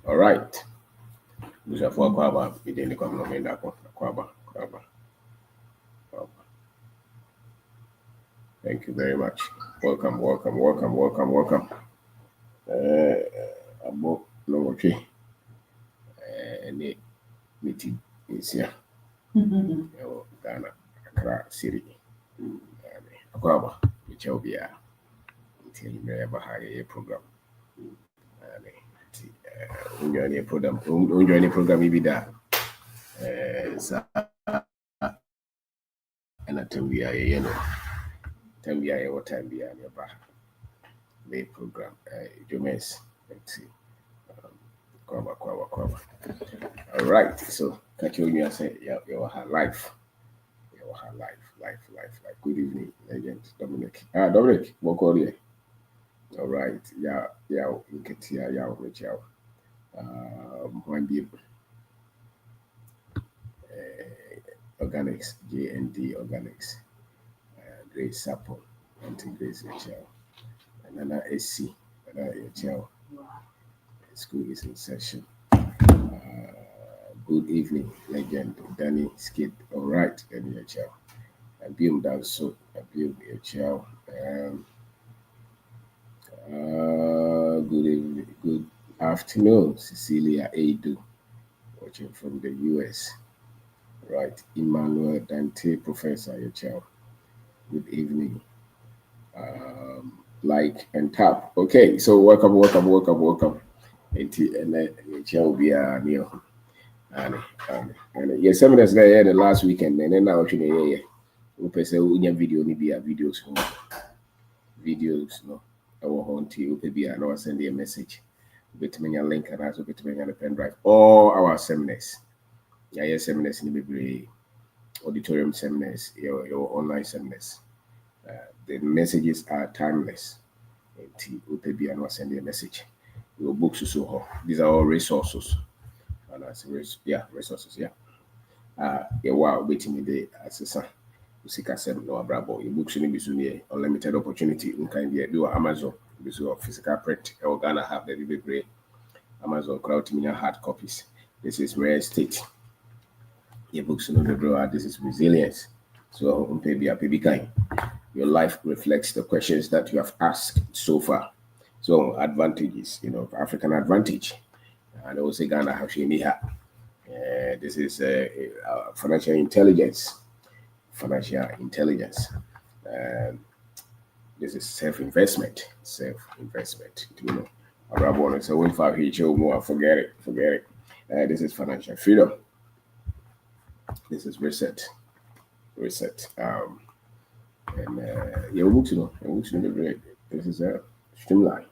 All right. Thank you very much. Welcome. Abo no okay. Any meeting is here. Ghana, Accra City. Akwaba, which will be until you may ever hire a program. Unjoin a program, maybe that. And I tell me, tell me what time be on your back. The program, Jomes. Let's see. Kwaba. All right, so catch you and say, yeah, your life. Life. Good evening, Legend Dominic. Dominic, what call you? All right, yeah, you get here, yeah, which yeah. One be organics, JND organics, Great Sapple, Anti-Grace HL, and then SC, HL. School is in session. Good evening, Legend Danny Skid. All right, HL. Abim Danso, Abim HL. Good evening, good afternoon, Cecilia Adu, watching from the US. Right, Emmanuel Dante, Professor HL. Good evening. Like and tap. Okay, so welcome. And HL be near. And yes, seminars there the last weekend, and then now yeah. We say we video ni be videos no. Our home to be and send a message. Between a link and also between a pen drive. All our seminars. Yeah, seminars in the auditorium seminars, your online seminars. The messages are timeless. And and send a message. Your books so these are all resources. And as resources, yeah. Wow, waiting me there as a son. No bravo. Your books in the unlimited opportunity in kind of do Amazon. This is physical print. We're gonna have the great Amazon crowd hard copies. This is rare estate. Your books in the drawer. This is resilience. So baby kind. Your life reflects the questions that you have asked so far. So advantages, African advantage. And also Ghana have this is financial intelligence. This is self-investment. Rabon so when for more forget it. This is financial freedom. This is reset. And your books, this is a streamline.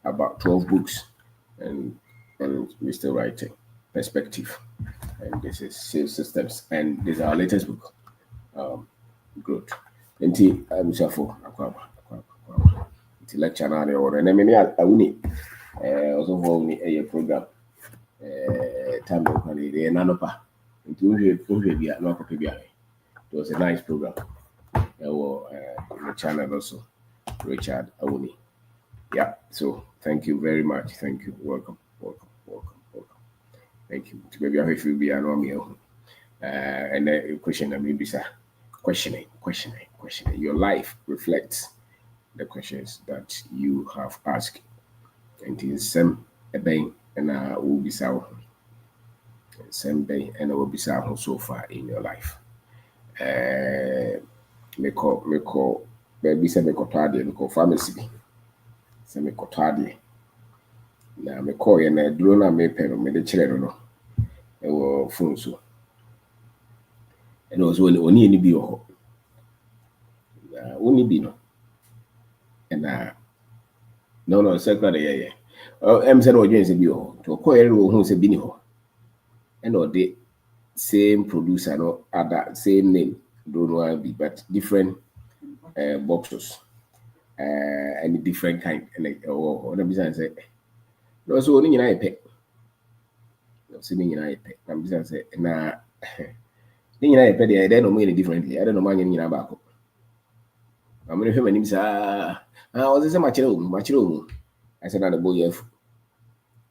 About 12 books, and we're still writing. Perspective, and this is sales systems, and this is our latest book. Growth. Nti abusafo akwaba. Nti lecture na dey or na me ni awuni. Also for a program. Time ko ni dey na no pa. Nti unhwe bia na akope bia. It was a nice program. The channel also, Richard Awuni. Yeah, so thank you very much. Thank you. Welcome. Thank you. Maybe I will be an army. And the question that maybe sir, questioning. Your life reflects the questions that you have asked. And in some ebay and will be so. Same day and will be so far in your life. Me call baby say me kotade me call pharmacy bi say me kotade na me call ye na duro na me pe no me de kire no e wo phone so and also oni ni bi ho na oni bi no and no second yeah em say no dwen say bi ho to call ye ro hu say bi ni ho and or the same producer no other same name don't know be but different boxes and different kind like the business say no so ni nyina ipe no so ni nyina ipe na business say na ni nyina ipe dey no more differently I don't know man nyina ba ko am no hwe manim sa was say machiro I said na the boy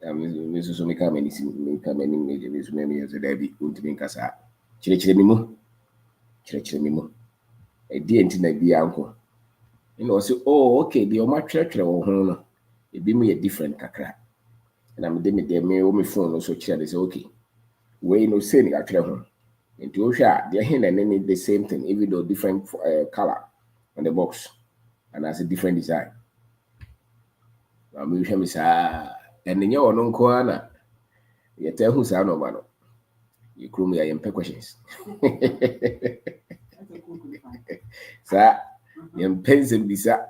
This is only coming, me coming, this maybe as a Debbie, Untimin Casa. Chirchimimu, Chirchimimu. A dear intimate be uncle. You know, say, oh, okay, the Oma church or home. It be me a different cacra. And I'm demid de me phone also chair is okay. Way no saying actually home. Into Osha, they're here and then the same thing, even though different color on the box and has a different design. I'm with him, and then you're no corner. You tell who's our no man. You crew me, I am questions. Sir, you pens and bisa.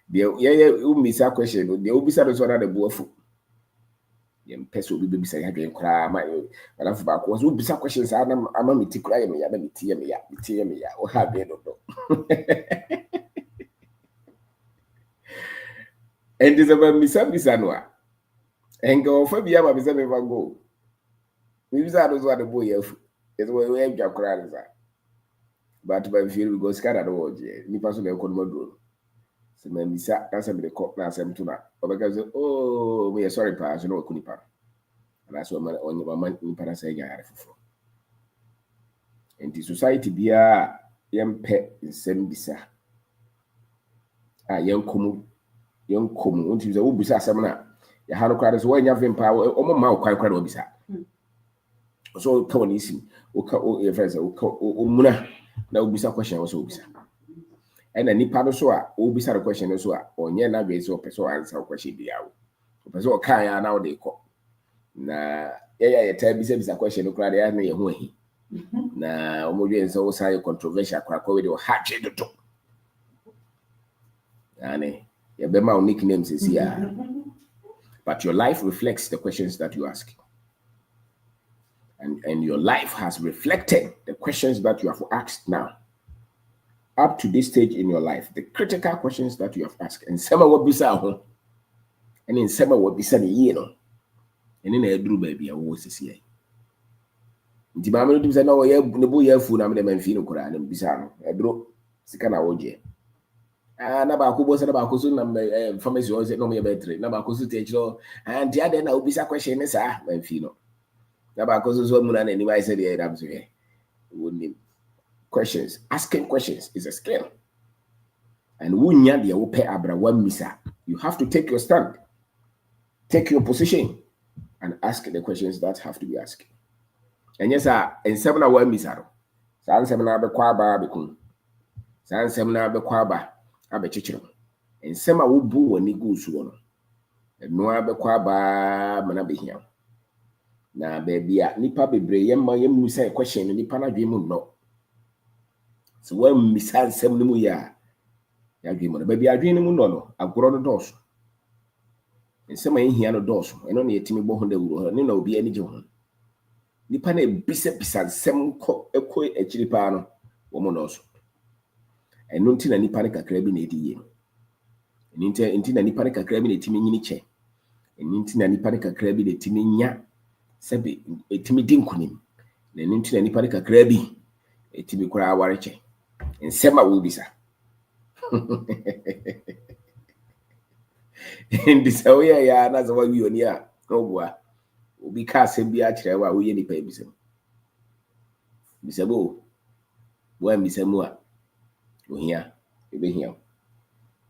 The misa question, the obisa is one of the boyful. You pes will be beside having cry. My laugh back was bisa questions. I'm a meet cry me, I'm a tea me, or have they don't know. And this about Misa Bisanwa. And go for the Yama Bisa never go. Misa knows what the boy is where we have crowd. But by feel we go scatter the world. Ni person they could model. So my Misa answer me the cock now some tuna. Because oh we are sorry pass, you know Kunipa. And that's what on your man in Parasaya. And the society be a young pet in Sem Bisa. A young common won't use a Ubisa Samana. The Hano crowd when you have in power, or more quite crowd Ubisa. So come on, listen. Your friends, Muna. Now, Ubisa question also Ubisa. And a Nipado soa, Ubisa the question also, or Yana base or person answer question the hour. Person Kaya now they call. Na, yeah, tell me a question, no crowd, I know he. Na, Omoji so say controversial crack over the hatch to talk. And your Bema nicknames is here. But your life reflects the questions that you ask. And your life has reflected the questions that you have asked now. Up to this stage in your life, the critical questions that you have asked. And some will be so. And in some will be said, you know. And in a drew baby, I was this year. The mamma said, no, yeah, the boy, food, I'm the man feeling Koran and Bisano. I drew Sikana Oje. Nabaku was about Kusun, pharmacy was no mere better. Nabakusu teach law, and the other now be a question, sir, Manfino. Nabakusu woman and anybody said, yeah, I'm sorry. Wouldn't questions. Asking questions is a skill. And wunya dia wope abra one misa. You have to take your stand, take your position, and ask the questions that have to be asked. And yes, sir, and seven one misa. San semina be kwaba bekun. San semina be kwaba abechichiro. And sema wubu wani gu suwono. And no abe kwaba mana behia. Na baby nipa bebre yemma yemu say question nipa na dwemu no. So when misa nsem no mu ya dwemu no baby adwenu mu no agoro no doso. Nsem ahia no doso eno na yetimi bo ho da wuro ne na obi ani je ho. Nipa na bisa nsem ko ekọ akiri pa no wo mo no so. Eno nti na nipa ne kakra bi na ediye. Nti na nipa ne kakra bi na etimi nyini che. Nti na nipa ne kakra bi na etimi nya sebe etimi dinkunim. Na nti na nipa ne kakra bi etimi kura awareche. Nsema wo bisa. Ndi se wo ya na zo wa wi oni a obua. Obi ka asem bi a kire wa wo ye nipa ebisem. Bisabo. Wo amisemu a ohia ebehia.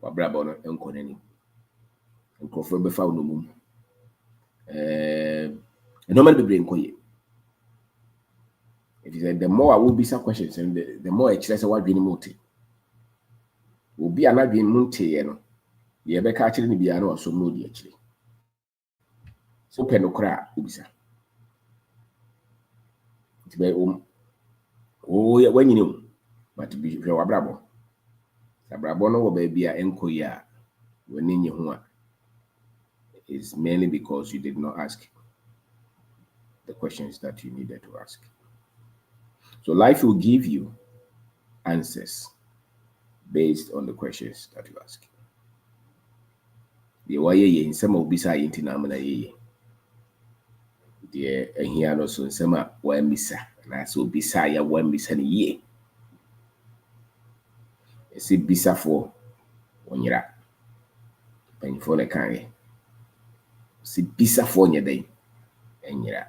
Wa brabo no enko nani. Nkofo be fa no mum. No man be brain koye. It is the more I will be some questions and the more I say what we need will be another munte, you know. The ever catching the piano or so moody actually. So penocra, Ubisa. It's very oh, yeah, when you know, but to be your brabo. Sabrabono will be a encoya when in your home is mainly because you did not ask the questions that you needed to ask. So life will give you answers based on the questions that you ask. The way ye in some of Bisa intinamina ye. The here no so some one missa, and I so Bisa ya one missa ye. I see Bisa for 1 year. Penny for the carry. See, bisa for your day. And yeah,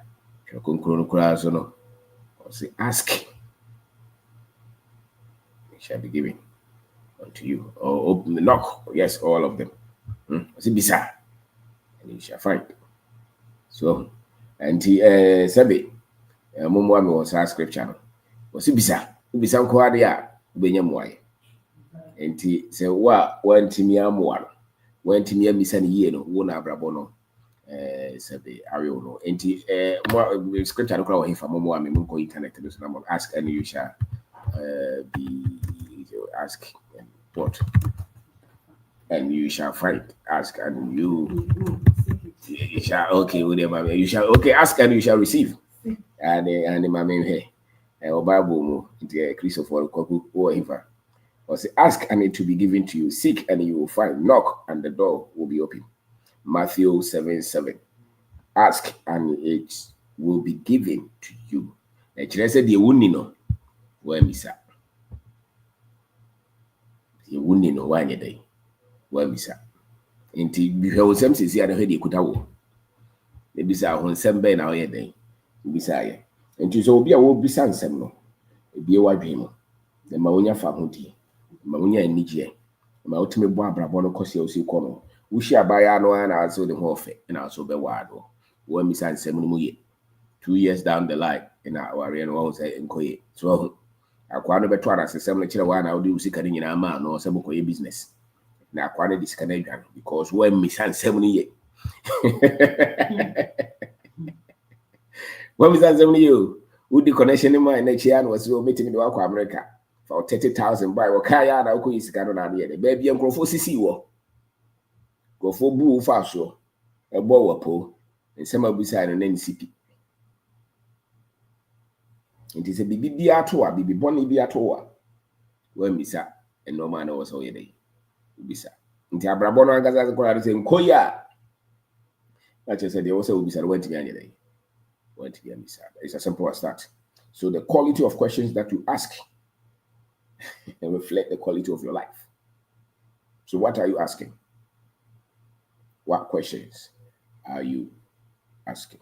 so no. Or say, ask, it shall be given unto you. Or open the knock. Yes, all of them. See, bisa, and you shall find. So, and Sabi, Mumwami was our scripture. Was it bisa? Bisa Quadia, Benyamway. And say, one timia moan, one timia misani yeno, one abrabono. Sabi Ariono. And more scripture no crowd for Mumwami Munko internet. So I'm ask and you shall be ask and what? And you shall find. Ask and you shall okay with them. You shall okay ask and you shall receive. And my main here. And Bible mo into Christopher Koku or ever. Or say ask and it will be given to you. Seek and you will find. Knock and the door will be open. Matthew 7:7. Ask and it will be given to you. The church said the wouldn't know where Misa. You wouldn't know why you day. Where Misa. Inti bihwe some sisi ya hwede kuta wo. Ne bisa ho nsem be na oyɛ den. Bisa ye. Inti so obi a wo bisa nsem no. Ebi wadwe mo. Na ma wonya fa ho die. Ma wonya anigye. Ma wotime bo abrabɔ no kɔse osi kɔ no. Wo hia baya no na aso de ho ɔfɛ na aso be wado. Wo misa nsem no mu ye. 2 years down the line na aware no wo say nkoye. So akwa no beto ara sesem no kire wa na wo de usika ni nyina ma no sɛ bokɔye business. Na akwa no disika na adwan because wo misa nsem no ye. When we say you, would the connection in my next year was meeting the Wako America for 30,000 by Wakaya and Oko is Gano Nadia. Baby and Grofo Sisi wo. Go for boo fasho, a bow po, and some of beside an NCP. It is a bibi atoa, bibi bonny be atoa. When we sat, and no man was all your day. Bisa. Into Abrabona Gaza saying, Koya. Like I said, they also will be said, went to any day. Went to be It's as simple as that. So the quality of questions that you ask reflect the quality of your life. So what are you asking? What questions are you asking?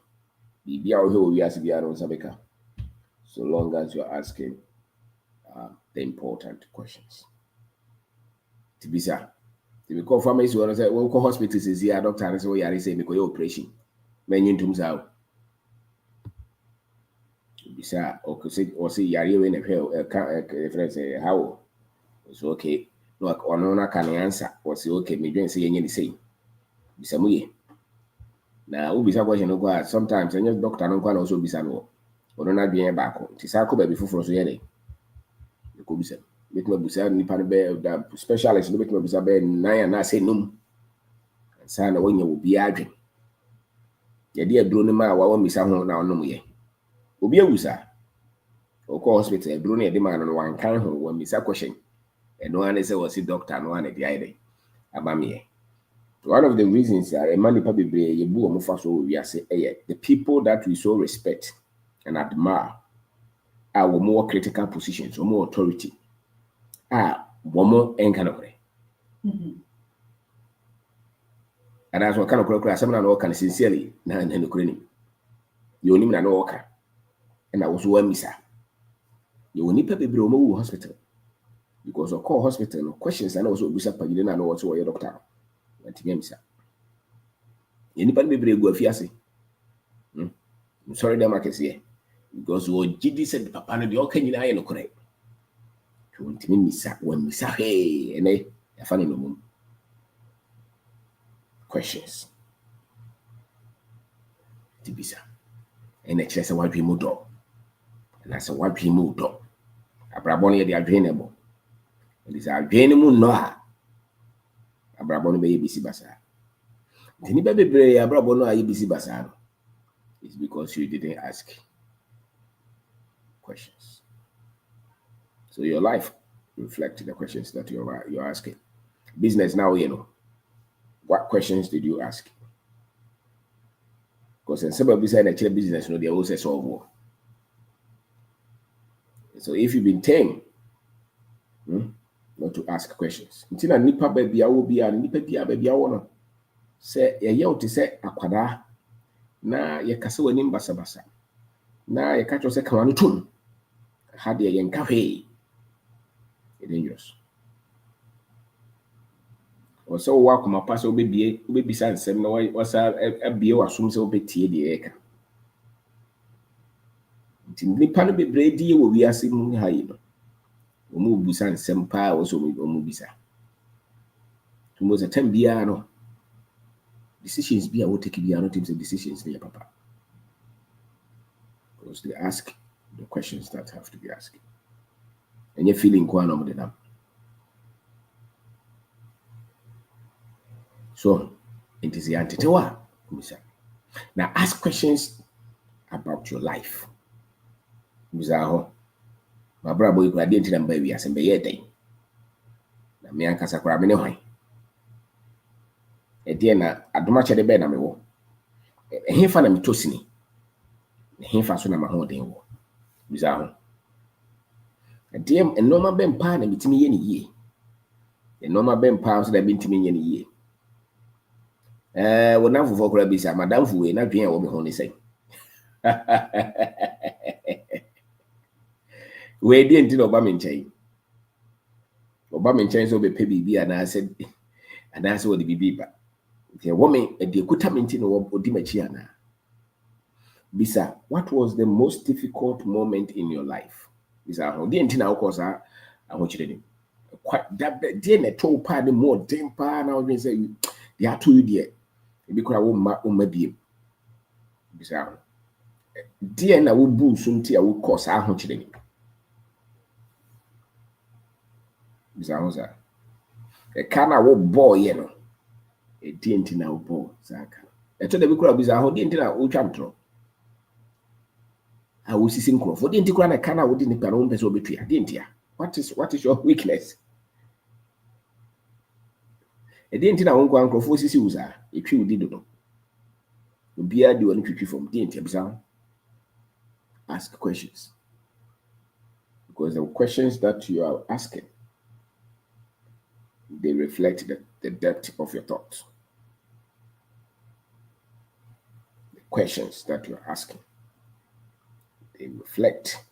So long as you're asking the important questions. To be sir. To be confirmed, you want to say, well, hospitals is here, doctor, and so you say, make your operation. Many times out. Bisa or say yari in a friend say how it's okay. No, or can answer or say okay, me don't say any say. Bisa muye. Now, Ubisa question no go sometimes and your doctor no can also bisa no. Or not be back. Tisako baby for so yene. You could be said. Make my busa nipa be the specialist no make my busa be nine and I say no. And sana when you will be adwin. Yadi aduro ne ma wa misa ho na ono ye. Obi awusa. Oko hospital aduro ne de ma no wan kan ho wa misa question. And no one say was a doctor no one the ide. Abamie. One of the reasons a man nipa bebre ye bu omo fa so we say the people that we so respect and admire are more critical positions or more authority. Womo enkanokre. And that's what kind of crocodile someone no can sincerely na no kreni. You only na no oka. And I was one misa. You will need to be bromo hospital. Because of call hospital questions and also bisa pa you know what's your doctor. Want to misa. Anybody be go afiase. I'm sorry that market here. Because what GD said papa no the okay nyina ye no correct. To want me misa when misa hey and I find no mum. Questions. Tibisa. And I say what we do. And I say what we do. Abrabon ye adwenable. It is adwenable no ha. Abrabon be bisi basa. Tini be bebre abrabon no ayi bisi basa. It's because you didn't ask questions. So your life reflects the questions that you're asking. Business now, you know. What questions did you ask? Because in some of these business, you know, they also solve war. So if you've been trained not to ask questions, until a nipa baby I will be a nipa baby I wanna. Say ye wote say akwada na ye kasa wani basa na ye ka say kama no tum ha de ye nka hwe dangerous. O so wa kuma pa so obebisa nsem na wasa abie wasum se obetie de ye ka. Nti nipa no bebre die wo wiase mu ha yi no. Omu busa nsem pa o so omu bisa. Tumo se time bia no decisions bia wo take bia no team say decisions ne papa. Because they ask the questions that have to be asked. And you feeling kwa no mo de nam. So, it is the antitewa. Now, ask questions about your life. Mizaho. My brother boy, I didn't know baby as a bayete. Na me ankasa kwa me ne hwan. E die na adoma che de be na me wo. Ehemfa na metosini. Ehemfa so na ma ho den wo. Mizaho. E die enoma be mpa na mitimi ye ne yie. Enoma be mpa so da bi ntimi ye ne yie. Wona fufo kora bi sa madam fuwe na dwen a wo me ho ne sei. We di enti na oba me nkyɛn. Oba me nkyɛn so be pe bibi ana se wo de bibi ba. Nti wo me e de kuta me enti na wo di machi ana. Bisa, what was the most difficult moment in your life? Bisa ho di enti na wo ko sa ahokyere ni. Quite that dey na to pa de more dem pa na wo say they are to you there. E bi kora wo ma biem. Bisa ho. Di na wo bu so nti a wo ko sa ahokyere ni. Bisa ho sa. E kana wo boy ye no. E di enti na wo boy sa ka. E to da bi kora bisa ho di enti na wo twa ntro. A wo sisi nkrofo di enti kora na kana wo di ni pa no mpese obetua. Di enti a. What is your weakness? E di enti na wo nkwa nkrofo sisi wo sa. E twi wo di do. Obia di woni twitwi from di enti bisa ho. Ask questions. Because the questions that you are asking, they reflect the depth of your thoughts. The questions that you're asking, they reflect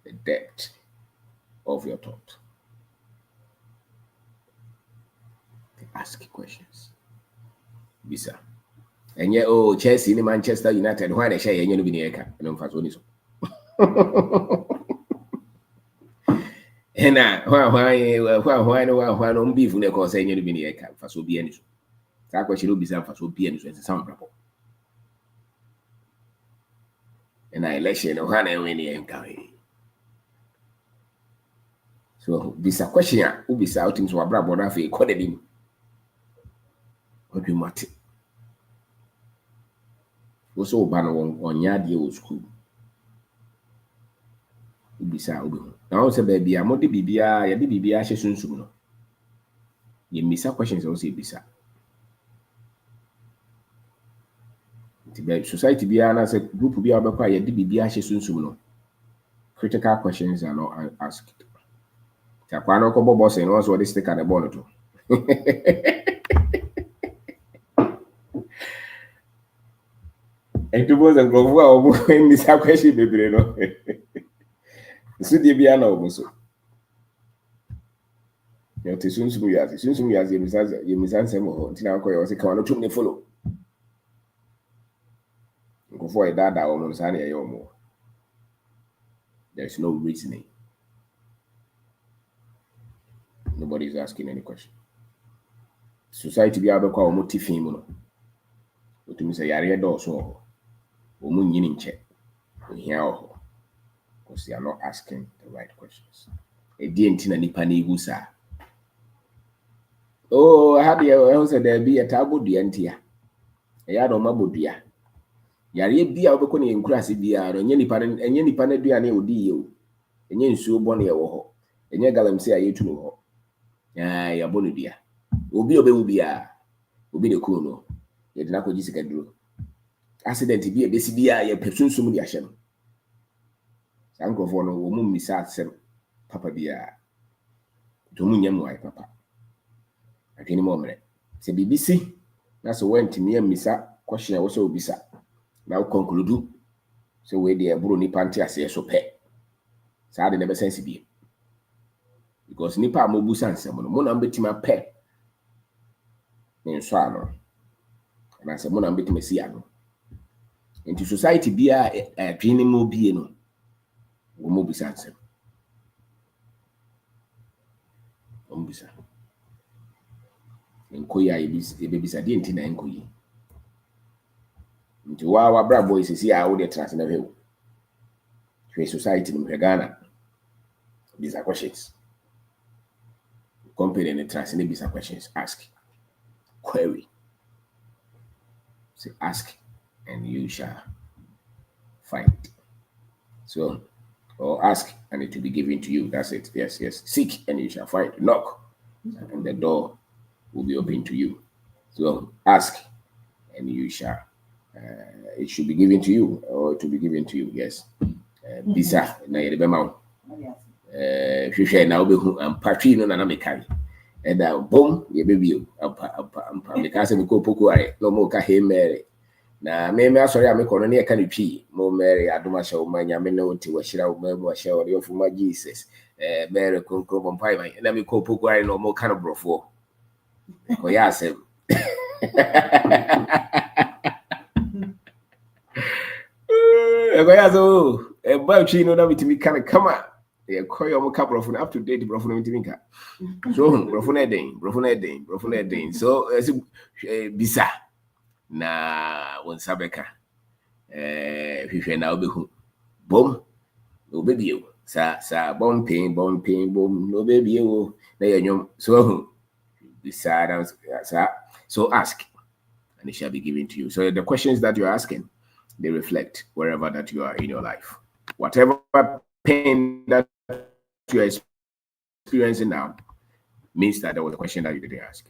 the depth of your thought. Ask questions. Bisa. And yeah, oh, Chelsea in Manchester United, why they share any of the eka? And I'm fast on this. And why no beef when they call saying any of the eka? Fast will be any. That question will be some fast will be any. It's some problem. And I election, when I win the eka. So, bisa question, who be shouting to a brother for a coded him. What you matter? Also, ban on yard year school. Ubisa ubi. Now, say, baby, I'm not the BBA, ya the BBA, she soon soon. You miss a questions also, bisa. Society be an as a group be about quiet, the BBA, she soon soon. Critical questions are not asked. Taquano Cobo boss and also this stick at the bonnet. And to both and go when this question be no. So the piano also. You know, soon soon as you miss answer more until I call you say come on to me follow. Go for a dada or Monsania or more. There's no reasoning. Nobody is asking any question. Society be able to call motifimo. But to me say yare do so. Omun yin check. Here because they are not asking the right questions. A dientina nipa na igusa. Oh, I had there be a tabo dientia. A yard on mabudia. Yare be out of in crassy beer, and any panaduane would you. And yen so bonny a woho. And your galam say I to know. Ah, ya bonidia. Ubi the cool. Yet not what you can do. Accident be a BCBI, a person sum the ashen. Uncle for no woman misat sem papa bia. To munyam why papa. At any moment. Say BBC. That's when Timia Misa question also bisa. Now conclude. So we the bro ni panty as so pet. So I never sense be. Because nipa mo busa nsɛm no mo na mbɛtumi apɛ ne nso ano anaasɛ mo na mbɛtumi asi ano nti society biara adwene mu bie no wɔn busa nsɛm wɔn busa nkɔ yi a yɛbɛbisa deɛ nti na nkɔ yi nti waa wabrabɔ yi sisi a wode tena ase na hwɛ o hwɛ society no hwɛ Ghana bisa questions company ne tena ase ne bisa questions ask query say ask and you shall find so or ask and it will be given to you. That's it. Yes, yes. Seek and you shall find. Knock and the door will be open to you. So ask and you shall. It should be given to you or it will be given to you. Yes. Bisa na yede bema. Hwehwe na obehu ampatwi no na mekai. Eda bom ye bebio ampa mekase me ko poko are no mo ka he mere. Na me asori a me kono ne ka ne twi mo Mary adoma hye wo manya me na oti wa hyira wo mamu wa hye wo de ofuma Jesus Mary konkro bompai man na me ko poku ai no mo ka no brofo ko ya asem ko ya so ba twi no na mitimi ka kama e ko yo mo ka brofo up to date brofo no mitimi ka so brofo na den so bisa na wonsa beka hwehwe na obehu bom obebie sa bom pin bom no obebie wo na yanyom so decide so ask and it shall be given to you. So the questions that you're asking, they reflect wherever that you are in your life. Whatever pain that you're experiencing now means that there was a question that you didn't ask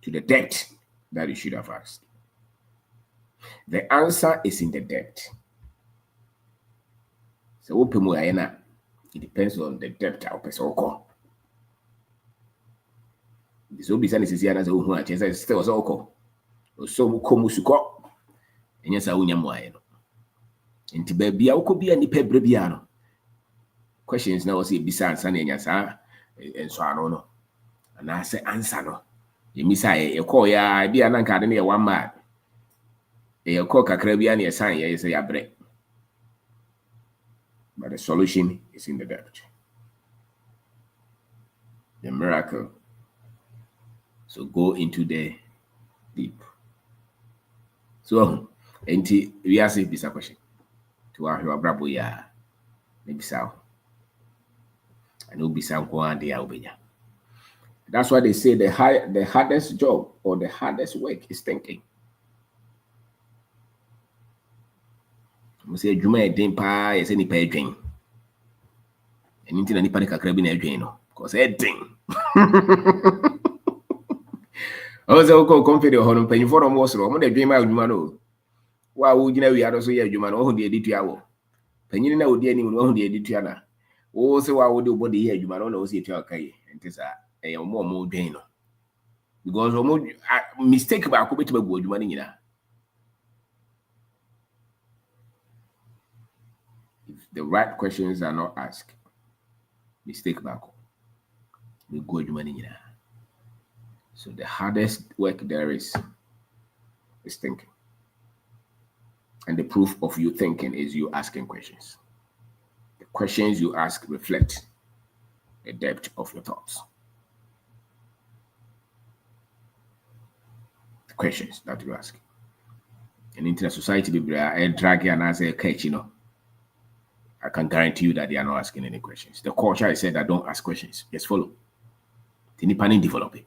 to the depth that you should have asked. The answer is in the depth. So it depends on the depth of person call. So bisa ni sisi ana so hu a chesa still so call. So mu komu suko. Enya sa unya mwae no. Nti ba bia ukọ bia ni pebre bia no. Questions na wasi bisa ansa na enya sa enso ano no. Na say answer no. Yemisa e call ya bia na nka de na ye one man. E call kakra bia na ye san ye say ya bre. But the solution is in the depth. The miracle. So go into the deep. So, we ask this question. To our brabo ya, maybe so. And will be some quantity. That's why they say the hardest job or the hardest work is thinking. We say Juma din pa yes any pay drain. And into any panic a crab in a drain, because everything. I was also confident on paying for almost wrong. When dream out, man. Why would you know we are also here, Juman, or the editor? Penny na would any one the editor. Also, I would do body here, Juman, knows it okay. And this a more drain. Because almost mistake about commitment would money. If the right questions are not asked, mistake back. We go money. So the hardest work there is thinking. And the proof of you thinking is you asking questions. The questions you ask reflect the depth of your thoughts. The questions that you ask. And into the society, drag and answer a catch, I can guarantee you that they are not asking any questions. The culture is said that don't ask questions. Just follow. Tini panin develop it.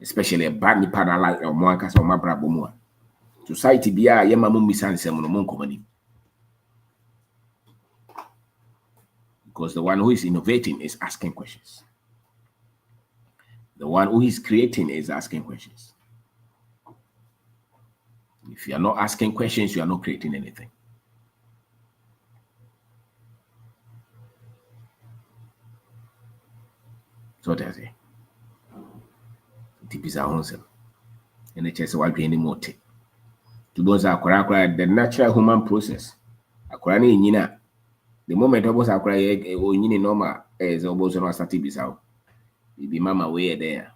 Especially a bad nipa na like or more or my brabo. Society be a yema mum misan because the one who is innovating is asking questions. The one who is creating is asking questions. If you are not asking questions, you are not creating anything. So that's it. It is our own self. And it is what any motive. To those are the natural human process. Akwara na enyina. The moment obos akwara onyini normal is obos no start bisaw. Ibi mama we there.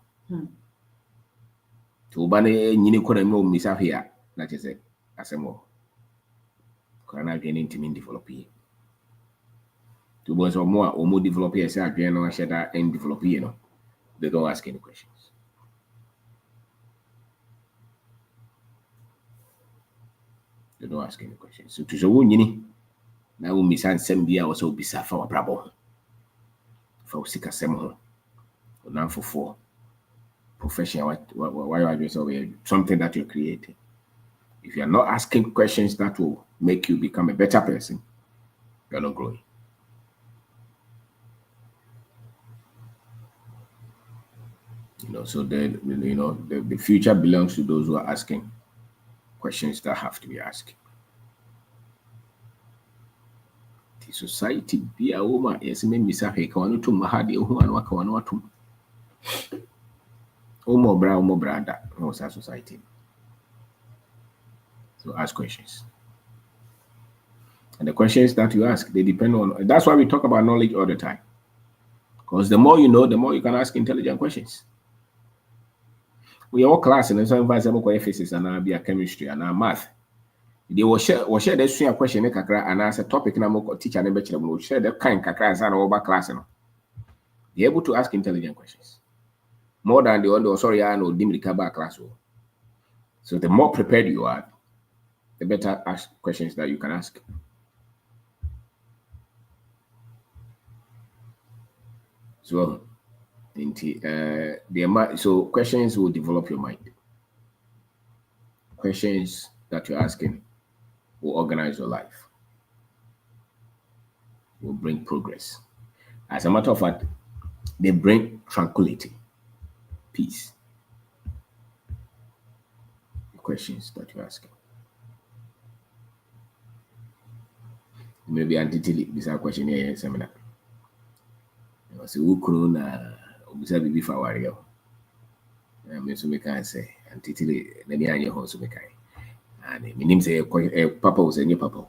To ba na enyini kora mi o misa hia na chese asemo. Akwara na adwene ntimi develop yi. To boys or more or more develop here, say again or share that and develop here, no. They don't ask any questions. They don't ask any questions. So to show you, now we miss and send be also be safa or brabo. For sick as some or now for four. Professional, why are you so something that you're creating? If you're not asking questions that will make you become a better person, you're not growing. So the future belongs to those who are asking questions that have to be asked. Society be a woman, yes, me misa he kawano to mahadi uhuan wakawano watum. Umo brada, was our society. So ask questions. And the questions that you ask, they depend on, that's why we talk about knowledge all the time. Because the more you know, the more you can ask intelligent questions. We are all class and some of physics and be a chemistry and math. They will share the swing question and answer topic na teacher and lecturer will share the kind kakra and over class. Be able to ask intelligent questions. More than the other, sorry, I know dim recover class. So the more prepared you are, the better ask questions that you can ask. So, so questions will develop your mind. Questions that you're asking will organize your life, will bring progress. As a matter of fact, they bring tranquility, peace. The questions that you're asking. Maybe antitili bisa question here seminar. So who could observe before warrior? Me so me can say antitili na ni anye ho so me kan. And me nim say papa was any papa.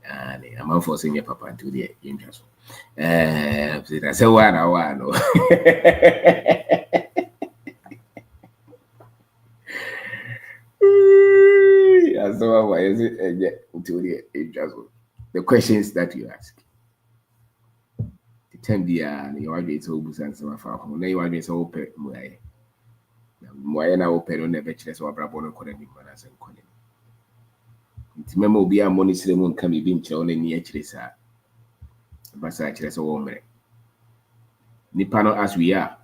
And I'm out for saying papa until the interest. That's a one hour. No. So why is it until the interest? The questions that you ask. The 10 year, you are going to be some far home. Now you are going to open my open on the bachelor's or Brabon Colony Manas and Colony. It's memo be a money ceremony can be being shown in the HRS. But actually, a woman. Nipano as we are.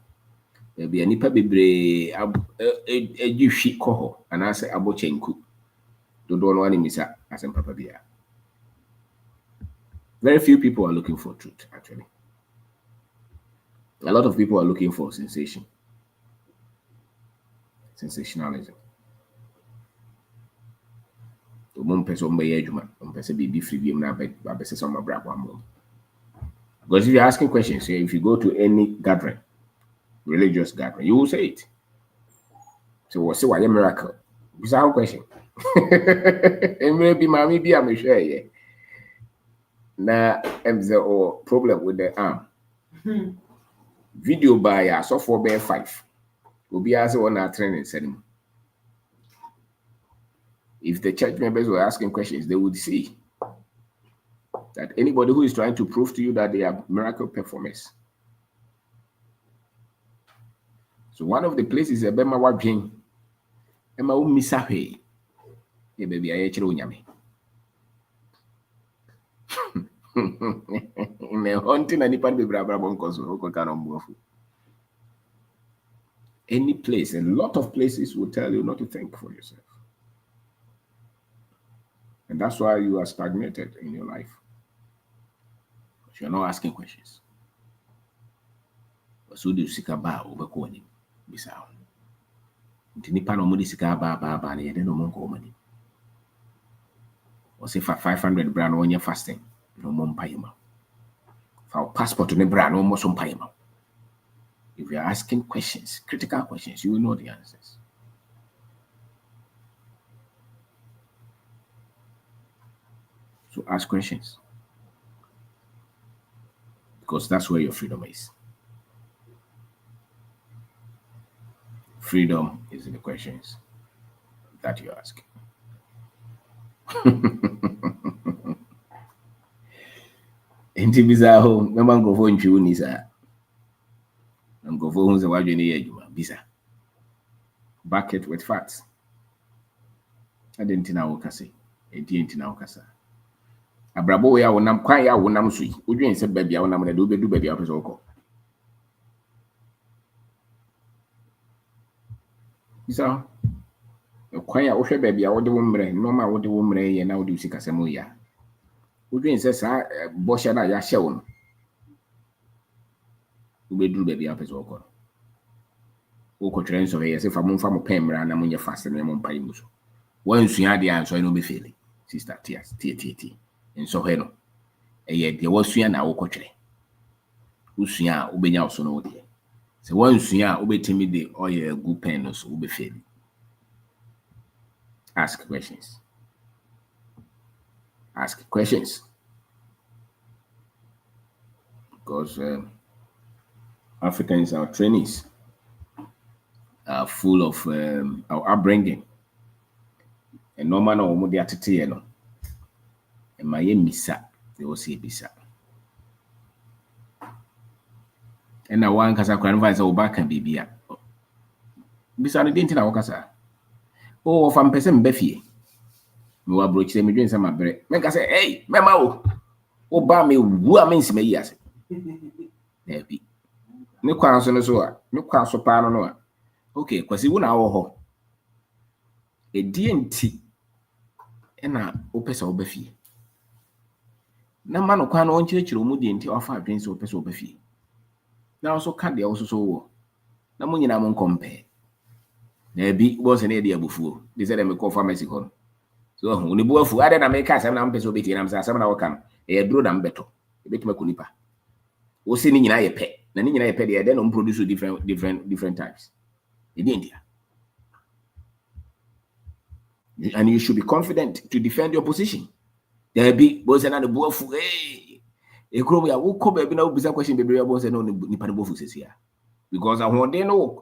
There be a nipa bebre a you sheet coho and answer about chenku. Don't want him as a papa beer. Very few people are looking for truth, actually. A lot of people are looking for sensation. Sensationalism. Because if you're asking questions, if you go to any gathering, religious gathering, you will say it. So what's why a miracle? It's our question. And maybe mommy be I'm sure, yeah. Now, the problem with the arm. Video by a software bear 5 will be as on our training ceremony. If the church members were asking questions, they would see that anybody who is trying to prove to you that they are miracle performers. So one of the places is Bema Wabing. Emma Misahe. Yeah, baby, I actually nyame. Hunting and Nipan be brabra bonkos who can on any place, a lot of places will tell you not to think for yourself. And that's why you are stagnated in your life. But you're not asking questions. So do you seek a bar over calling? Bisao. Nipan omudi sika ba na yede no monko money. Or say for 500 brand when you're fasting, no more payment. For passport ne brand no more some payment. If you're asking questions, critical questions, you will know the answers. So ask questions. Because that's where your freedom is. Freedom is in the questions that you ask. Nti bisa ho, mema nkrofo ntwi wo ni sa. Nkrofo hu se wadwe ne ye adwuma bisa. Back it with facts. Adenti na wo kase. Enti na wo kasa. Abrabo we a wonam kwan ya wonam so yi. Odwen se ba bia wonam na de obedu ba bia pese wokọ. Bisa. Kwan ya wohwe ba bia wo de wo mre, normal wo de wo mre ye na wo de usikasem wo ya. Odwen se sa bosha na ya hye wo no. Obedu ba bia pese wokọ. Wokọ twere nso ye se fa mo pen mra na mo nye fast na mo mpa yimu so. Wansua de anso no be fele. Sister tears, tie. Nso he no. Eye de wasua na wokọ twere. Usua a obenya so no de. Se wansua a obetimi de oye gu pen no so obe fele. Ask questions. Ask questions. Because Africans, our trainees, are full of our upbringing. And no man or mudi atete no. And my misa, they will say bisa. And now one kasa kwan advise o back and bibia. Bisa no dinti na wakasa. Oh, of am person befie. Me wa broach say me dwen sama bere. Me ka say, "Hey, mema o. O ba me wu amensi me yase." Na bi. Ne kwan so no so a, ne kwan so pa no a. Okay, kwasi wu na wo ho. E die nti e na o pese o befie. Na ma no kwan no onkyerechire o mu die nti ofa adwen se o pese o befie. Na so ka de o so wo. Na mo nyina mo compare. Na bi wo se na e de abufuo. They said me call pharmacy ko. So when bu afu ade na me ka asem na mpese obeti na mse asem na woka no e duro na mbeto e betuma ko nipa wo se ni nyina ye pe na ni nyina ye pe de e no produce different types e dey india, and you should be confident to defend your position. There be bo se na the bu afu e krom ya wo ko ba bi na wo bisa question bebre bo se no nipa no bu afu sesia because ahode no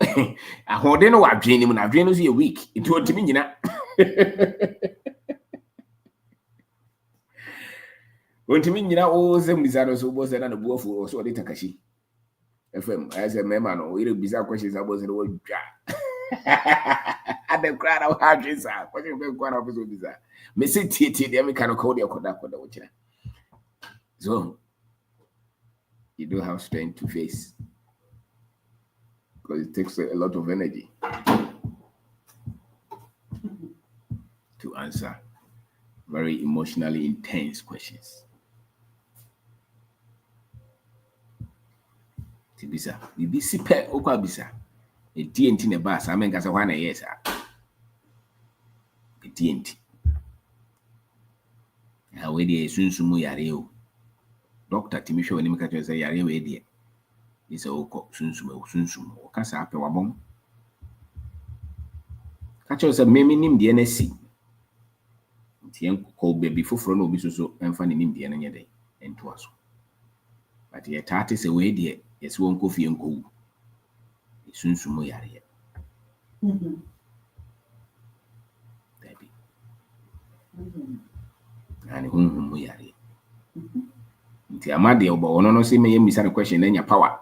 ahode no wadwen ni mu na adwen no so ye weak it wo timi nyina. Ontimi nyina o se mbisa no so bo se na no buafu so de takashi fm ase mema no ire bisa questions about se no dwa ade kra na ha dwesa question be kwa na ofiso bisa me se tie de me kan ko de koda wo kira. So you do have strength to face, because it takes a lot of energy to answer very emotionally intense questions. Bisa bibi sipe okwa bisa e die ne ba sa men kasa hwa na yes a e die ha we die sunsumu yare o doctor timi hwe oni meka say yare we die isa okọ sunsumu o kasa ape wabom ka cho say me nim die na si ntien ko baby foforo na obi so emfa ne nim die na nye den ento aso but ye tate say we die yes won ko fie nko sunsumu yare baby ani hunhum yare nti amade obo ono no say me yem misa question na nya power.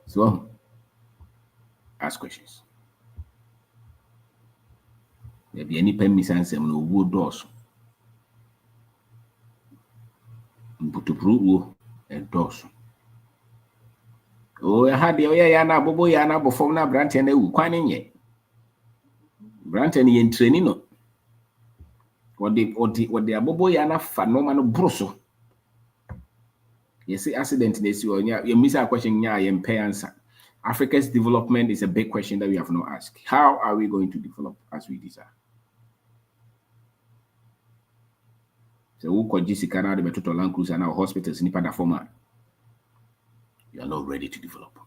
So ask questions. There be any pen misansem no wo doors. Mputupru and doors. Oh, I had the ya na bobo ya na bofom na brante na wu kwan nye. Brante ni yen training no. What the abobo ya na fa no man broso. You see accident na si onya you miss a question nya yen pay answer. Africa's development is a big question that we have not asked. How are we going to develop as we desire? So who could Jessica now the Betoto Land Cruiser now hospitals nipa da forma? You are not ready to develop.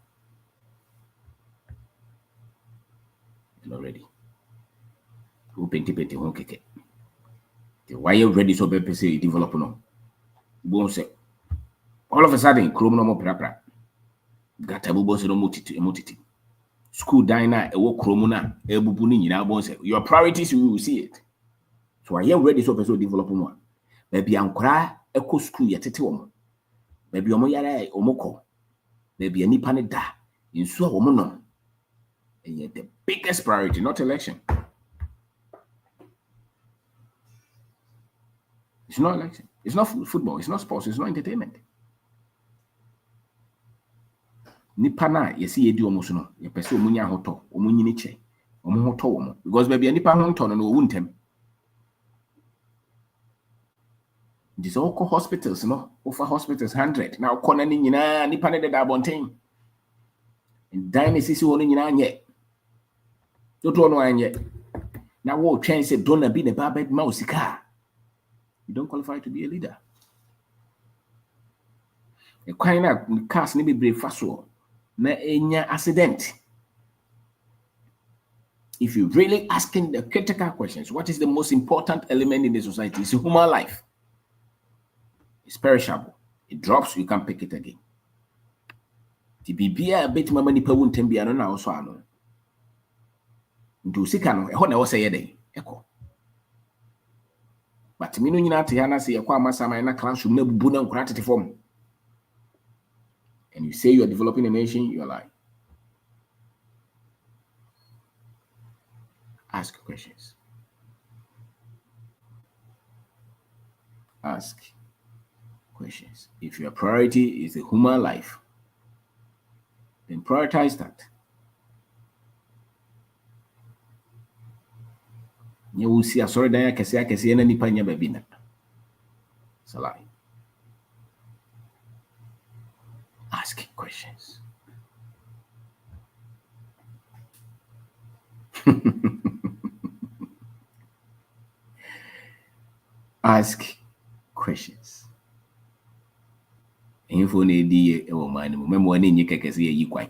Not ready. Who penti hon keke. Why you ready so be say develop no? Bon say all of a sudden chrome no more pra. Gata bubo so no mutiti. School diner e wo chrome na e bubu ni nyina bon say your priorities you will see it. So why you ready so be so develop no? Baby ankora e ko school yetete wo mo. Baby omo yare omo ko. Baby anipa ne da. Insu a wo mo no. And yet the biggest priority, not election. It's not election. It's not football. It's not sports. It's not entertainment. Nipa na yesi yedi omo so no. Ye pese omo nya hoto, omo nyini che. Omo hoto omo because baby nipa hoto no owu ntem. This all hospitals no. Over hospitals 100. Now corner ni nyina nipa ne da abonten. And dynasty won nyina nye. Toto no anye. Now what train say don't be the bad mouse car. You don't qualify to be a leader. A kind of cars need be brave fast na enya accident. If you're really asking the critical questions, what is the most important element in the society? It's human life. It's perishable. It drops, you can't pick it again. The bibia a bit mama nipa wuntem bia no na also ano. Ndu sika no ehɔ na wo sɛ yɛ ɛkɔ. But me no nyina te ha na sɛ yɛkɔ amasama na classroom na bubu na nkora tete form. And you say you are developing a nation, you are lying. Ask questions. Ask questions. If your priority is the human life, then prioritize that. You will see a sorry dan akese na nipa nya baby na. It's a lie. Ask questions. Ask questions. Info na edi e wo man mu memo na nyi kekese yi kwan.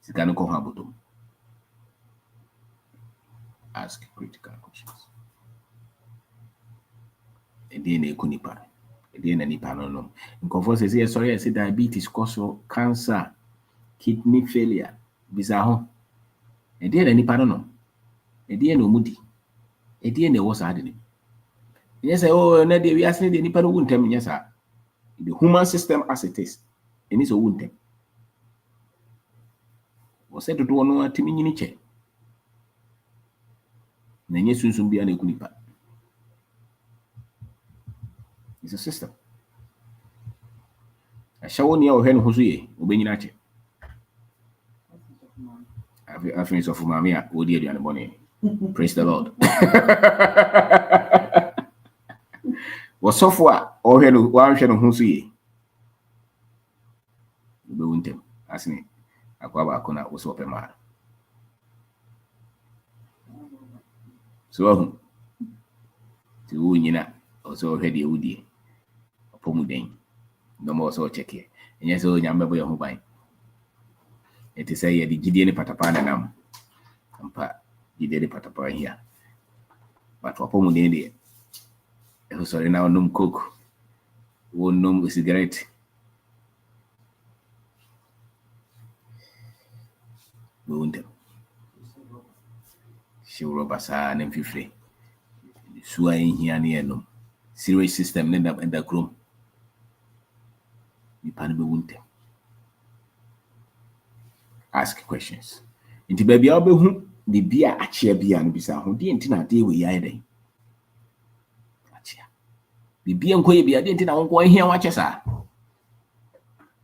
Sika no ko ha botom. Ask critical questions. Edi na ekunipa. Edi na nipa no no. Nkofo say sorry I say diabetes cause cancer, kidney failure. Bisa ho. Edi na nipa no no. Edi na omudi. Edi na wo sa ade ni. Yes, oh, na de we asking the nipa no wuntem yes sir. The human system as it is. It is a wuntem. Wo se dodo no atimi nyini che. Na nye sunsun bia na ekunipa. It's a system. A shawo ni a ohwe no ho so ye, obenyina che. I finish of mama a odi aduane bone. Praise the Lord. Wasofo a ohwe no wanhwe no ho so ye. Obe wuntem. Asini akwa ba akona wo so opema. So ti wo nyina o so ohwe de wudie. Opomu den. No more so check here. And yes, so nyamba boy ho ban. It is say the gidie ne patapa na nam. Ampa gidie ne patapa here. But opomu den de. E so na num coke. Wo num cigarette. Bo undem. She will basa na mfifre. Suwa in here ne enum. Sewage system ne da chrome. Ask questions. Inti baby a obehu bibia achia bia no bisa ho de enti na de we yae den. Achia. Bibia nkoye bia de enti na wonko ahia wa chesa.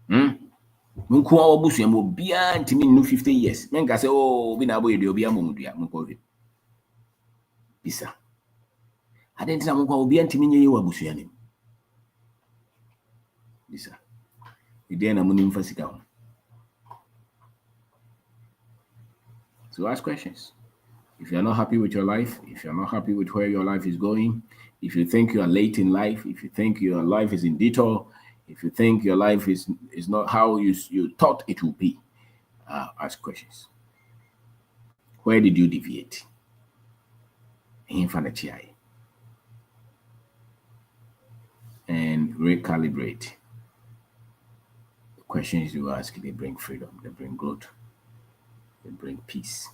Nko a obusu am obia enti me no 50 years. Menka say oh bi na boye de obia momdua monko hwe. Bisa. Ade enti na monko obia enti me nye wa busu ya nim. Bisa. Ide na munim fasika ho. So ask questions. If you're not happy with your life, if you're not happy with where your life is going, if you think you are late in life, if you think your life is in detour, if you think your life is not how you thought it would be, ask questions. Where did you deviate? Infinity. And recalibrate. The questions you ask, they bring freedom, they bring growth, they bring peace,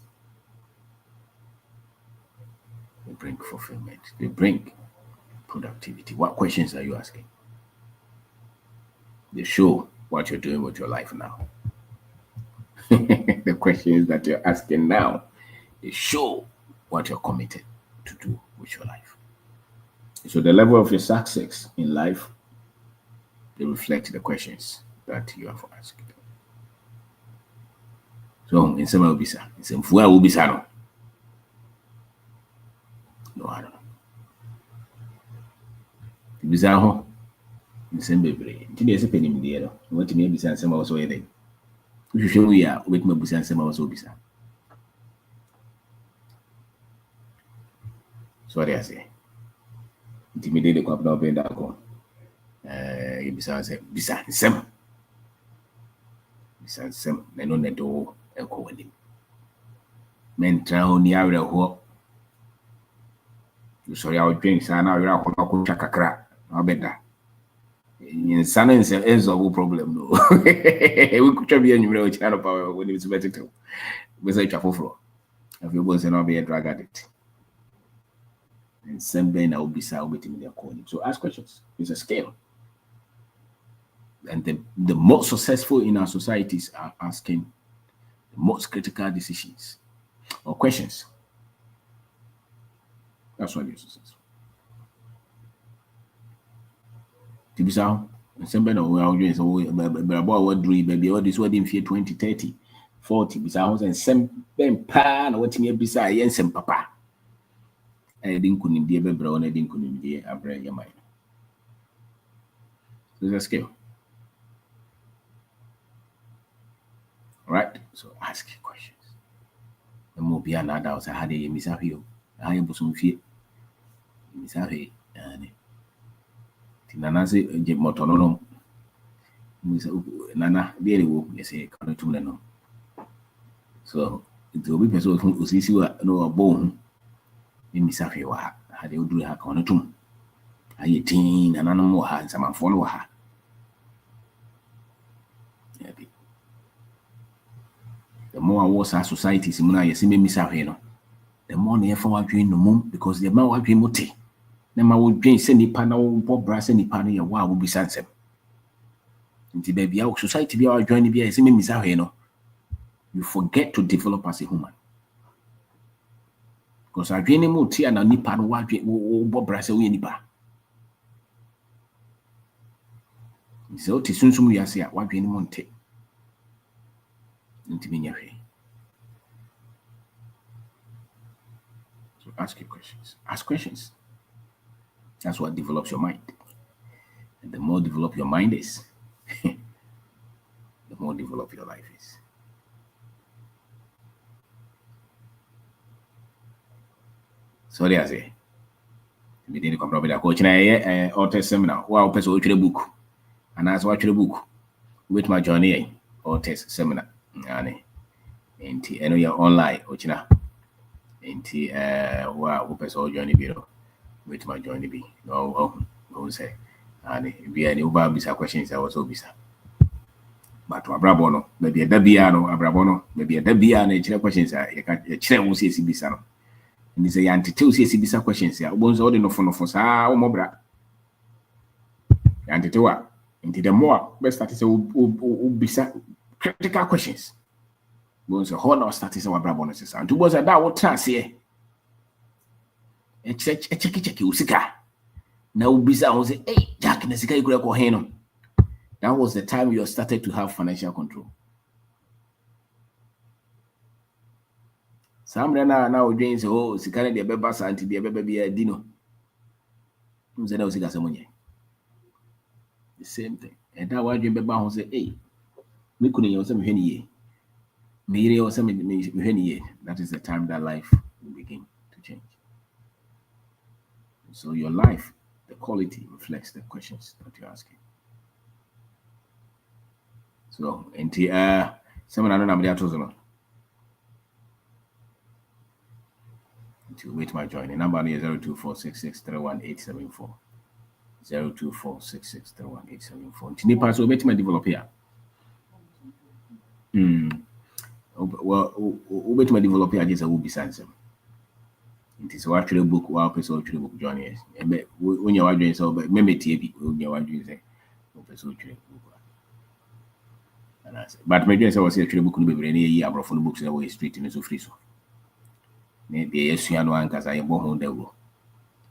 they bring fulfillment, they bring productivity. What questions are you asking? They show what you're doing with your life now. The questions that you're asking now, they show what you're committed to do with your life. So the level of your success in life, they reflect the questions that you have asked. So in some obisa, in some fuwa ubisa no. No, I don't know. Ibisa ho, in some bebre. Nti na penny me no. What me bisa nsɛm a wɔsɔ yɛ dɛ. Wohwehwɛ mu yɛ a wobɛtumi abusa nsɛm a wɔsɔ obisa. So what I say. Nti me de de kwap na obenda ko. Ibisa nsɛm, bisa nsɛm. Bisa nsɛm na no na do ɛkɔ w'anim. Mentra ho ni awerɛhoɔ. Sorry, I would drink sana na akɔ kakra na obenda. Nsa no nsɛm ɛnsolve problem no. We could try be anywhere with channel power when it's better to. We say twa foforɔ. Afei bo nsɛ na ɔbɛyɛ drug addict. Nsɛm bɛn na obisa obetimi de akɔ nim. So ask questions. It's a skill. And the most successful in our societies are asking the most critical decisions or questions. That's why you're successful. Tibisa, nsɛm bɛn na ɔwɔ sɛ brabo a wɔduru baabi a wɔde so wɔde mfie 20, 30, 40 bisa ho sɛ nsɛm bɛn paa na wɔtumi abisa a ɛyɛ nsɛm papa. Ɛyɛ de nkonimdie bɛbrɛ wo na ɛde nkonimdie abrɛ yɛ man. It's a skill. Right? So ask questions. The more be another was how they miss out here. I am some fear. Miss out here. Tinanase motonono. Nana, there you go. You say, come to no. So it will be person who sees you no a bone. In Miss Afia, how they would do her on a tomb. I teen and animal hands, and follow her. The more I was our society, Simona, you see me miss out here. The more near for what you in the moon because the man what you mote. The man would drink send the panel, pop brass and the panel, your wow will be sunset. Until baby, our society be our joining be a see me miss out here. You forget to develop as a human. Because I dream more tea and a nipan what pop brass away nipa. So to soon some years here, what dream monte. Into me. So ask your questions. Ask questions. That's what develops your mind. And the more developed your mind is, the more developed your life is. So there I say. We didn't come with a coach and author seminar. Wow, person watch the book. And as watch the book with my journey author seminar. And I know you're online, Ochina. And wow, person journey bureau with my journey be. No, say. And be any over bisa questions I was obisa. But abrabono, maybe a dabiano, abrabono, maybe a dabiano, questions I can't say bisa. And he say anti-two bisa questions here. Bonzo all the no for sa mobra. Anti-two. Into the more best start is bisa critical questions. Bonzo hold our status our brabonos. And to was a that what trans here. A check usika. Now bisa was say, hey, Jack Nesika you could go heno. That was the time you started to have financial control. Some now James oh sikana de beba santi de beba be dino. The same thing. And that why you beba say, hey, me couldn't use some henny. Me or some henny. That is the time that life will begin to change. So your life, the quality reflects the questions that you're asking. So, and some of them are to wait my join. The number is 0246631874. 0246631874. Nipa so wait my develop here. Well, wait my develop here just a will be sense. It is actually book while person actually book journey. When you're doing so, but maybe TV when you're doing say, person actually book. But maybe I was actually book no be any year abroad from books that way street in so free so. Maybe yes, you know, and because I am born there.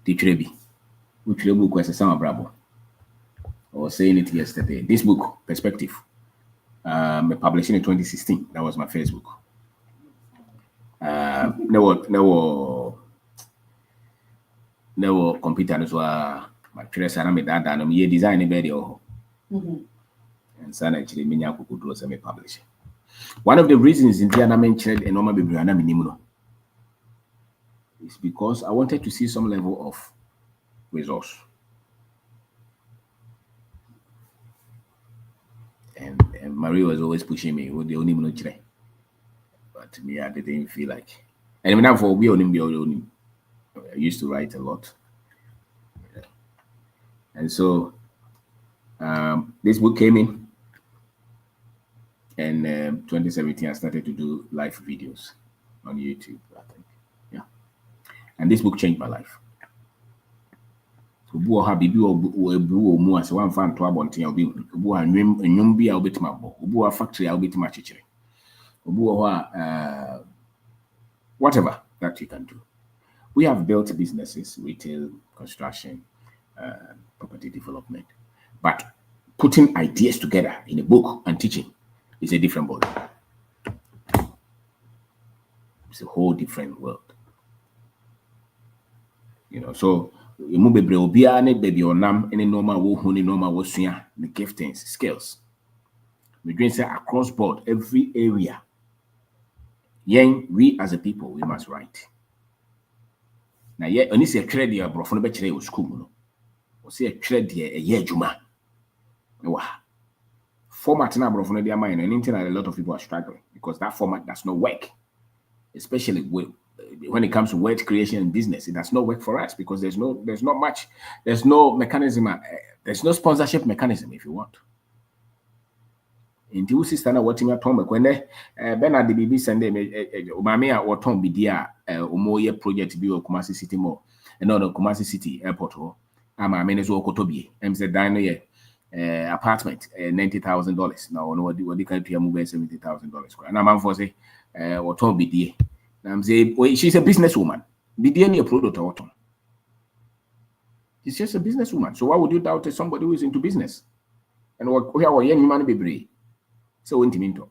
Teacher be, which book was a summer bravo. I was saying it yesterday. This book, Perspective, I published in 2016. That was my first book. No computer as well. My trace and I made that and me design a video. And son actually mean I could do some publishing. One of the reasons in the I mentioned a normal bibliana minimum is because I wanted to see some level of resource. And Marie was always pushing me with the only money. But me, I didn't feel like. And now for we only I used to write a lot. And so this book came in, and 2017 I started to do live videos on YouTube, I think. Yeah. And this book changed my life. Obu ha bibi obu mu ase wan fa nto abonten obi obu ha nwum bi a obetima bo obu ha factory a obetima chichere obu ha whatever that you can do. We have built businesses, retail, construction, property development, but putting ideas together in a book and teaching is a different world. It's a whole different world. You know, so you be obia ne baby onam any normal wo hu ni normal wo sua the giftings skills we dream say across board every area we as a people we must write now only say trade your bro for no be kire o school no o say trade e ye adwuma wa format na bro for no dey mind anything that a lot of people are struggling because that format does not work, especially when it comes to word creation and business. It does not work for us because there's no mechanism, there's no sponsorship mechanism if you want. In the sister na watching at home when Bernard BB Sunday Umami or Tom Bidia Omoye project be Kumasi City Mall and no Kumasi City Airport ho. Ama Menezo Kotobi MZ Dino apartment $90,000. Now no what the country move $70,000. And I'm for say or Tom Bidia. I'm saying she's a businesswoman. Bidia ni a product or Tom. She's just a businesswoman. So why would you doubt somebody who is into business? And what our young man be brave? So when Timinto.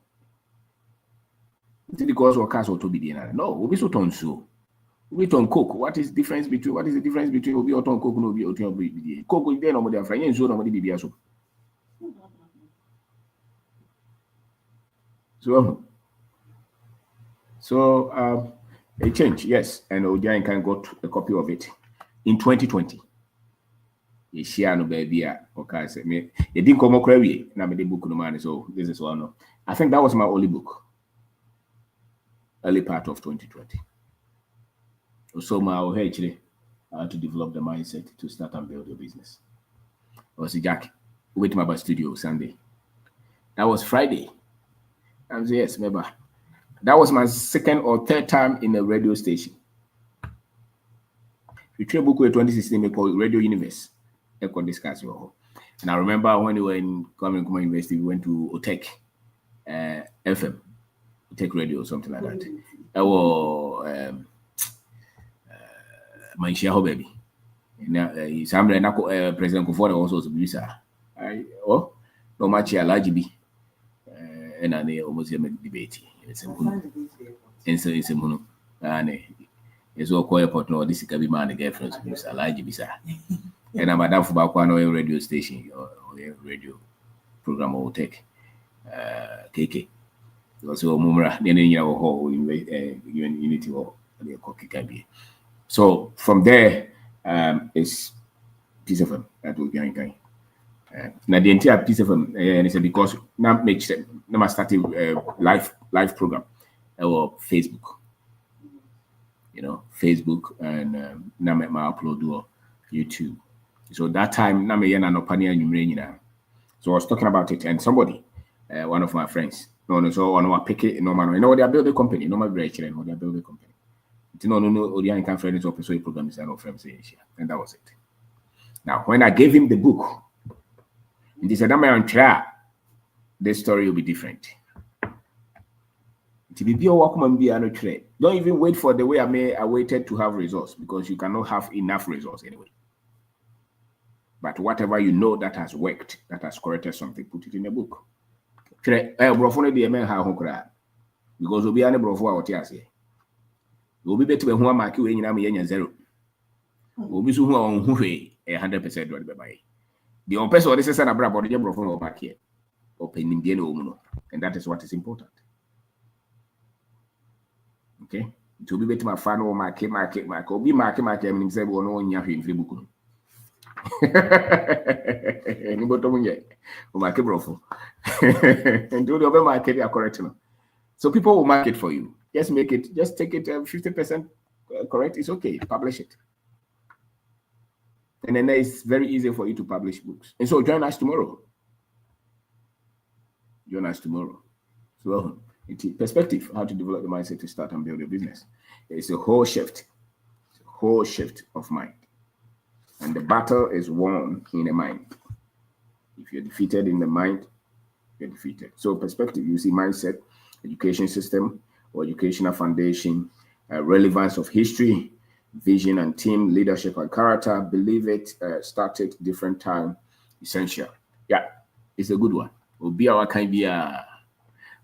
Because our cars to be dinner. No, we be so ton so. We ton cook. What is the difference between Obi or ton cook no be or be cook with them or their friend and so nobody be so. So a change, yes, and Ojian can got a copy of it in 2020. No baby, okay, say me. You didn't come query. Now me the book no man. So this is one. I think that was my only book. Early part of 2020. So my actually I had to develop the mindset to start and build a business. I was Jack with my studio Sunday. That was Friday. And yes, remember. That was my second or third time in a radio station. We trained book with 2016 called Radio Universe. And I remember when we were in Kwame University, we went to Otek FM, Otek Radio, something like that. That was my share baby. Now, President Kufuor also was a producer. No much a large B. And I almost debate. It's a mono. And it's all quiet, but no, this can be man, girlfriends, a large bisa. And I'm a for back one radio station or radio program will take KK. Also, Mumra, then in your whole unity or the cookie can be. So from there, it's piece of them that will be going. Now the entire piece of them, and it's because now make now starting live program or Facebook. Facebook, and now my upload or YouTube. So that time, now me no pania nyumre. So I was talking about it, and somebody, one of my friends, no, so one of my pick it, no man, they are building company, no matter they are building company. No, Odian can friend is also a program is no friends, and that was it. Now, when I gave him the book, and he said, "I'm try, this story will be different." Don't even wait for the way I waited to have results, because you cannot have enough results anyway. But whatever you know that has worked, that has corrected something, put it in a book. Because we'll be unable out here. We'll be better when mark you in zero. We'll be soon on 100%. The on person this is an abra body of back here. Opening the and that is what is important. Okay? To be better my fan or market, or be market, and say, well, no, you have in Facebook. And do the other market correct. So people will market for you. Just make it, just take it 50% correct. It's okay. Publish it. And then it's very easy for you to publish books. And so join us tomorrow. So perspective, how to develop the mindset to start and build a business. It's a whole shift of mind. And the battle is won in the mind. If you're defeated in the mind, you're defeated. So perspective, you see mindset, education system or educational foundation, relevance of history, vision and team, leadership and character, believe it, started different time, essential. Yeah, it's a good one. Obi our can be a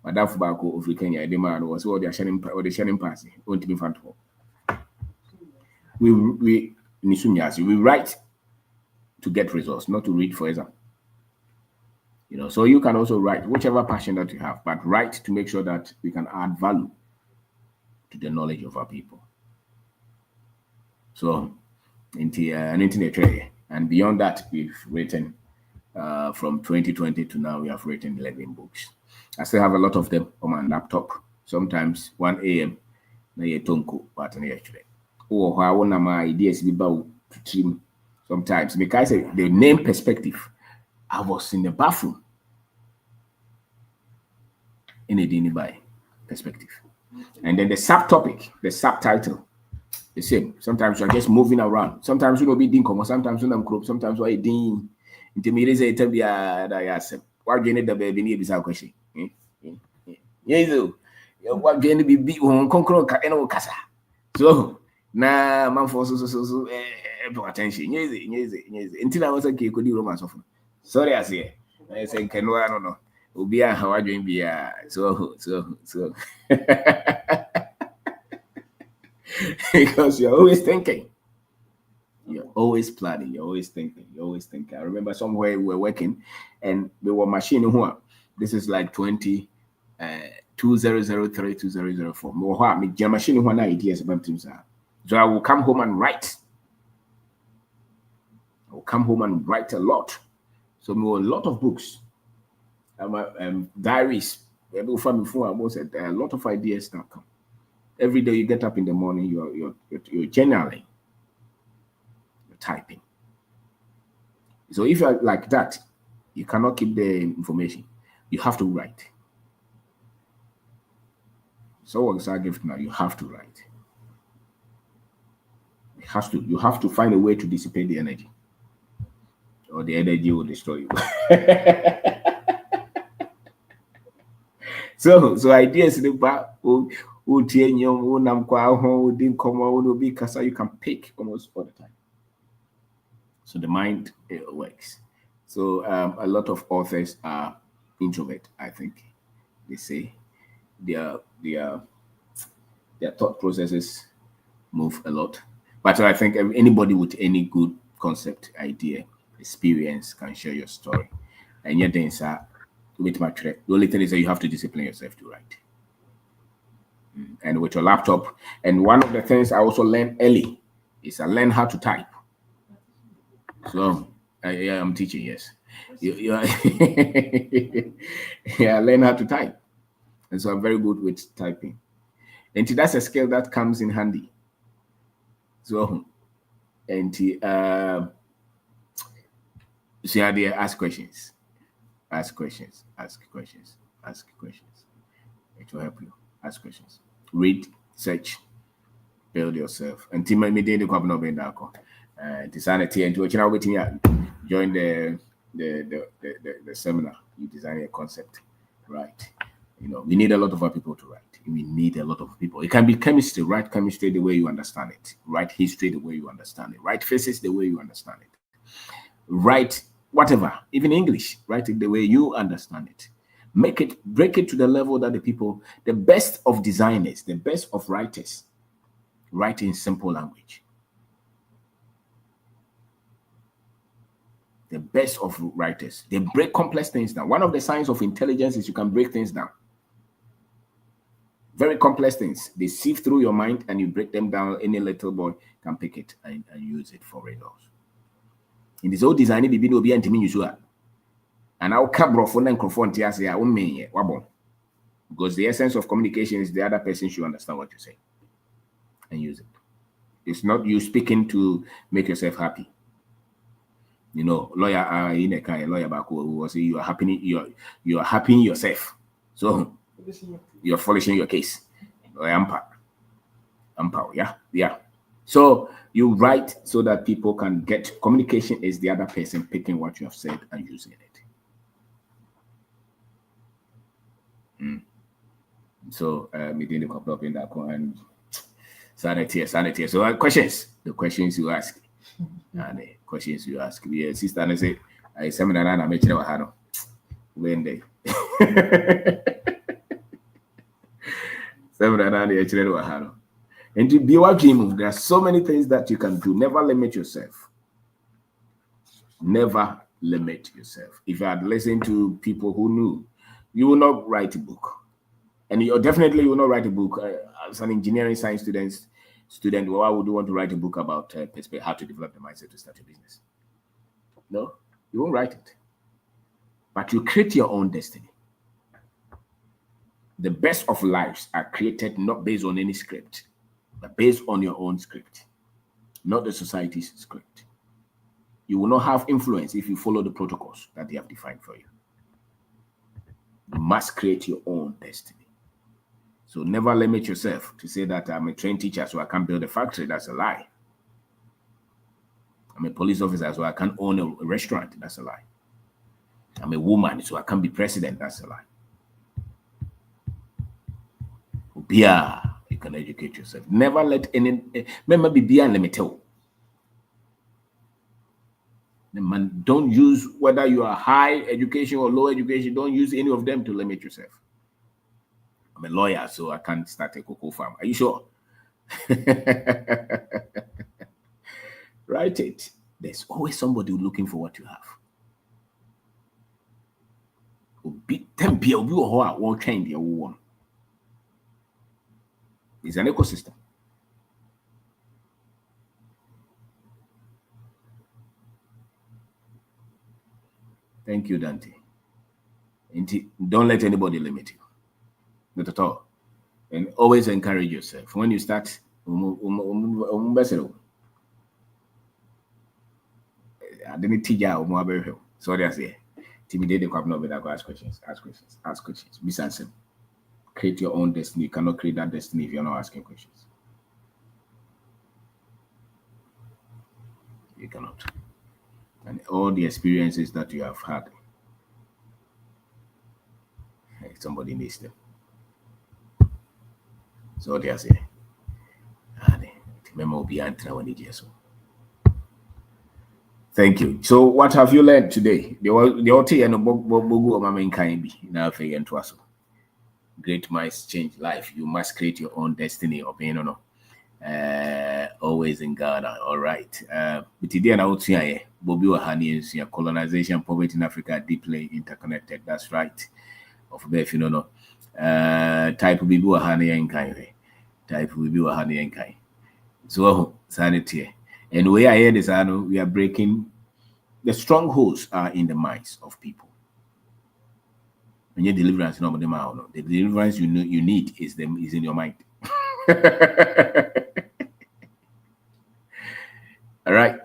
Madam Fubako of Kenya, the man was all the shining passing, won't be fun. We write to get results, not to read for exam. So you can also write whichever passion that you have, but write to make sure that we can add value to the knowledge of our people. So, into an internet trade, and beyond that, we've written from 2020 to now. We have written 11 books. I still have a lot of them on my laptop. Sometimes 1 a.m. na ye tonko, but na yesterday. Oh, how one of my ideas be about to trim. Sometimes because the name perspective, I was in the bathroom in a dinner by perspective. And then the subtopic, the subtitle, the same. Sometimes you're just moving around. Sometimes you know be dinkum, sometimes you crop, sometimes why din intermediate say tell me that I ask why you need the baby need this question. Yes, what going to be on concrete kasa. So na man for so attention. Yes. Until I was a kid could do romance of. Sorry, I say. I say can I don't know. Obi a how adwen bia so because you're always thinking, you're always planning, you're always thinking. I remember somewhere we were working and we were machine who this is like 2003 2004 me machine who ideas about things. So I will come home and write. A lot. So we were a lot of books. Diaries. A lot of ideas that come. Every day you get up in the morning, you're journaling, you're typing. So if you're like that, you cannot keep the information. You have to write. So what's our gift now? You have to write. You have to find a way to dissipate the energy, or the energy will destroy you. So ideas in the back, you can pick almost all the time. So the mind works. So a lot of authors are introvert. I think they say their thought processes move a lot. But I think anybody with any good concept, idea, experience can share your story. And yet, then, sir, the only thing is that you have to discipline yourself to write. And with your laptop. And one of the things I also learned early is I learned how to type. So yeah, I'm teaching. Yes, yeah, I learned how to type, and so I'm very good with typing. And that's a skill that comes in handy. So, and so yeah, there, ask questions, ask questions, ask questions, ask questions. It will help you. Ask questions. Read, search, build yourself. And team me dey the kwabno be ndako. Design and to now waiting join the seminar. You design a concept, right? You know, we need a lot of our people to write. We need a lot of people. It can be chemistry, write chemistry the way you understand it, write history the way you understand it, write physics the way you understand it, write whatever, even English, write it the way you understand it. Make it, break it to the level that the people, the best of designers, the best of writers, write in simple language. The best of writers, they break complex things down. One of the signs of intelligence is you can break things down. Very complex things. They sieve through your mind and you break them down. Any little boy can pick it and use it for riddles. In this old design, be no be anti usual. And I'll come from and confront yes, because the essence of communication is the other person should understand what you say and use it. It's not you speaking to make yourself happy. You know, lawyer in a kind lawyer back who will say you are happy, you are happy yourself. So you're polishing your case. Ampa, yeah. So you write so that people can get communication is the other person picking what you have said and using it. So we did a couple of in that and sanity. So questions, the questions you ask, and the questions you ask. We sister and say, I seminar and I make sure I when they seminar and I actually and to be your dream, there are so many things that you can do. Never limit yourself. Never limit yourself. If you had listened to people who knew, you will not write a book. And you definitely will not write a book. As an engineering science student, why would you want to write a book about how to develop the mindset to start a business? No, you won't write it. But you create your own destiny. The best of lives are created not based on any script, but based on your own script, not the society's script. You will not have influence if you follow the protocols that they have defined for you. You must create your own destiny. So never limit yourself to say that I'm a trained teacher, so I can't build a factory. That's a lie. I'm a police officer, so I can't own a restaurant. That's a lie. I'm a woman, so I can't be president. That's a lie. Yeah, you can educate yourself. Never let any remember be unlimited. Man, don't use whether you are high education or low education, don't use any of them to limit yourself. I'm a lawyer, so I can't start a cocoa farm. Are you sure? Write it. There's always somebody looking for what you have. It's an ecosystem. Thank you, Dante. Don't let anybody limit you. Not at all. And always encourage yourself. When you start, I didn't teach you. So that's it. Intimidate the crowd, but ask questions. Be sensible. Create your own destiny. You cannot create that destiny if you're not asking questions. You cannot. And all the experiences that you have had, somebody needs them. So that's it. Thank you. So, what have you learned today? The OT and the great minds change life. You must create your own destiny. Always in Ghana. All right. But today and out here, Bobby Wahani colonization, poverty in Africa deeply interconnected. That's right. Of Beth, type of Bibu Wahani and kind. Type of Bibu Wahani and kind. So, sanity. And the way I hear this, we are breaking the strongholds are in the minds of people. When your deliverance, the deliverance you need is in your mind. All right.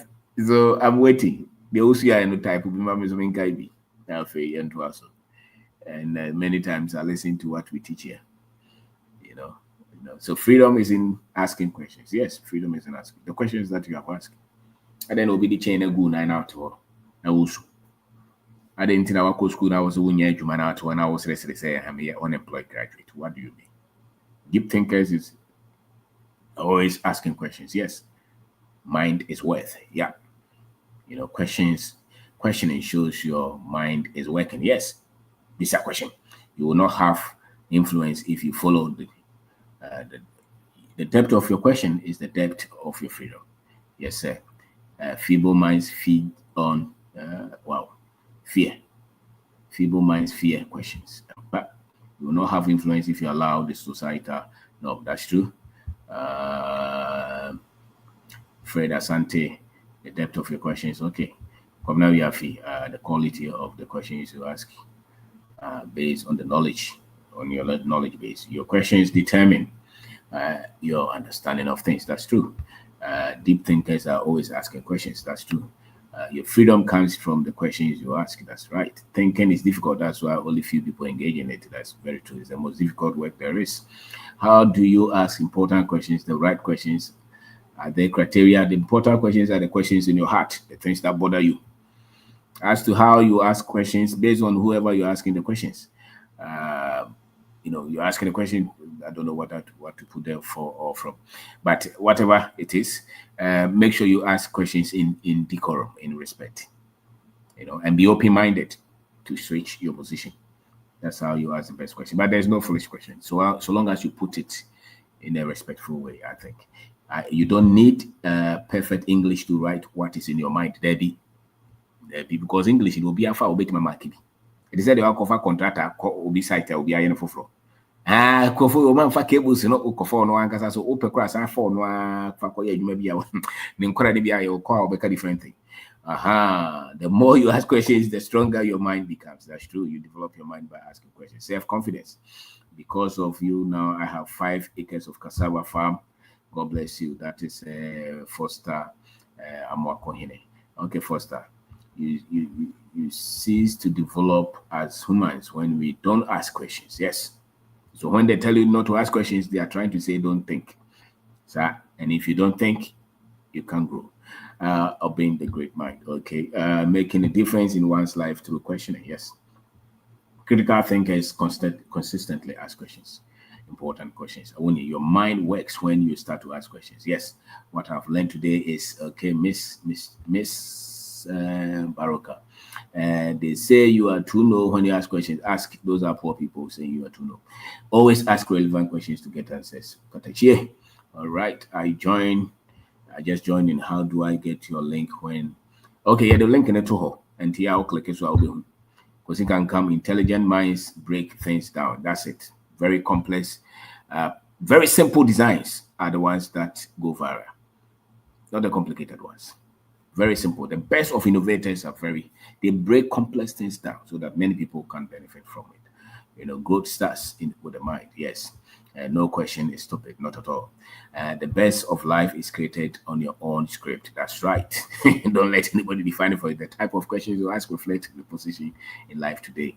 So I'm waiting. The OCI no type will be my measurement guide. And many times I listen to what we teach here. You know, So freedom is in asking questions. Yes, freedom is in asking the questions that you have asked. And then will be the chain and go 9 out to all. Now also. I didn't think I was school. I was a winner, human out when I was ready to say I'm here unemployed graduate. What do you mean? Deep thinkers is always asking questions. Yes, mind is worth. Yeah, questioning shows your mind is working. Yes, this is a question. You will not have influence if you follow uh, the, the depth of your question is the depth of your freedom. Yes, sir. Feeble minds feed on fear. Feeble minds fear questions. But you will not have influence if you allow the societal. No, that's true. Uh, Fred Asante, the depth of your questions. Okay. Come now, Yafi, the quality of the questions you ask based on the knowledge, on your knowledge base. Your questions determine your understanding of things. That's true. Deep thinkers are always asking questions. That's true. Your freedom comes from the questions you ask. That's right. Thinking is difficult. That's why only few people engage in it. That's very true. It's the most difficult work there is. How do you ask important questions, the right questions? Are there criteria? The important questions are the questions in your heart, the things that bother you. As to how you ask questions, based on whoever you're asking the questions. Uh, you're asking a question. I don't know what to put there for or from, but whatever it is, make sure you ask questions in decorum, in respect, and be open minded to switch your position. That's how you ask the best question. But there's no foolish question. So long as you put it in a respectful way, I think. You don't need perfect English to write what is in your mind. There be because English it will be a far obey my mark. It is said the alcohol contractor will be site will be a for. Kofo o man fa cables no ukofo no ankasa so ope kra san for no fa koye adwuma bia ne nkora ne bia you call obeka different thing. The more you ask questions, the stronger your mind becomes. That's true. You develop your mind by asking questions. Self-confidence. Because of you now, I have 5 acres of cassava farm. God bless you. That is Foster Amwakohine. Okay, Foster. You cease to develop as humans when we don't ask questions. Yes. So when they tell you not to ask questions, they are trying to say don't think. So, and if you don't think, you can't grow. Obeying the great mind. Okay. Making a difference in one's life through questioning. Yes. Critical thinkers consistently ask questions, important questions. Only your mind works when you start to ask questions. Yes. What I've learned today is okay, Miss Baroka. They say you are too low when you ask questions. Ask those are poor people saying you are too low. Always ask relevant questions to get answers. Katachi. All right. I just joined in. How do I get your link when? Okay, yeah, the link in the toho. And here I'll click it so I'll be home. Because it can come. Intelligent minds break things down. That's it. Very complex. Very simple designs are the ones that go viral, not the complicated ones. Very simple. The best of innovators they break complex things down so that many people can benefit from it. Growth starts with the mind. Yes. No question is stupid, not at all. The best of life is created on your own script. That's right. Don't let anybody define it for you. The type of questions you ask reflect the position in life today.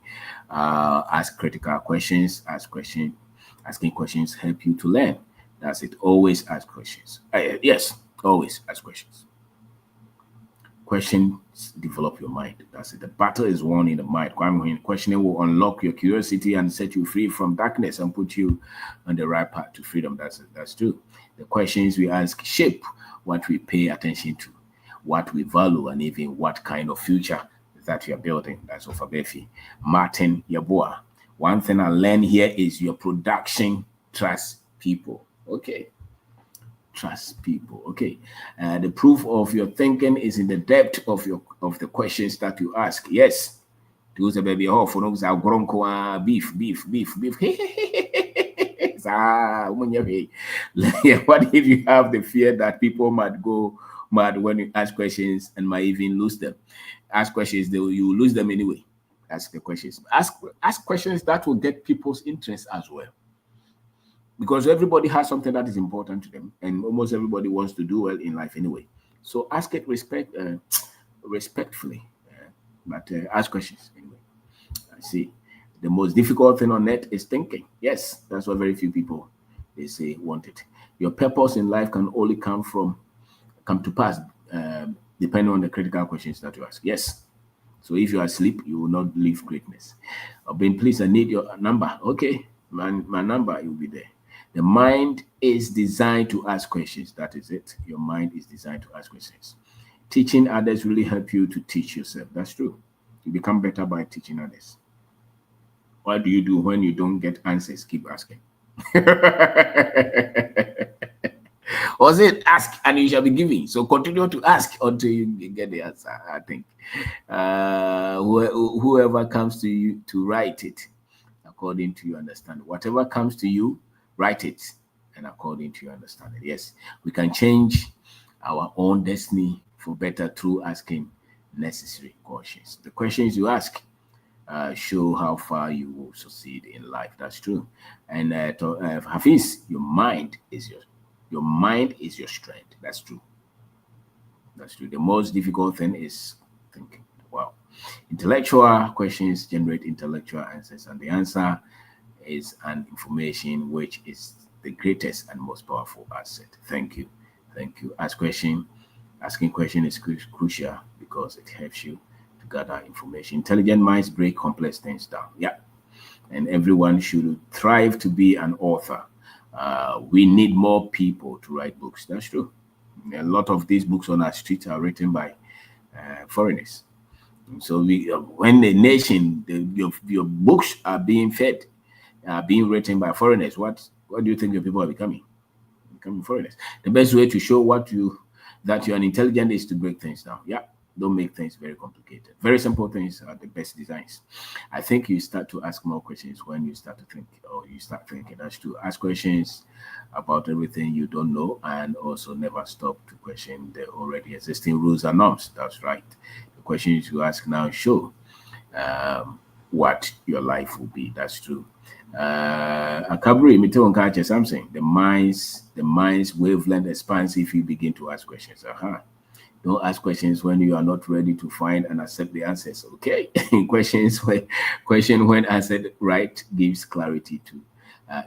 Ask critical questions. Asking questions help you to learn. That's it. Always ask questions. Yes, always ask questions. Questions develop your mind. That's it. The battle is won in the mind. Questioning will unlock your curiosity and set you free from darkness and put you on the right path to freedom. That's true. The questions we ask shape what we pay attention to, what we value, and even what kind of future that you're building. That's Ofabefi. Martin Yabua. One thing I learned here is your production trust people. Okay. Trust people. Okay. The proof of your thinking is in the depth of the questions that you ask. Yes. Those are baby oh for those are beef. What if you have the fear that people might go mad when you ask questions and might even lose them? Ask questions, you lose them anyway. Ask the questions. Ask questions that will get people's interest as well, because everybody has something that is important to them, and almost everybody wants to do well in life anyway. So ask it respectfully, but ask questions anyway. I see. The most difficult thing on earth is thinking. Yes, that's what very few people they say want it. Your purpose in life can only come to pass depending on the critical questions that you ask. Yes. So if you are asleep, you will not leave greatness. Ben, please, I need your number. Okay, my number, you'll be there. The mind is designed to ask questions. That is it. Your mind is designed to ask questions. Teaching others really help you to teach yourself. That's true. You become better by teaching others. What do you do when you don't get answers? Keep asking. Was it ask and you shall be giving? So continue to ask until you get the answer. I think whoever comes to you to write it according to your understanding. Whatever comes to you, write it and according to your understanding. Yes, we can change our own destiny for better through asking necessary questions. The questions you ask show how far you will succeed in life. That's true. And Hafiz, your mind is your strength. That's true. That's true. The most difficult thing is thinking. Wow. Intellectual questions generate intellectual answers, and the answer is an information which is the greatest and most powerful asset. Thank you. Thank you. Asking question is crucial because it helps you to gather information. Intelligent minds break complex things down. Yeah. And everyone should thrive to be an author. We need more people to write books. That's true. A lot of these books on our street are written by foreigners. So when the nation, your books are being fed, being written by foreigners, what do you think your people are becoming? Becoming foreigners. The best way to show that you're an intelligent is to break things down. Yeah, don't make things very complicated. Very simple things are the best designs. I think you start to ask more questions when you start to think, or you start thinking. That's to ask questions about everything you don't know, and also never stop to question the already existing rules and norms. That's right. The questions you ask now show what your life will be. That's true. Akabri, something. The mind's wavelength expands if you begin to ask questions. Don't ask questions when you are not ready to find and accept the answers. Okay, question when answered right gives clarity to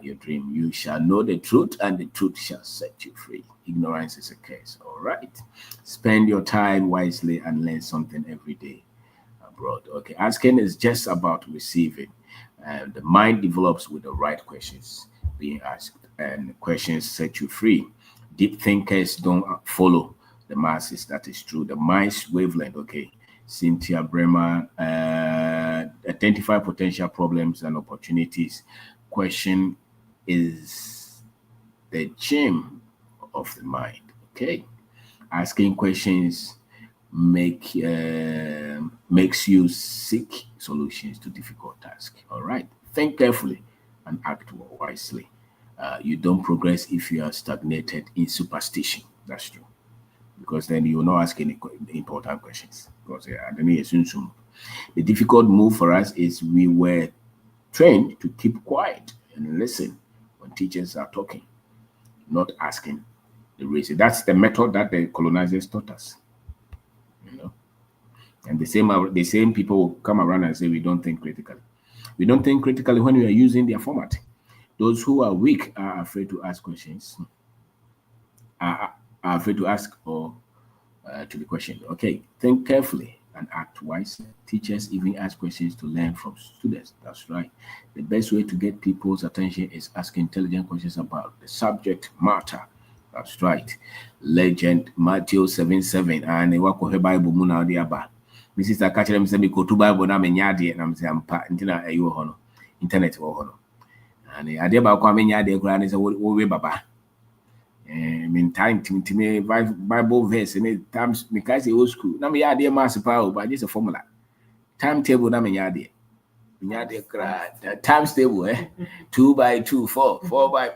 your dream. You shall know the truth, and the truth shall set you free. Ignorance is a curse. All right. Spend your time wisely and learn something every day abroad. Okay, asking is just about receiving. And the mind develops with the right questions being asked, and questions set you free. Deep thinkers don't follow the masses. That is true. The mind's wavelength. Okay, Cynthia Bremer, identify potential problems and opportunities. Question is the gem of the mind. Okay, asking questions makes you seek solutions to difficult tasks. All right, think carefully and act wisely. You don't progress if you are stagnated in superstition. That's true, because then you will not ask any important questions. Because I don't know, the difficult move for us is we were trained to keep quiet and listen when teachers are talking, not asking the reason. That's the method that the colonizers taught us. You know, and the same people will come around and say we don't think critically. We don't think critically when we are using their format. Those who are weak are afraid to ask questions, are afraid to ask or to be questioned. Okay, think carefully and act wisely. Teachers even ask questions to learn from students. That's right. The best way to get people's attention is asking intelligent questions about the subject matter. That's right. Legend Matthew 7:7. And what Bible muna aba. Mrs. Akacha them say me go to Bible na menya de na mse ampa ntina ayi wo ho no. Internet wo ho no. And ade ba kwa menya de kura ne say wo we baba. Mean time to Bible verse and it times because it was school. Na me ya de mass power, but just a formula. Timetable na me ya de. Nya de kra times table 2 by 2 4 4 by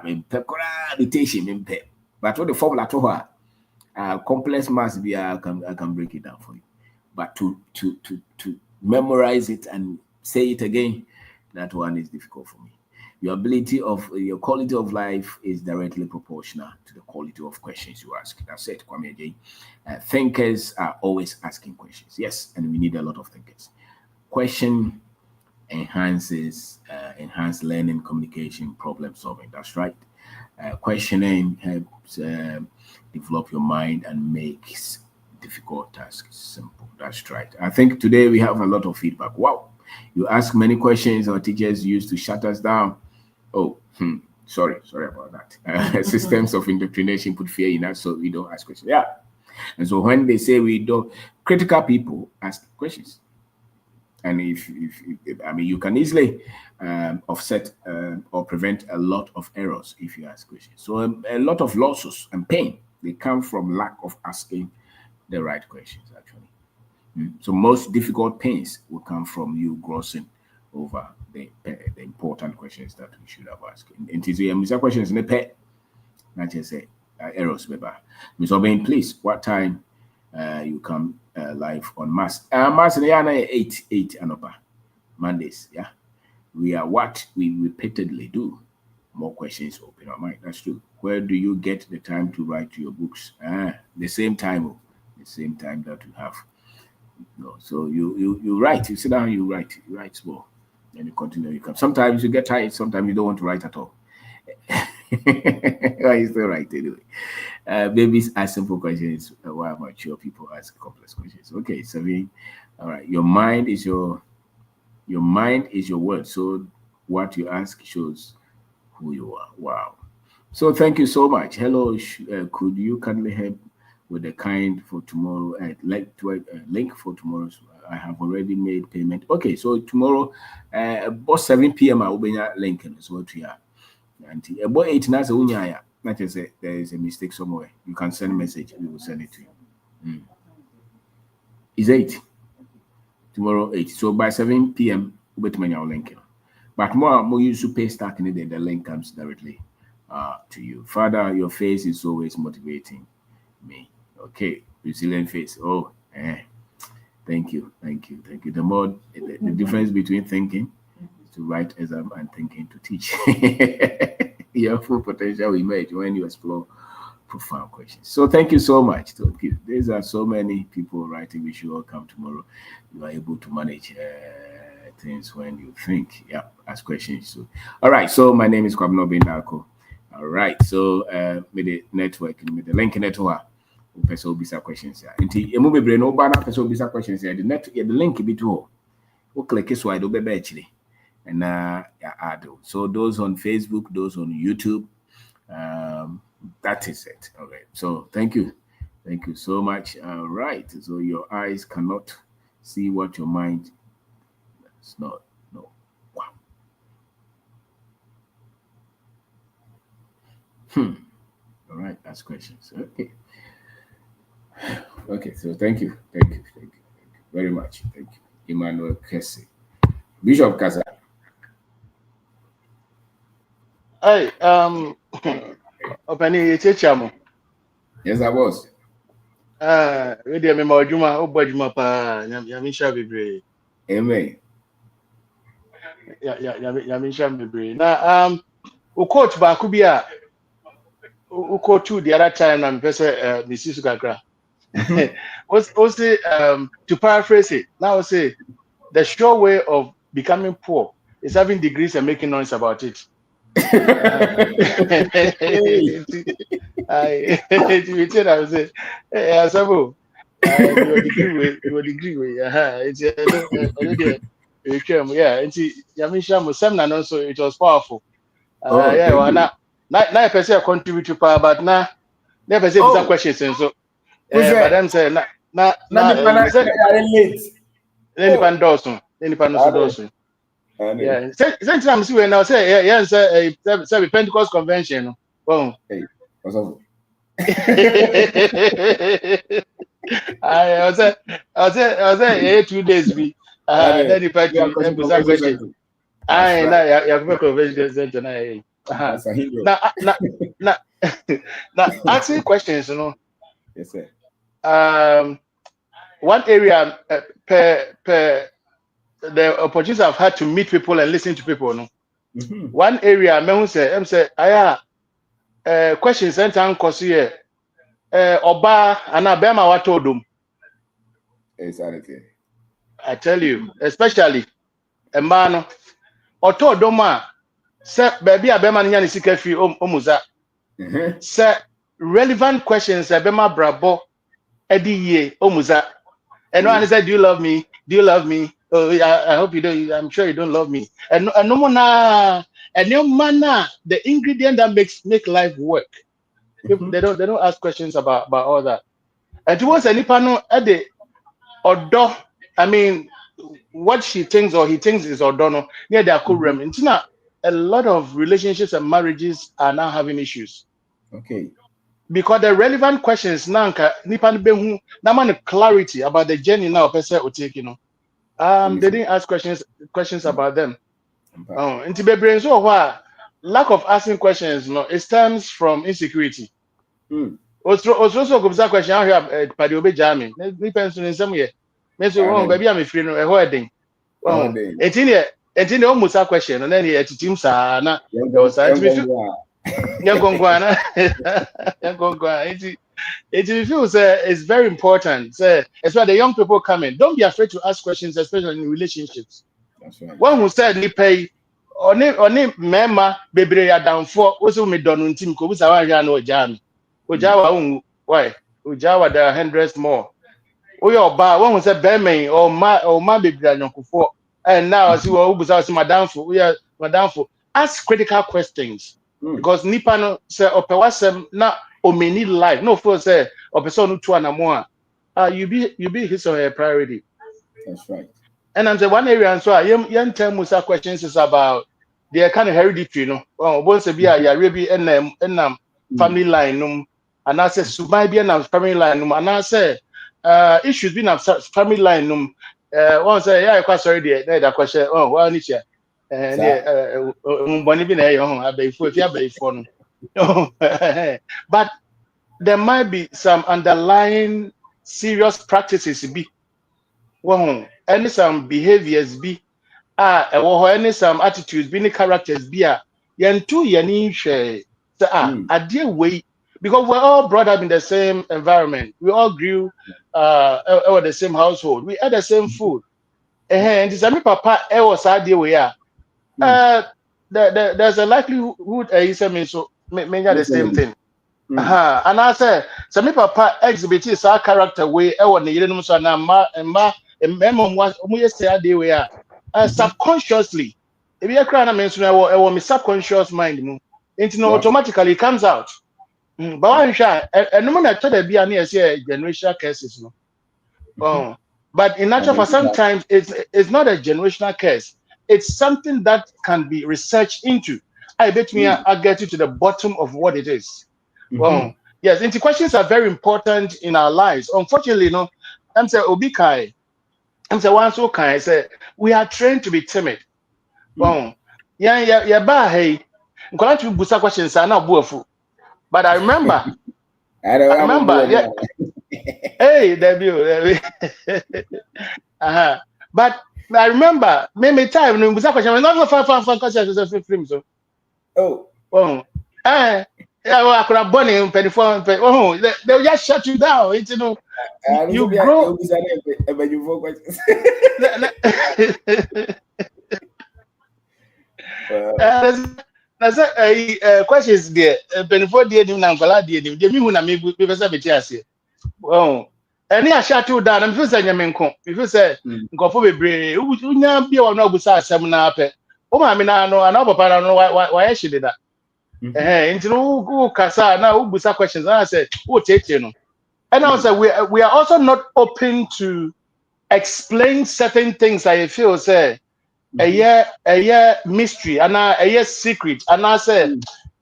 me pe kra rotation me pe. But what the formula to her complex mass be I can break it down for you. But to memorize it and say it again, that one is difficult for me. Your quality of life is directly proportional to the quality of questions you ask. That's it, Kwame again. Thinkers are always asking questions. Yes, and we need a lot of thinkers. Question enhance learning, communication, problem solving. That's right. Questioning helps develop your mind and makes difficult tasks simple. That's right. I think today we have a lot of feedback. Wow, you ask many questions our teachers used to shut us down. Oh, sorry about that. Systems of indoctrination put fear in us, so we don't ask questions. Yeah, and so when they say we don't, critical people ask questions. And if I mean, you can easily offset or prevent a lot of errors if you ask questions. So a lot of losses and pain they come from lack of asking the right questions. Actually, so most difficult pains will come from you grossing over the important questions that we should have asked. And these questions in the pet, not just say errors, baby. Miss Obin, please, what time you come live on Mass? Mass, yeah, 8 and upper Mondays. Yeah, we are what we repeatedly do. More questions open our mind. That's true. Where do you get the time to write your books? The same time, the same time that you have. No, so you write. You sit down, you write small, and you continue. You come. Sometimes you get tired. Sometimes you don't want to write at all. I still write anyway. Babies ask simple questions while mature people ask complex questions. Okay, Savine. All right. Your mind is your word. So what you ask shows who you are. Wow. So thank you so much. Hello. Could you kindly help with the kind for tomorrow? Link for tomorrow's. I have already made payment. Okay, so tomorrow, about 7 p.m. I will be link is what we are. And about 8 now, not just say there is a mistake somewhere. You can send a message. We will send it to you. It's 8 tomorrow 8. So by 7 p.m. we'll be to link. But more you should pay start in the link comes directly to you. Father, your face is always motivating me. Okay, resilient face. Oh, thank you. The more the difference between thinking to write exam and thinking to teach. Your full potential will emerge when you explore profound questions. So thank you so much. Thank you. These are so many people writing. We should all come tomorrow. You are able to manage things when you think. Yeah, ask questions. So, all right. So my name is Kwabno Bindako. All right. So with the network, with the link network, person will be some questions here. Until you move brain, no banner person will be some questions here. The link be too. We'll click this wide over actually. And add. So those on Facebook, those on YouTube, that is it. Okay. So thank you so much. All right. So your eyes cannot see what your mind does not know. Wow. All right. That's questions. Okay. Okay. So thank you very much. Thank you, Emmanuel Kesse, Bishop Kasa. Hey, Openi Chechamo. Yes, I was. Radio me Majuma, Obajuma pa, Yamisha Bibre. Amen. Yamisha Bibre. Now, coach Bakubia, who coach the other time, and Professor Mrs. Gakra. Also, to paraphrase it, now say the sure way of becoming poor is having degrees and making noise about it. Hey. I would say, hey, Sabo, your degree way, it's yeah, it's Yamisha seminar also it was powerful. Oh, Yeah, thank well, you. now person contribute to power, but now never say some Oh, questions and so who's but that? I'm saying Nani pana late. Oh, Nipa Dawson, Nipa no so ane, Dawson. ane. Yeah, same time see when I say yeah, say Pentecost convention. Well, Hey, what's up? I was say 2 days be Ane, then Nipa we are to question some convention question. center. That's I right. na ya convention center na. That's a hero. Now now now asking questions, Yes, sir. um one area per the opportunities I've had to meet people and listen to people, One area me who say aya questions enter nkoso ye oba ana bema wato dom. Exactly. I tell you, especially a man oto dom a se baby abema nya ne sika fi omuza. Se relevant questions abema brabo edi ye omuza. And one said, "Do you love me? Do you love me? Oh, I hope you don't. I'm sure you don't love me." And no more na, and no manner the ingredient that make life work. They don't ask questions about all that. And towards any panel at the or I mean, what she thinks or he thinks is odono near their co-rem. It's not a lot of relationships and marriages are now having issues Okay. because the relevant questions now nipan behu na man clarity about the journey now person will take they didn't ask questions about them. Oh, into the brain so what lack of asking questions, it stems from insecurity. Also go bisa question how you padi obe jami. Me pension in some year. Me so oh baby I'm free no e ho edin. Oh, etini almost a question and then he etitim sa na e was antimi fi nyangongwa na nyangongwa it feels it's very important. It's why the young people coming. Don't be afraid to ask questions, especially in relationships. That's right. One who said ni pay oni mema bebre ya downfall also me donu ntim ko busa wa hwa na ojami ojawa ungu why ojawa there are hundreds more oyo oba one who said bemen or ma bebre anyokofo and now see what busa see madamfo ask critical questions because nipa no say opewasem na o many life no for say opeso no to anamo you be his or her priority. That's right. And I'm the one area and so young term Musa questions is about the kind of hereditary, once a be a yarebi and family line and I say subai be an family line and I say issues been a family line once say yeah quite sorry the question well niche and money been a if you have phone. But there might be some underlying serious practices be and some behaviors be any some attitudes be any characters be yen too yen share a dear way because we're all brought up in the same environment. We all grew over the same household. We had the same food. And it's a me papa was a dear way. There's a likelihood he said me so may the same thing. And I say, some papa exhibit is our character way. Ewan the year so na ma was we say a day we are subconsciously. If you cry, I mention I want my subconscious mind. It automatically comes out. But one shot, and no one I told be any generational cases. No. But in natural for sometimes it's not a generational case. It's something that can be researched into. I bet me I'll get you to the bottom of what it is. Yes, into questions are very important in our lives. Unfortunately, I'm saying Obi Kai. I'm saying one so Kai say we are trained to be timid. Yeah, hey. I'm going to busa questions are not buafu. But I remember, yeah. Hey, Debbie. But I remember, maybe time no busa question. Not fun questions of film so. Yeah, well, I could have born in 24. They'll just shut you down. You grow. That's a questions there. 24 dear dim nangola dear dim. They mean when I make people say me any I shut you down. I'm just saying you if you say go for be brave, you nya be one no busa asem na ape. O ma me na no ana papa no why she did that. Into no kasa na busa questions and I said, "Oh, take no." And I say we are also not open to explain certain things I feel say a year mystery and a year secret and I say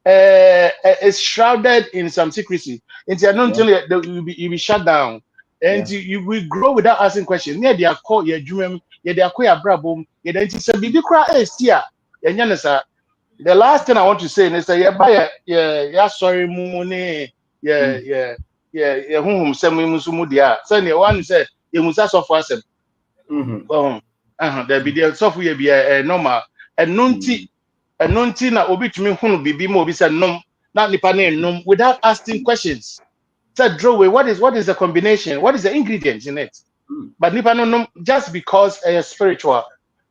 it's shrouded in some secrecy. Until you be shut down and you will grow without asking questions. Near their call your dream, their call your brabum, you then say bibi cry here. The last thing I want to say is that yeah sorry mumune whom some musumudia. So the one said you must ask for us. There be the software be normal and nunti ɛno nti na obi tumi hunu bibi ma obi sɛ nom na nipa na nom without asking questions. Said draw away, what is the combination? What is the ingredients in it? But nipa no nom just because spiritual.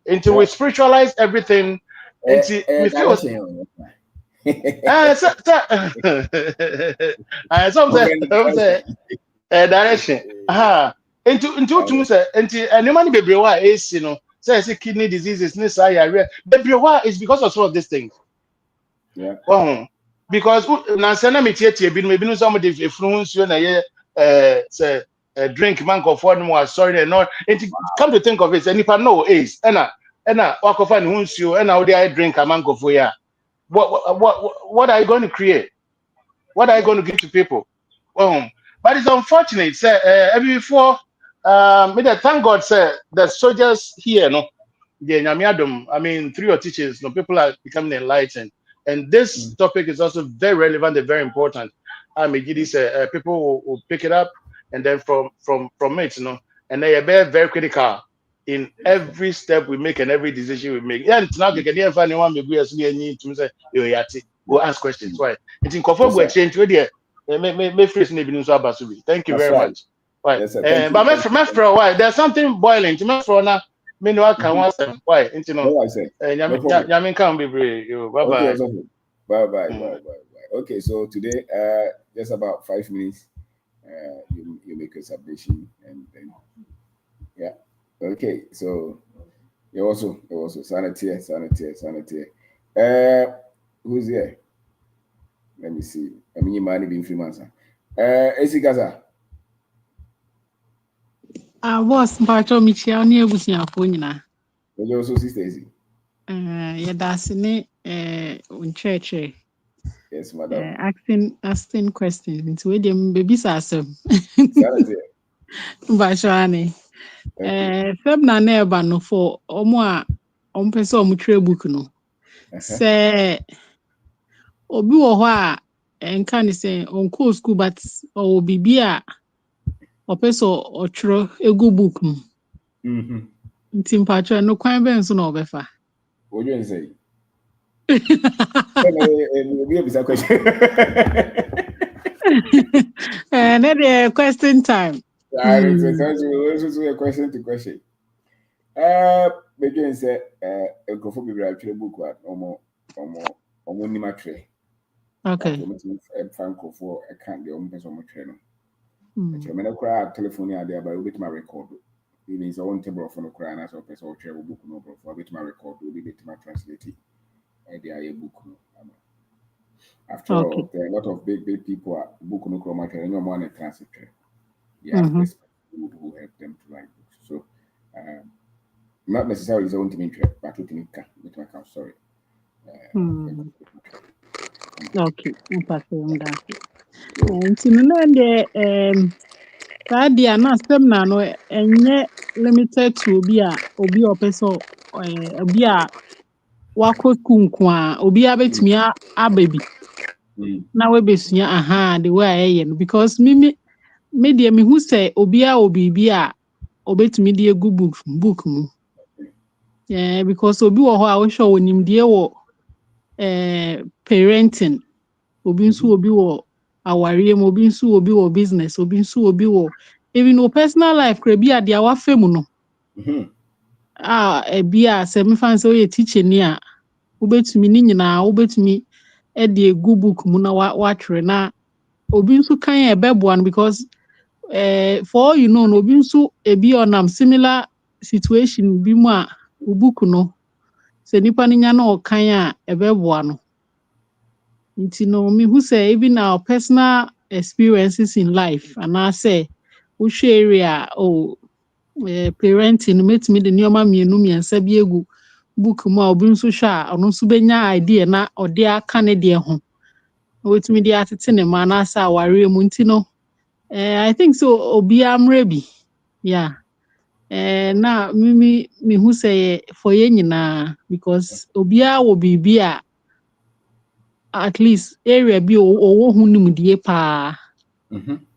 Until we spiritualize everything, until we feel so some say direction. Into to say until anyone be brewa is say kidney diseases, this area. The brewa is because of some of these things. Yeah. Because na say na me tie bi no some de efunu nsuo na ye say drink man go for no was sorry no come to think of it nipa no is na wakofa ne nsuo na wo dey drink man go for ya. What are you going to create? What are you going to give to people? But it's unfortunate. Say every before, me that thank God. Say the soldiers here, no, I mean, through your teachings, no, people are becoming enlightened, and this topic is also very relevant and very important. I mean, this people will pick it up, and then from it, and they are very critical in every step we make and every decision we make. Yeah, it's not like anyone may be as need to say, go ask questions. Why? It's in conform with change. May phrase maybe news about to be. Thank you very much. Right. Yes, sir. Thank But you. why? There's something boiling. To why? Why? No, I said. No problem. Yamin can be brave. Bye bye. Okay, bye. Okay, so today, just about 5 minutes, you make a submission and then, yeah. Okay, so you also sanity. Who's here? Let me see. I mean, you might be influencer. AC Gaza. Boss, mpacho michia ni ebusiafo nyina. You also sister AC. Yadasine uncheche. Yes, madam. Asking questions. Nti we dem baby asem. Sanity. Mpacho ani. Feb na eba no for omo a ompese omo tire book no. Se obi wo ho a enka ni say onko school but o bibi a opese otworo egu book mu. Nti mpacho no kwan be nso na obefa. What do you say? Be a question. Question time. It's a question to question. Begin say a go for people actually book what omo ni matre. Okay. Franco for a can't the person on trainer. I cry telephone there by with my record. Even his own table of no cry and as a person or travel book no for with my record will be my translating. And they are a book. After all, there are a lot of big people are book no chroma and no money translate. You have people who help them to write books. So not necessarily his own team interest, but to make my account sorry. Okay, that. Nti no de saa dia na asem na no enye limited to obi opese obi a wakɔku nko a obi abetumi ababi na webesua the way I no because me de me hu say obi a obibi a obetumi de egu book mu because obi wo ho a wo hwe onimdie wo parenting obi nso obi wo aware mu obi nso obi wo business obi nso obi wo even no personal life kra bi a de awafem no ebi a se me fan say o ye teacher ni a wobetumi ni nyina wobetumi de egu book mu na watwere na obi nso kan ebeboa no because for all you know no obi nso ebi onam similar situation bi mu a book no se nipa nya na okan a ebeboa no nti no me who say even our personal experiences in life and I say we share area parenting metimi de nioma mienu miensa bi egu book mu a obi nso hwe a ono nso benya idea na ode aka ne de ho wetimi de atete ne ma na asa aware mu nti no I think so obi amre bi yeah na me who say for ye nyina because obi a wo bibi a at least area bi owo hu nimdie pa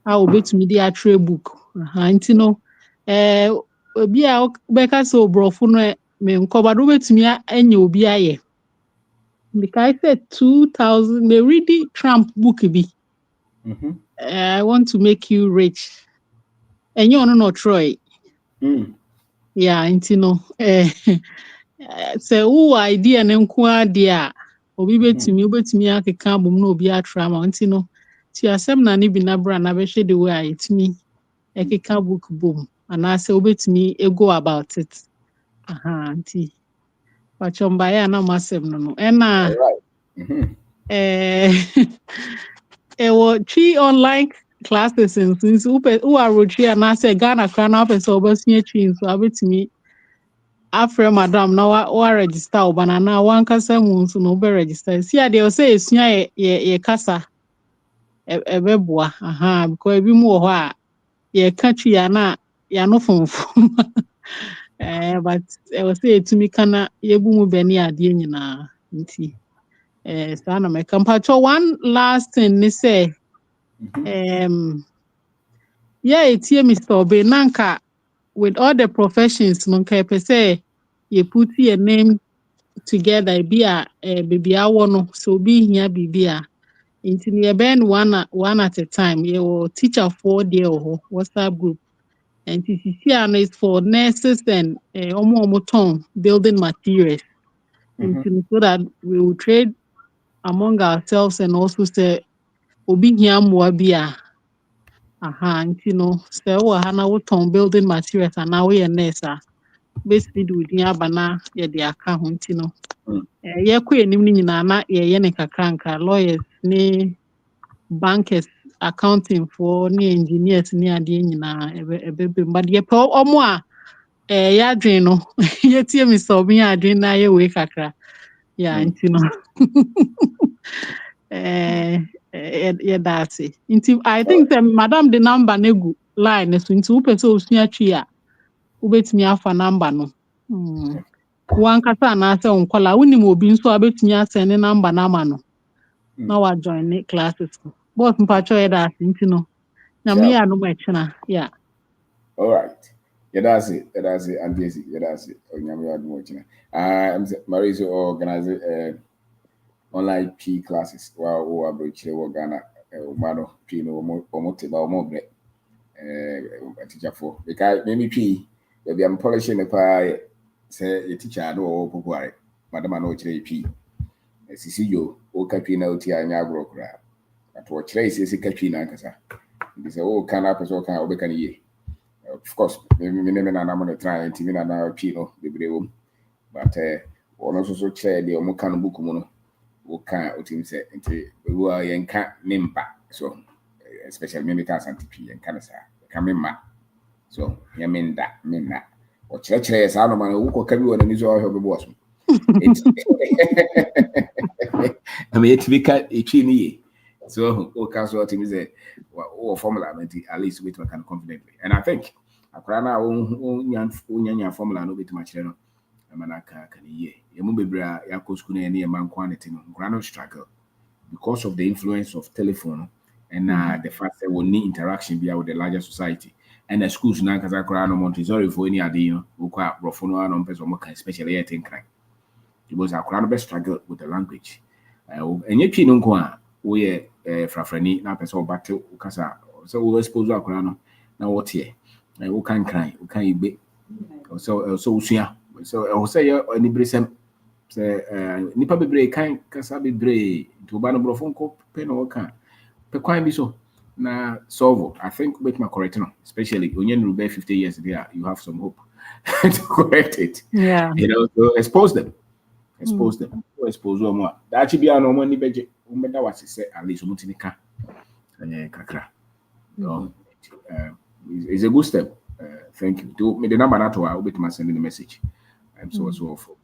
a obetumi de atre book nti no obi a beka so obrofo no me nkobado betumi anya obi aye because I said 2000 me read the Trump book bi. I want to make you rich. And you no Troy. Yeah, nti no say who idea ne nko ade a obi betumi akeka abom na obi atra ma nti no ti asem na ne bi na bra na be hwe the way a etimi ekeka book bom ana say obetumi go about it. Nti wachomba ya na masem no ena ewo 3 online classes since who are rotary and I say Ghana kana person obesua twi so abetumi afre madam na wa register obana na wan kasa mu nso no be register see ade o say esua ye kasa ebeboa because ebi mu ho a ye ka twi ya na ya no fonfom but e was say etumi kana ye bu mu bani ade nyina nti so na me kampacho one last thing ni say yeah etie Mr. Obe nanka with all the professions no nka pe say you put your name together be a baby awo no so be here bibi a nti ne ben one at a time you will teacher for there or WhatsApp group and TCC is for nurses and omo ton building materials nti so that we will trade among ourselves and also say obi here mo bi a nti no say wo ha na wo ton building materials and now we nurse a basically do din aba na ye de aka ho nti no ye kɔ enim ni nyina na ye ne kakranka lawyers ne bankers accounting for ne engineers ne ade nyina ebe but ye pɛ omo a ya adwen no ye tie mi so bi adwen na ye we kakra ya nti no ye dase nti I think say madam the number na gu line so nti wo pɛ sɛ osua twi a wobetumi afa number no wan kasa na sɛ onkola wonim obi nso abetumi asɛn ne number na ma no na wa join ne classes boss mpacho ye da nti no na me ya no machina yeah all right that's it and this that's it onyame ya no machina Maurice organize online P classes wa abrochire wo Ghana umano P no omote ba omobre teacher for because maybe P be am polishing pa say your teacher no wo popular madam no chire P sisi yo o kapi na oti anya agro kra at wo chire sisi kapi na nkasa ndi say o kana person kan obeka ni ye of course me na na mo try nti me na P no bebre wo but ono so chire de o kan book mu no o kan o tim say nti we are yenka nimpa so especially me ka santipi yenka na sa ka memma so ya minda o chire sa no man wo ko kabi wona ni so o hwe bo so I mean it be ka etwi ni ye so o ka so tim say o formula at least we can confidently and I think akra na o nya formula no betima chire no manaka kan ye yemu bebra ya ko school na ye man quantity no grano struggle because of the influence of telephone and the fact that we need interaction with the larger society and the schools na kaza kora no Montessori for any ade you kwa brofo no no person mo kan especially yet in crime because akora no be struggle with the language enye twi no nko a wo ye frafrani na person obate ukasa so we expose akora no na what here wo kan crime wo kan igbe so usua so say any bresem say nipa bebre kan kasa bebre to ba no brofo nko pe no kan pe kwan bi so na solve I think make my correct no especially when you be 50 years there you have some hope to correct it so expose them expose them that should be an no money beje umeda what say at least umutini ka kakra it's a good step thank you do me the number na to I will be sending the message I'm so for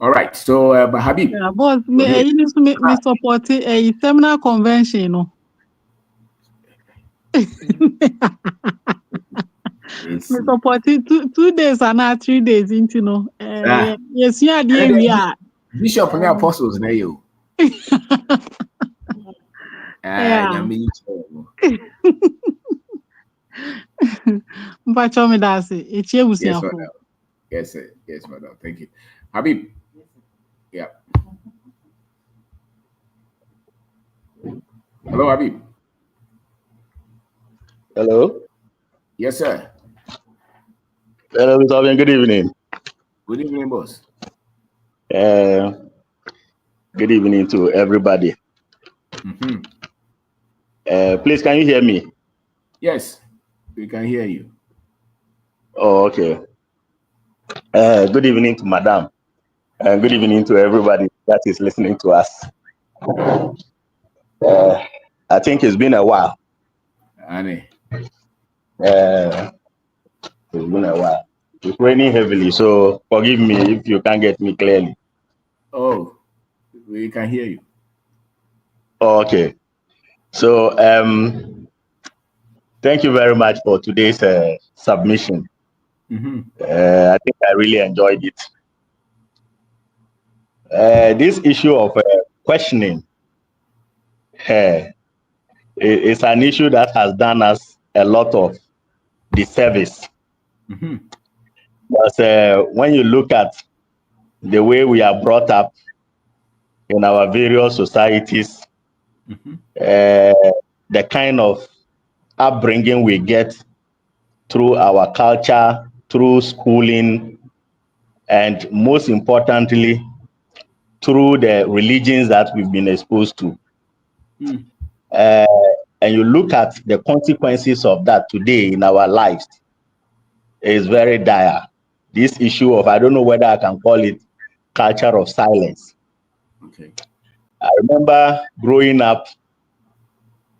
all right so but Habib boss me you need me support a seminar convention no me support 2 days and 3 days into no yes you are the we are bishop and apostles na you mpacho me that's it yes madam yes madam thank you Habib yeah Hello, Habib. Hello. Yes, sir. Hello, Mr. Owen. Good evening. Good evening, boss. Uh, good evening to everybody. Mm-hmm. Please, can you hear me? Yes, we can hear you. Oh, okay. Good evening to Madam. And good evening to everybody that is listening to us. I think it's been a while. Annie. Uh, it's been a while. It's raining heavily, so forgive me if you can't get me clearly. Oh, we can hear you. Oh, okay. So, thank you very much for today's submission. Mm-hmm. I think I really enjoyed it. This issue of questioning is an issue that has done us a lot of disservice. Mm-hmm. Because when you look at the way we are brought up in our various societies, Mm-hmm. the kind of upbringing we get through our culture, through schooling, and most importantly, through the religions that we've been exposed to. Mm. Uh, and you look at the consequences of that today in our lives, is very dire. This issue of, I don't know whether I can call it culture of silence. Okay. I remember growing up,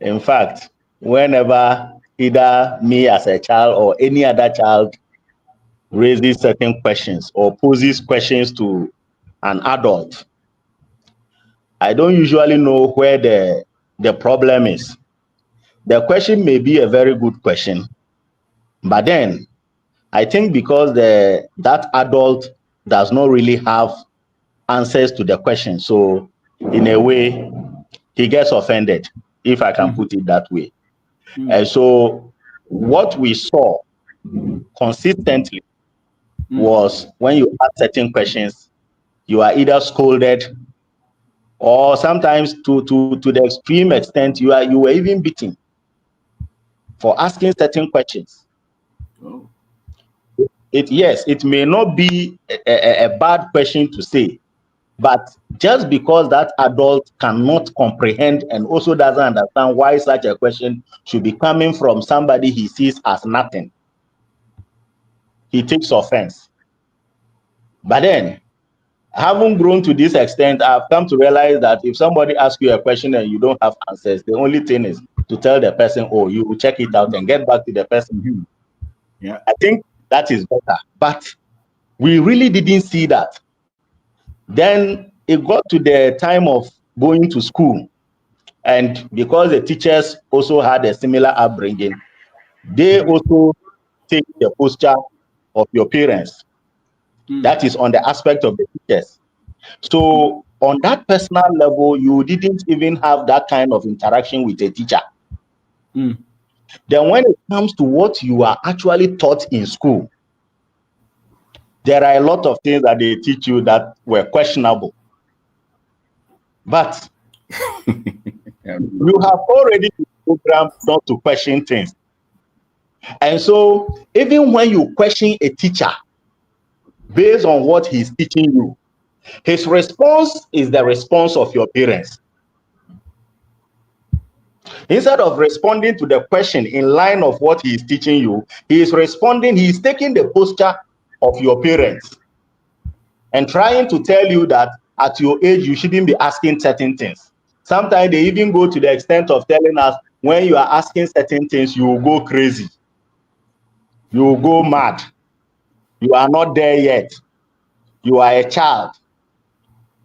in fact, whenever either me as a child or any other child raises certain questions or poses questions to an adult, I don't usually know where the problem is. The question may be a very good question, but then I think because that adult does not really have answers to the question, so in a way, he gets offended, if I can Mm-hmm. put it that way. Mm. And so what we saw consistently Mm. was when you ask certain questions, you are either scolded or sometimes to the extreme extent, you were even beaten for asking certain questions. Oh. Yes, it may not be a bad question to say, but just because that adult cannot comprehend and also doesn't understand why such a question should be coming from somebody he sees as nothing, he takes offense. But then, having grown to this extent, I've come to realize that if somebody asks you a question and you don't have answers, the only thing is to tell the person, oh, you will check it out and get back to the person. Mm-hmm. Yeah. I think that is better. But we really didn't see that. Then it got to the time of going to school. And because the teachers also had a similar upbringing, they Mm-hmm. also take the posture of your parents. Mm. That is on the aspect of the teachers. So on that personal level, you didn't even have that kind of interaction with a teacher. Mm. Then when it comes to what you are actually taught in school, there are a lot of things that they teach you that were questionable. But Yeah. you have already been programmed not to question things. And so even when you question a teacher based on what he's teaching you, his response is the response of your parents. Instead of responding to the question in line of what he is teaching you, he is taking the posture of your parents and trying to tell you that at your age, you shouldn't be asking certain things. Sometimes they even go to the extent of telling us when you are asking certain things, you will go crazy, you will go mad, you are not there yet, you are a child.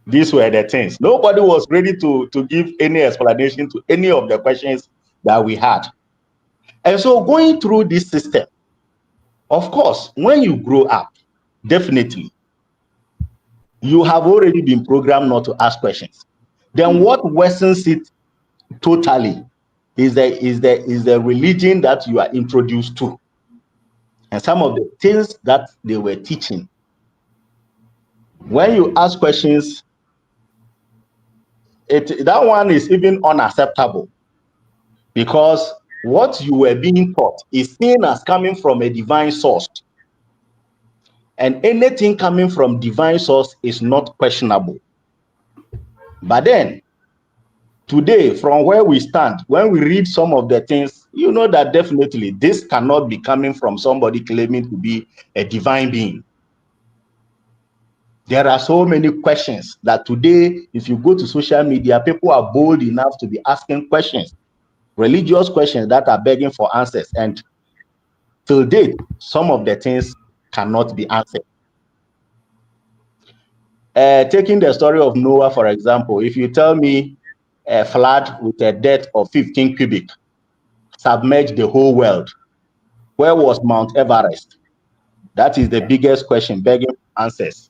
These were the things. Nobody was ready to give any explanation to any of the questions that we had. And so going through this system, of course, when you grow up, definitely, you have already been programmed not to ask questions. Then Mm. what worsens it totally is the religion that you are introduced to. And some of the things that they were teaching. When you ask questions, that one is even unacceptable. because what you were being taught is seen as coming from a divine source. And anything coming from divine source is not questionable. But then, today, from where we stand, when we read some of the things, you know that definitely this cannot be coming from somebody claiming to be a divine being. There are so many questions that today, if you go to social media, people are bold enough to be asking questions, religious questions that are begging for answers. And till date, some of the things cannot be answered. Taking the story of Noah, for example, if you tell me a flood with a depth of 15 cubic submerged the whole world, where was Mount Everest? That is the biggest question begging for answers.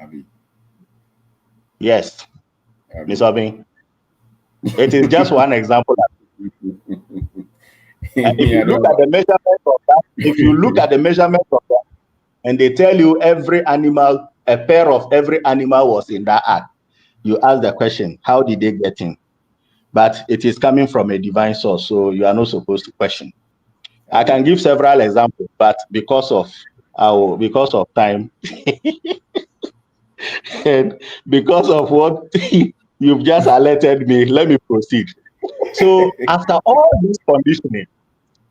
Abi. Yes, Abi. Ms. Obin. It is just one example. If Me, you I look don't at know. the measurement of that, if you look at the measurement of that, and they tell you every animal, a pair of every animal was in that ark, you ask the question, how did they get in? But it is coming from a divine source, so you are not supposed to question. I can give several examples, but because of time and because of what you've just alerted me, let me proceed. So after all this conditioning,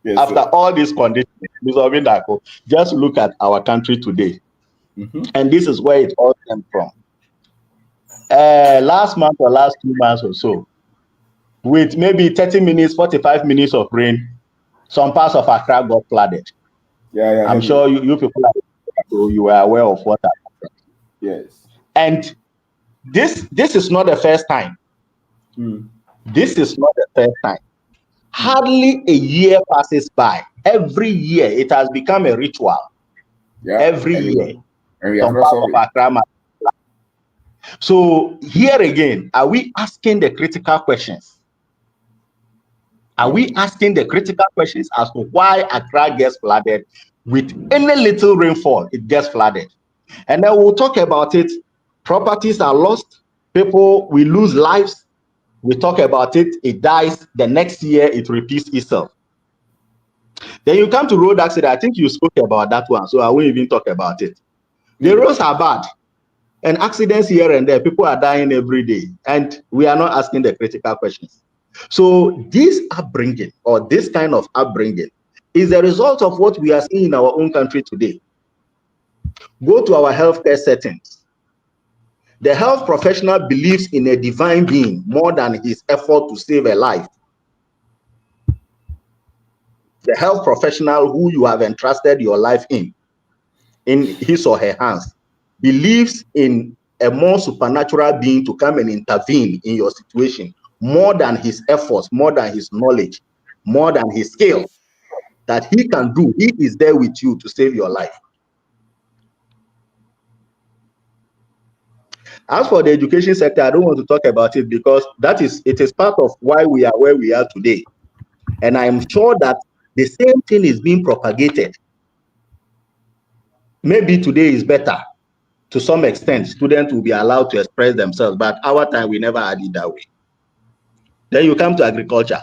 Yes, sir. Ms. Obindako, just look at our country today. Mm-hmm. And this is where it all came from. Last month or last 2 months or so, with maybe 30 minutes, 45 minutes of rain, some parts of Accra got flooded. Yeah, I'm heavy. sure you people you were aware of what happened. Yes. And this is not the first time. Mm. This is not the first time. Mm. Hardly a year passes by. Every year, it has become a ritual. Yeah. Every year, And we have some not part solved of it. Accra. So here again, are we asking the critical questions? Are No. we asking the critical questions as to why Accra gets flooded? With any little rainfall, it gets flooded. And then we'll talk about it. Properties are lost. People, we lose lives. We talk about it. It dies. The next year, it repeats itself. Then you come to road accident. I think you spoke about that one, so I won't even talk about it. The roads are bad. And accidents here and there, people are dying every day. And we are not asking the critical questions. So this upbringing, or this kind of upbringing, is a result of what we are seeing in our own country today. Go to our healthcare settings. The health professional believes in a divine being more than his effort to save a life. The health professional who you have entrusted your life in his or her hands, believes in a more supernatural being to come and intervene in your situation more than his efforts, more than his knowledge, more than his skill that he can do. He is there with you to save your life. As for the education sector, I don't want to talk about it because it is part of why we are where we are today. And I am sure that the same thing is being propagated. Maybe today is better. To some extent, students will be allowed to express themselves, but our time, we never had it that way. Then you come to agriculture.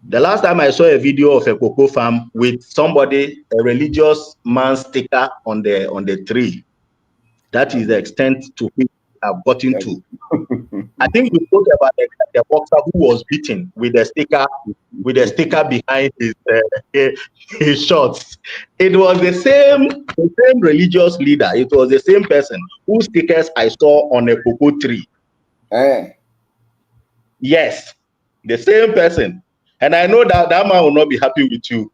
The last time I saw a video of a cocoa farm with somebody, a religious man sticker on the tree. That is the extent to which I've gotten to. I think you spoke about the boxer who was beaten with a sticker behind his shorts. It was the same religious leader. It was the same person whose stickers I saw on a cocoa tree. Eh. Yes, the same person. And I know that that man will not be happy with you.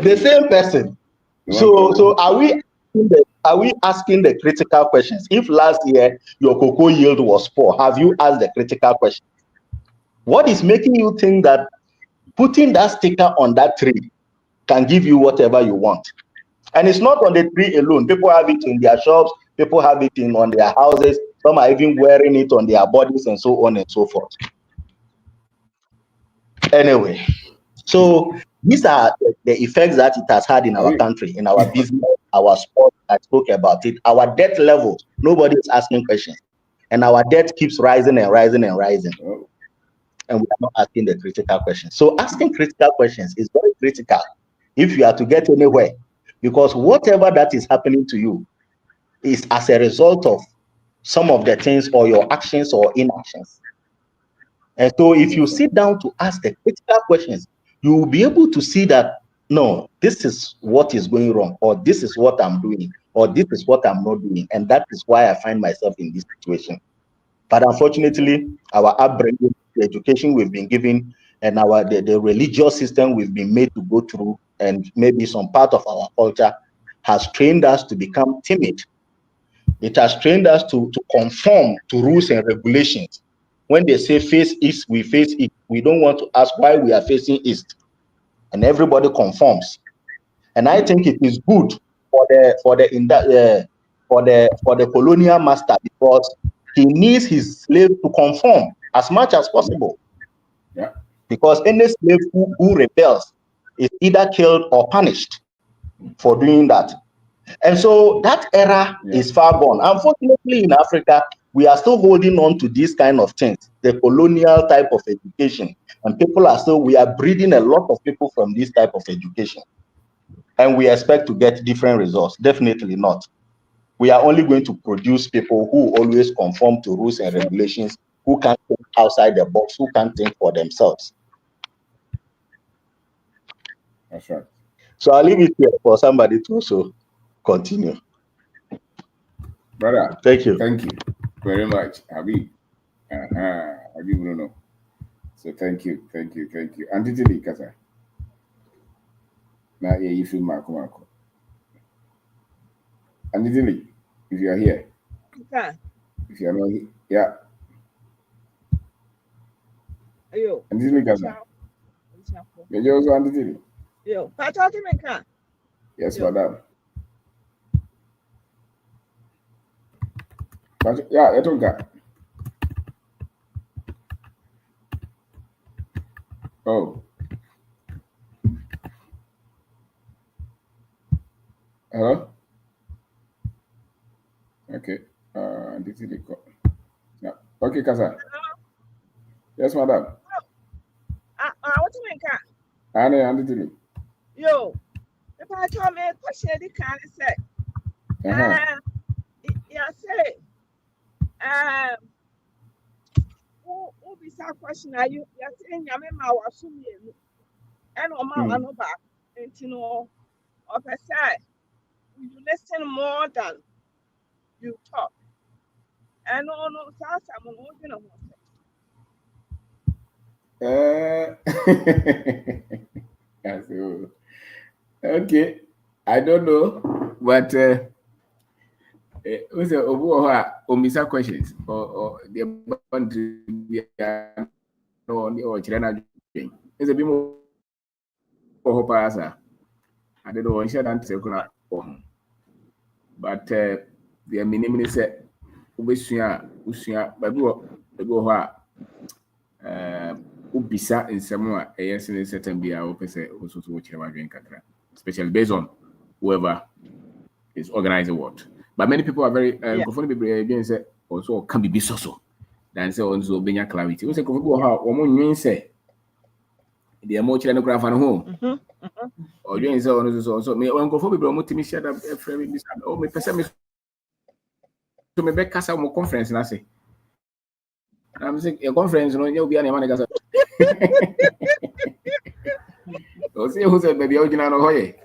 The same person. So are we asking the critical questions? If last year your cocoa yield was poor, have you asked the critical question? What is making you think that putting that sticker on that tree can give you whatever you want? And it's not on the tree alone. People have it in their shops, people have it on their houses, some are even wearing it on their bodies and so on and so forth. Anyway, so these are the effects that it has had in Are our we? country, in our business, our sport. I spoke about it, our debt levels. Nobody is asking questions. and our debt keeps rising and rising and rising. Oh. And we are not asking the critical questions. So asking critical questions is very critical if you are to get anywhere, because whatever that is happening to you is as a result of some of the things or your actions or inactions. And so if you sit down to ask the critical questions, you will be able to see that, no, this is what is going wrong, or this is what I'm doing, or this is what I'm not doing. And that is why I find myself in this situation. But unfortunately, our upbringing, the education we've been given, and the religious system we've been made to go through, and maybe some part of our culture has trained us to become timid. It has trained us to conform to rules and regulations. When they say face east, we face east. We don't want to ask why we are facing east, and everybody conforms. And I think it is good for the colonial master, because he needs his slave to conform as much as possible. Yeah. Because any slave who rebels is either killed or punished for doing that. And so that era is far gone. Unfortunately, in Africa, we are still holding on to these kind of things, the colonial type of education. And we are breeding a lot of people from this type of education. And we expect to get different results. Definitely not. We are only going to produce people who always conform to rules and regulations, who can't think outside the box, who can't think for themselves. That's right. So I'll leave it here for somebody to also continue. Brother, Thank you. Thank you very much, Habib. Habib Bruno. So thank you. Auntie Tilly, Kasa. Now, yeah, you feel Marco. Auntie Tilly, if you are here. Okay. If you are not here, yeah. Yo. Auntie Tilly, Kasa. Maybe also Auntie Tilly. Yo. Patrol Menka. Yes, madam. Yeah, I don't got. Oh. Hello? Okay. This is the call. Yeah. Okay, Kasa. Yes, madam. What's Menka? Anne, Tilly. Yo. If I told me a question, they can't say. Yeah, say. Who be that question? Are you saying Yamema was soon? And Oma no back. And you know, of a side, you listen more than you talk. And no, someone who's going to okay. I don't know, but who's a omisa questions or the bond to be or China. It's a bit more hope. I don't know what share and say, but the minimum said, Ubisuya, but go ubisa nsɛm a ɛyɛ sene certain bi a wopɛ sɛ also to watch adwene kakra, especially based on whoever is organizing what. But many people are very nkurɔfoɔ no bebree adwene sɛ also ɔka biribi so dan sɛ ɔno nso ɔbɛnya clarity. Wosɛ nkurɔfoɔ bi wɔ hɔ a wɔn nwene sɛ deɛ mo kyerɛ no koraa fa no ho ɔdwene sɛ ɔno nso so nkurɔfoɔ bebree wɔn tumi hyɛ da ɛfrɛ mi bisa mepɛ sɛ me so mebɛkasa mo conference no ase. I'm saying a conference, you'll be an American. So see who said the original Hoye.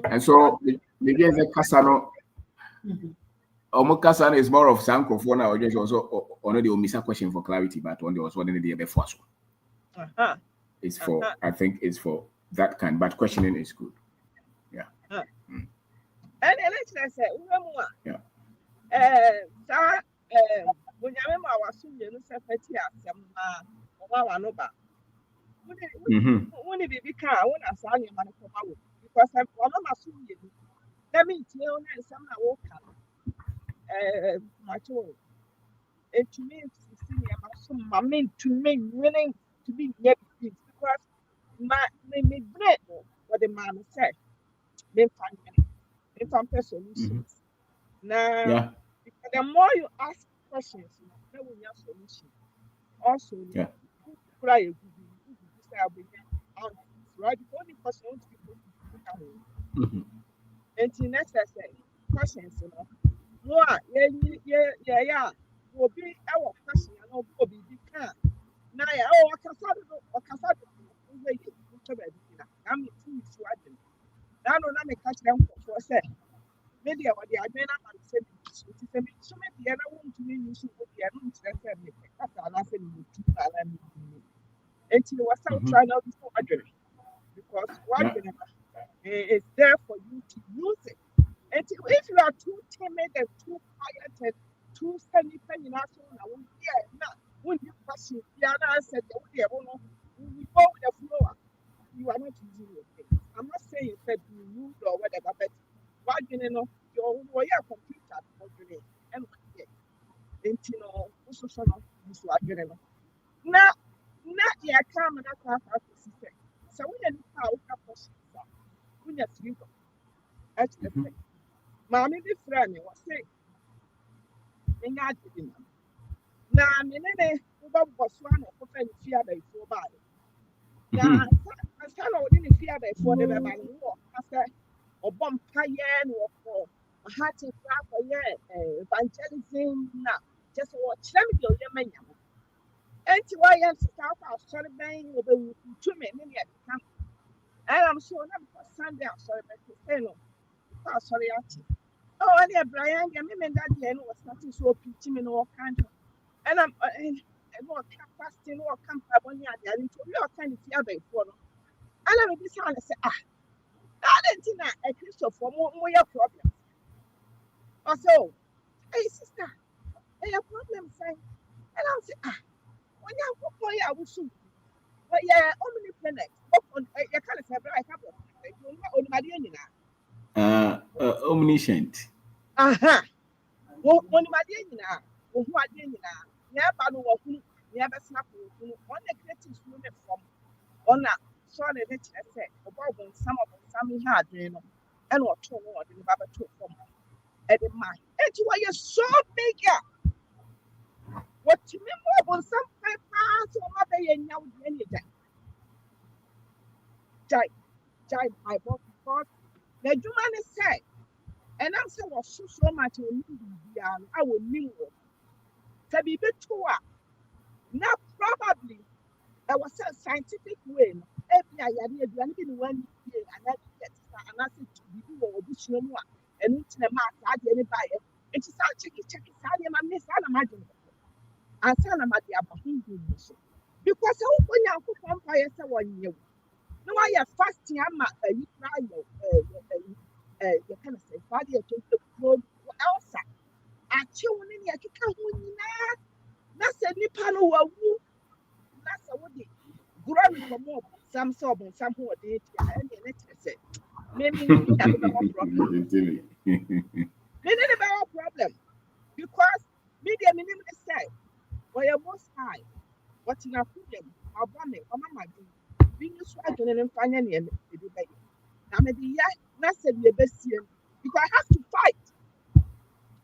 And so the game is Casano. Casano is more of Sankrofona or just also on the Omisa question for clarity, but on the also one the before. It's for I think it's for that kind, but questioning is good. Yeah. And let's say, when you remember our senior secretary, no back. When it be car, when I saw your money come out, because I'm one of my senior. Let me tell you, some I walk out. My child. It to me, I mean, to me, willing to be yet because me bread, what the man said. They find solutions. Now, the more you ask questions, no one has solution. Also, Yeah. cry a good answers, right? The only question people Mhm. and the next I say questions, more, yeah, will be our question, and will be can. Now, I can start or can start I'm 2 weeks riding. Now, no, I'm a catch them for say. Maybe I would have been able to say, so maybe I want to mean you should be a room to the family. After laughing with 2 and you was out Mhm. trying out before arguing because what Yeah. is there for you to use it. And if you are too timid and too quiet and too semi penny, so now, yeah, now, when you question, yeah, I said, oh, yeah, we go with the flow. You are not using your things. I'm not saying that you rude or whatever, but why your computer or and also this now yeah come and say so when you power question when you sleep at the Mhm. say mommy be friend was say in ya did na me ne wo bo so na ko fa ni fia ba ifo ba na Mhm. asa na odi ni fia ba ifo de ba ba no wo asa obom paye no ko heart attack for evangelism na just watch them go ye manya enti why am sister akwa asori ben obewu ntumi ne ne ka and I'm sure na because Sunday asori ben say no asori ati oh and Brian ya me that day no was starting so preaching me no kind and I'm and what fasting what camp aboni ade and to we all kind of fear by for no and I be say say that ain't na a Christopher mo your problem also hey sister hey your problem say and I'm say when you go for ya wusu but yeah, how many planets? Up on you can't say I have a planet. You know, on my DNA. Omniscient. Aha. On my DNA. On my DNA. Yeah, but who never snap on the creative unit from on a sorry, let's say, about some hard, and what two more than about two from at the mind. And you are so big. What you mean on some papers or mother and now any jai, my boss, because the human is say. And I'm saying was so much in India, I will mean to be better. Now, probably, there was a scientific way. FBI, I did one year, and I get and I said to be or this no more. And it's a mark, I didn't buy it. It is all check it, I miss, I imagine. And son of my dear, but who do so? Because I open your vampire 1 year. No, I have fasting, I'm you cry, you kind of say, body to the road, what else? Akyɛw ne nea ɛkeka ho nyinaa na sɛ nnipa no wawu na sɛ wode glory kɔma ɔbonsam sɛ ɔbonsam ho ɔde atia ɛneɛ ne kyerɛ sɛ menya ne bɛwɔ problem me ne bɛwɔ problem because me deɛ menim ne sɛ ɔyɛ most high ɔtena akonnwa mu wabɔ me ɔma m'adwene bi nyi so adwene no mfa nyɛ neɛ mede bɛyɛ na mede yɛ na sɛ deɛ ɛbɛsie no because I have to fight.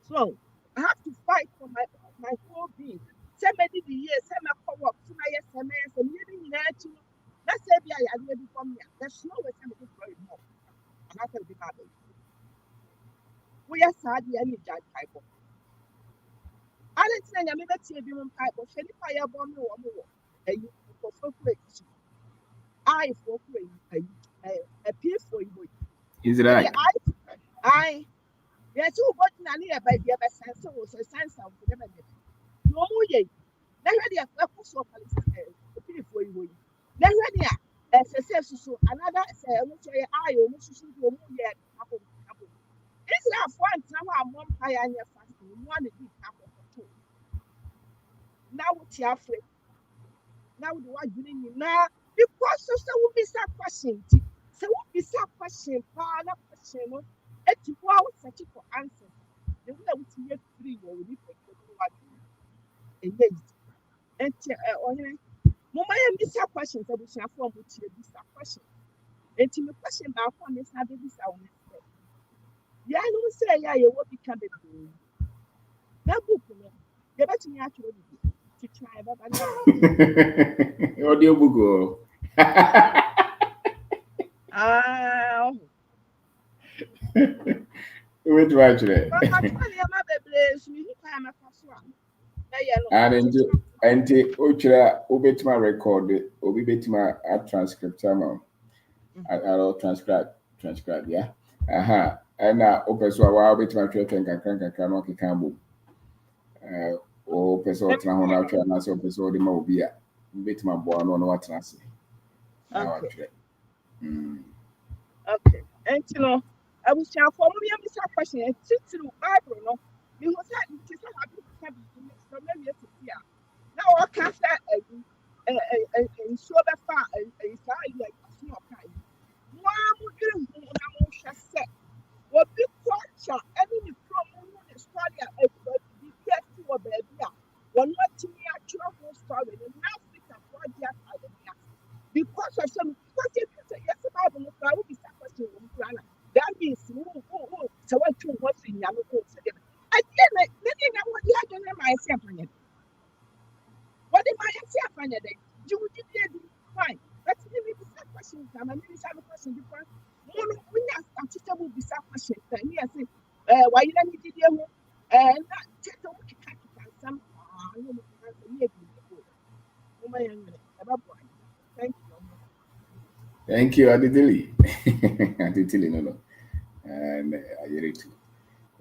So I have to fight for my whole being. Somebody the year, some work, some yes, some yes, and living in that you. Let's say I had maybe from here. There's no way somebody for it more. And I can be bad. We are sad, the any judge type of. I didn't say I never see a human type of any fire bomb or more. And you for so great. I for great. A piece for you. Is And right. I, yes, you got none here by the other sense, so it's a sense of whatever. No, na hwɛ deɛ ɛkɔ so opinifoɔ yi wɔ yi na hwɛ deɛ ɛsɛ sɛ soso anada sɛ ɛmo nso yɛ ayɛ ɔmo soso deɛ ɔmo yɛ abom israelfoɔ antena hɔ a mmɔ mpaeɛ anyɛ fasting mu a na di akɔkɔto na wote afre na wode w'adwene nyinaa because sɛ wobisa question nti sɛ wobisa question paa na question no ati hɔ a wosɛkye for answers the way a wotumi yɛ free wɔ wo nipa mu w'adwene ɛnyɛ easy ɛnti ɔhene mama yɛ bisa questions abusuafoɔ a motie bisa questions enti me question baako a mesa bɛbisa wo ne sɛ yɛanom sɛ yɛ a yɛwɔ bi ka bebree na book no You bet me actually to try, but I know. Audiobook. Oh. Ah, Wait, watch it. but I try to have a place. Me, I'm a first one. Yeah, And no, into Uchra, Ubetima record, Ubibetima at transcript. I'll transcribe, yeah. Aha. And open so I'll be to my trip and can cambo. O person or Tran out and as open so the mobile. Bit my boy on what I say. Now I okay, trip. okay. And you know, I was saying for me, I'm a question. It's through Bible, no. Me was that it is a happy to have from them yet to see. Now I can't say and so that far and say like a small kind. Why would you just say what big culture any from Australia be careful of baby. One what to me actual story in Africa for the academy. Because of some because if you say yes about the crowd will be question that means so what you was in Yamako. I didn't know what you had done myself on it. What am I saying for you? You would do fine. But you may be some questions. I'm a minister question because when you start will be some questions. And yes, why you don't need to and not take a look at some. Thank you. Thank you, Aditili. Aditili, no. And I hear it too.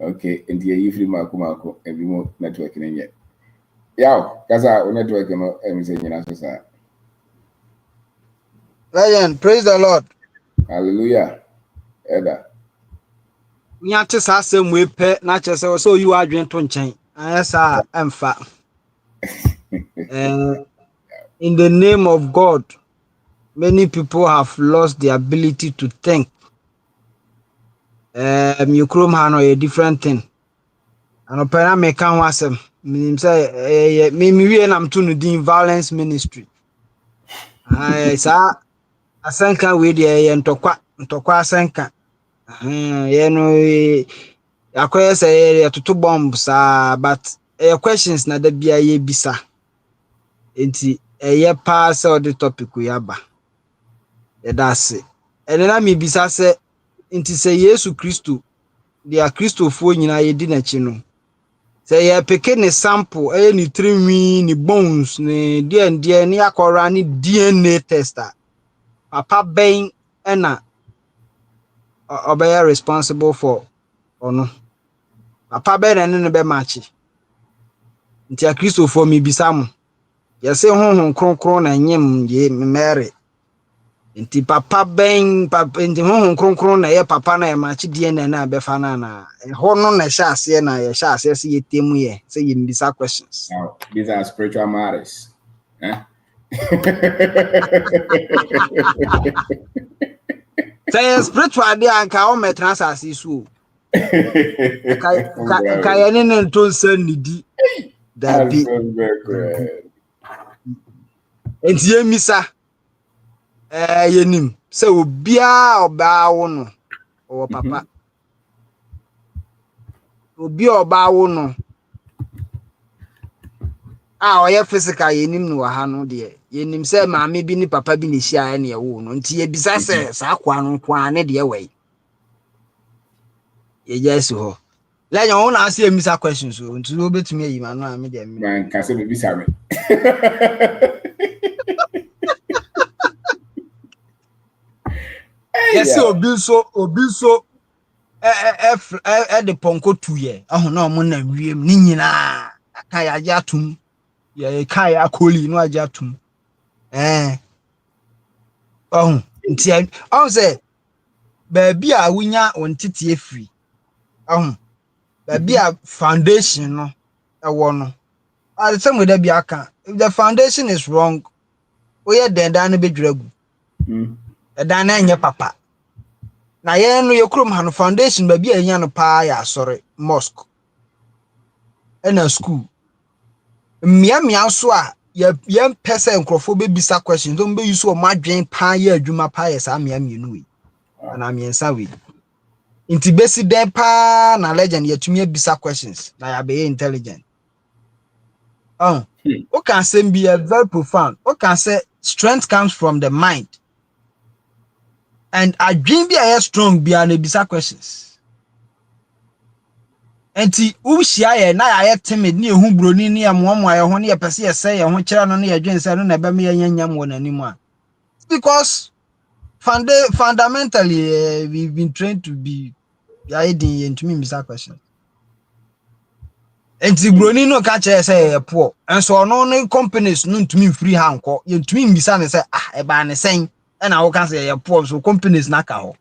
Okay, and you free Marco, and we more networking yet. Yeah, because our networking, and saying, Lion, praise the Lord. hallelujah. Eda. Nyate saa asɛm wei pɛ na kyerɛ sɛ sɛ oyi w'adwene to nkyɛn. Ayɛ saa ɛmfa. In the name of God, many people have lost the ability to think. You kurom ha no yɛ different thing. Anɔpɛ na meka ho asɛm. Menim sɛ mewie na mto no din violence ministry. Saa asɛnka wei deɛ yɛ ntɔkwa asɛnka. Yɛ no akɔyɛ sɛ yɛtoto bomb saa but questions na da bia yɛbisa nti ɛyɛ paa sɛ ɔde topic yi aba yɛda ase ɛne na mebisa sɛ nti sɛ Yesu Kristo deɛ Kristofoɔ nyinaa yɛdi n'akyi no sɛ yɛpeke ne sample ɛyɛ ne tirinwi ne bones ne deɛ ne akɔra ne DNA test a papa bɛn ɛna ɔbɛyɛ responsible for ɔno papa bɛn na ne bɛmakye nti Kristofoɔ mebisa mo yɛsɛ honhom kronkron na nyem ye Mary nti papa nti honhom kronkron na yɛ papa na yɛmakye DNA na bɛfa na na ɛhɔ no na ɛhyɛ aseɛ na yɛhyɛ aseɛ sɛ yɛtemu yɛ sɛ yɛmbisa questions. Now, these are spiritual matters. Huh? Sɛ yɛ spiritual deɛ anka wɔmmɛtena asase so ka yɛne ne nto nsa nnidi daabi nti yɛmmisa yɛnim sɛ obiaa ɔbaa wo no ɔwɔ papa obi a ɔbaa wo no a ɔyɛ physical yɛnim no wɔ ha no deɛ yɛnim sɛ maame bi ne papa bi ne hyia ne ɛwo no nti yɛbisa sɛ saa kwa no kwa ne deɛ wɔ yi yɛgya si hɔ lɛnyɛ wo na ase yɛmmisa questions o nti wobɛtumi ayi ma no a me deɛ man ka sɛ bɛbisa me yɛsɛ obi nso ɛde pɔnkɔ tuyɛ ɛho na ɔmo na wiem ne nyinaa aka yɛagye atom yɛka yɛ akɔli no agye atom ɔho nti ɔho sɛ baabi a wonya wo nteteɛ firi ɔho baabi a foundation no ɛwɔ no ade sɛ mo da bi aka if the foundation is wrong woyɛ dɛndan no bɛdwira gu ɛdan no ɛnyɛ papa na yɛn no yɛkurom ha no foundation baabi a yɛnya no paa yɛ asɔre mosque ɛna school mmea so a yɛmpɛ sɛ nkurɔfoɔ bɛbisa questions ɔmo bɛyi so ɔmo adwen paa yɛ adwuma paa yɛ saa mmea mmienu wei anaa mmiɛnsa wei nti bɛsi dɛn paa na legend yɛtumi abisa questions na yɛabɛyɛ intelligent Oh, who can say be very profound? Who can say strength comes from the mind? And a dream be a strong be an ebisa questions. Enti uhyia ye na ya timid ni ehu broni ni amoamoa ye ho ne ye pese ye say ye ho kira no ne ye dwen say no na be me ye nyam won anim a. Because fundamentally we've been trained to be hiding into me bisa question. Enti broni no ka kire say ye poor. Enso no ne companies no ntumi free hanko. Ye ntumi bisa ne say e ba ne sen e na wo ka say ye poor so companies na ka ho.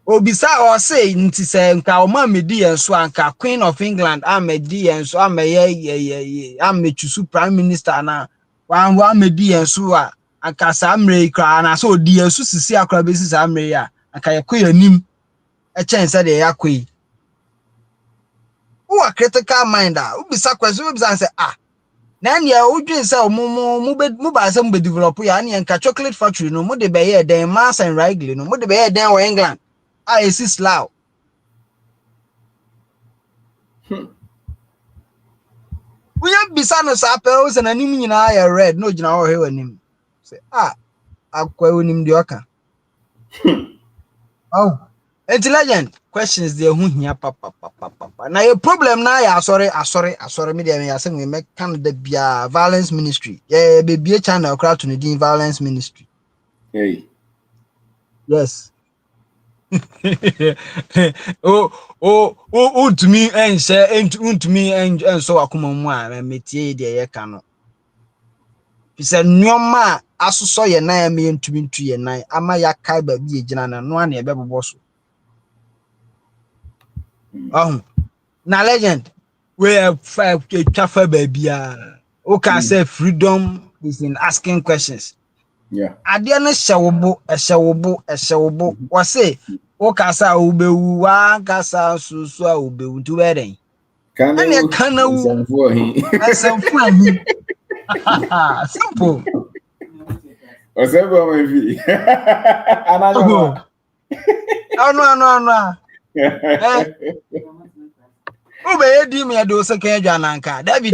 Obisa or say nti say nka o ma medi enso anka Queen of England amedi enso ameye amechusu prime minister na wa medi enso a anka sa amre kra na so odi enso sisi akra besi sa amre ya anka yekoy anim e chen say de yakoy who a critical mind a obisa question obisa say na nya odwin say mu ba say mu be develop ya na nka chocolate factory no mu de be ye den Mars and Wrigley no mu de be ye den wa England esi Slough. We have bisano sapels and anim nyina ya red no gina ho hewa nim. Say akwa onim de oka. Oh. Intelligent questions dey hu hia papa. Na your problem na ya asori me dey me asem we make Canada bia violence ministry. Yeah, be channel crowd to the violence ministry. Hey. Yes. To me and say to me and so akuma mu a metie de ye ka no. Pise nyoma asuso ye nan me ntumi ntu ye nan ama ya kai ba bi egina na no na ebe bobo so. Na legend we twafa ba bia. O can say freedom is in asking questions. Yeah. Ade no hyewobo. We say o ka sa obewu wa ka sa susu a obewu ntu we den. Ane kana wu asamfu ahi. Simple. Osebo my fi. No. Ube edi me do se kan adwa nanka. Dabi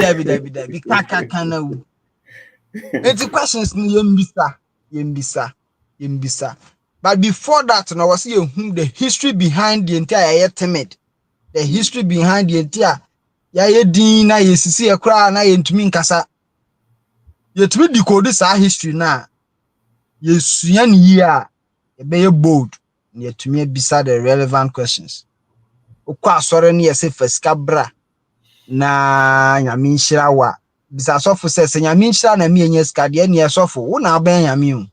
kaka na wu. Enti questions ni yembisa. But before that, no was you the history behind the entire timid. The history behind the entire ya din na yesisi e kra na yentumi nkasa. Yetumi decode sa history na yesua ni yi a e be bold. Yetumi bisa the relevant questions. Okwa asore na yese fasika bra na nyame nhyira wa bisa sofo se nyame nhyira na me enya sika de na sofo wo na aban nyame o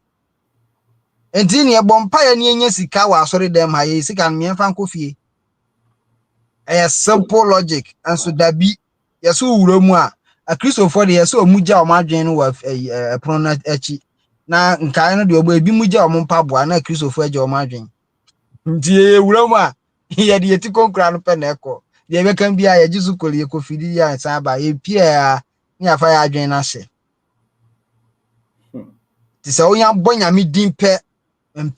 enti ne bompa ya ne enya sika wa asore dem ha ye sika no me mfa nkofie a simple logic and so dabi yeso wura mu a Christopher de yeso omugya o madwen no wa prono na achi na nkae no de obo ebi mugya o mpaboa na Christopher agya o madwen nti wura mu a ye de yeti konkura no pe na ekọ de be kan bia ye jisu koli ye kofidi ya san ba ye pia ni afa ya adwen na hye ti se onya bonya mi din pe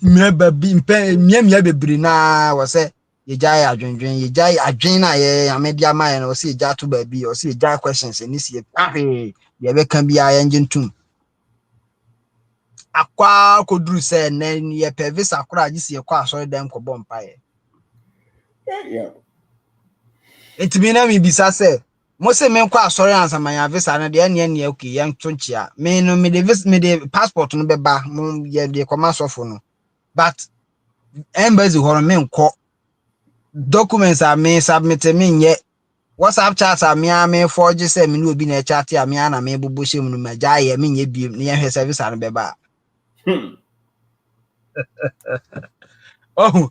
mia babi mpe mia bebre na wo se ye jai adwendwen ye jai adwen na ye amedia mai na wo se ye ja to babi wo se ye jai questions ni se ye be kan bia ye ngentum akwa koduru se na ye pe visa kora ji se ye kwa so dem ko bompa ye Yeah. Etimi na mi bisa se mo se me kwa asori ansa manya visa na de ene okay yan tonchia me no me de passport no beba mo ye de koma sofo no but embassy horo me nko documents a me submit me nye WhatsApp chat a me forge se me no obi na chat a me na me bobo shem no maja ye me nye biem ne ye hwe service no beba oh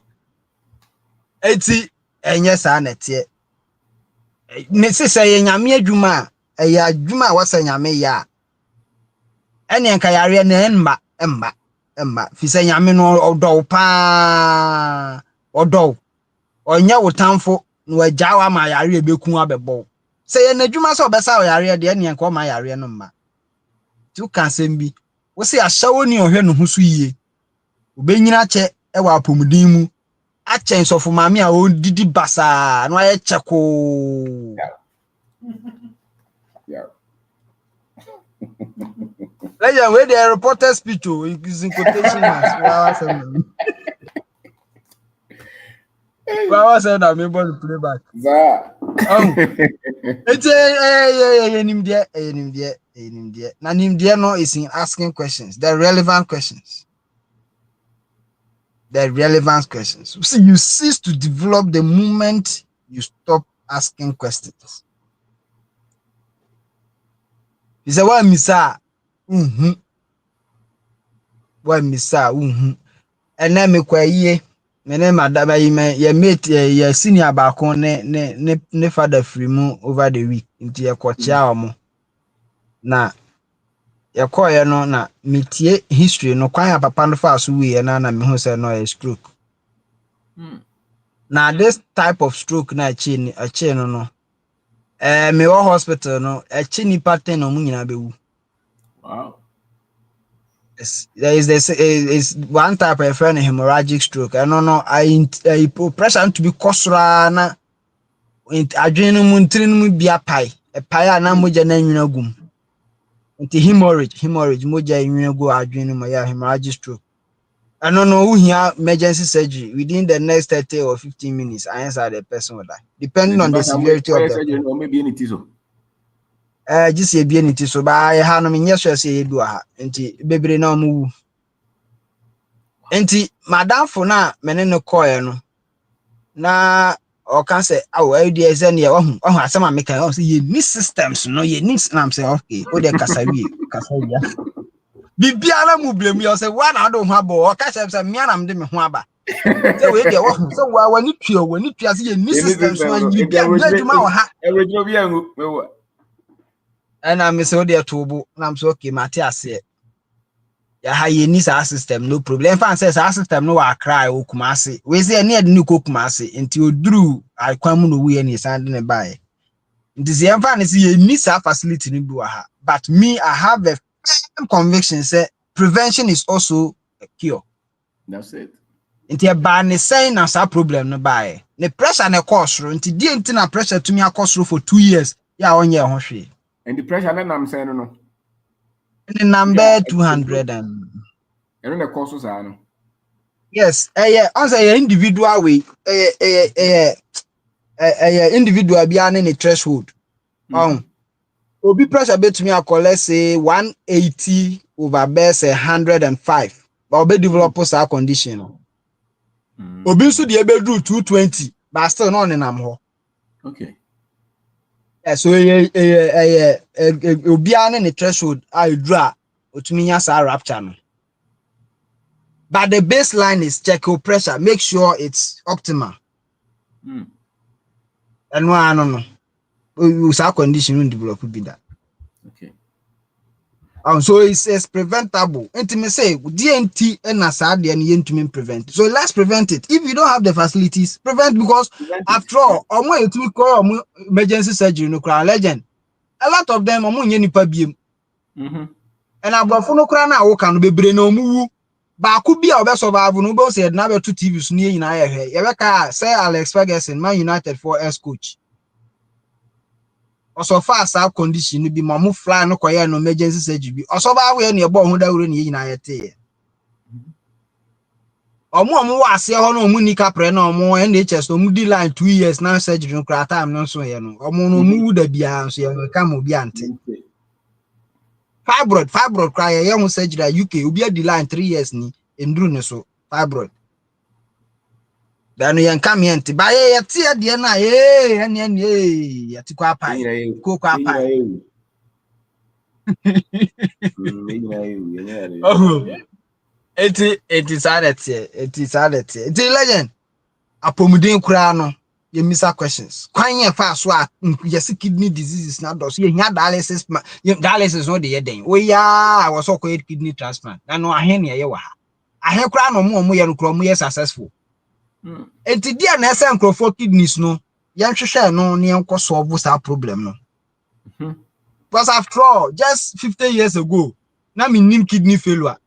eti enye sa na tie me se ye nyame adwuma ya adwuma wasa nyame ya ene nka yare na emma fi se nyame no odo pa odo onya wotamfo no agya wa ma yare ebeku abebo se ye na adwuma se obesa yare de ene nka o ma yare no mma tu kan sembi wo se ahyawo ni ohwe no husu yie obenyina che e wa apomudin mu achen sofo maame a odidi basa no aye cheko Yeah. Legend, where the reporter speech is in quotation marks. Wow, I said I'm able to play back. Za. Oh, it's a no is in asking questions, the relevant questions. The relevant questions. See, you cease to develop the moment you stop asking questions. You say, "What misa? What misa? And then me kwa ye. Me ne madam yi me ye mate ye senior back on ne father free mu over the week. Into ye kwachia omo. Na ye call ye no na metie history no kwan ya papa no fa so we na me hu say no a stroke. Now this type of stroke na achi no. Me wa hospital no achi nipa 10 no mu nyina bewu. Wow. Yes, there is this is one type of friend hemorrhagic stroke. I don't know. I pressure to be kosra na adwene mu ntiri mu bia pai. E pai na moja na nwina gum. Nti hemorrhage moja nwina go adwene mu ya hemorrhagic stroke. I don't know who here emergency surgery within the next 30 or 15 minutes. I answer the person will die, depending on the severity of the pain. Or maybe any tiso. Just a bien it so by Hanum in yes, say do ha. Nti bebre na mu. Nti madam for na mene no koye no. Na or can say, oh, idea is any asam American say ye need systems no ye need na say okay. O de kasawi. Bibiara mu blame you say one I don't have or catch say me anam de me ho aba. Say we dey so wani tua say ye need systems no you be adwuma wo ha. Original be angu. And I'm so there to na am so okay mate ase. Ya ha ye ni sa system no problem. Fan say sa system no wa cry o Kumasi. We say na de ni ko Kumasi nti oduru akwan mu no we ni sand ne bae. Nti say em fan say ye ni sa facility ni bi wa ha. But me I have a firm conviction say prevention is also a cure. That's it. Nti e ba ne say na sa problem no bae. Ne pressure na cause ro nti die nti na pressure to me akosoro for 2 years. Ya onye ho hwe. And the pressure that I'm saying no. The number 200 and I don't know courses are no. yes, as a individual way, individual beyond any threshold. Obi pressure bet me let's say 180 over base 105. But obi develop a condition. Obi so the ebe do 220, but still not in am. Okay. So obi any threshold I draw otumi nya sa rapture no. But the baseline is check your pressure, make sure it's optimal. And I don't know. We say condition will develop be that. Okay. So it's preventable. And me say DNT and asade and yen prevent. So let's prevent it. If you don't have the facilities, prevent because after all, you call emergency surgery no cry legend. A lot of them yen nipa biem. And abofo no cry na wo kan bebre na omu ba ku bia obe survive no bo say na be to TV so ne nyina ye hwe. Ye be ka say Alex Ferguson Man United for ex coach. Also fast our condition be mamu fly no koye no emergency surgery bi also ba we na e bo ho dawuro ne nyina yete omo wa ase ho no omu nika pre na omo NHS omu di line 2 years na surgery no kra time no so ye no omo no mu da bia so ye ka mo bi ante fibroid cry ye ho surgery UK obi di line 3 years ni enduru ne so fibroid danu yen kam yen ti ba ye ti e de na ene ye ti kwa pai ko kwa pai It is sanity. It's legend. Apomuden kura no ye misa questions. Kwan ye fa so a yes kidney diseases na do so ye nya dialysis no de ye den. We ya was so kidney transplant. Na no ahen ye wa ha. Ahen kura no mo ye no kura mo ye successful. Enti dia na ese nkrofo kidneys no ye nhwehwe no ne enko solve that problem no. Because after all, just 50 years ago, na me nim kidney failure.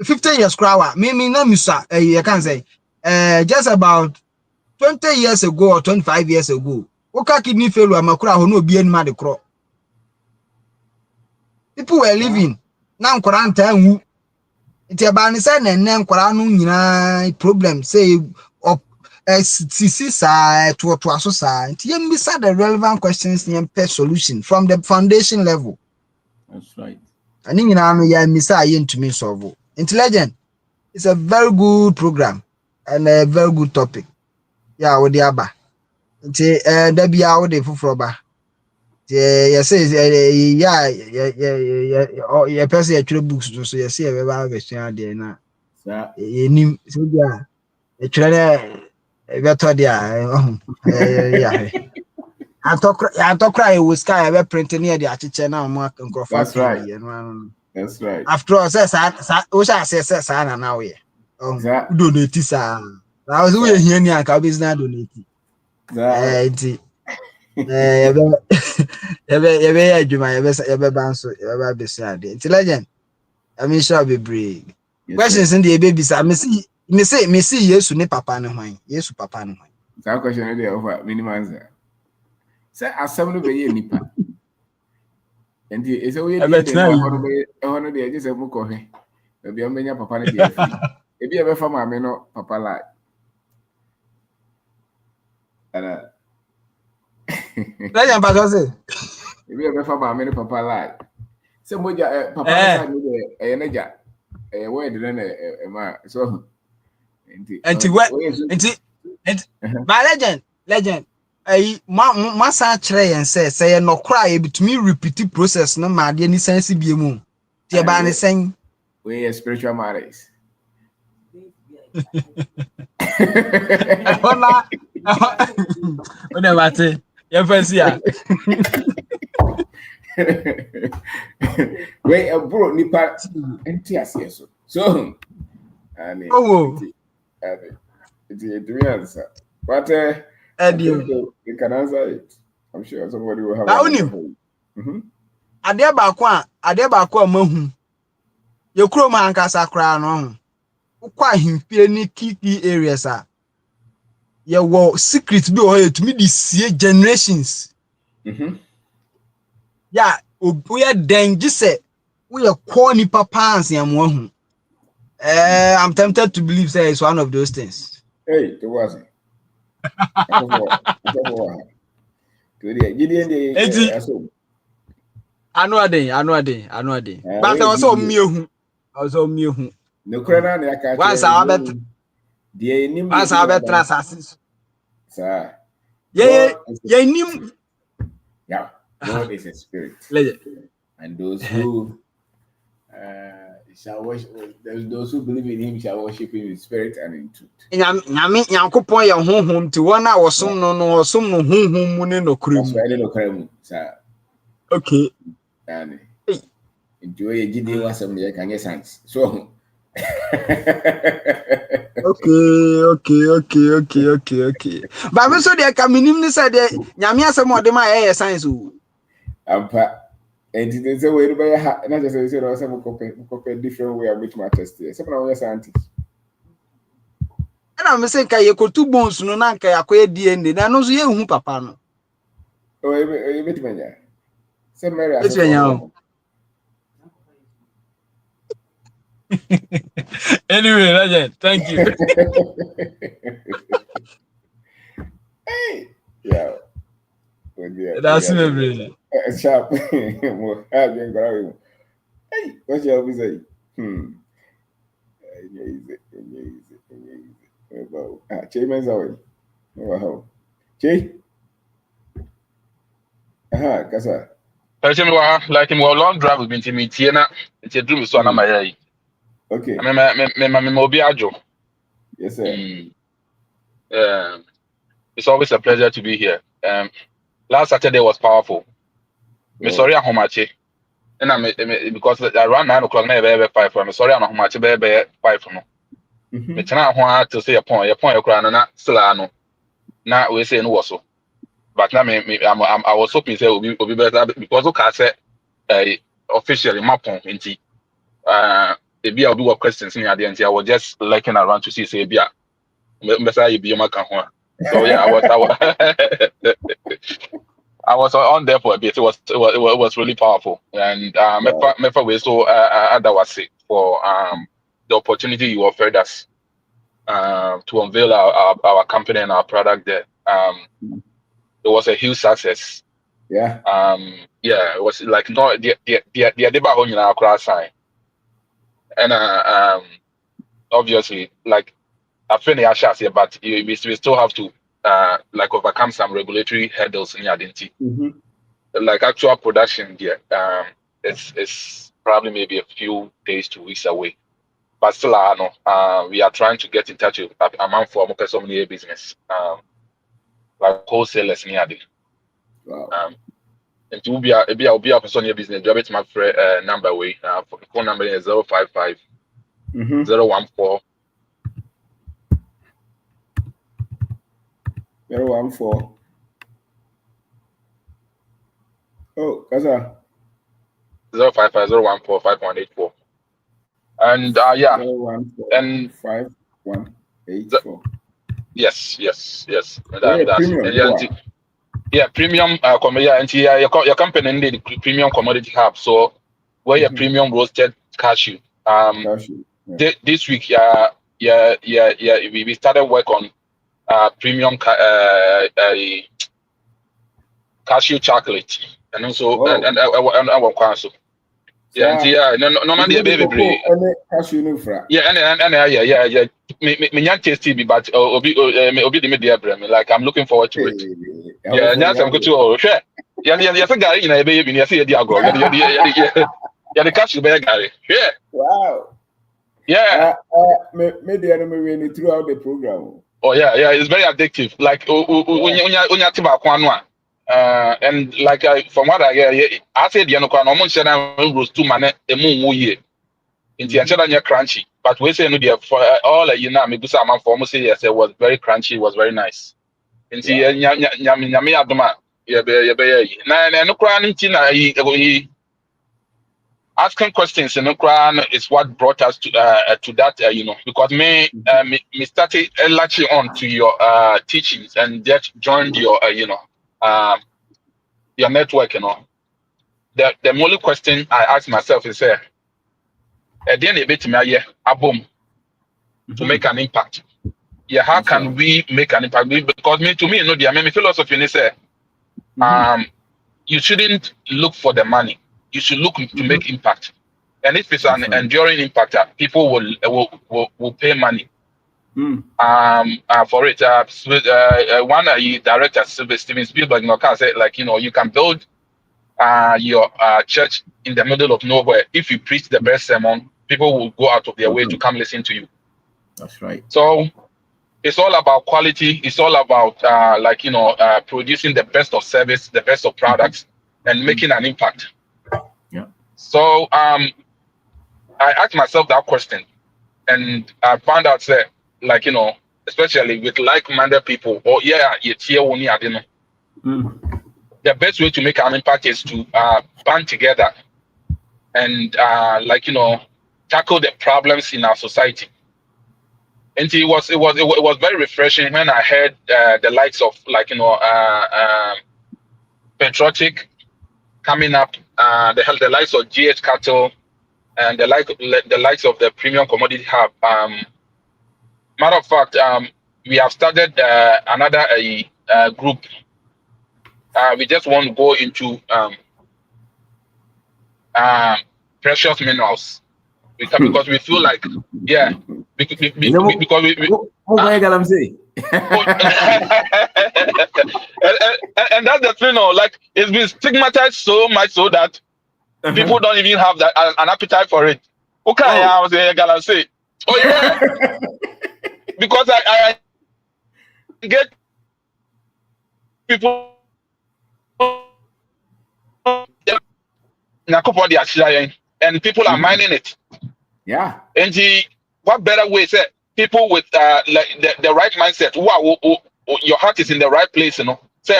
50 years crowd, me na misa, you can say, just about 20 years ago or 25 years ago, Oka kidney failure makura ho no obi anima de kro. People were living. Now nkwara nwu. Nti eba ne say na nne nkwara no nyina problem say up sisi sa to aso sa. Nti yembisa the relevant questions and per solution from the foundation level. That's right. And nyina no ya misa yentumi solve. Intelligent. It's a very good program and a very good topic. Yeah, with the aba. Nti da bia wo de foforo ba. Yes, yeah, person actually books so yes, yeah, we have a question there now. Sir. Nim so dia actually better there. Yeah. I was sky we print near the achiche na mo nkrofo That's right. no. That's right. After all, says o sha say na now we. Sir. Donate sa. I was we here ni aka business donate. Sir. Yebe adwuma yebe banso yebe besi ade intelligent I mean sure be brave questions in the baby say me see Yesu ne papa ne hwan Yesu papa ne hwan that question dey over minimum answer say asem no be ye nipa and is we dey dey hono dey just mu ko he e bi o menya papa ne dey free e bi e be fa maame no papa la ana Legend pa say e bi e be fa maame no papa la say moja papa na sa ni dey e na ja e we dey na e ma so enti my legend masa kire yen say ye nokora ye bitumi repeat process no ma de ni sense bie mu tie ba ne sen we spiritual matters ona ona mate ye fancy a we bro nipa enti aseso so ani it do me answer but I think you can answer it. I'm sure somebody will have an answer for you. Ade ba ko mahu ye kuro ma ankasa kra no ukwa himfie ni key areas a ye wo secret bi o yetumi di sie generations yeah we are danger say we are call ni papa ansiam wahu I'm tempted to believe say it's one of those things. Hey, it wasn't. Anu ade. But I was on miehu. No crana na ka. Once I bet. Once I bet assassins. Sir. Yeah, nim. Yeah. God is a spirit. And those who shall worship, those who believe in him shall worship him in spirit and in truth. Nyame Nyankopon ye honhom ti wona wosom no honhom mu ne nokure mu. That's why no kremu, sir. Okay. And enjoy your GD wasam ye can get sense. So Okay. But me so dey ka minim ni say dey Nyame asem odem a ye science o. Ampa and they say we be na just say no say mo copy different way which my test here. Say na we scientist. Na me say ka ye kotu bones no na nka yakoye DNA na no so ye hu papa no. Oh, you bit manya. Say Mary as Anyway, Legend, thank you. Hey, yeah. That's really sharp. Hey, what's your say? Chairman's away. Wow. Che? Aha, kasa. Like him long drive with me Tiana. It's a dream so na my okay. Me obi ajo. Yes, sir. It's always a pleasure to be here. Last Saturday was powerful. Me sorry ahomache. And because around 9 o'clock na be 5 me sorry ahomache be 5 no. Me tena ho to say a point you kra na still ano. Na we say no was so. But now I was hoping say obi better because okay say officially mapon nti ebi obi what questions in the I was just looking around to see say bia mbesa ye bi maka ho. So yeah, I was I was on there for a bit. It was really powerful, and mefa we so that was it for the opportunity you offered us to unveil our company and our product there. It was a huge success. Yeah. Yeah, it was like no the deba ho nyina akra sign. And obviously like I feel the but we still have to like overcome some regulatory hurdles in your identity. Like actual production here, it's probably maybe a few days to weeks away. But still, we are trying to get in touch with a man for more personal business, like wholesalers near the. Wow. And to be a personal business, you have my friend number way. Phone number is 055 014 014. Oh, Kaza. 055 014 5184. And yeah, 014 and 5184. yes. Yeah, That's it. premium. And yeah, premium and your company need premium commodity hub. So where your premium roasted cashew. Cashew. Yeah. This week, we started work on premium cashew chocolate, and also and our council. Yeah, and normally baby breed. Cashew no fra. Yeah, yeah. Me tasty, but obi the media brand. Like I'm looking forward to it. Yeah, that's I'm good to oh share. Yeah, gari in a baby. Yeah, see the agro. Yeah, the cashew bear gari. Yeah. Wow. Yeah. Media no me throughout the program. Oh yeah, it's very addictive. Like and like from what I hear, I said you know kwa no mo share na roast too man emu ye. Inti anchera nya crunchy. But we say no there for all you know me busa man for say yes it was very crunchy, it was very nice. Inti nya adoma ye be na no kra nti na asking questions in Ukraine is what brought us to that because me started latching on to your teachings and just joined your your network. The only question I ask myself is at the end of it, abom to make an impact. Yeah, how can we make an impact? Because to me, the philosophy is you shouldn't look for the money. You should look to make impact. And if it's an enduring impact, people will pay money for it. One director, Steven Spielberg, said like you can build your church in the middle of nowhere. If you preach the best sermon, people will go out of their way to come listen to you. That's right. So it's all about quality. It's all about producing the best of service, the best of products, and making an impact. Yeah. So I asked myself that question, and I found out that, especially with like-minded people, the best way to make an impact is to band together and tackle the problems in our society. And it was very refreshing when I heard the likes of Patriotic coming up, the likes of GH Cattle, and the likes of the Premium Commodity Hub. Matter of fact, we have started another group. We just want to go into precious minerals because we feel like because we and that's the thing, like it's been stigmatized so much so that people don't even have that an appetite for it. Okay, I was gonna say, oh yeah, because I get people and people are mining it. Yeah. And what better way is people with the right mindset? Your heart is in the right place, say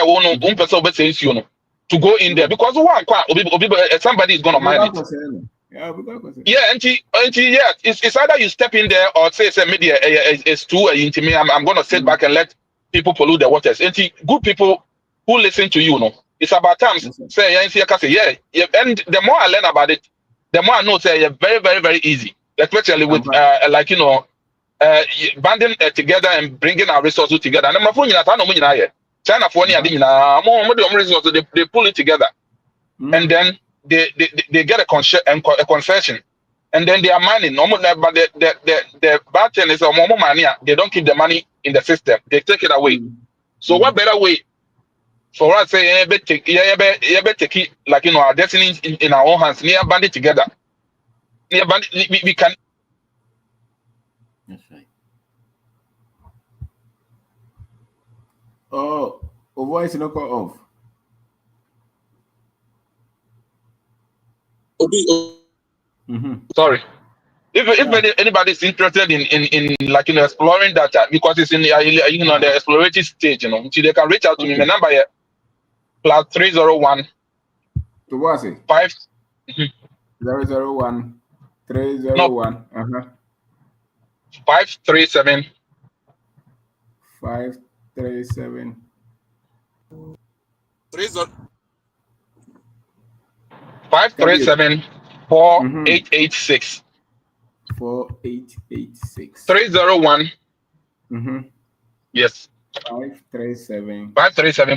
to go in there because somebody is gonna mine it. Yeah, and it's either you step in there or say media is too intimate. I'm gonna sit back and let people pollute the waters. And good people who listen to you, no. It's about time. Say, yeah. And the more I learn about it, the more I know, say, yeah, very, very, very easy. Especially with, like, banding together and bringing our resources together. And my phone, China for any resources, they pull it together. And then they get a concession. And then they are mining. But the bad thing is, they don't keep the money in the system. They take it away. So what better way for us say take it like our destiny in our own hands, near bandit together. Near bandit we can. That's right. Oh, voice no call off. Sorry. If anybody is interested in like exploring data, because it's in the exploratory stage, they can reach out to me. My number here +301. To what say? 5 001 301 537 537 537 4886 4886 301. Yes. 537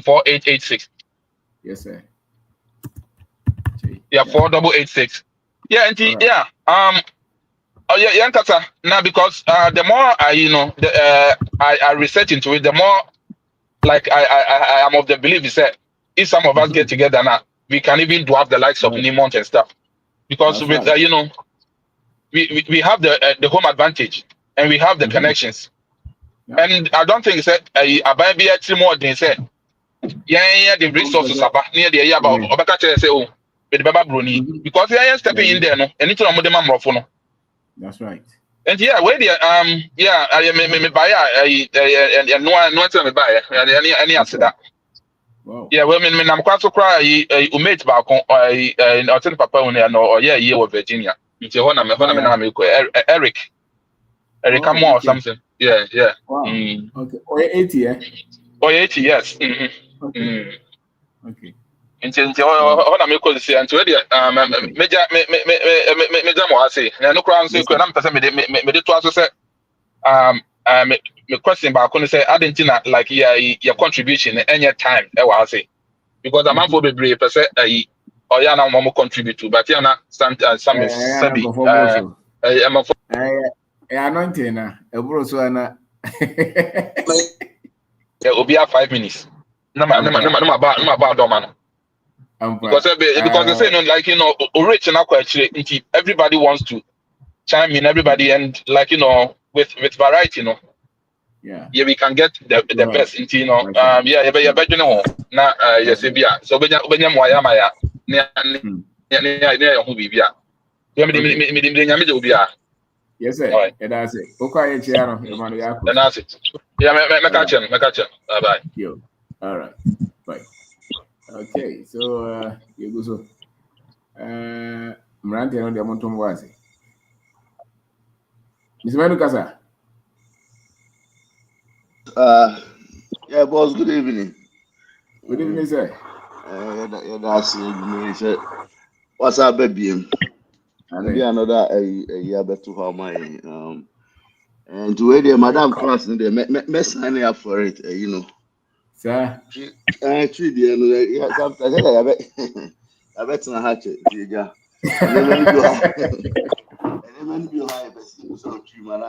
4886. Yes, sir. Yeah, 4886. Yeah, and yeah. Yeah, Kasa. Now because the more I research into it, the more like I am of the belief is that if some of us get together now, we can even dwarf the likes of Nimont and stuff. Because with we have the home advantage and we have the connections. Yeah. And I don't think that I be actually more than say the resources about near the about say oh with the Bruni because they are stepping in there no and it's not more for no. That's right. And yeah, where the I buy and no tell me buy any answer that. Wow. Yeah, well, I'm quite so cry. Umate back on I tell Papa on or yeah, year of Virginia. It's a one Eric. Come on or something. Yeah. Wow. Okay. Or 80, yeah. Or 80, yes. Okay. Until what I'm going to say, and to major more say, no crown say, I'm person me to also say, me question back on say, I didn't like your contribution any time, I will say, because I'm not for be brave, per se, or ya now more contribute to, but yeah, some is sabi, I'm a anointing na ebro so na yeah, will be 5 minutes. No about man. Because they say like rich and actually everybody wants to chime in, everybody, and like with variety, yeah, we can get the best into na yes bia so benya mo ya maya ne ho bibia so me de obia. Yes sir. That's it. Okay, chiano e manu ya ko. That's it. Yeah, me catch him. Bye. Yo. All right. Bye. Okay, so you go so Mrante no de monto mwase. Mr. Kasa. Yeah, boss, good evening. Good evening, sir. That's it. What's up, baby? Maybe another year better for my and to wait there, Madam Class, me sign up for it, Sir. Actually, yeah, sometimes I bet not hatch it, yeah. And then when you high, but so true, man,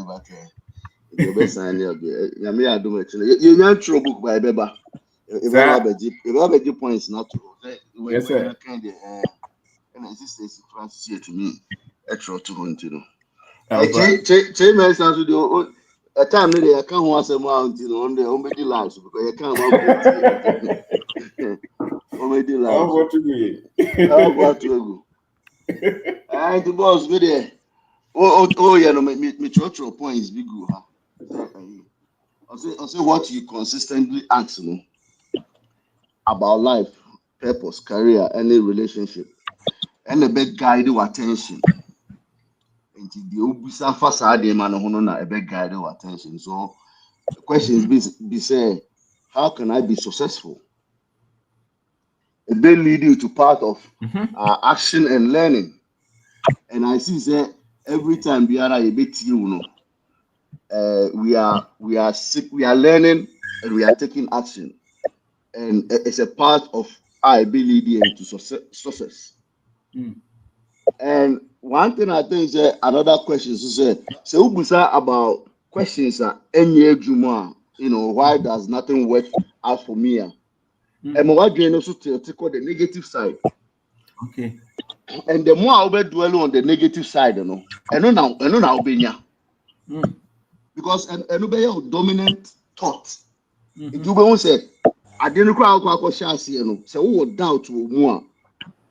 but the best sign up there. Yeah, me, I do it. You not true book by Beba. If I have a points not to. Yes, sir. And existence transit to me extra 200. Change my sense to do a time maybe I can't once a month on the home lives because I can't home lives. What to do? What to go? And the boss be there. Oh, yeah, no, me cultural points be good, huh? I say what you consistently ask me about life, purpose, career, any relationship, and the big guide your attention. And the Ubisa facade man na a big guide your attention. So the questions be say, how can I be successful? It may lead you to part of action and learning. And I see that every time we are a bit, we are learning and we are taking action, and it's a part of our ability into success. And one thing I think is another question is so we say about questions any juma, why does nothing work out for me? And what you also take the negative side. Okay. And the more I will dwell on the negative side, and now because and be a dominant thought. If you won't say I didn't cry say who doubt more.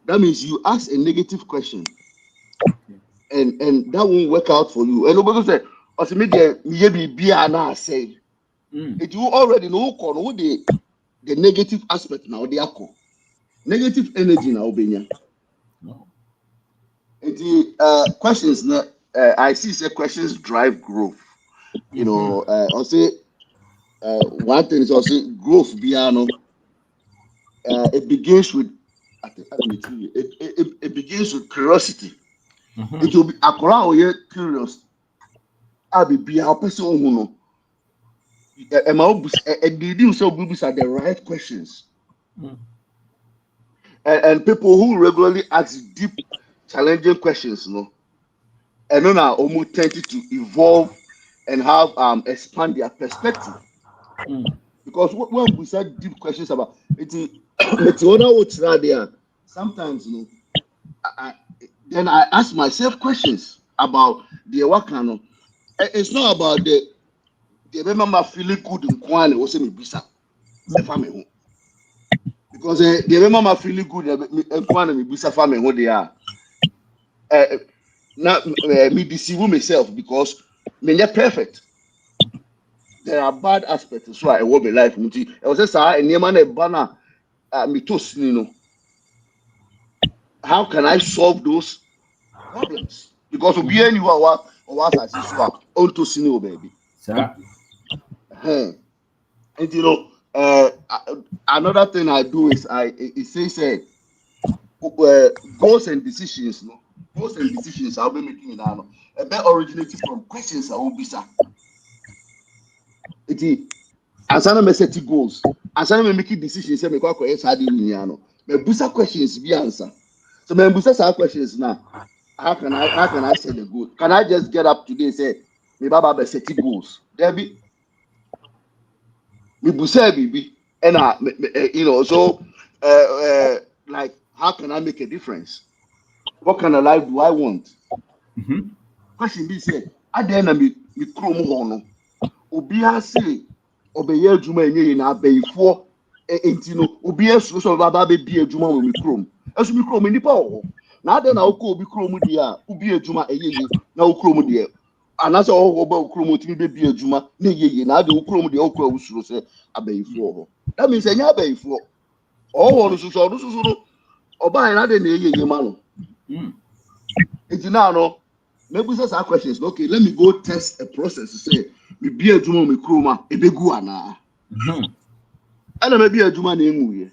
That means you ask a negative question. And that won't work out for you. And nobody say, "As media, be an say." It you already know the negative aspect now. They are negative energy now. Benya. The questions. I see. Say questions drive growth. I'll say one thing is also growth. Biano. It begins with. It begins with curiosity. It will be a curious. I'll be a person who know. And they do so are the right questions. And people who regularly ask deep, challenging questions, and then are almost tended to evolve and have expand their perspective. Because when we said deep questions about it, sometimes then I ask myself questions about the work. It's not about the remember feeling good in Kwan was me bisa family because the remember feeling good in Kwan me bisa family who they are. Now me deceive myself because me not perfect. There are bad aspects as well. I want my life. I was just saying, any man a banner me to how can I solve those problems? Because we be anyone or what I see so on to see baby. Sir. And another thing I do is it says goals and decisions. Goals and decisions I'll be making now. A bit originating from questions I will be sir. It as I may set goals, as I may making decisions, I may call questions I didn't know. But busa questions be answer. So my busa questions now. How can I set the goal? Can I just get up today and say me baba be set goals? There be me busa bibi and so like how can I make a difference? What kind of life do I want? Question be say at the end of me chrome hono obi say obeye adwuma enye na abayifo entino obi asu so baba be bi adwuma wo me chrome asu me chrome nipa wo na ade na okọ obi chrome die a obi adwuma eyeye na wo chrome die anase wo ba chrome timi be bi adwuma na eyeye na ade wo chrome die okọ awusuro se abayifo ho that means enya abayifo oh no so no oba na ade na eyeye ma no no maybe say some questions okay let me go test a process to say me be adwuma me chroma ebegu ana and maybe adwuma na enwuye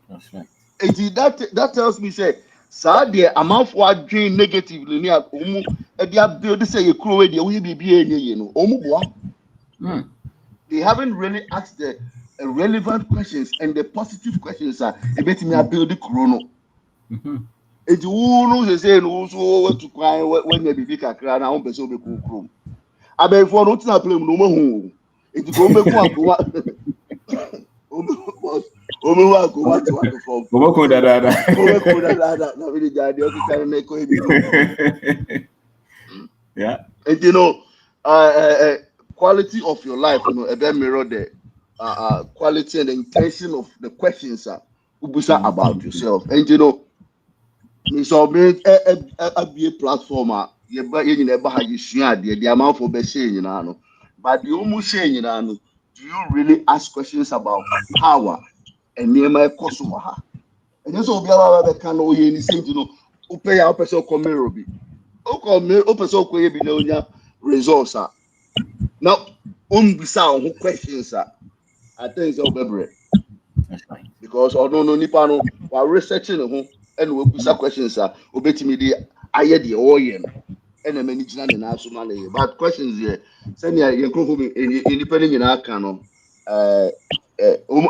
That's right. that tells me say so there amount for adwin negatively ni omu e dia build say ye crowe dey we be enye no omu boa they haven't really asked the relevant questions and the positive questions are e betimi build the chrono Eti wunu say no so what to cry when you be kakra na on person be kukrum. Abefo no tina play no mahu. Eti ko meku akwa. Omo wa ko wa to akofo. Go back da. Omo ko da na we jade o kika na ko ebi no. Yeah. And quality of your life, a better mirror the quality and the intention of the questions ubusa about yourself. And me so be a platform ye ba ye nyina ba ha ye sua ade the amount for be say nyina no but the almost say nyina no do you really ask questions about power and near koso ha and so obi aba be kan o ye ni say no o pay ya o person come bi o come o person ko ye bi na onya results now bisa ho questions I think so bebre. That's fine. Because no nipa no while researching ho and we busa questions are obetimi dey aye the oye no. And a many gyina ne nan so ma no. But questions here send ya yenkrofo bi nipa ne nyina aka no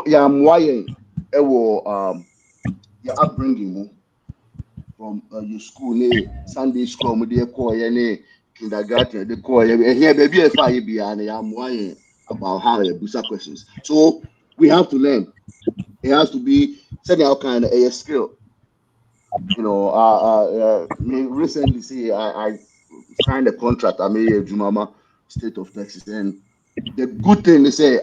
ya mmoa yɛn ɛwɔ your upbringing mu from your school ne Sunday school mu de call ye ne kindergarten de call ye here baby e fa ye bia na ya mmoa yɛn about how you busa questions. So we have to learn. It has to be sending out kind of a skill. You know, me recently see I signed a contract. I made a Jumama State of Texas, and the good thing they say,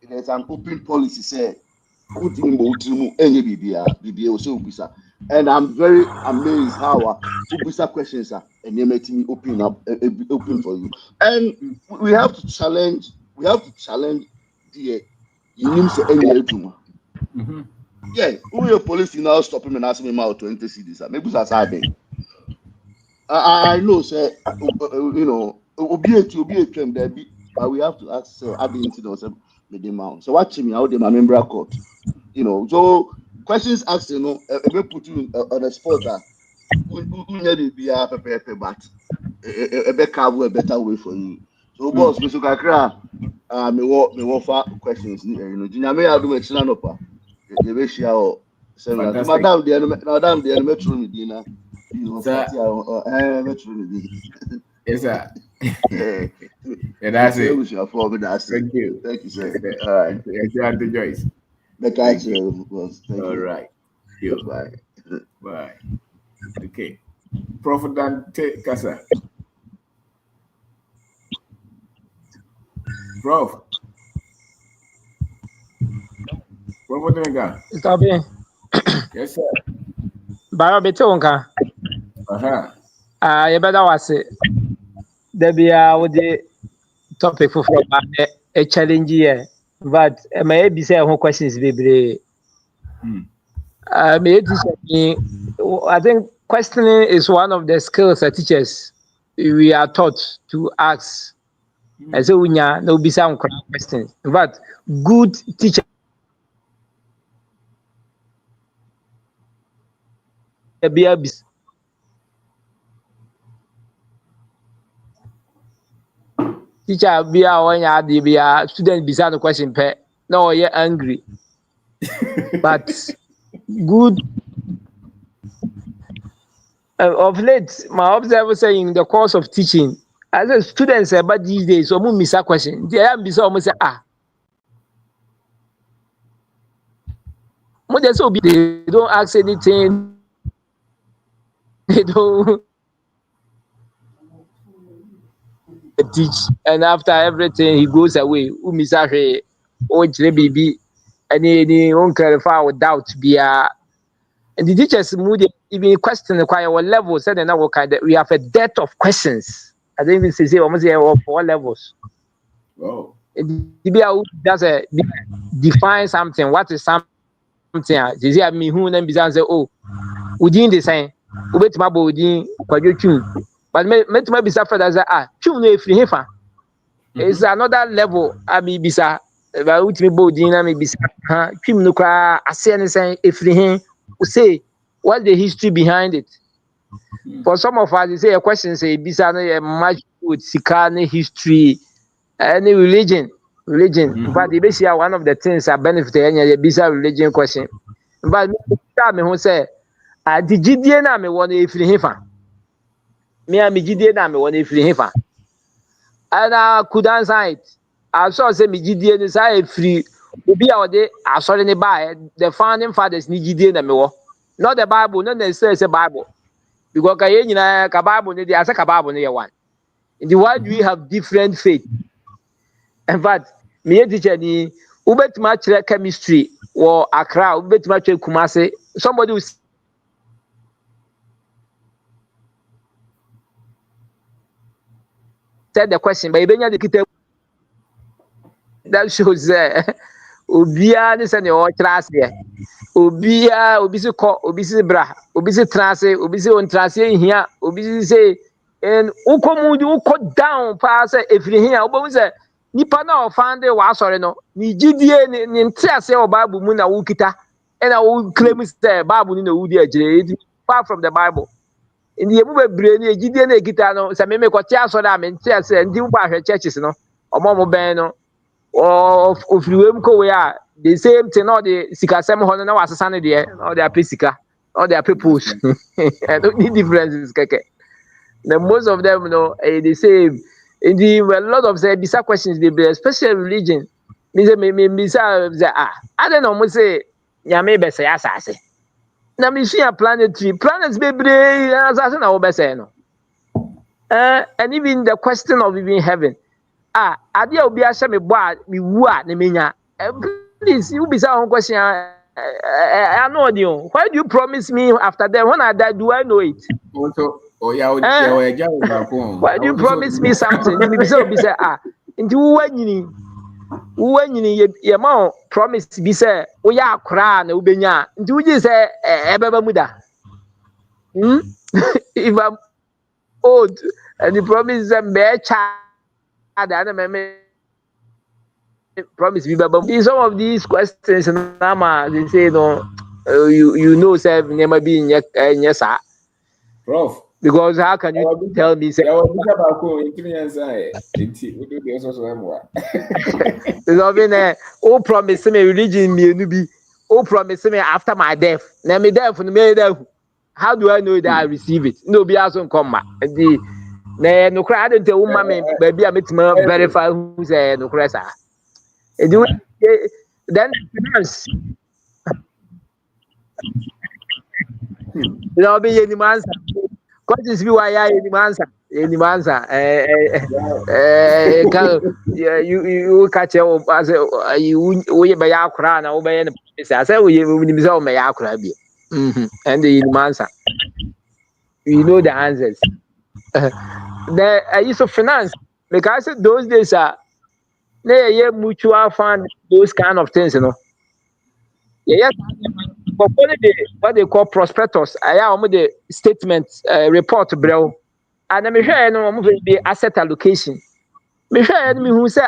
there's an open policy. Say, and I'm very amazed how Ubisa questions are and they make me open up, open for you. And we have to challenge. We have to challenge the you need to any Juma. Yeah, who your police now stop him and ask me out 20 cities. Maybe that's how I know, say, you know, be a claim there, but we have to ask, say, I didn't know, say, the amount. So watch me out there, my member court. You know, so questions asked, you know, we put you on a spot that who never be a paper, but a better way for you. So, boss, Mr. Kakra, me walk for questions, you know, Jina may I do make sure no pa. You wish you seminar. Madam, the enemy through me, dinner. You know, Yes, sir. yeah, And that's it. Thank you. Thank you, sir. All right. Enjoy the Joyce. Thank you. All right. You. Bye. Bye. Okay. Prophet Dante Kasa. Prof. Prophet Denga. Stop it. Yes, sir. Bara bete wonka. Uh-huh. You better was it. There be with the topic for a challenge here. But may be say one questions be may teach me. I think questioning is one of the skills that teachers we are taught to ask. And so we no be some questions. But good teacher be a teacher be a when you be a student beside the question pay. No, you're angry. But good of late, my observer saying in the course of teaching, as a students about these days, so miss a question. They am be almost say they don't ask anything. They don't teach, and after everything, he goes away. Miss a baby, any won't clarify with doubt. Be and the teachers mood even question the choir level said and now kind we have a depth of questions. I think this is almost four levels. Oh. Does a define something. What is something? Is it me who then say, oh, within the same, wait my body, but maybe be suffered as tune free hefa. It's another level. I be bisa about me body, I may be kim no cry. I say anything if he say what's the history behind it. For some of us, they say a question say bisa no match with Sikane history, any religion. But the basic one of the things that benefit any bisa religion question. But me who say the GDA na me want if hefa. Me am GDA na me want if hefa. And I could answer it. I saw say me GDA is free. Obi a ode asori ne ba the founding fathers ni GDA na me wo. Not the Bible, not necessarily say Bible. Because kaye nyina ka Bible ne dey asa ka Bible ne ye one. In the world we have different faith. In fact, me teacher ni ubetuma kire chemistry or Accra, ubetuma kire Kumasi. Somebody will said the question, but ibenya the kite that shows obia ne say ne o class there. Obia obisi ko obisi bra obisi trance obisi on trance hia obisi say and uko down pass every here obo say nipa na ofande wa asore no ni gidie ni ntiase o Bible mu na wo kita na wo claim say Bible ni na wo di agire far from the Bible. Ndi emu bebre ni gidie na ekita no se me ko ti asore a me ntiase ndi wo ba hwe churches no omo ben no ofriwem ko we a the same thing all the sikasem ho no na wasesa ne de all the apesika all the purpose I don't need differences keke. The most of them, the same. In the a lot of the bizarre questions they be, especially religion. Me say me say I don't know. Me say nyame be say asase. Na me see a planetary planets be bre asase na wo be say no. And even the question of even heaven. Ade a obi ahye me bo a me wu a na menya. Please, you be say one question. I know you. Why do you promise me after that when I die? Do I know it? Why do you promise me something? Me be say obi say nti wo wanyini ye ma promise bi say wo ya akora na wo benya nti wo ji say ebeba mu da. If I'm old and the promise is me child and me promise bi baba. Some of these questions na they say no you know say never be in sa. Prof. Because how can you tell me say who promise me religion me no be who promise me after my death na me death no me death how do I know that I receive it no be aso come ma the na no cry I don't tell woman me baby I metima verify who say no cry sa then finance no be any answer questions be why any answer you catch as you be yakura na be say I say we be say me yakura bi and the answer you know the answers the use of finance because those days are mutual fund those kind of things but what they call prospectus the statement report bro and me share no be asset allocation me share me who say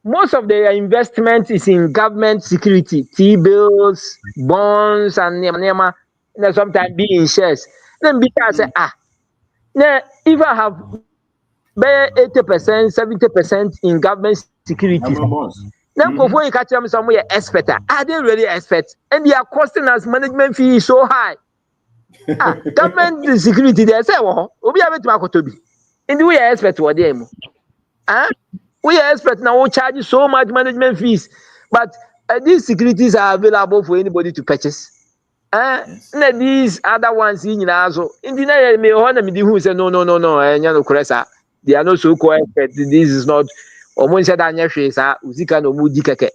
most of their investment is in government security, T-bills, bonds, and nema. Sometimes be in shares. Then because say now if I have 80%, 70% in government securities, now before you catch them somewhere expert. Are they really expert? And they are costing us management fee so high. Government security they say obi a betima akotobi. And we are expert what them. We are expert now we charge so much management fees. But these securities are available for anybody to purchase. Yes. These other ones in also in the me who say no they are not so quiet. This is not almost said uzika no mudi keke.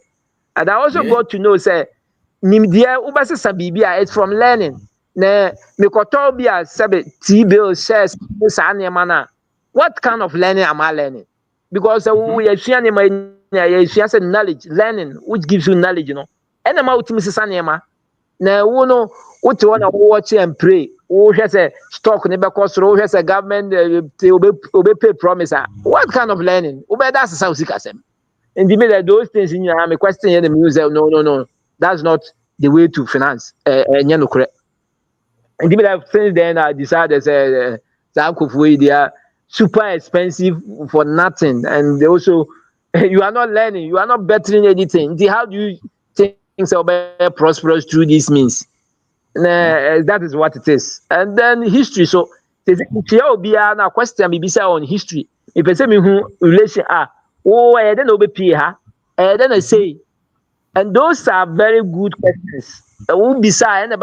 And I also got to know say nimdia ubase sabibia it's from learning. Na me kotobia sabe T-bill shares sa na what kind of learning am I learning? Because we are sharing knowledge, learning, which gives you knowledge, And I'm out to Mrs. Anema. Now, what you want to watch and pray. Who has a stock, never cost, who has a government, pay promise. What kind of learning? That's South Sikasem. And the middle those things in your question in the museum. No. That's not the way to finance. And the middle since then I decided they are super expensive for nothing. And also you are not learning, you are not bettering anything. How do you think so prosperous through these means? That is what it is. And then history. So will be a question maybe on history. If I say me who relation I don't know then I say, and those are very good questions. Who beside and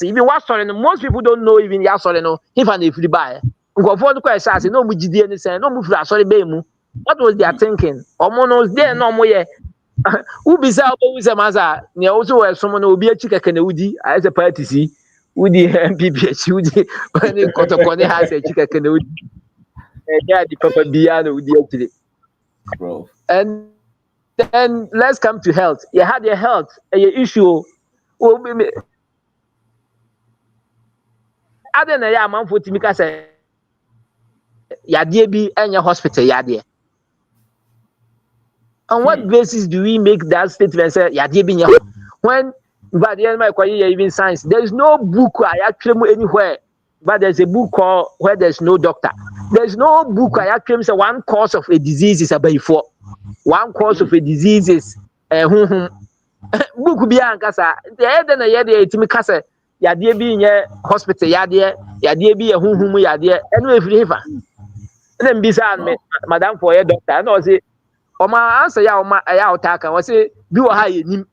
even what sorry most people don't know even ya sorry no if and if you buy. No mujidi any say no move sorry be mu. What was their thinking? Omonos there no mo ye. Who beside who say maza near also where someone will be a chicken can udi as a party see. Udi MPPH udi when you kotokone has a chicken can udi. Yeah, the papa biano udi Bro. And then let's come to health. You had your health, your issue. Other than that, man, for Timika say, Yadia be and your hospital, Yadia. On what basis do we make that statement? Say, when but the end of even science, there is no book I actually anywhere, but there's a book called where there's no doctor. There's no book I actually say one cause of a disease is about before. One cause of a disease is book bi ankasa. The head and the head etimi kasa yadeɛ bi nyɛ hospital yadeɛ bi yɛ yadeɛ ɛno efiri hefa. Na mbisa me madam for a doctor na ɔse ɔma answer ya ɔma ɛyɛ ɔtaka ɔse bi wɔ ha yɛ nim.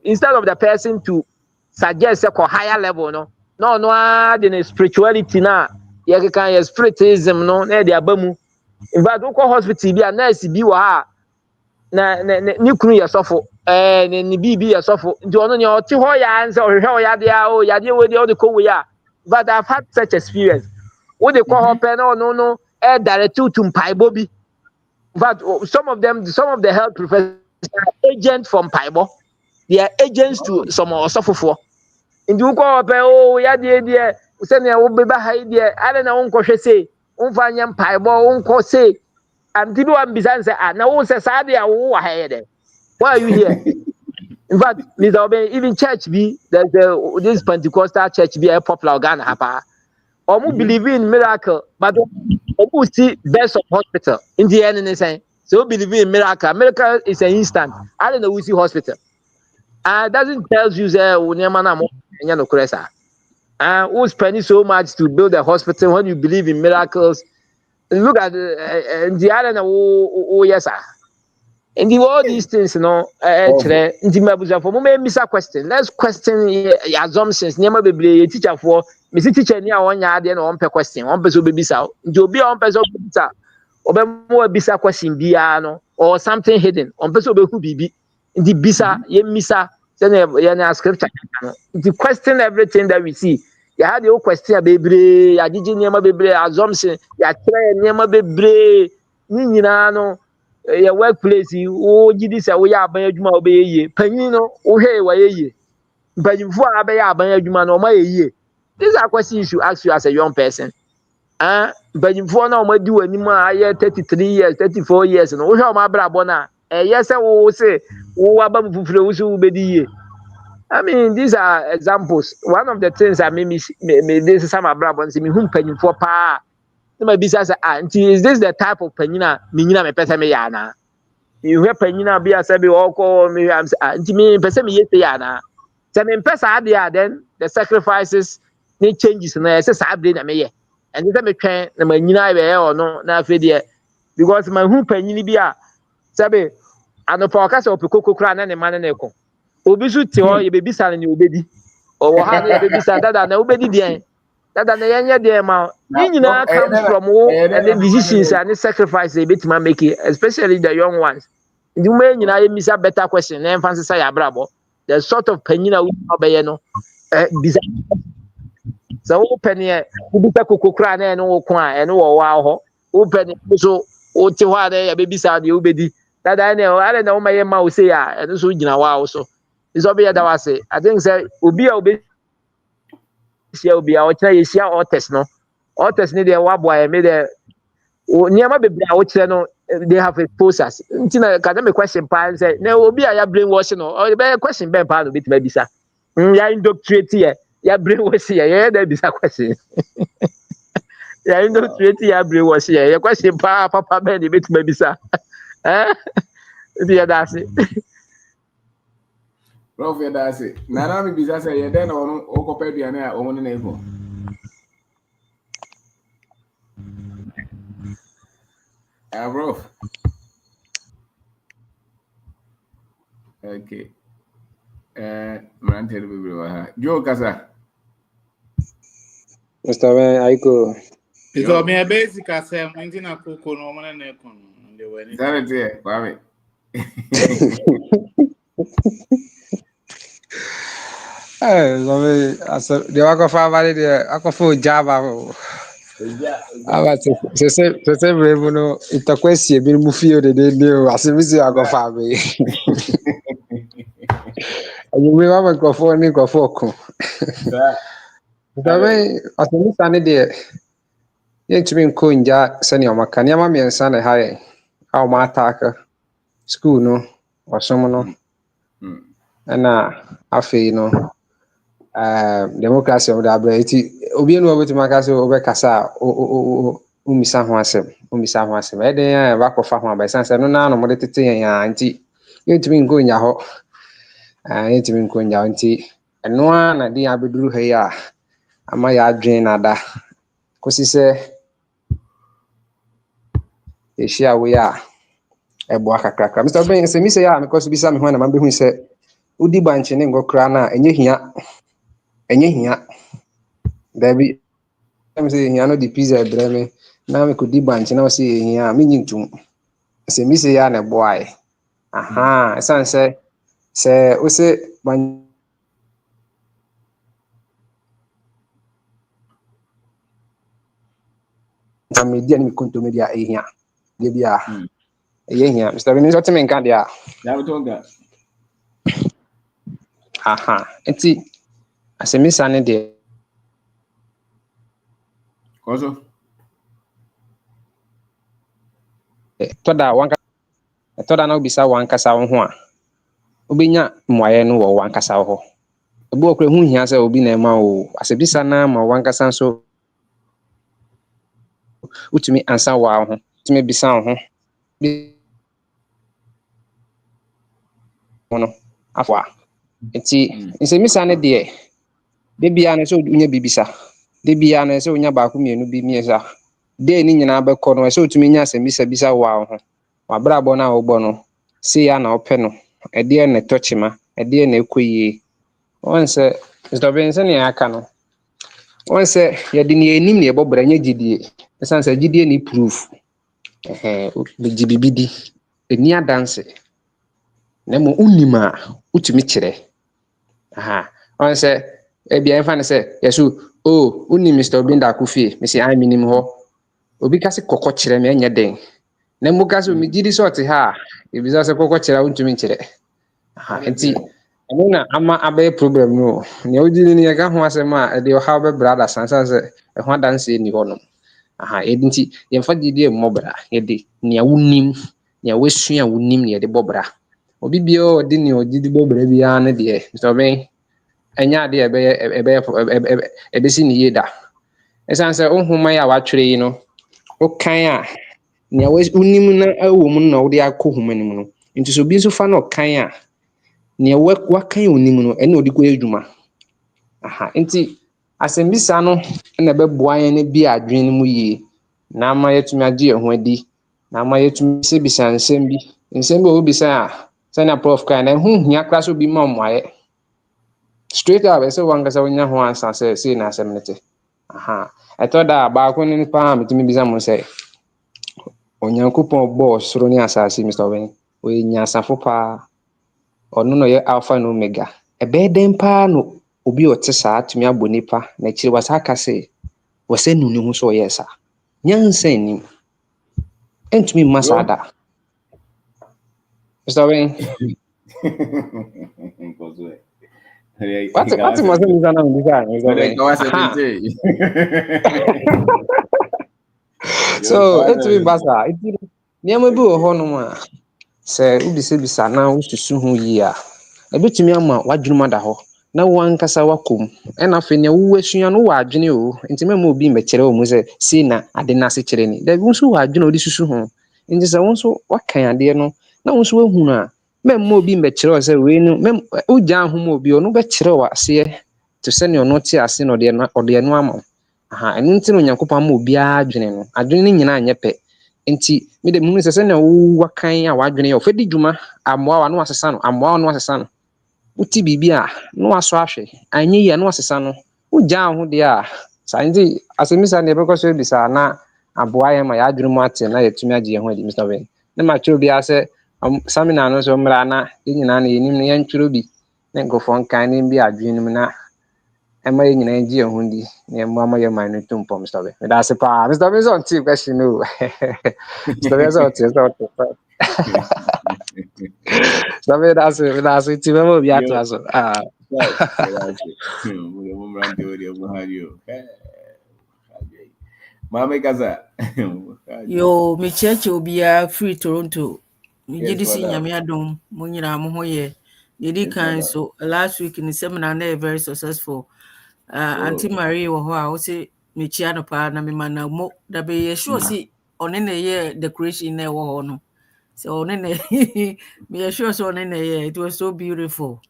Instead of the person to suggest a higher level, no, the spirituality na you can spiritism no, na the abamu. In fact, we call hospital be a nurse be wa na ni kunu ya sofo ni bibi ya sofo. Nti ono ni oti ho ya answer o hwe o ya de a o ya de we de o de ko we ya. But I've had such experience. What they call her no, direct to Mpaibo bi. In fact, some of the health professionals are agents from Paibo. They are agents to some osofofo. Nti wo ko pe o ya de se ne wo beba ha de ale na won kohwe se wonfa nya mpaibo won ko se anti bi wan bisan se na wo se sa de wo wa ha de. Why are you here? In fact, Mr. Oben, even church be there's this Pentecostal church be a popular Ghana hapa. Omu believe in miracle, but omu see best of hospital in the end saying so believe in miracle. Miracle is an instant. I don't know we see hospital. Doesn't tell you who's spending so much to build a hospital when you believe in miracles. Look at the island yes sir. And all these things, you know, question. Let's question your assumptions. Never be teacher for me. Teacher near 1 year, then on per question. One person be so. You be on person or more bisa question biano or something hidden. On person be the bisa ye misa. Then scripture. The question everything that we see. You had your question, baby. You did near baby assumption. You try near baby. Ni no. Your workplace, oh, this we are by you, obey Penino, oh, hey, why ye? But you for obey Aban or my ye. These are questions you ask you as a young person. But you for now, my do anymore. I 33 years, 34 years, and oh, my brabona. Yes, I will say, oh, Abam Fuflo, be I mean, these are examples. One of the things that made me this is some brabons, me whom penny for pa. My business is this the type of penina minina me pesa me yana. You hear penina be as be all call me I'm me pesa me yete yana. So me pesa adia then the sacrifices ne changes na say sabre na me ye. And this me twen na manina be or no na afi de because my hu penini bi a sabe anopa okasa opekoko kra na ne man na ekon. Obi su ti ho ye be bisa na ne obedi. O wo ha na ye be bisa dada na obedi de. That and the young day, comes from and the decisions and the sacrifices a bit man make it, especially the young ones. You may miss a better question and fancy say bravo. The sort of penina we obey no so open here, who be cocoa cran and no quan and no wow open so what a baby sound you be that I don't know my mouse say and so you know wow so it's obvious that I say I think say will be our Chinese or test no. Or test need a wabwa made a near my baby out no they have exposed us. Can question pan say no will be a brainwashing or the question ben pan bit maybe sir. Ya indoctrinate here. Ya brainwash here. Yeah, there be a question. Ya indoctrinate ya brainwash here. Ya question pa papa ben bit maybe sir. Eh? Yeah, that's it. Prof, that's it. Nana mi bisa say ye den onu okope biane a onu na ego. Bro. Okay. Man tell me bro. Joe kasa. Mr. Man, I go. Because me a basic as I'm into a cocoa no man and the way. That it, Kwame. The work family there, I go for Java. Se breve no, itakwesi bi mu fio de de asebisi family. You will have a microphone, microphone. Dabe asebisa ne de yɛntumi nkɔ ngya sɛnea ɔmaka nneɛma mmiɛnsa na ha yɛ a ɔma ataka school no ɔsom no ɛna afei no democracy of the abra iti obi no obetumi aka sɛ obɛkasa a umisa ho asɛm ɛden a bakɔfa ho abɛsan sɛ no na no mode tete yɛn a nti yɛntumi nkɔ nya hɔ yɛntumi nkɔ nya hɔ nti ɛno a na de abɛduru ha yi a ama yɛadwen nada kɔsi sɛ yɛhyia wo yi a ɛboa kakrakra Mr. Ben sɛ mi sɛ yɛ a mekɔ so bisa me ho na mabɛhu sɛ wodi bankye ne ngɔkora no a ɛnyɛ hia daabi ɛm sɛ yɛhia no de pizza brɛ me na mekɔdi bankye na ɔsɛ yɛhia a menyi ntom sɛ mi sɛ yɛ a na ɛboae ɛsiane sɛ wo sɛ medi a ne mekontom de a ɛyɛ deɛ bi a ɛyɛ hia Mr. Ben nso ɔteme nka deɛ a nti asɛmisa ne deɛ ɛtɔda na wobisa wankasa wo ho a wobɛnya mmuaeɛ no wɔ wankasa wo hɔ ebi wɔ kora ho hia sɛ obi na ɛma wo asɛbisa na ma wankasa nso wotumi ansa wɔ wo ho wotumi bisa wo ho no afa nti nsɛmisa ne deɛ de bia no sɛ wonya bibisa de bia no sɛ wonya baako mmienu bi mmiɛnsa de ni nyinaa bɛkɔ no sɛ wotumi nya asɛmisa bisa wɔ wo ho wabrabɔ no a wobɔ no sei ya na wopɛ no ɛdeɛ na ɛtɔ kyema ɛdeɛ na ɛkɔ yie wɔn sɛ Mr. Ben sɛ nea aka no wɔn sɛ yɛde ne yɛnim ne yɛbɔ bra nyɛ gyidie ɛsiane sɛ gyidie ne proof gye bibi di ɛni adanse na mmom wonim a wotumi kyerɛ wɔn sɛ ebia ɛmfa ne sɛ yɛso wonim Mr. Obi Ndako fie mesɛ ai menim hɔ obi ka sɛ kɔkɔ kyerɛ me ɛnyɛ den na mmu ka sɛ megye di sɛ ɔte ha a ebisa sɛ kɔkɔ kyerɛ wontumi nkyerɛ nti ɛno na ama abɛyɛ problem no nea wogye ni yɛka ho asɛm a ɛde ɔhaw bɛbra adasan sɛ ɛho adanseɛ ni hɔnom ɛdi nti yɛmfa gyidie mmɔ bra yɛde nea wonim nea wasua a wonim ne yɛde bɔ bra obi biara ɔde nea ɔgye de bɔ bra biara no deɛ Mr. Ben ɛnyɛ adeɛ ɛbɛsi ne yie da ɛsiane sɛ wo nhoma yi a watwerɛ yi no wokan a nea wonim na ɛwɔ mu na wode akɔ homa no mu no nti sɛ obi nso fa na ɔkan a nea wakan onim no ɛne ɔde kɔ adwuma nti asɛmbisa no na ɛbɛboa yɛn no bi adwene no mu yie na ama yɛtumi agye yɛn ho adi na ama yɛtumi bisa nsɛm bi a wobisa a sɛnea prof kan na ɛho hia kora sɛ obi ma mmoayɛ straight up ɛsɛ wankasa wonya ho ansa sɛ sei na asɛm no te ɛtɔ da baako no nipa a metumi bisa mo sɛ Onyankopɔn bɔɔ soro ne asase Mr. Ben ɔyɛ nyansafo paa ɔno na ɔyɛ alpha na omega ɛbɛyɛ dɛn paa no obi ɔte saa tumi abɔ nipa na akyire wasa aka sɛ wɔsɛ nu ne ho sɛ ɔyɛ saa nyansa anim ɛntumi mma saa da Mr. Ben wate mo sɛ misa na mbisa Mr. Ben so ɛntumi mba saa nneɛma bi wɔ hɔnom a sɛ wobisabisa na wosusu ho yie a ɛbɛtumi ama w'adwene ada hɔ na wankasa wakɔm ɛna afei nea wowasua no wɔ adwene o nti mɛma obi mmɛkyerɛ wɔ mu sɛ sei na ade no ase kyerɛ ni dabi wo nso wɔ adwene a wode susu ho nti sɛ wo nso wakan adeɛ no na wo nso wahunu a mɛma obi mmɛkyerɛ wɔ sɛ wei no wogyaa ho ma obi ɔno bɛkyerɛ wɔ aseɛ te sɛnea ɔno te ase na ɔde ɛno ama wo ɛno nti na Onyankopɔn ama obiara adwene no adwene no nyinaa nyɛ pɛ nti mede mu sɛ sɛnea wakan a wadwene yɛ ɔfɛ di dwuma amoa wa na wasesa no amoa wa na wasesa no wote biribi a na wasɔ ahwɛ anyɛ yie a na wasesa no wogyaa ho deɛ a saa nti asɛmisa deɛ ɛbɛkɔ so bisa na aboa yɛn ma yɛadwene mu ate na yɛtumi agye yɛn ho adi Mr. Ben ne matwerɛ biara sɛ samina no nso mmra na yɛn nyinaa na yɛnim no yɛntwerɛ bi ne nkurɔfoɔ nkan ne bi adwene no mu na ɛma yɛn nyinaa gye yɛn ho di na ɛmmoa ma yɛn man no to mpɔ Mr. Ben meda ase paa Mr. Ben sɛ ɔnte question no Mr. Ben sɛ ɔte Mr. Ben meda ase nti mɛma obi ato aso Mame kasa yo mekyerɛkyerɛ obiara free Toronto Yes, Gye si madam. nyame adom mo nyina mo ho ye. Yedi Yes, kan madam. so last week in the seminar na very successful. Auntie Oh, Marie wo ho a wo se me chia no pa na me mana mo da be ye sure si one na ye decoration na wo ho no. So one na me ye sure so one na ye it was so beautiful.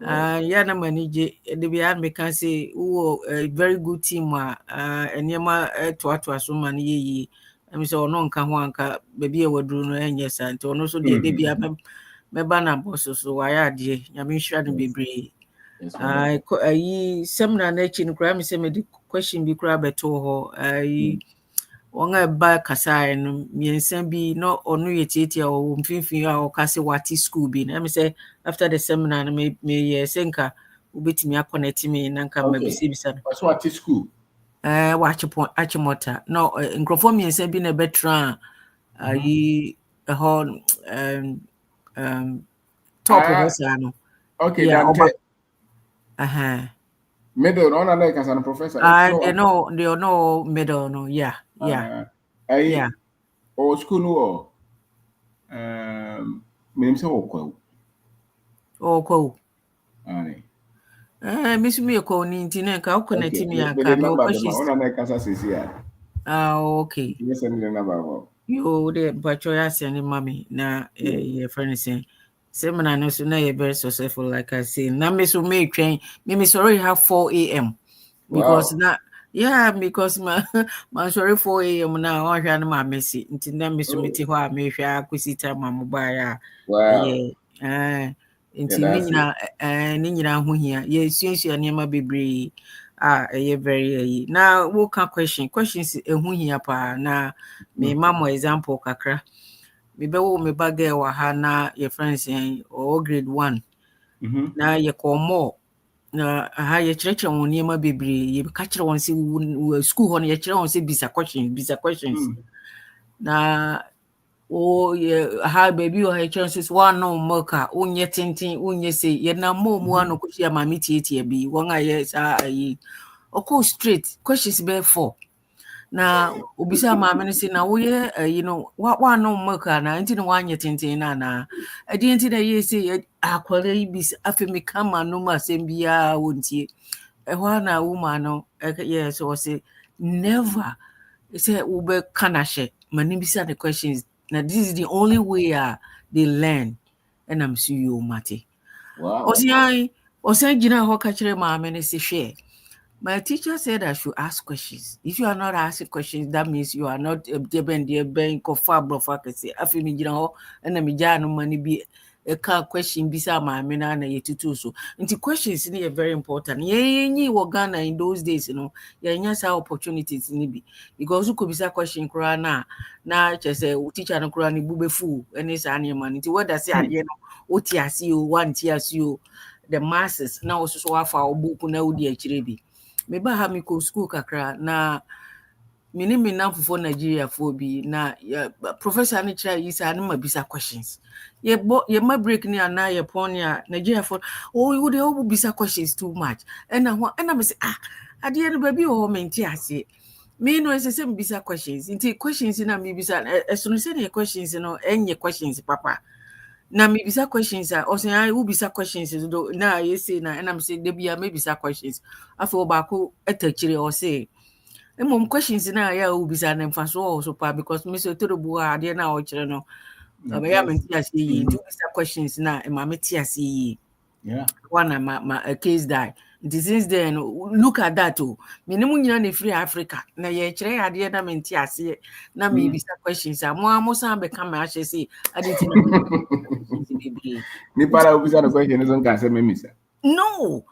oh, Yeah, na manage the beyond me can say a very good team and yama to so man ye. I mean, so no nka ho anka baby a wadru no enye sa nti ono so de bia meba na boss so waya ade nyame hwira no yes, bebre. yes, madam. Ayi seminar na chi no kra me say me di question bi kra beto ho. Ayi wɔn a ɛba kasaeɛ no mmiɛnsa bi na ɔno yɛ tietia a ɔwɔ mfimfini a ɔka sɛ wate school bi na ɛmi sɛ after the seminar no meyɛ sɛ nka wobɛtumi akɔnɛte me na nka Okay. mabisabisa no What's what is school? wakye mɔta na nkurɔfoɔ mmiɛnsa bi na ɛbɛtena a ayi ɛhɔ top hɔ Ah, saa no okay, yɛ ɔba Dante. ɛhɛn Middle, no, no, like as a professor. Oh, no, deɛ ɔno middle no I, yeah or school, no, name say, oh, quo. ɔkɔ o Aye. me nso meyɛ kɔɔ ne nti na nka wokɔnɛte Okay, me me anka the mewɔ number, the man, questions. on like as I say, yeah. Okay. You send me the number. You the butcher ass and mommy na Yeah. your friend is saying. Seminar no so now you're very successful, like I say. Now me so may train me sorry have 4 a.m. because Wow. now yeah, because my sorry 4 a.m. now I hear my messy. Until now me so me Oh, ti hɔ a me hwɛ akosi time my mobile wow. yeah Yeah, nti that's it. ne nyina ho hia ye suasua nneɛma bebree ɛyɛ very na wo ka questions ɛho hia pa na me ma mo example kakra me bɛwo me ba girl wɔ ha na yɛ friends or grade 1 Mm-hmm. na yɛ kɔ na aha yɛkyerɛkyerɛ wɔn nneɛma bebree yɛka kyerɛ wɔn sɛ school hɔ no yɛkyerɛ wɔn sɛ bisa questions na ha baby wɔ ha yɛkyerɛ sɛ woanom milk a wonyɛ tenten wonyɛ sɛ yɛnam ma mu ano kɔhyia maame tietia bi wɔn a yɛ saa ayi ɔkɔɔ straight questions bɛyɛ 4 na obisa maame no sɛ na woyɛ ayi no woanom milk a na nti na woanyɛ tenten no anaa ɛdeɛ nti na ɛyɛ sɛ akwara yi bisa afei meka ma nom asɛm biara wɔntie ɛhɔ a na woma no yɛ sɛ ɔsɛ never sɛ wobɛka no hyɛ ma ne bisa the questions. Now, this is the only way they learn. And I'm sure you, Mate. Wow. Osan Gina Hokachere Mamma say share. My teacher said I should ask questions. If you are not asking questions, that means you are not deben dear bank or far brofakasi. Afimi Gina and a Mijano money be a car question bisa my mena na yetutu so. And the questions in here very important. Ye Ghana in those days, yes opportunities in be because you could be a question crana na just a teacher and crani bube fool and it's any money. What does say at the end of OTSU, one TSU, the masses now also so far book na udi a meba ha mekɔ school kakra na mene me namfofo Nigeriafoɔ bi na professor no kyerɛ yi saa ne ma bisa questions yɛma break ne anaa yɛpɔn ne a Nigeriafoɔ wode wobisa questions too much ɛna me sɛ adeɛ no baabi wɔ hɔ mente aseɛ me no ɛsɛ sɛ mebisa questions nti questions no a mebisa ɛsono sɛdeɛ questions no ɛnyɛ questions papa na mebisa questions a ɔsɛ wobisa questions do na yɛsei na ɛnam sɛ da bia mɛbisa questions afei ɔbaako ɛtakyire ɔse mmom questions no a yɛ a wobisa no mfasoɔ wɔ so paa because me sɛ torobo a adeɛ no a ɔkyerɛ no ɛbɛyɛ a mente aseɛ yie nti wobisa questions no a ɛma mete aseɛ yie Yeah. one a case die nti since then look at that me ne mu nyina na ɛfiri Africa na yɛkyerɛ adeɛ na mente aseɛ na mebisa questions a mo san bɛka me ahyɛ sɛ ade nti na Nipa la ubisa no question no nka asɛm emisa. no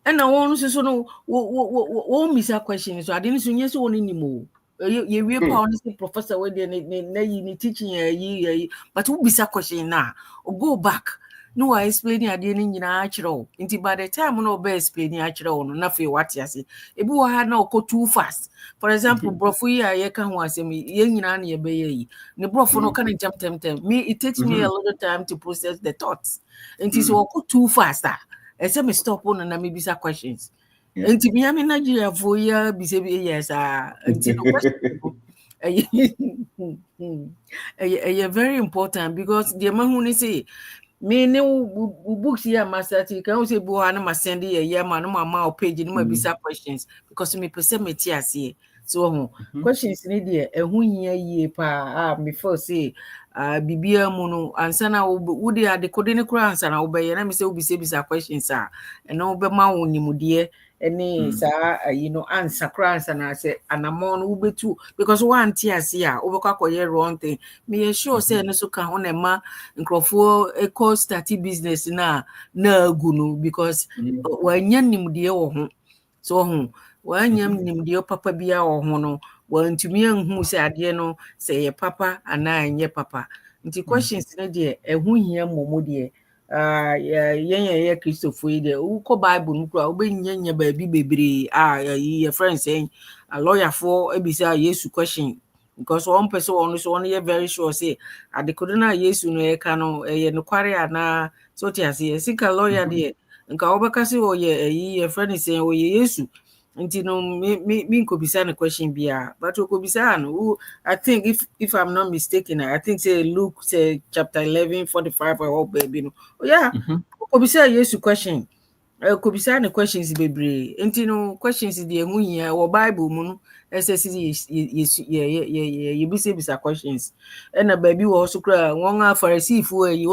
ɛna wɔn nso so no wɔn misa question so ade no so nyɛ sɛ wɔn nim o yɛwie pa ɔno sɛ professor wɔ deɛ ne yi ne teaching yɛ but wo bisa question na go back no wa explain adeɛ no nyinaa kyerɛ wo nti by the time no ɔbɛ explain akyerɛ wo no na afei wate ase ebi wɔ ha na ɔkɔ too fast for example brɔfo yi a yɛka ho asɛm yɛn nyinaa na yɛbɛyɛ yi ne brɔfo no ka ne ntɛm me it takes me a little time to process the thoughts nti sɛ ɔkɔ too fast ɛsɛ me stop no na mebisa questions nti me Nigeria for ya bisa bi yes nti no question Very important because the man who say me ne books here master ti kan say bu ha na ma send ye ma no ma page no ma bisa questions because me pese me ti ase so questions ni de ehun hia yie pa me feel say bibia mu no ansa na wo de ade kode ne kura ansa na wo be ye na me say wo bisa questions no be ma wo nimude any you know answer crans and I say and among ube too because one tears here over year wrong thing me sure say no so can on a ma for a co starty business na gunu because when yanim dear or so when yam dear papa bia or hono when to me who say adeɛ no say papa and I ye papa nti questions na deɛ ɛho hia mmɔmɔ deɛ yɛn Christopher yi deɛ wokɔ Bible no kora wobɛnya baabi bebree yɛ friend sɛn lawyer ebisa Yesu question because one person ɔno so ɔno yɛ very sure say adekodo no a Yesu no yɛka no ɛyɛ nokware anaa so te aseɛ sika lawyer deɛ nka wobɛka sɛ ɔyɛ yɛ friend sɛn ɔyɛ Yesu nti no me nkɔbisa no question bia but okɔbisa no I think if I'm not mistaken I think say Luke say chapter 11:45 or baby no yeah okɔbisa Yesu question okɔbisa no questions bebree nti no questions deɛ ɛho hia wɔ Bible mu no ɛsɛ sɛ yɛbisabisa questions ɛna baabi wɔ hɔ so koraa wɔn a Farisifoɔ yi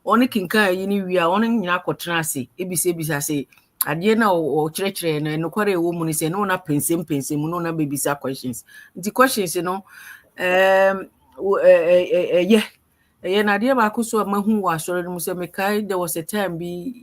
wɔne kenkan yi ne wie a wɔn nyinaa kɔtena ase ebisabisa sɛ adeɛ na ɔkyerɛkyerɛ no nokware ɛwɔ mu no sɛ no na pensem no na bebisa questions nti questions no ɛyɛ na adeɛ baako so a mahu wɔ asɔre no mu sɛ mekae there was a time bi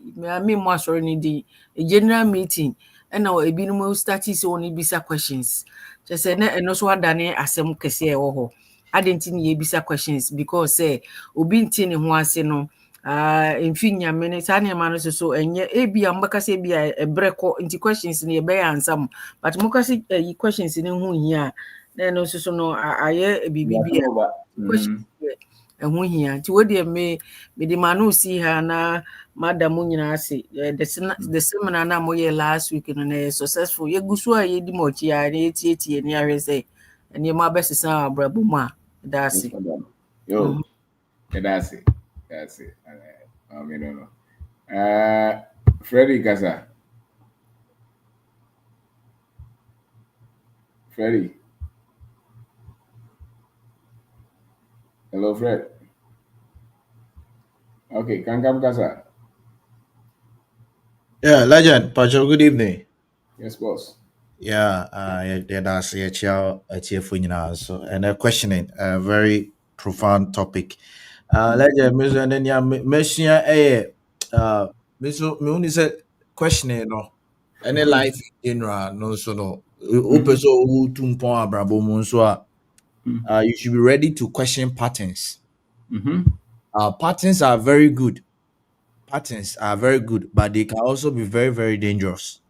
me mo asɔre no di a general meeting ɛna ebinom start sɛ wɔn bisa questions kyerɛ sɛ na ɛno so adane asɛm kɛseɛ ɛwɔ hɔ ade nti ne yɛbisa questions because sɛ obi nti ne ho ase no mfi nyame ne saa nneɛma no so ɛnyɛ ebia mbɛka sɛ ebia ɛbrɛ kɔ nti questions ne yɛbɛyɛ ansam but moka sɛ questions ne ho hia na ɛno so no ayɛ biribi questions ɛho hia nti wo deɛ mede ma no si ha na madam nyinaa ase the seminar na moyɛ last week no na successful yɛgu so a yɛdi ma ɔkyi a na yɛtietie ne ahwɛ sɛ nneɛma bɛsesa abrabɔ mu a da ase yo that's it I mean no Freddie Gaza Freddie hello Fred okay Kankam Gaza Yeah, Legend, Pacho, good evening. yes boss Yeah, that's so and a questioning, a very profound topic. Legend, Mister, and then yeah, Messia, Mister, me only said questioning, no, any life in general, no, so no, open so who tumpo abrabo munso, you should be ready to question patterns. Patterns are very good. Patterns are very good, but they can also be very, very dangerous.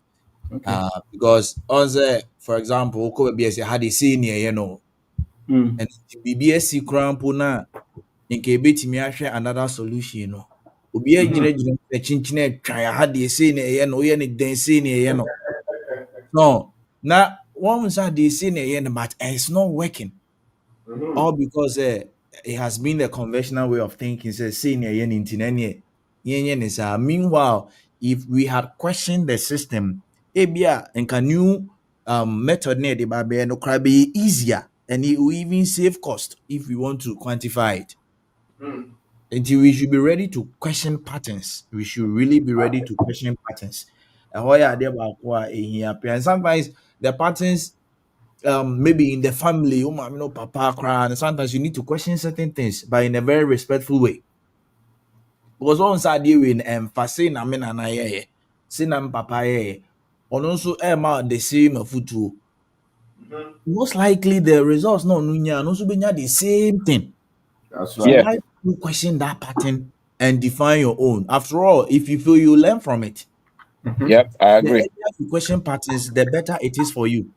okay Because also, for example, wokɔ baabi a sɛ ha de sei ne ɛyɛ no, and biribi asi koraa mpo no a nka ɛbɛtumi ahwɛ another solution no. Obi agyinagyina mu sɛ kyinkyin atwan ha deɛ sei ne ɛyɛ no, woyɛ ne dɛn sei ne ɛyɛ no. No, na wɔn sɛ adeɛ sei ne ɛyɛ no, but it's not working. All because it has been the conventional way of thinking. Say near yen intinenye yen is meanwhile, if we had questioned the system, ebia and can new method near the baby no cry be easier and it will even save cost if we want to quantify it. Until we should be ready to question patterns. We should really be ready to question patterns. And why are there and sometimes the patterns maybe in the family, papa cry, and sometimes you need to question certain things, but in a very respectful way. Because once I deal with emphasis, I mean, and I say, I'm papa, or also am the same food too. Most likely the results no nunya and also be the same thing. that's So right Yeah. why you question that pattern and define your own? After all, if you feel you learn from it, Yep, I the agree. earlier you question patterns, the better it is for you.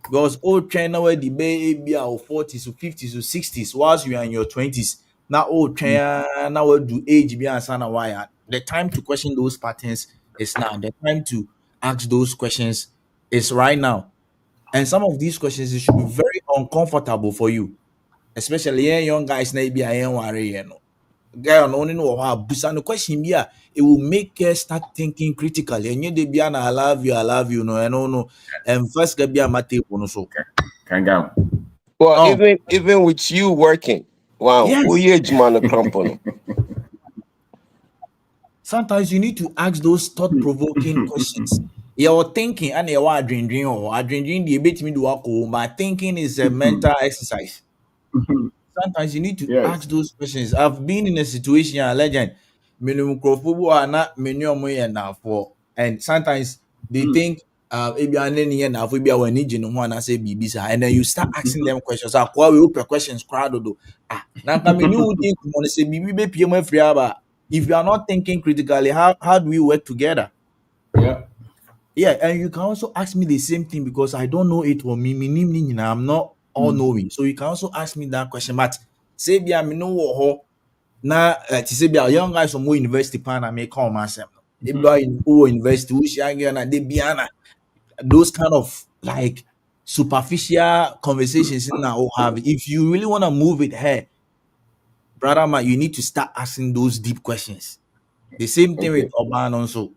Because old China where the baby are 40s to 50s to 60s, whilst you are in your 20s. Now old China now what do age be and sana why the time to question those patterns is now. The time to ask those questions is right now. And some of these questions it should be very uncomfortable for you, especially young guys na be a worry, you know. Guy on only know how busa no question be it will make us start thinking critically. And you dey be an I love you, no, and no, and first get be a mate no so. Kangam. Well, Oh, even with you working, wow, who yes. you man cramp. Sometimes you need to ask those thought-provoking questions. You're thinking, and you're dream or dream the bit me do work, but thinking is a mental exercise. Sometimes you need to Yes. ask those questions. I've been in a situation, a legend, minimum are not now for, and sometimes they think maybe I need now for be our need you know I say BB and then you start asking them questions. Why we open questions crowd do now come you think want to say BB be PM free but if you are not thinking critically, how do we work together? Yeah. Yeah, and you can also ask me the same thing because I don't know it or I'm not all knowing. So you can also ask me that question. But say be I'm no ho na to say be a young guys from university pan I may call myself. They be in university which na they be those kind of like superficial conversations now have. If you really want to move it here, brother man, you need to start asking those deep questions. The same thing with Okay. Oban also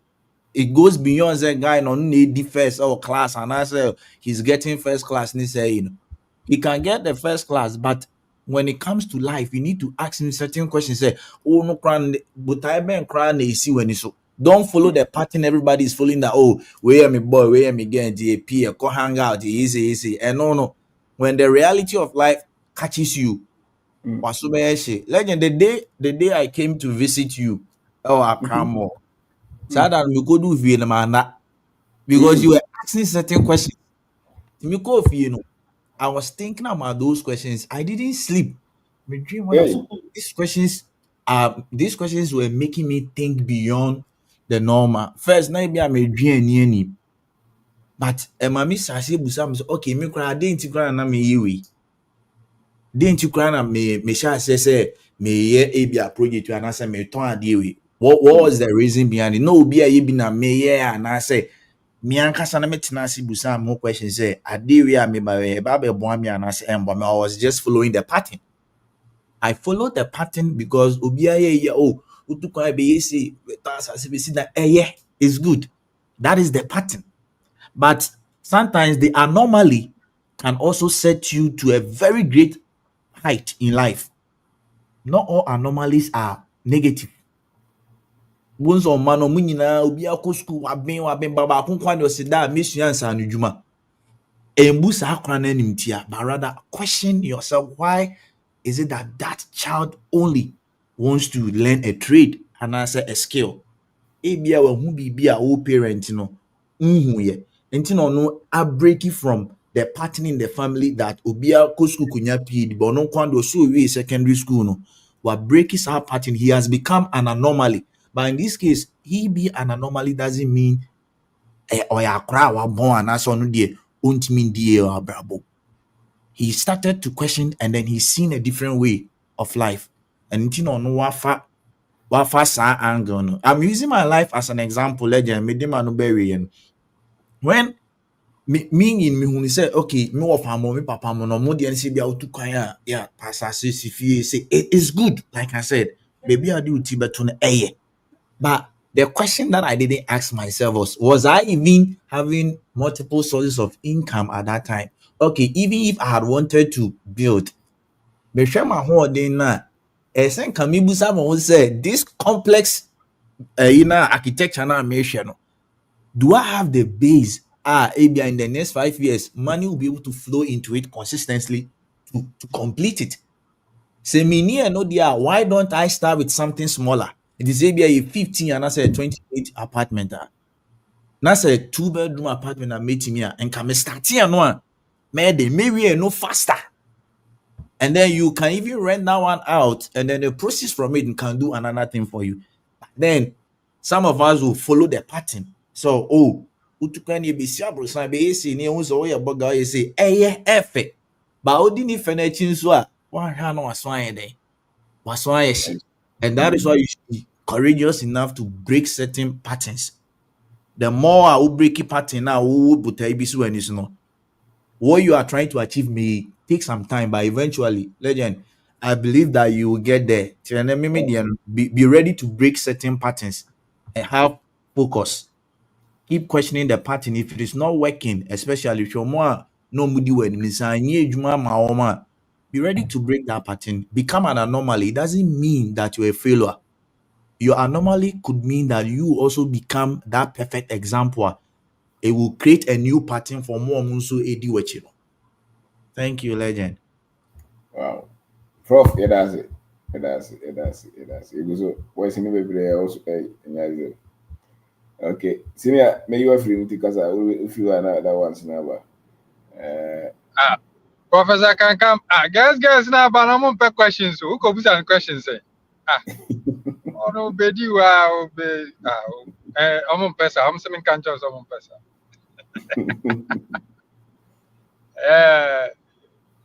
it goes beyond that guy no need the first class and I say he's getting first class and he say he can get the first class but when it comes to life you need to ask him certain questions say oh no cran but I been crying they see when so don't follow the pattern everybody is following that oh where am I boy where am I getting the go hang out easy and no when the reality of life catches you legend the day I came to visit you oh I cram more so that we go do via man because you were asking certain questions. Me go for you know, I was thinking about those questions. I didn't sleep. My dream when I Yeah. saw these questions were making me think beyond the normal. First, maybe I'm a dream any, but mommy says okay, me cry didn't cry na me you didn't you cry na me shall say me ye a project and I say me turn a what was the reason behind it? No, be a be na me yeah and I say me ankasa na metena ase busa mo question say ade we a me ba be boa me anase embo me I was just following the pattern. I followed the pattern because obi aye yeah oh utukwa be yesi tas ase be see that yeah is good. That is the pattern. But sometimes the anomaly can also set you to a very great height in life. Not all anomalies are negative. Once on man o nyina obi akọ school waben baba akonkwa ne osida mesua nsa no dwuma embu saa akora na anim tia but rather question yourself why is it that that child only wants to learn a trade and answer a skill ebia wa hu bibia o parent no nhu ye enti no no a break it from the pattern in the family that obia ko school kunya PhD but no kwando so we secondary school no wa break his pattern he has become an anomaly but in this case he be an anomaly doesn't mean or ya kra wa born and so no de ontimi die abrabo he started to question and then he's seen a different way of life and you know no wafa sa angle no I'm using my life as an example legend me dem no bury and when me in me who say okay me of am me papa mo no mo de say bia otu kwan yeah pastor say fie say it is good like I said baby I do tibeto no but the question that I didn't ask myself was I even having multiple sources of income at that time? Okay, even if I had wanted to build, mehwɛ m'ahoɔden no a ɛsɛ nka mebusa ma ho sɛ this complex architecture na mehwɛ no, do I have the base ebia in the next 5 years money will be able to flow into it consistently to complete it? Say me near no dia why don't I start with something smaller? It is maybe a 15 and I say 28 apartment. Na say 2 bedroom apartment na metimi and can me start here no a maybe no faster. And then you can even rent that one out and then the proceeds from it can do another thing for you. Then some of us will follow the pattern. So utukani be si abrosan be esi ni ehun so ye boga ye say efe. But odi ni furniture so a wa hwa no waso ayɛ waso ayɛ hye. And that is why you should be courageous enough to break certain patterns. The more I will break a pattern now, we will put a no. what you are trying to achieve may take some time, but eventually, legend, I believe that you will get there. Be ready to break certain patterns and have focus. Keep questioning the pattern. If it is not working, especially if you're more no moody when be ready to break that pattern. Become an anomaly. It doesn't mean that you're a failure. Your anomaly could mean that you also become that perfect example. It will create a new pattern for more Munsu Edi Wechino. Thank you, legend. Wow. Prof, it does it. It does it. It does it. It does it. It goes what's in the baby also pay. Okay. Senior, may you are free because I will if you are not that one's number. Professor can come. Guys, now, but I'm on questions. Who could put questions? Oh no, bedi wow, be I'm on pesa. I'm saying can't just I'm on pesa.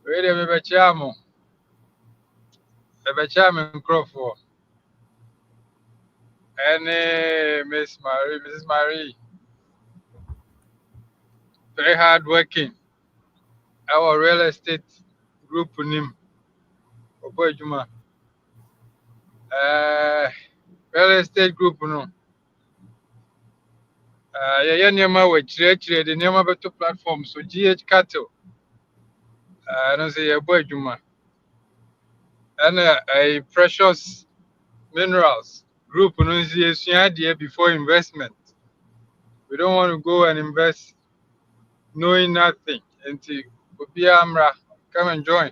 Really, me bechiamo Crawford. And Mrs. Marie, very hard working. Our real estate group name, Obojuma. Real estate group no. Yeah, Nema we trade the Nema better platform. So GH Cattle. I don't say Obojuma. And a precious minerals group no is idea before investment. We don't want to go and invest knowing nothing until Obia Amra come and join.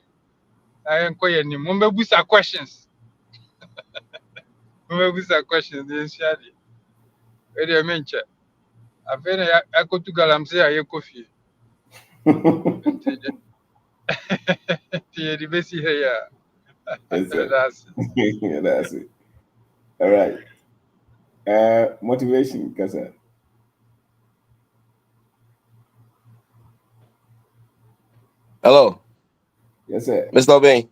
I inquire ni mumbe busa questions. Mumbe busa questions the initially. Where do you mention? I feel I go to Galamsey I coffee. Until the best here. Yes, sir. That's Yeah, that's it. All right. Motivation, because Hello, yes, sir. Mr. Bain.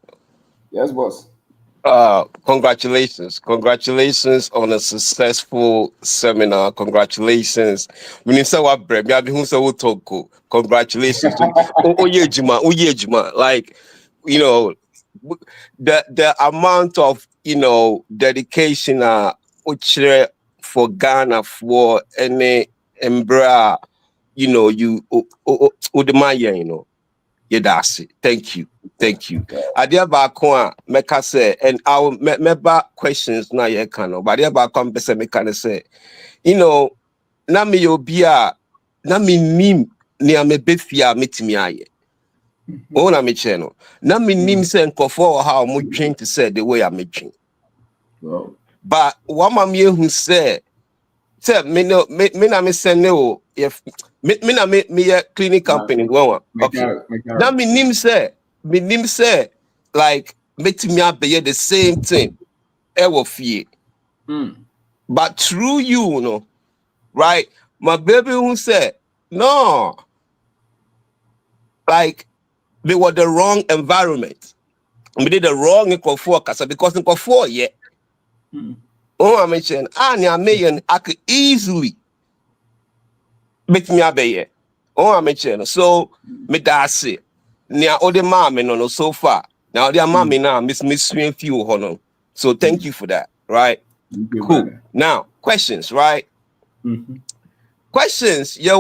Yes, boss. Congratulations on a successful seminar. Congratulations. When you say what bread, me who say what talk. Congratulations. Uyejima. Like, you know, the amount of, dedication uchre for Ghana for any embra, you yeah, that's it. Thank you. Adia baako a meka say, and I will meba questions na ye ka no, but adia baako a mpese meka ne say, na me obi a na me nim ne amebefia metimi aye. O na me che no. Na me nim say nkofo ha o mo dwen to say the way I me dwen. Wow. But one ma me hu say me no me na me send o if me na me clinic company one. Okay. Now me nim say like metimi abeye the same thing. Ewo fie. But through you know, right? My baby who said, no, like they were the wrong environment. We did the wrong because in yeah. Oh, I mentioned, I could easily make me abeye. Oh, I mentioned, so me that's it. Nia ode mama no so far. Now the mama now miss swim few hono. So thank you for that, right? Thank you, Cool. brother. Now questions, right? Questions. You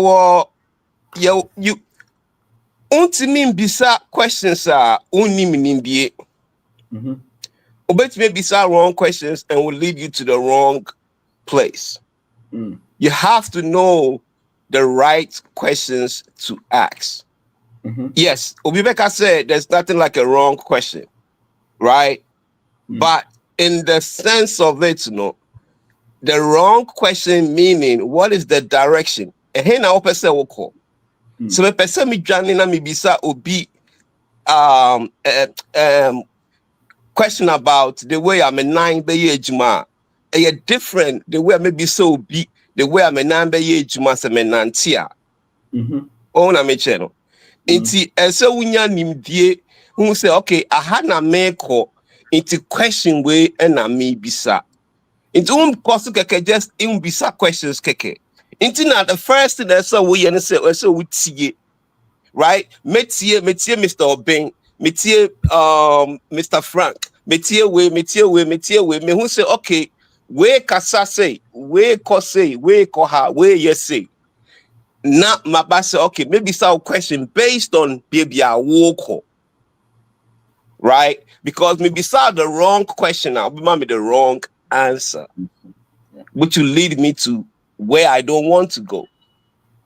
untimi bisa questions unim nimbie. Obetime bisa wrong questions and will lead you to the wrong place. You have to know the right questions to ask. Yes, Obibeka said there's nothing like a wrong question, right? But in the sense of it, the wrong question meaning what is the direction? So me person me dwane na me bisa obi question about the way I'm a nine be ejuma. Different the way I maybe so be the way I'm a nine be ejuma se me nantia. Oh na me cheno. Inti ese unya nimdie who say okay aha na me ko into question way na me bisa. Into kosu keke just bisa questions keke. Into na the first thing that so we and say we tie right? Métier Mr. Obeng, métier Mr. Frank, métier we, me who say, okay, we kasa say, we ko say, we ko ha, we yes say. Now my boss say, okay, maybe some question based on baby I walk, right? Because maybe solve the wrong question, I'll be the wrong answer, which will lead me to where I don't want to go.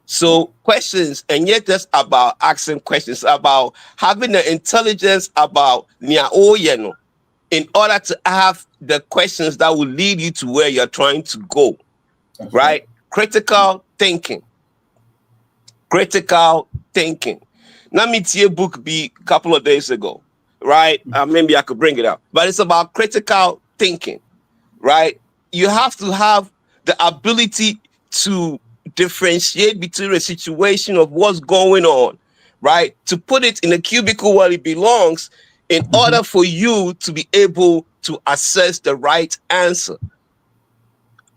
So questions, and yet that's about asking questions, about having the intelligence about in order to have the questions that will lead you to where you're trying to go. That's right? Critical thinking. Critical thinking. Let me see a book a couple of days ago, right? Maybe I could bring it up, but it's about critical thinking, right? You have to have the ability to differentiate between a situation of what's going on, right? To put it in a cubicle where it belongs in order for you to be able to assess the right answer.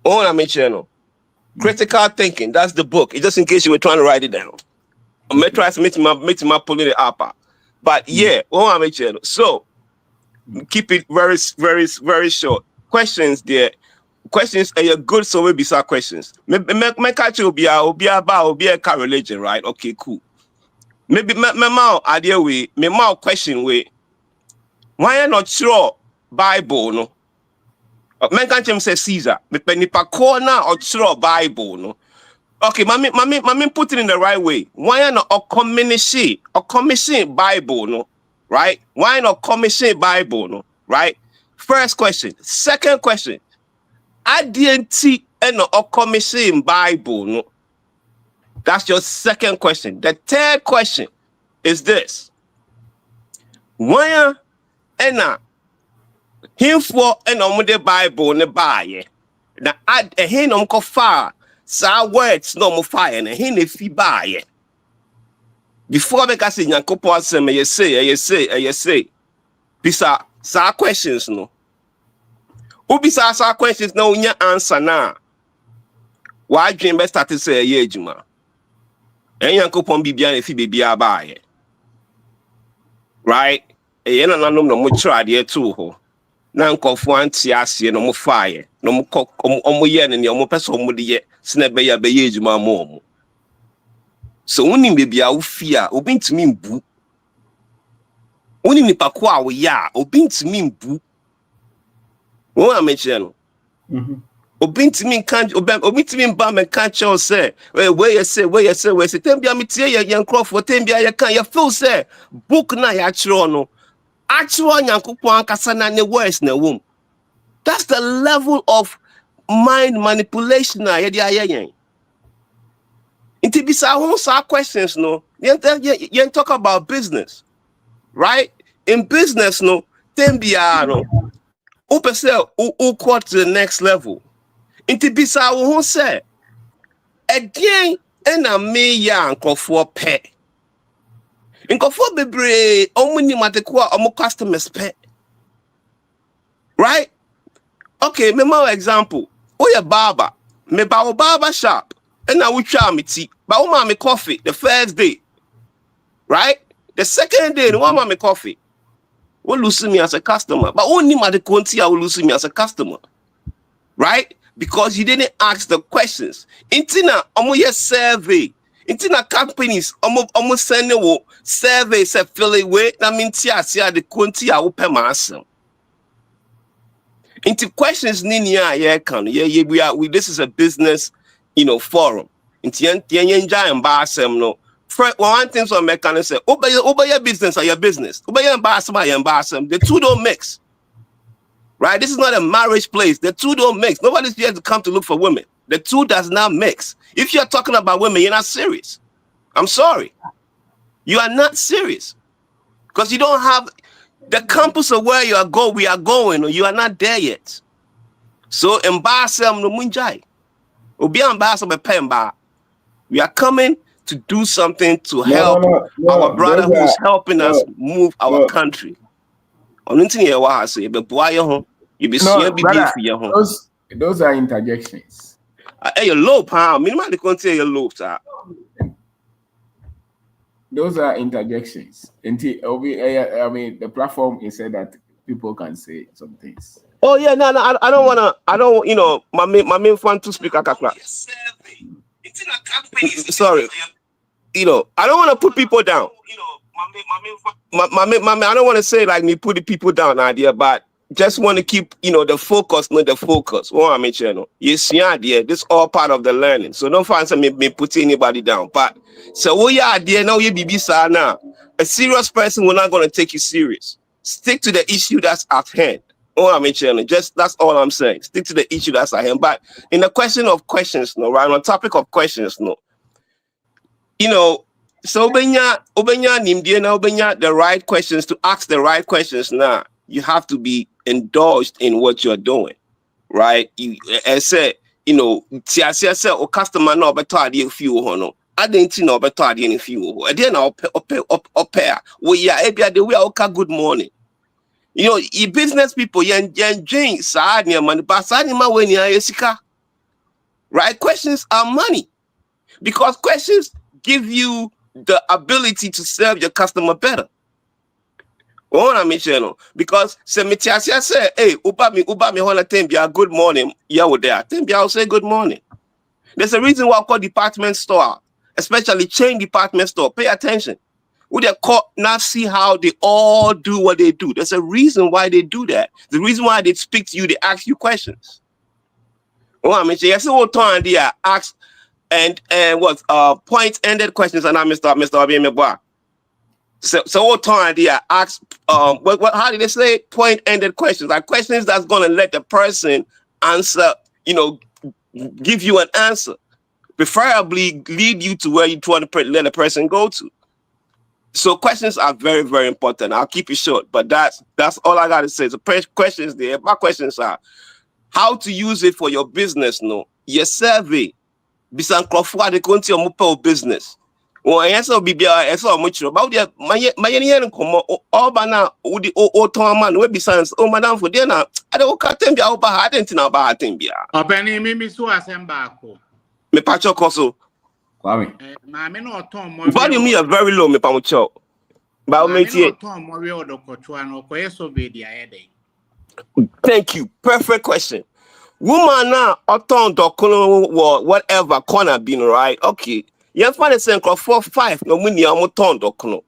Oh, I mentioned critical thinking. That's the book. Just in case you were trying to write it down. I'm gonna try to make my pulling it up. But yeah, oh, I mentioned. So keep it very, very, very short. Questions there. Questions are your good, so we be some questions. Me catch you be a religion, right? Okay, cool. Maybe me mouth idea way, me mouth question way. Why are not sure Bible no? Men can't say Caesar. Me nipa corner or sure Bible no. Okay, mami put it in the right way. Why not a commission Bible no? Right? Why not commission Bible no? Right? First question. Second question. I didn't see any commission Bible no. That's your second question. The third question is this. Why ena him for the Bible ne buy na add a hin ko far sa words no mo fire na hin fi buy before make us Nyankopon asem you say bisa sa questions no ubisa sa questions na unya answer na wa dream be start say ye ejuma Nyankopon bibia na fi bibia buy right e na nanom no mo trade to ho na nkofo anti ase no mo fire no mo omo ye ne omo pese omo de ye sene be ya be ye ejuma mo so unim bibia wo fi a obi ntimi mbu unim nipa ko a wo ya obi ntimi mbu wo ameche no obi ntimi kan obi ntimi mba me kan che say where you say tembia metie ye nkrofo tembia ye kan ye feel say book na ya chiro no actual Nyankopon akasa na ne words na wom. That's the level of mind manipulation na ye dia yen. Inti bisa won sa questions no. You talk about business. Right? In business no, tembia no. Upese u quote to the next level. Inti bisa won say again ena me ya nkofo pe. Nkofo bebre omuni matekwa omo customers pe. Right? Okay, me my example. Oh, your barber. Me ba barber shop. And now we try me tea. But oh, me coffee the first day. Right? The second day, no one me coffee. Will lose me as a customer. But only my the conti will lose me as a customer. Right? Because you didn't ask the questions. Intina omo survey. Intina companies omo send you survey se fill away. Na mintia sia the conti will pay my answer. Into questions we this is a business forum. Into no. One thing so mechanic say, over your business or your business. Over your embarrassment. The two don't mix. Right? This is not a marriage place. The two don't mix. Nobody's here to come to look for women. The two does not mix. If you're talking about women, you're not serious. I'm sorry. You are not serious. Because you don't have the campus of where we are going, or you are not there yet. So embarrassment no munjai. Obi embarrassment pemba. We are coming to do something to help our brother who's helping us move our country. Those are interjections. Hey, low pound. Minimum the country low, sir. those are interjections. I mean, the platform is said that people can say some things. Oh yeah, no, I don't wanna. I don't. My main fan to speak akakra. Sorry. I don't want to put people down. I don't want to say like me put the people down idea, but just want to keep the focus, not the focus. What I mention, yes, yeah, this all part of the learning. So don't find me put anybody down. But so we are idea now. You be now. A serious person, we're not going to take you serious. Stick to the issue that's at hand. Oh, I mentioned just that's all I'm saying. Stick to the issue that's at hand. But in the question of questions, no, right on topic of questions, no. So obenya nimdia obenya the right questions to ask the right questions now. You have to be indulged in what you're doing, right? You say, tiasia say o customer no beto ade few ho no. Adenti no beto ade ni few ho. E dey na opea. We ya ebia the way oka good morning. Business people yen drink sa ni man ba sa ni ma we ni ayesika. Right? Questions are money. Because questions give you the ability to serve your customer better. Because Semitiasia say, hey, uba mi hola tembia, good morning. Yeah, we're there. Tembia will say good morning. There's a reason why I call department store, especially chain department store. Pay attention. Would they call now see how they all do what they do? There's a reason why they do that. The reason why they speak to you, they ask you questions. Yes, what time they ask and what point-ended questions and I'm Mr. Abimeboa. So what time they ask how did they say point-ended questions? Like questions that's gonna let the person answer, give you an answer. Preferably lead you to where you want to let the person go to. So questions are very, very important. I'll keep it short, but that's all I gotta say. So questions there. My questions are how to use it for your business, your survey. Bisan krofwa de konti o mupa business. Wọ́n yẹn sọ bíbí ẹ̀sọ́ ọmọ ìṣirò báwo di mayẹ́ ní yẹn nkọ̀mọ́ ọba náà wọ́n ó tán ọmọ náà wọ́n bí sáyẹnsì ó madam fò díẹ̀ náà adéwọ́ ká tẹ̀m̀bíà ó bá ha adé ntìnà ọba ha tẹ̀m̀bíà. Ọ̀pẹ̀ni mímí sún àṣẹ baako. Mi pàṣọ kọ so. Kwame. Maame náà ọ̀tọ̀ ọmọ. Volume mi yẹ very low mi pa mo kyọ. Báwo mi tiẹ̀. Maame náà ọ̀tọ̀ ọmọ rí ọ̀dọ̀ kọ̀tùwà náà ọkọ̀ yẹ sọ bèèdì ayẹ́ dẹ̀. Thank you. Perfect question. Woman now oton dokuno or whatever corner being right. Okay. You find the same for 5 no money ton dokuno.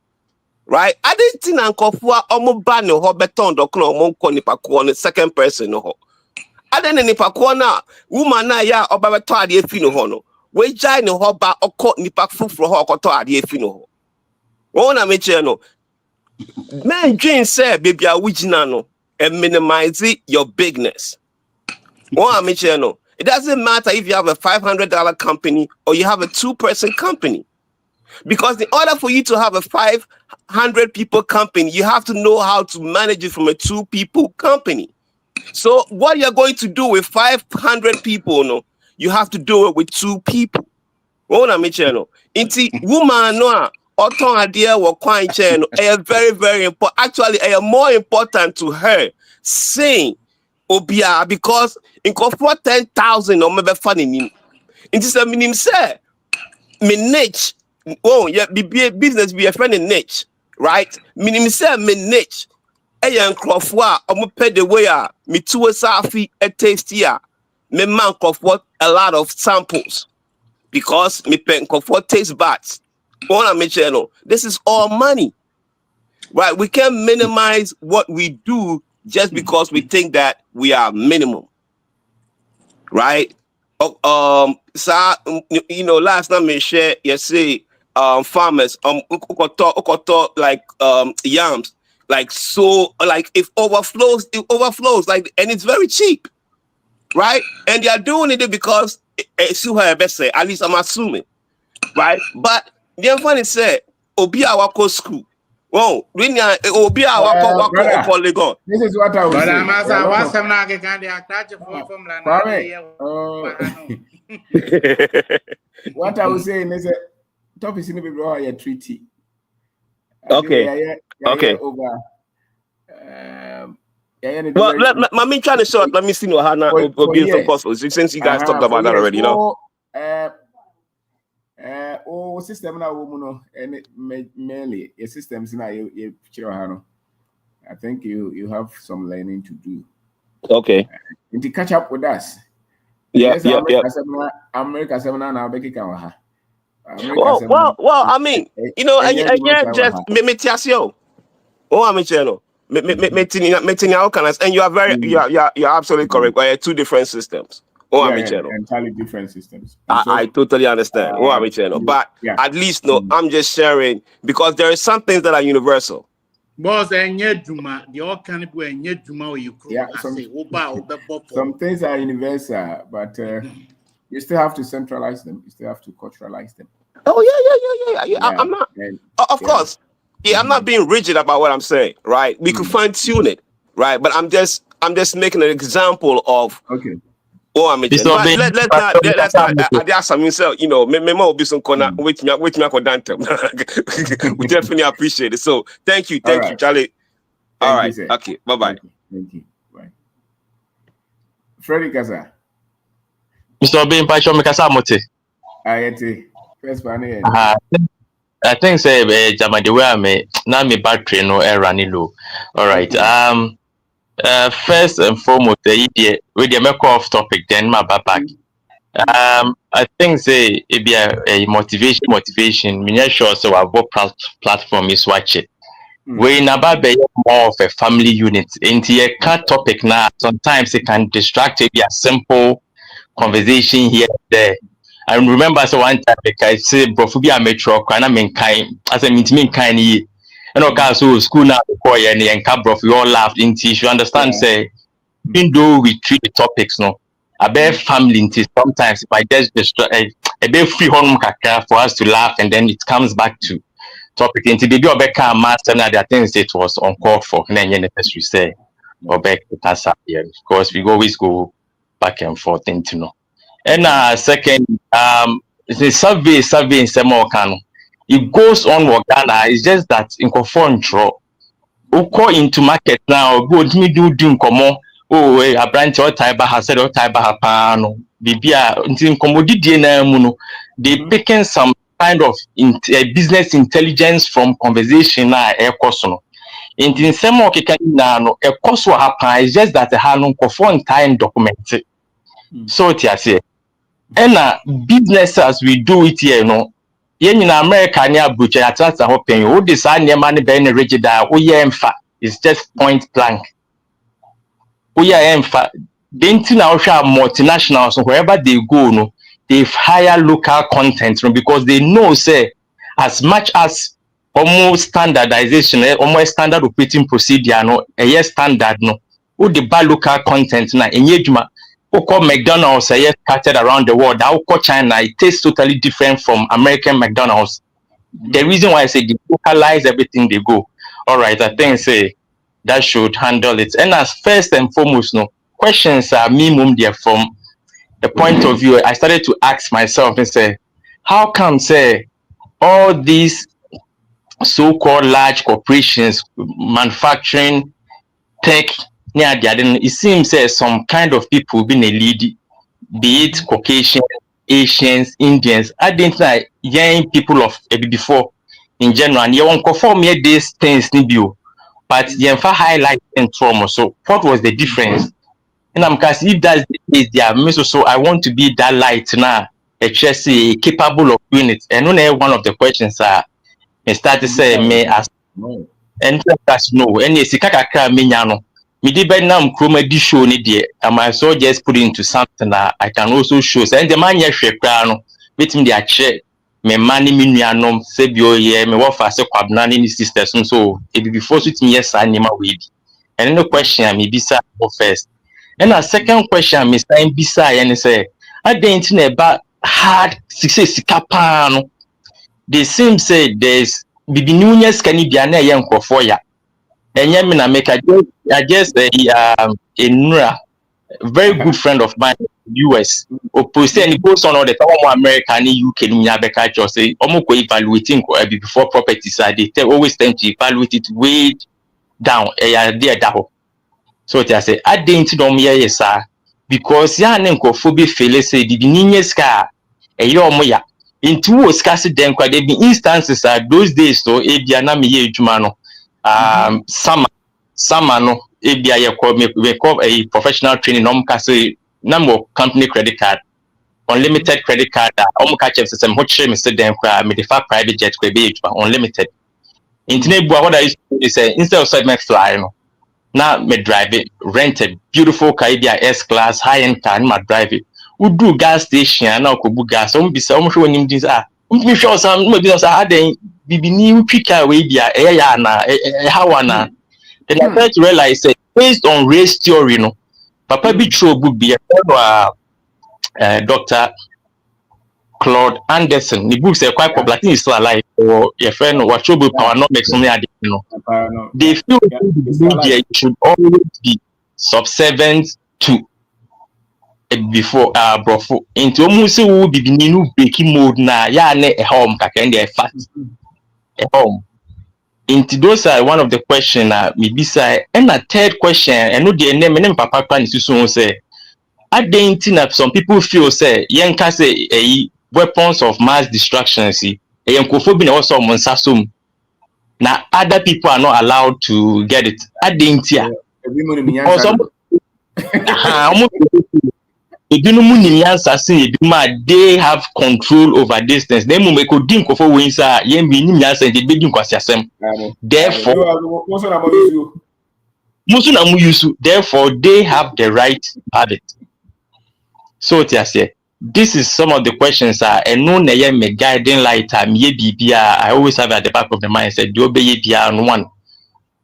Right? I didn't think uncle for omo ban no ho beton dokuno omo ko nipa ko on the second person no ho. I didn't nipa ko na woman na ya oba beto ade afi no ho no. We jai no ho ba okọ nipa fufuro ho okoto ade afi no ho. Won na me che no. Man dream say baby a wigina no and minimize your bigness. It doesn't matter if you have a $500 company or you have a 2-person company. Because in order for you to have a 500 people company, you have to know how to manage it from a 2-people company. So what you're going to do with 500 people, you have to do it with 2 people. Inti woman no auto idea or quite very, very important. Actually, more important to her saying Obia because in for 10,000 or maybe funny nim. It is a minimum say me niche. Oh yeah, be business be a friend in niche, right? Minimum say me niche. A young crofwa or me pay the way me to a safi a taste here. Me man crofwa a lot of samples because me pen crofwa taste buds. This is all money, right? We can't minimize what we do just because we think that we are minimum, right? Last time we share, you say, farmers, like yams, like so, like if it overflows, like, and it's very cheap, right? And they are doing it because at least I'm assuming, right? But the funny said, Obi Awako school. Whoa, Obi Awako Legon. This is what I was saying. What I was saying is that top is in the a treaty. Okay. Over. Well, let me try to short. Let me see Hannah since you guys talked about that already. System na woman and mainly a systems now you I think you have some learning to do. Okay. And to catch up with us. Yeah, Yes, yeah, yeah. America seminar now Becky Kawaha. Well, I mean, you know, and yeah, just me tiasio. Oh, I'm channel. And you are very, you're absolutely correct. Well, two different systems. Oh, I'm channel. Entirely different systems. I totally understand. Oh, I'm channel. But at least no, I'm just sharing because there are some things that are universal. Boss, juma, the all can be juma or you some things are universal, but you still have to centralize them. You still have to culturalize them. Oh yeah. I'm not. Of course. Yeah, I'm not being rigid about what I'm saying. Right? We could fine tune it. Right? But I'm just making an example of. Okay. Oh, I'm let's not. I ask himself. You know, me will be some corner. Wait me. We definitely appreciate it. So thank you, Charlie. All right. Okay. Bye. Thank you. Bye. Freddy Kasa. Mr. Obin Pacho Mikasa Mote. First one. I think say Jama the way I may now me battery no running low. All right. First and foremost, the idea with the make off topic, then my back. I think say it be a motivation. Me not sure so our platform is watch it. We in about be more of a family unit. Into a cat topic now, sometimes it can distract it. Be a simple conversation here and there. I remember so one time I say Brofubia metro kana men kind as a mean kind ye. And okay, so school now before and cabrof we all laughed into you understand say even though we treat the topics no a bare family into sometimes if I just destroy a bit free home kaka for us to laugh and then it comes back to topic into the do Obeka master now the things it was uncalled for and then necessary say Obeka cancer here because we always go back and forth into no. And second, the survey in Semokano. It goes on with Ghana. It's just that in control. Who go into market now? Go me do komo. Oh, a branch or type has said or type hapano. Bibia in commodity na muno. They picking some kind of business intelligence from conversation na air cosono. In Semoki can now a cost will happen. It's just that the Hanon conform time documented. So say. And business as we do it here, no. Yen in America near butcher at a hoping who design your money being rigid. We are it's just point blank. We are Denting our multinationals wherever they go, no, they hire local content because they know say as much as almost standardization, almost standard operating procedure, no, a year standard, no, who the buy local content na engagement. Oko McDonald's scattered around the world. Oko China, it tastes totally different from American McDonald's. The reason why I say they localize everything they go. All right, I think say that should handle it. And as first and foremost, no questions are minimum there from the point of view. I started to ask myself and say, how come say all these so-called large corporations, manufacturing, tech, it seems some kind of people being a lead. Be it Caucasian, Asians, Indians, I didn't like young people of before in general. And you won't conform here these things, but you highlight and trauma. So, what was the difference? And I'm because if that's the case, there, so I want to be that light now, actually capable of doing it. And only one of the questions I start to say, me as and that's no, and yes, Kaka Minyano. Me di ben nam chroma di show ni de I might so just put it into something that I can also show. So and the man ye hwekra no wetin dey ache me mani me nuanom se bi oye me wo fa se kwabna ni sisters so e be before so tin yes anima we bi. And no question me bisa first. And a second question me sign bisa ye ne say adentin na ba hard sika pa no. They seem say there's bibi nunyes kanibia na ye nkofo ya. And I make a very good friend of mine in the US. And it goes on all the time American UK just say almost evaluating before properties are they always tend to evaluate it way down so I say I didn't know me sir because ya nenko phobi fele say the ninye ska a yomoya into wo scarce den kwa there be instances those days so ebia na me ye adwuma no summer no ebia ye call a professional training no mka say na mo company credit card unlimited credit card ka check system ho chere me say den kwa me defa private jet kwa be adwuma unlimited into na bua what I used to do is instead of segment fly no na me drive it, rent a beautiful car S class high end car na drive it. Udu gas station na okobu gas o mbisa o hwe onim dis me sure some me be say aden bibi ni utwi car we bia ya na how na then I try to realize that based on race theory no papa bi throw book bi Dr. Claude Anderson the book say quite popular I think he's still alive or your friend what throw book powernomics something like no they feel the media should always be subservient to before brofo into almost say we be new breaking mode na ya na a home kaka and fact a home into those are one of the question maybe say and a third question and no the name papa plan is so say identity some people feel say yanka say weapons of mass destruction see yankofo bi na also monsasum na other people are not allowed to get it identity because they have control over this things. They mo make odin kofo we inside yen bi nim yansa de be din kwasiasem. Therefore, musu na mu yusu. Therefore, they have the right to have it. So this is some of the questions and no na yen me guiding light me bibia I always have at the back of the mind said do obey bia no one.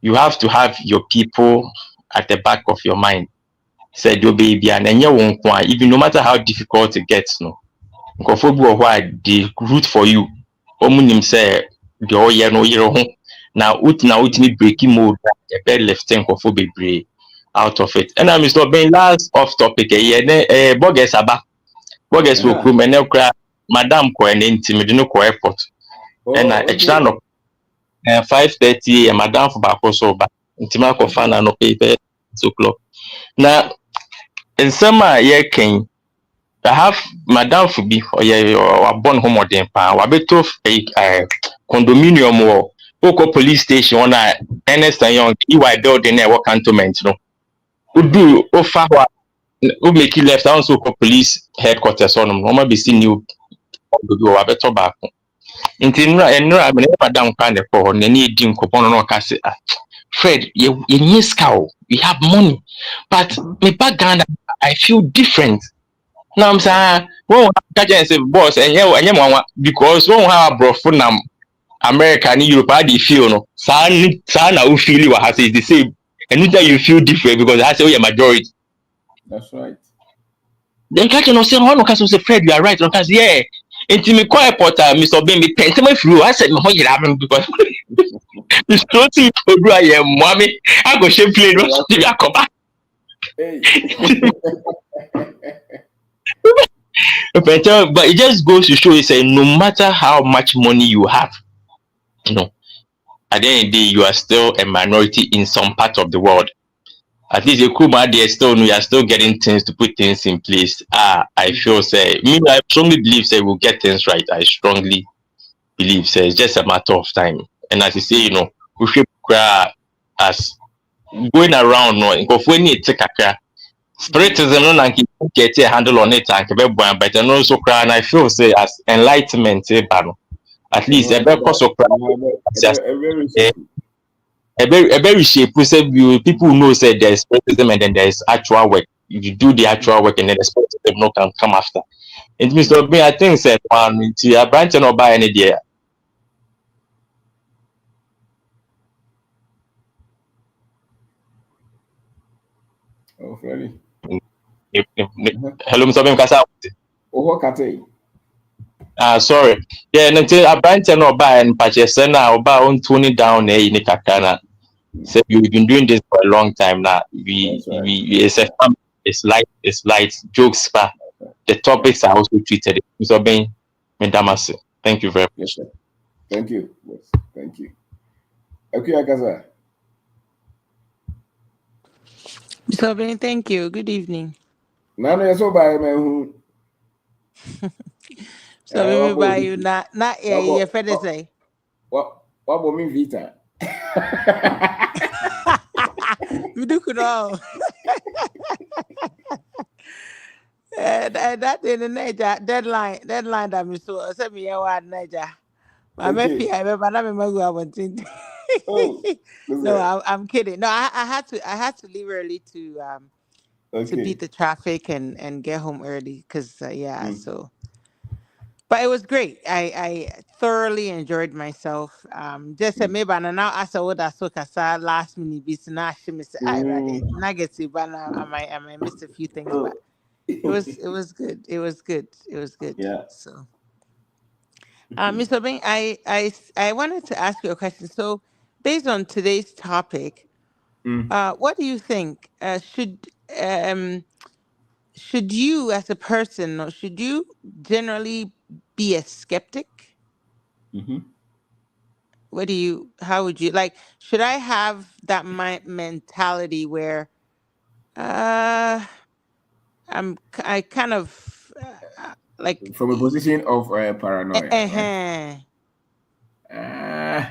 You have to have your people at the back of your mind. Said do obey bia na nye won kwa even no matter how difficult it gets no. Nkofo bi wo ho the root for you omunim say the oye no yero ho na utimi breaking mode e be lifting nkofo bebre out of it and I'm Mr. Ben last off topic bogus aba bogus wo krum ene kra madam ko ene ntimi de no ko airport and extra no 5:30 am madam for back so ba ntimi akofa na no paper 2:00 na nsema ye ken I have madam Fubi or born home or den pa wabeto condominium or Oko police station on Ernest and Young EY building there what cantonment no udu ofa who make it left also police headquarters on no be see new do wabeto back nti nra me madam kan for na ni edi nkopon no ka se Fred you need cow we have money but me background I feel different. Now I'm saying, well, catch say boss, and yeah, because one have brought from America and Europe, how they feel no. Sana who feel what has is the same, and that you feel different because I say we are majority. That's right. Then catch no say, oh no, cause say Fred, you are right. No, cause yeah, and me call Porter, Mr. Ben, me pen me through. I said, no, you haven't because it's totally to do. I am mommy. I go shape play. No, I come back. But it just goes to show you say no matter how much money you have, you know, at the end of the day, you are still a minority in some part of the world. At least a Kuma there still you are still getting things to put things in place. I feel say I strongly believe say we'll get things right. I strongly believe say it's just a matter of time. And as you say, you know, we should as going around no when you take a spiritism no na get a handle on it and but then also cry and I feel say as enlightenment at least a better so a very shape say people know say there's spiritism and then there's actual work. You do the actual work and then the spiritism no can come after. It means to me I think say to a branch no buy any there. Oh, Freddy. Hello, Mr. Ben Kasa. Oh, Kate. Sorry. Yeah, until a branch no buy and purchase now about on tuning down in Kakana. So we've been doing this for a long time now. It's light jokes, but the topics are also treated. Mr. Ben Mendamase. Thank you very much. Yes, sir. Thank you. Yes, thank you. Okay, Akaza. Mr. Ben, thank you. Good evening. Nana, you're so bad, man. So maybe What buy about you not your friend say. what about me Vita? We do know. That in the nature deadline that me so send me a word nature. My Okay. maybe I remember na me magu abontin. Oh, No, listen. I'm kidding. No, I had to leave early to beat Okay. the traffic and get home early because yeah. Mm. So, but it was great. I thoroughly enjoyed myself. Just said Mm. maybe and now as I would have so kasa last minute bits na she miss I ready Mm. nuggets but I might miss a few things but Oh. it was good. It was good. It was good. Yeah. So. Miss Obeng, I wanted to ask you a question. So, based on today's topic, Mm. what do you think? Um, should you, as a person, or should you generally be a skeptic? Mm-hmm. What do you? How would you like? Should I have that mentality where uh, I kind of like From a position of paranoia, right? uh-huh, Uh,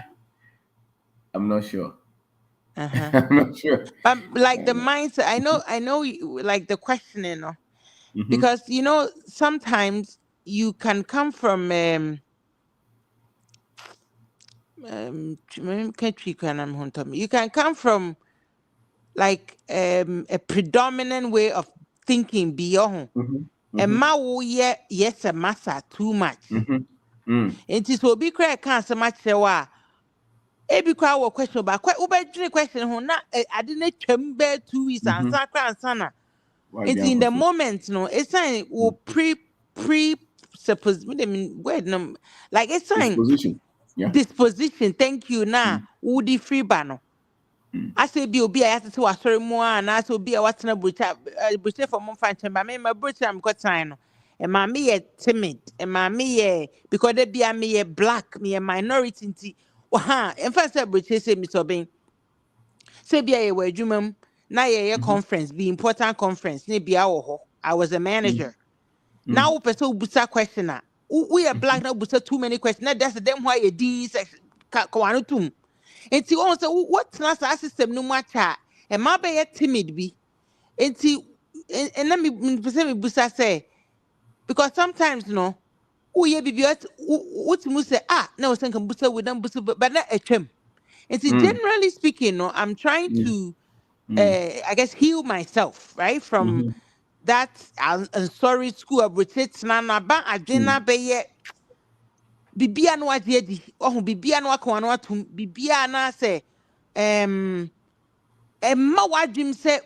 I'm not sure. uh-huh. I'm not sure. Like the mindset. I know. Like the questioning. No? Mm-hmm. Because sometimes you can come from you can come from like a predominant way of thinking beyond Mm-hmm. and Mm-hmm. ma wo yes a massa too much Mm-hmm. Mm. it is will be correct cancer much wa e bi kwa wo question ba kwa ubedwene question ho na ade na twam be 2 weeks Mm-hmm. ansa kra ansa na. Why It's be in the so? moment, no. It's saying will pre suppose. I mean, word no, like it's saying Disposition. Yeah. disposition. Thank you. Now, Mm. woody free banner. Mm. I say be I have to say what sorry more and I so be a what's na butcher for mon fan chamber. Me my butcher I'm got sign. And my me timid. And my me because they be a me black me a minority. Waha. In fact, say butcher say me so being. Say be a way jumum. Na ye Mm-hmm. conference be important conference. Ne be a I was a Mm. manager. Mm. Now person busa question na. We are Mm-hmm. black now busa too many questions. Na that's them why you D section kawanu tum. Enti on say what na sa system no matter. E ma be yet timid bi. Enti and let me person me busa say because sometimes no we bibi what mu say na we can busa with them busa but na etwem. Enti Mm. generally speaking no I'm trying Mm. to Mm. I guess heal myself right from Mm-hmm. that and sorry school abrochit na na ba Mm. adwena be ye bibia no agye di oh bibia no aka no atum bibia na say emma wadwim say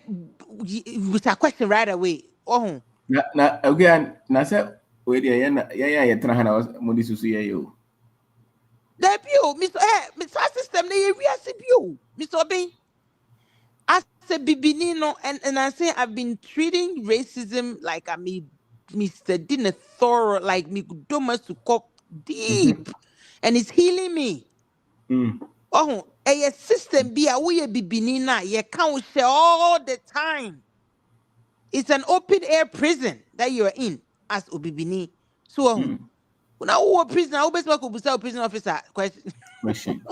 with a question right away oh Na again na say we dey ya try na mo di susu ye yo. there be o Mr. System na ye wiase bi o Mr. Obin as a bibini no and I say I've been treating racism like I mean Mr. Dinner thorough like me domas to cop Mm-hmm. deep and it's healing me. Mm. Oh, a system be a we bibini na ye can't share all the time. It's an open air prison that you're in as obibini. So Mm. now who prisoner, who best work with prison officer question. Question.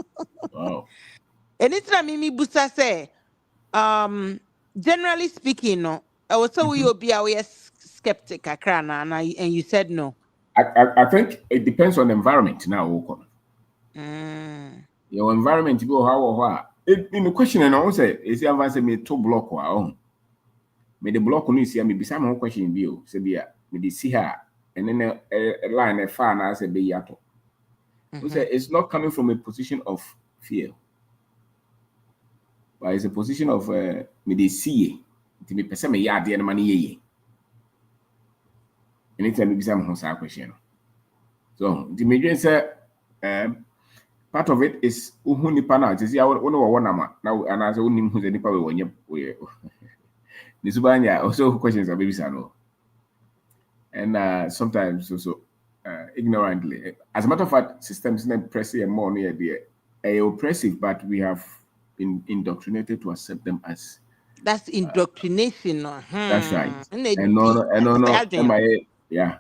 Wow. And it's not me busa say, generally speaking, no, I was so Mm-hmm. you'll be a skeptic akrana and you said no. I think it depends on the environment now. Mm, Your environment go how or what. In the question and I say is the advance me to block or own. Me the block no see me be some question be o say be me the see her and then a line a fan as a be yato. We mm-hmm, say it's not coming from a position of fear, but it's a position of me the see it me person me yard the money ye. Anytime me be some question. So the major say um part of it is who nipa na just ya one one nama now and as unim who nipa we wonye we nisubanya also questions are baby sano and sometimes also ignorantly as a matter of fact systems na press and more near there oppressive but we have been indoctrinated to accept them as that's indoctrination. No. that's right Hmm. And they and no deep. and no That's no bad. am I yeah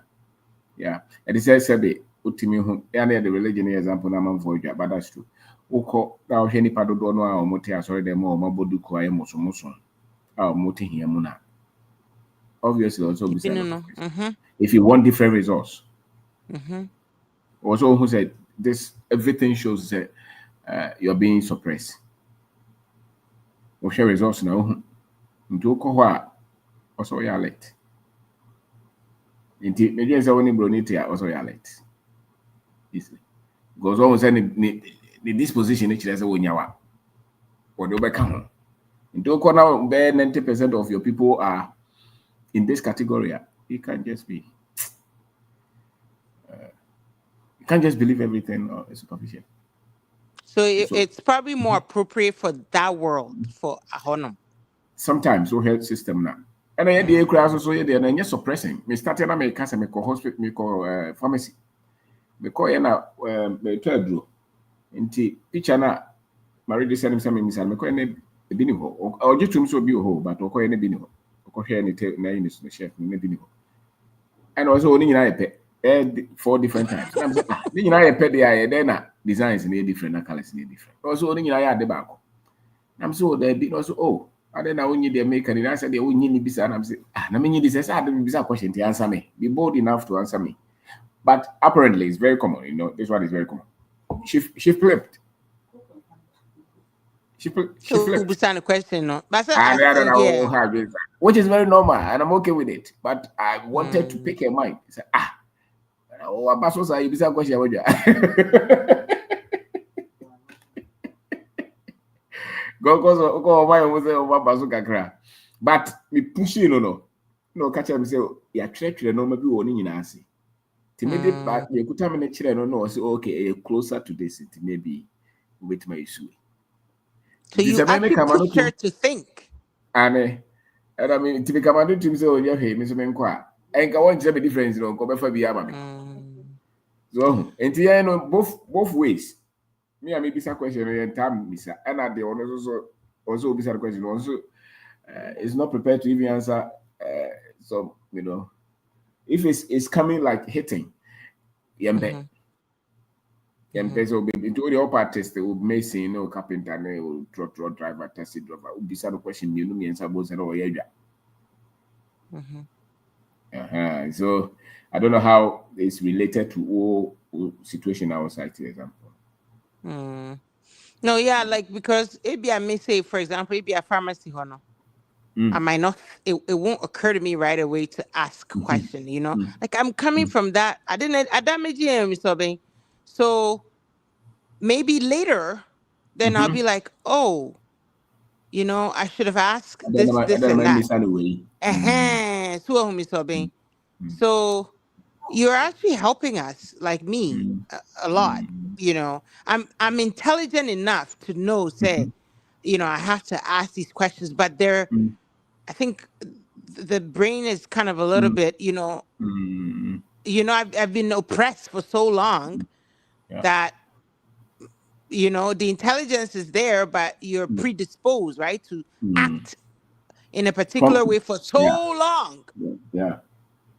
Yeah. And it says sabe utimi hu yani the religion example na man for but that's true. Ukọ na ohwe nipa dodo no a omote asori dem o mabodu ko aye muso a omote hia mu na obviously also be a lot of questions. If you want different results. Also who said this everything shows that you're being suppressed. We share results now. Into ko also you alert. Into maybe say when bronite also you alert. Easily. Because almost any the disposition which is when you are or the become. Into ko now 90% of your people are in this category. You can't just be you can't just believe everything or superficial. So it's probably more appropriate for that world for Ahonom. Sometimes so health system now. And I the class so there and just suppressing. Me started na me kasa me call hospital me call pharmacy. Me call na me tell nti picture na Mary de send me misal me call na bi ni ho. O jitum so bi ho but o call na bi ni ho. O call share ni na yin so chef na bi ni ho. And also oni nyina ye 4 different times. I'm say ni nyina ye pe there then na designs ni different na colors ni different. Also oni nyina ye ade ba ko. I'm so there be also and then I only the American and I said, "Oh, you need this." And I'm saying, "I mean, this I don't be question to answer me. Be bold enough to answer me." But apparently, it's very common. You know, this one is very common. She flipped. She flipped. The question, no, but I don't know yeah, how this, which is very normal, and I'm okay with it. But I wanted to pick her mind. Say, what was I? You be question about you. Go why was over bazooka cry. But me pushing no catch me say ya trek no maybe woni nyina ase. Ti me dey but you kuta me kire no say okay closer to this it maybe with my issue. so you actually push her to think. And I mean ti be kamado to me say onya hwe me so me nko a. Enka won kire be difference no ko be fa bi ama me. So enti ya no both ways. Me and maybe some question and time misa and at the also be some question also is not prepared to even answer so you know if it's coming like hitting yembe so be to the upper test will mason no carpenter no truck driver taxi driver will be some question you know me and suppose no so I don't know how it's related to all situation outside example. No, yeah, like because maybe I may say, for example, maybe a pharmacy honor. I might not, it won't occur to me right away to ask a question, you know? Like I'm coming from that. I damage something. So maybe later, then I'll be like, oh, you know, I should have asked this and that. So you're actually helping us, like me, a lot. You know, I'm intelligent enough to know, say, you know, I have to ask these questions, but I think the brain is kind of a little bit, you know, I've been oppressed for so long that, you know, the intelligence is there, but you're predisposed, right, to act in a particular way for so long. Yeah.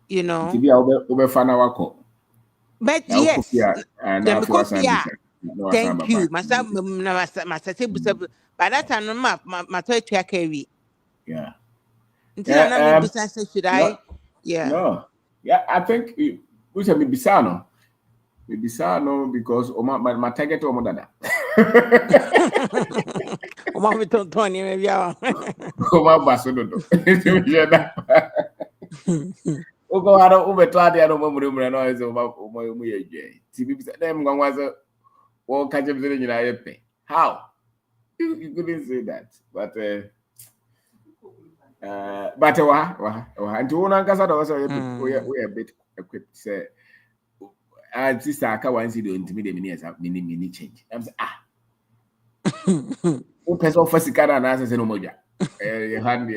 You know. But yes, thank you. By that time, my toy carry. Yeah. Should I? Yeah. No. Yeah, I think we should be Bisano. Bisano because my target or dada. Oma mi ton ton maybe. Oma basodo. Oko haro ube to ade ano mamuru mura no eze oma mu yeje. Ti bi bisa dem ngwa so wo ka je bi nyina yepe. How? You couldn't say that. But until one ankasa da also we a bit equipped say sister aka one see the intimidate me as mini change. I'm say one person first kana na say no moja. You hand the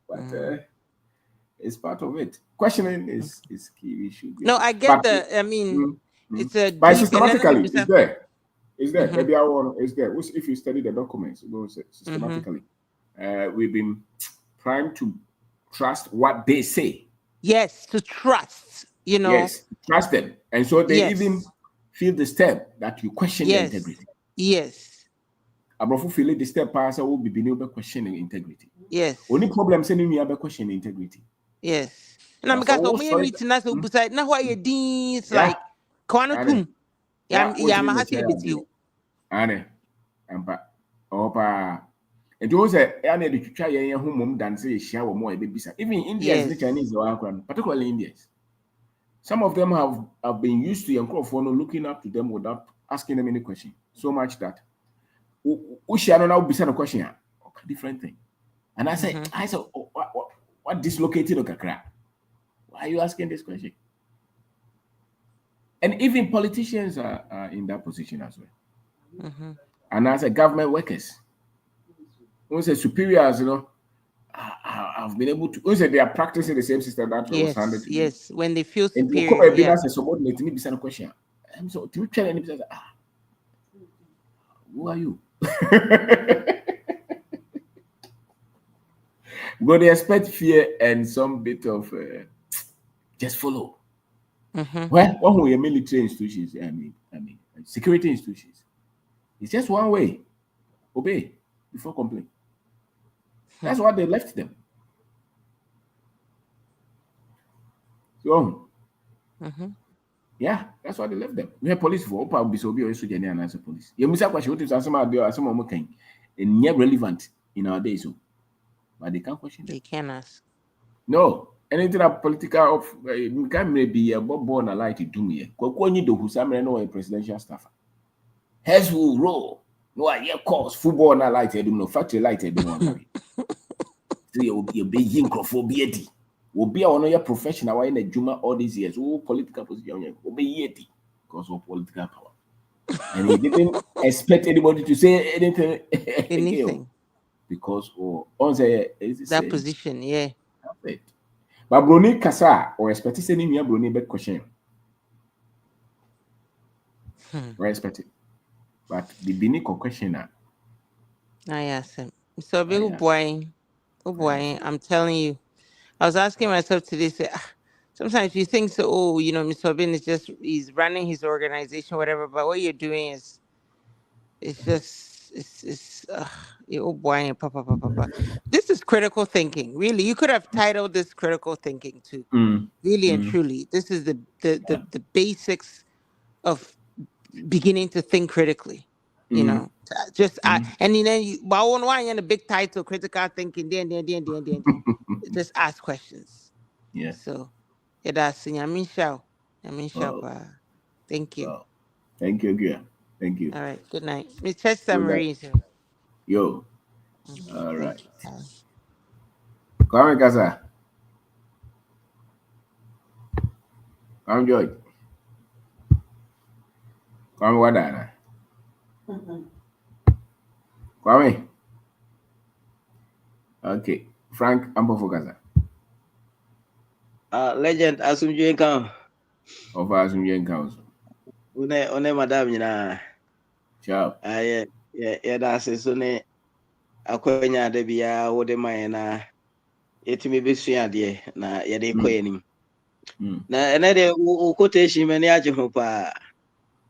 but it's part of it. Questioning is key. We should No, I get I mean, it's a but systematically it's there. It's there. Maybe I want it's there. If you study the documents, it goes systematically. We've been trying to trust what they say. Yes, to trust, you know. Yes, trust them. And so they Yes. even feel the step that you question their integrity. Yes. Abrofo feel the step pass will be questioning integrity. Yes. Only problem sending me about question integrity. Yes. And I'm because when you meet us beside now why you deans like quantum. Yeah, I'm happy with you. Ane. Ampa. Opa. And those are any the try your home than say share more baby. Even Indians and Chinese particularly Indians. Some of them have been used to young crowd looking up to them without asking them any question. So much that Ushiano now beside a question. Okay, different thing. And I said, what dislocated Okakra? Why are you asking this question? And even politicians are in that position as well. And as a government workers, once superiors, have been able to. Once they are practicing the same system that was handed to them. Yes, when they feel and superior. Yeah. As a subordinate, me beside a question. I'm so to tell any who are you? But they expect fear and some bit of just follow. Well, one way military institutions, I mean, security institutions. It's just one way. Obey before complain. That's what they left them. So, yeah, that's why they left them. We have police for Opa Bisobi or Sujani and answer police. You must have question what is some of them and near relevant in our days. So, but they can't question them. They can ask. No, anything that political of can maybe a born a light to do me. Kwakwanyi do who some no a presidential staffer. Heads will roll. No, I hear calls football na light. I do no factory light. I do no carry. So you be yinkrofobia. Will be a professional in a Juma all these years. Oh, political position will be yeti because of political power. And he didn't expect anybody to say anything. Anything. Because on that position, yeah. Perfect. But Bruni Kasa or expect any mere Bruni bed question. Respect it. But the Binico questioner. I asked him. So big boy. Oh boy, I'm telling you. I was asking myself today, say, sometimes you think so, oh, you know, Mr. Bin is just he's running his organization, whatever, but what you're doing is it's just oh boy, papa. This is critical thinking. Really. You could have titled this critical thinking too. Really and truly. This is the basics of beginning to think critically. You know, just and then why in a big title, critical thinking, then. Just ask questions. Yeah. So that's Nyamisha. Thank you. Thank you, Gia. Thank you. All right. Good night. Miss Chester Marie. Yo. All right. Kwame Kasa. Kwame George. Kwame Wadana. Kwame. Okay. Frank Ambofokasa. Legend Asumje Nkan. Of Asumje Nkan. One madam nyina. Sharp. Yeah, that's it. So ne akwanya de bia wo de man na yetimi besua de na ye de kɔ anim. Na ene de wo quotation me ne agye ho pa.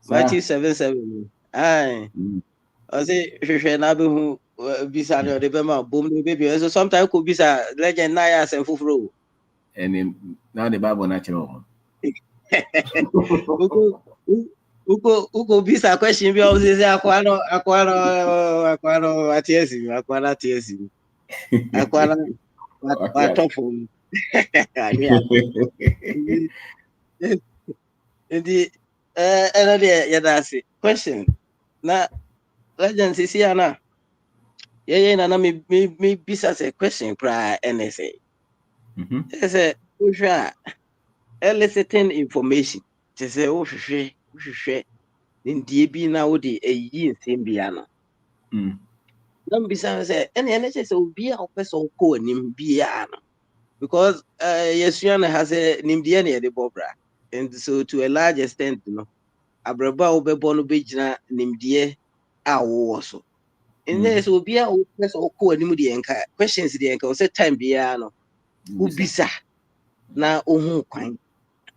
Matthew 7:7. Ai. I say hwehwɛ na behu bisa ne de bema bom ne baby. So sometimes ko bisa legend na ya asem foforo. And then now the Bible natural. Uko bisa question bi o say akwano atiesi akwano atiesi akwano watofo ndi ena de yadasi question na legend sisi ana ye na me bisa say question pra NSA say uhwa eliciting information say uhwehwe ndie bi na wo de eyi nsem bia no na mbisa say ene say obi a opese okọ anim bia no because yesua na has a nimdie na yede bobra and so to a large extent no abraba obebo no begina nimdie a wo so and so obi a opese okọ anim de enka questions de enka o say time bia no ubisa na ohu kwan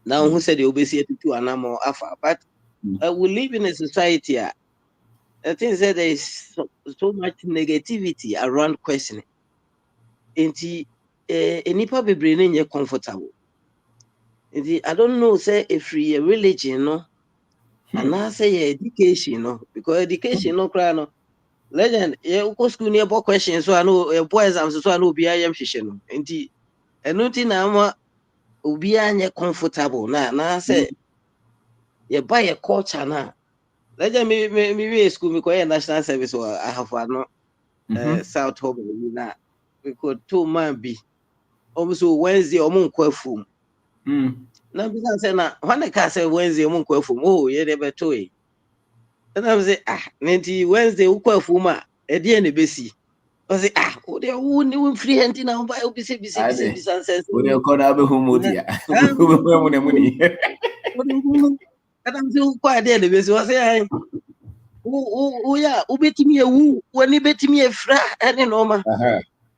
na ohu said the obesi to anamo afa. But we live in a society I think that there is so much negativity around questioning. Enti enipa bebree na nye comfortable. Enti I don't know say if a religion no and I say education no, because education no cry no. Legend go school near bo questions so I know boy exams so I know be I am hwehwe no. Enti eno ti na ama obi anye comfortable na say ye buy a culture na. Legend me school me ko national service or I have no South Home na we could 2 man be almost Wednesday omo nkwa fum. Na bi say na when I say Wednesday omo nkwa fum oh ye dey beto e. And I say nenti Wednesday ukwa fum a e dey na besi. I say o dey who free hand na buy obisi sense. When you call that homodia. And I'm say ukwa dey na besi. I say ya ubetimi ewu wani betimi efra ene no ma.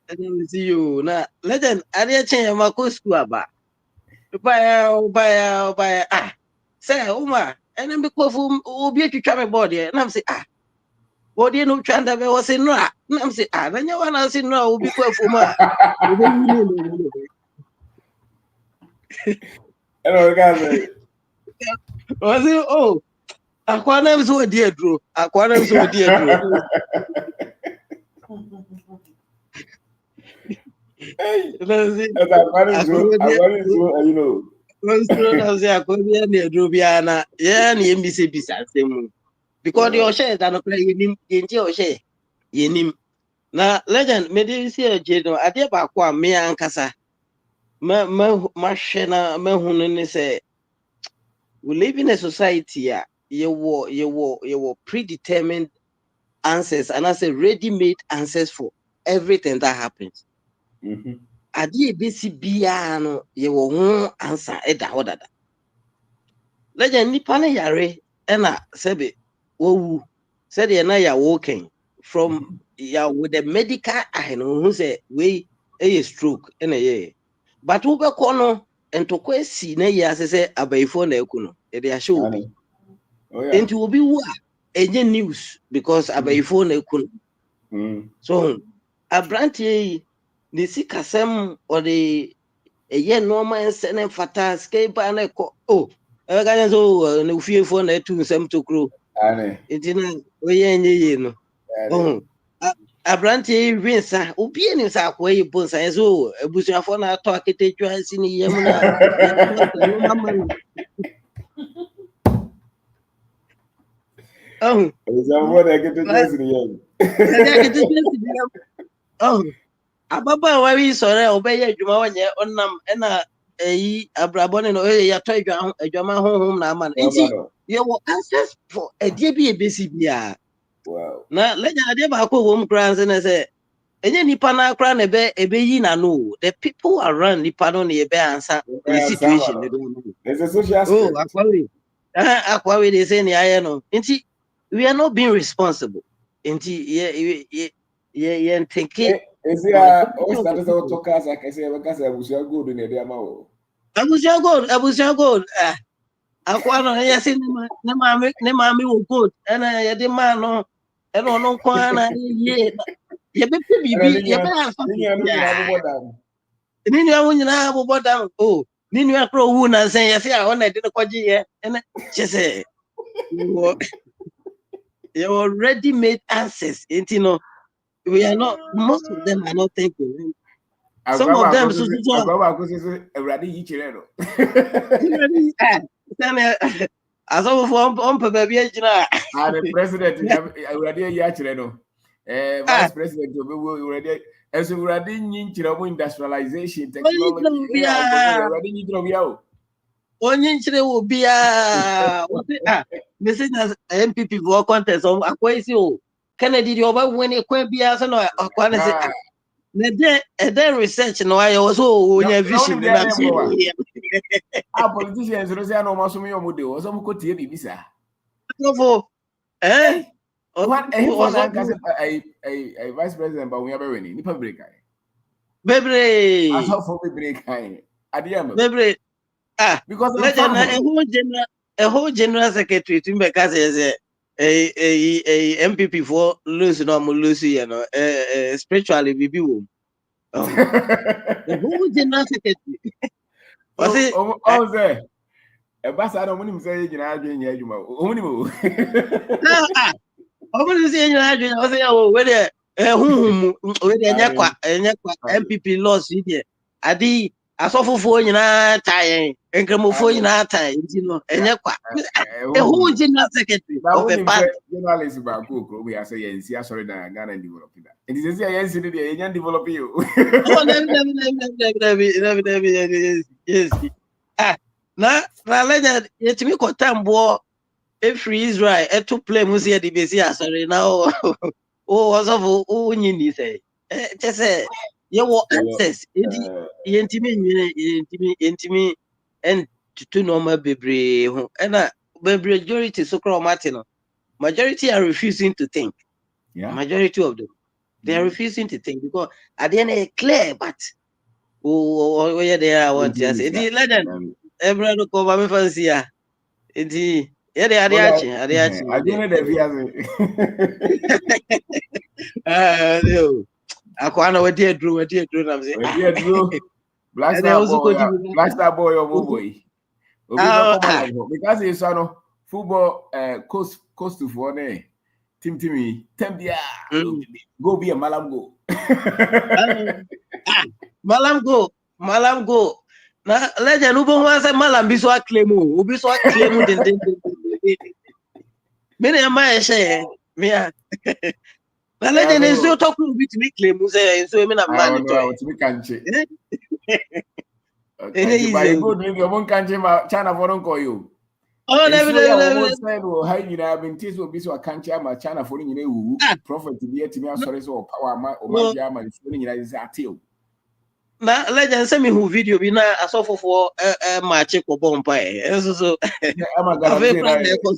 And see you na legend ade chen ma ko school aba. Baya say uma ene be ko fu obi atwitwa me board e na am say board e no twa nda be wo say no na am say na nya wana say no obi ko fu ma obi ni no. Hello guys. I say akwana am so odi aduro akwana am so odi aduro. Hey, you know. Akwana na aduro bia na ye na yembise bisa asemu because the oshe that no play yenim yenje oshe yenim na legend me dey see eje no ade ba kwa me ankasa ma hwe na ma hunu ni say we live in a society you predetermined answers and I say ready-made answers for everything that happens. Ade besi bia no you ho answer eda hodada. Legend nipa na yare na sebe wowu said na ya walking from with the medical eye no who say we a stroke na ye but wo be no entoko esi na ye say abaifo na eku no e dey show obi enti obi wu enye news because abaifo na eku no so abrantie ni sikasem or the eye normal ensene fata skeba na ko ga so na ufiefo na etu nsem tokro enti na oye enye ye no abrantie winsa obi ni sa akwa yi bonsa eso ebusuafo na ato aketetwa si ni yem na ya no mama no ababa wari sore obeye adwuma wonye onnam na eyi abrabone no ya to adwama honhom na ama enti you will access for edie bi ebesi bia na legend ade ba ko wo mkran se na se enye nipa na akra na ebe yi na no the people around nipa no na ebe answer the situation they don't know. It's a social script. Akwawe they say ni aye no enti we are not being responsible enti ye think is there o status of talkers like I say because abusia gold in the amount. Abusia gold akwa no ye say ne maami wo gold na ye de ma no e no kwa na ye ye be bibi ye be afa ni nua wo nyina abobɔ down ni nua kro wu na sen ye say a na de kwaji ye na che say you already made answers enti no we are not most of them are not thinking. Some of them so already yi chire no aso for on papa bi agina the president already yi chire no vice president already eso already nyi chire mo industrialization technology already nyi chire bia o onye chire wo bia message MPP for contest akwai o Kennedy di oba win kwa bia so no akwa na say na de research no ayo so onye vision na say politicians no say no maso me omude o so mo ko tie bibisa for what vice president ba we are ni nipa break bebre aso for break Adiamo. Bebre, Because I'm legend, fine. a whole general secretary to me because a MPP for lose no more lose, you know, spiritually be womb. The whole general secretary. Was it? Oh, there. A bass, I don't want him saying, I drink Yajuma. Only I'm going to say, I was whether whom MPP lost it. Adi, I saw for you know, tie, and come for you know, tie, you know, and a whole general secretary now, of when a him party. say journalists about cook, we are saying, see, I sorry that Ghana developing that. It is a yes, it is a develop you. Oh, yes. Legend, yet me got time, boy. If Israel, to play Musia de Besia, sorry, now. Oh, was of all you say. Just say, you will access intimate, and to normal baby, and a majority so called Martino. Majority are refusing to think. Yeah. Majority of them. They are refusing to think because at the end it's clear, but where they are, I want to say, legend, everyone come over me fancy. Yeah, they are the I actually. don't know No. I can't know what they drew, I'm saying. the view. Black And they Star also boy, continue. Black Star boy, or boy. Obi be come on because it's no football coast to for ne team Tembia go be a malam go. Malam go. Na legend ubo nwa say malam bi so claim o, obi so claim den. Me na ma ehye me a. Na legend is so talk obi to me claim say so me na man to. I want to be kanche. Ene But you easy. go drink your own kanche ma China for don't call you. Oh, And so yeah, never. almost said well how you have been teased will be so a kanche ma China for you know prophet to be to me sorry so power ma o ma bia ma so you know is atio. Na legend send me who video bi na asofo for match ko bompa e. So I'm a ave guarantee plan na ko.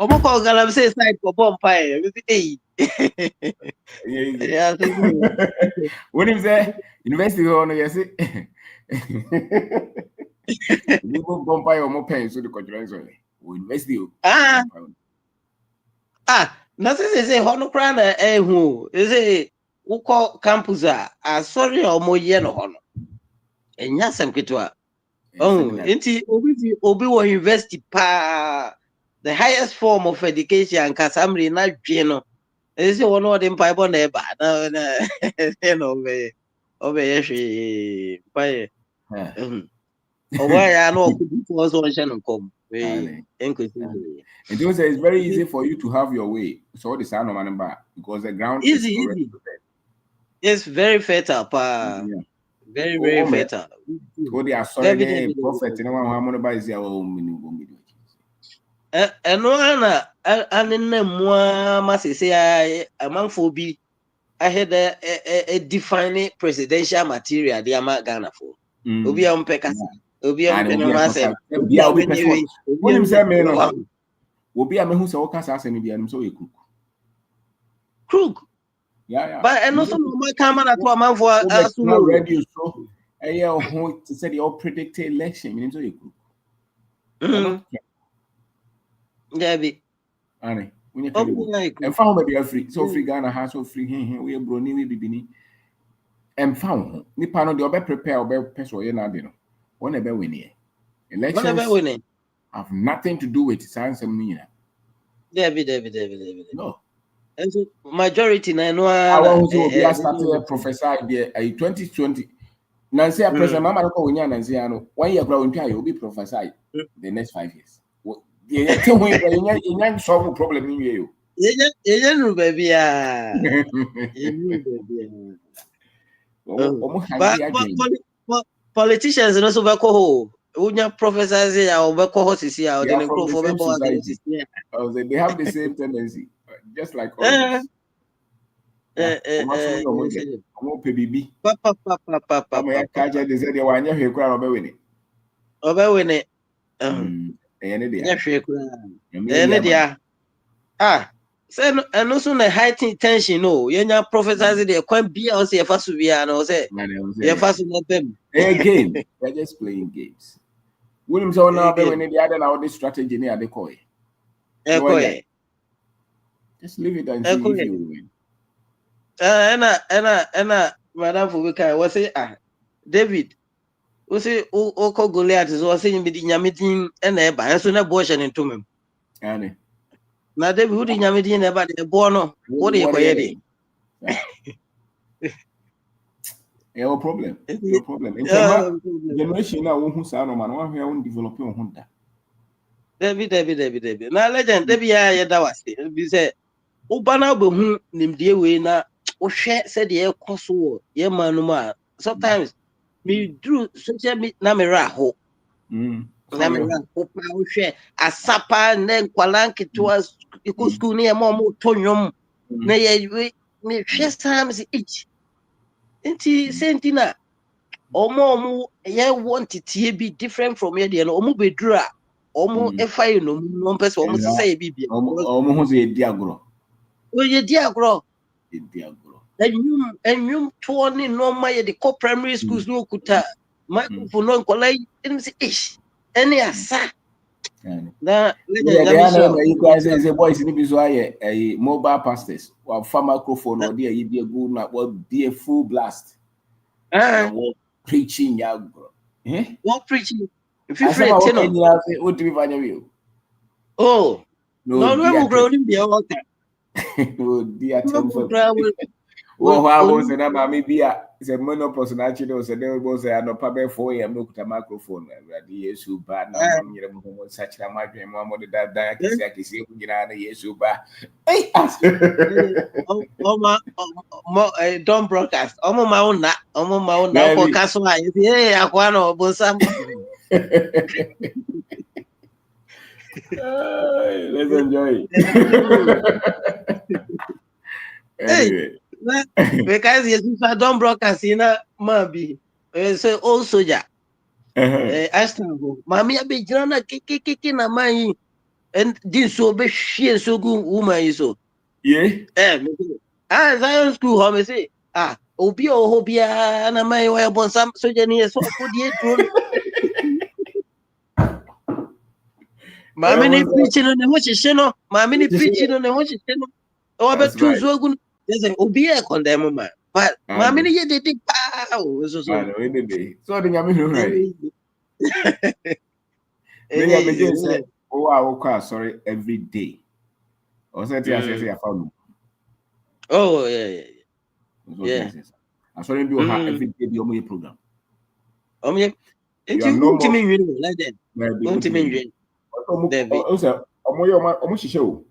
Omo ko galam say side ko bompa e. Hey. Yeah, so when him say university on yes we go bumpy or more pen so the conference we university na say hono kra na ehu say ukọ campus sorry omo ye no hono enya sem ketwa enti obi wo university pa the highest form of education kasamri na dwe no say wono de mpa bo na eba na no be obe ye hwe pa ye obo ya no okudu for so on shan kom we enkwesi and those say it's very easy for you to have your way so the sound of man because the ground is already prepared. It's very fertile pa very fertile. Oh, they are sorry prophet and one how many is your ɛno ana ane na mmoa ma sese a amanfoɔ bi ahɛ dɛ define presidential material de ama Ghanafoɔ obi a mpɛ kasa obi a mpɛ no ho asɛm obi a wɔnyɛ wei obi a sɛ me no obi a mehu sɛ wɔka saa asɛm bi anim sɛ ɔyɛ crook but ɛno so na ɔma ka ama na to amanfoɔ aso mu radio so ɛyɛ ho te sɛ deɛ ɔpredict election menim sɛ ɔyɛ crook Dabi. Ane, when you and found that you're free, so free Ghana has so free here, we are brony, we be and found Nipano, the other prepare or person, you're not dinner. One ever win here. Elections have nothing to do with science and meaning. David. No. And so majority na no I want to be a starting professor idea 2020. Nancy, a president, Mamma, Nancy, 1 year growing try, you'll be professor the next 5 years. Yeah, tell me you solve problem in you. Yeah, no, baby. But politicians and also back home. Unya professors here or back home sisi ya they are from the same society. They have the same tendency, just like all of us. Say no, and also na high tension. No, yenya prophesize the kwan bia o say e fa so bia na o say e fa so na them. A game. They're just playing games. William so now Again. when the other now this strategy near the coy. Just leave it and see if you win. And madam Fubika was say David. We say o ko Goliath so say me di nyame din na e ba so na bo hye ne ntomam. Ane. Na David who di nyame din na e ba de bo no. What dey koye dey? No problem. No problem. In generation now who say no man one who develop your Honda. David. Na legend David ya da wase. Bi say uba na bo hu nimdie we na wohwe se de e koso wo ye manu ma. Sometimes me do social media na me ra ho. Na me ra ho pa wohwe asapa na nkwala nketewa iko school ne ma mo tonwom na ye me hwe sam se ich. Enti sentina omo ye want tie bi different from here there no omo bedura omo efa ye no no person omo sese bi bia omo ho se di agro o ye di agro enwum to ni no ma ye the co primary schools no kuta microphone no nkola em say ish any asa na legend ya na you guys say boys ni bi so aye mobile pastors wa fa microphone o dey bi egu na be a full blast preaching ya agro what preaching if you free it no what do we find you oh no we grow ni be o ta no dia temple well I was na mama bia say menopause na actually was there was no pabe 4 am no kuta microphone ready yesu ba na mo nyere mo mo search na ma dwen mo de da kisi ku nyina na yesu ba don't broadcast omo ma una for castle hey akwa no bonsam let's enjoy anyway because Jesus don't broadcast na mabi say old soldier Aston mami abegina na kekeke na mai and din so be hwie so gu woman yi so Zion school ho me say obi o bia na mai wa bonsam soldier ni so akodi edro mami ni preaching no ne ho hye no mami ni preaching no ne ho hye no o be tu so gu obi e condemn man but mami ni ye dey so so the nyame no right me ya me say I will sorry every day or say I found oh yeah I sorry do every day the omo program you no me win like that don't me win omo shishe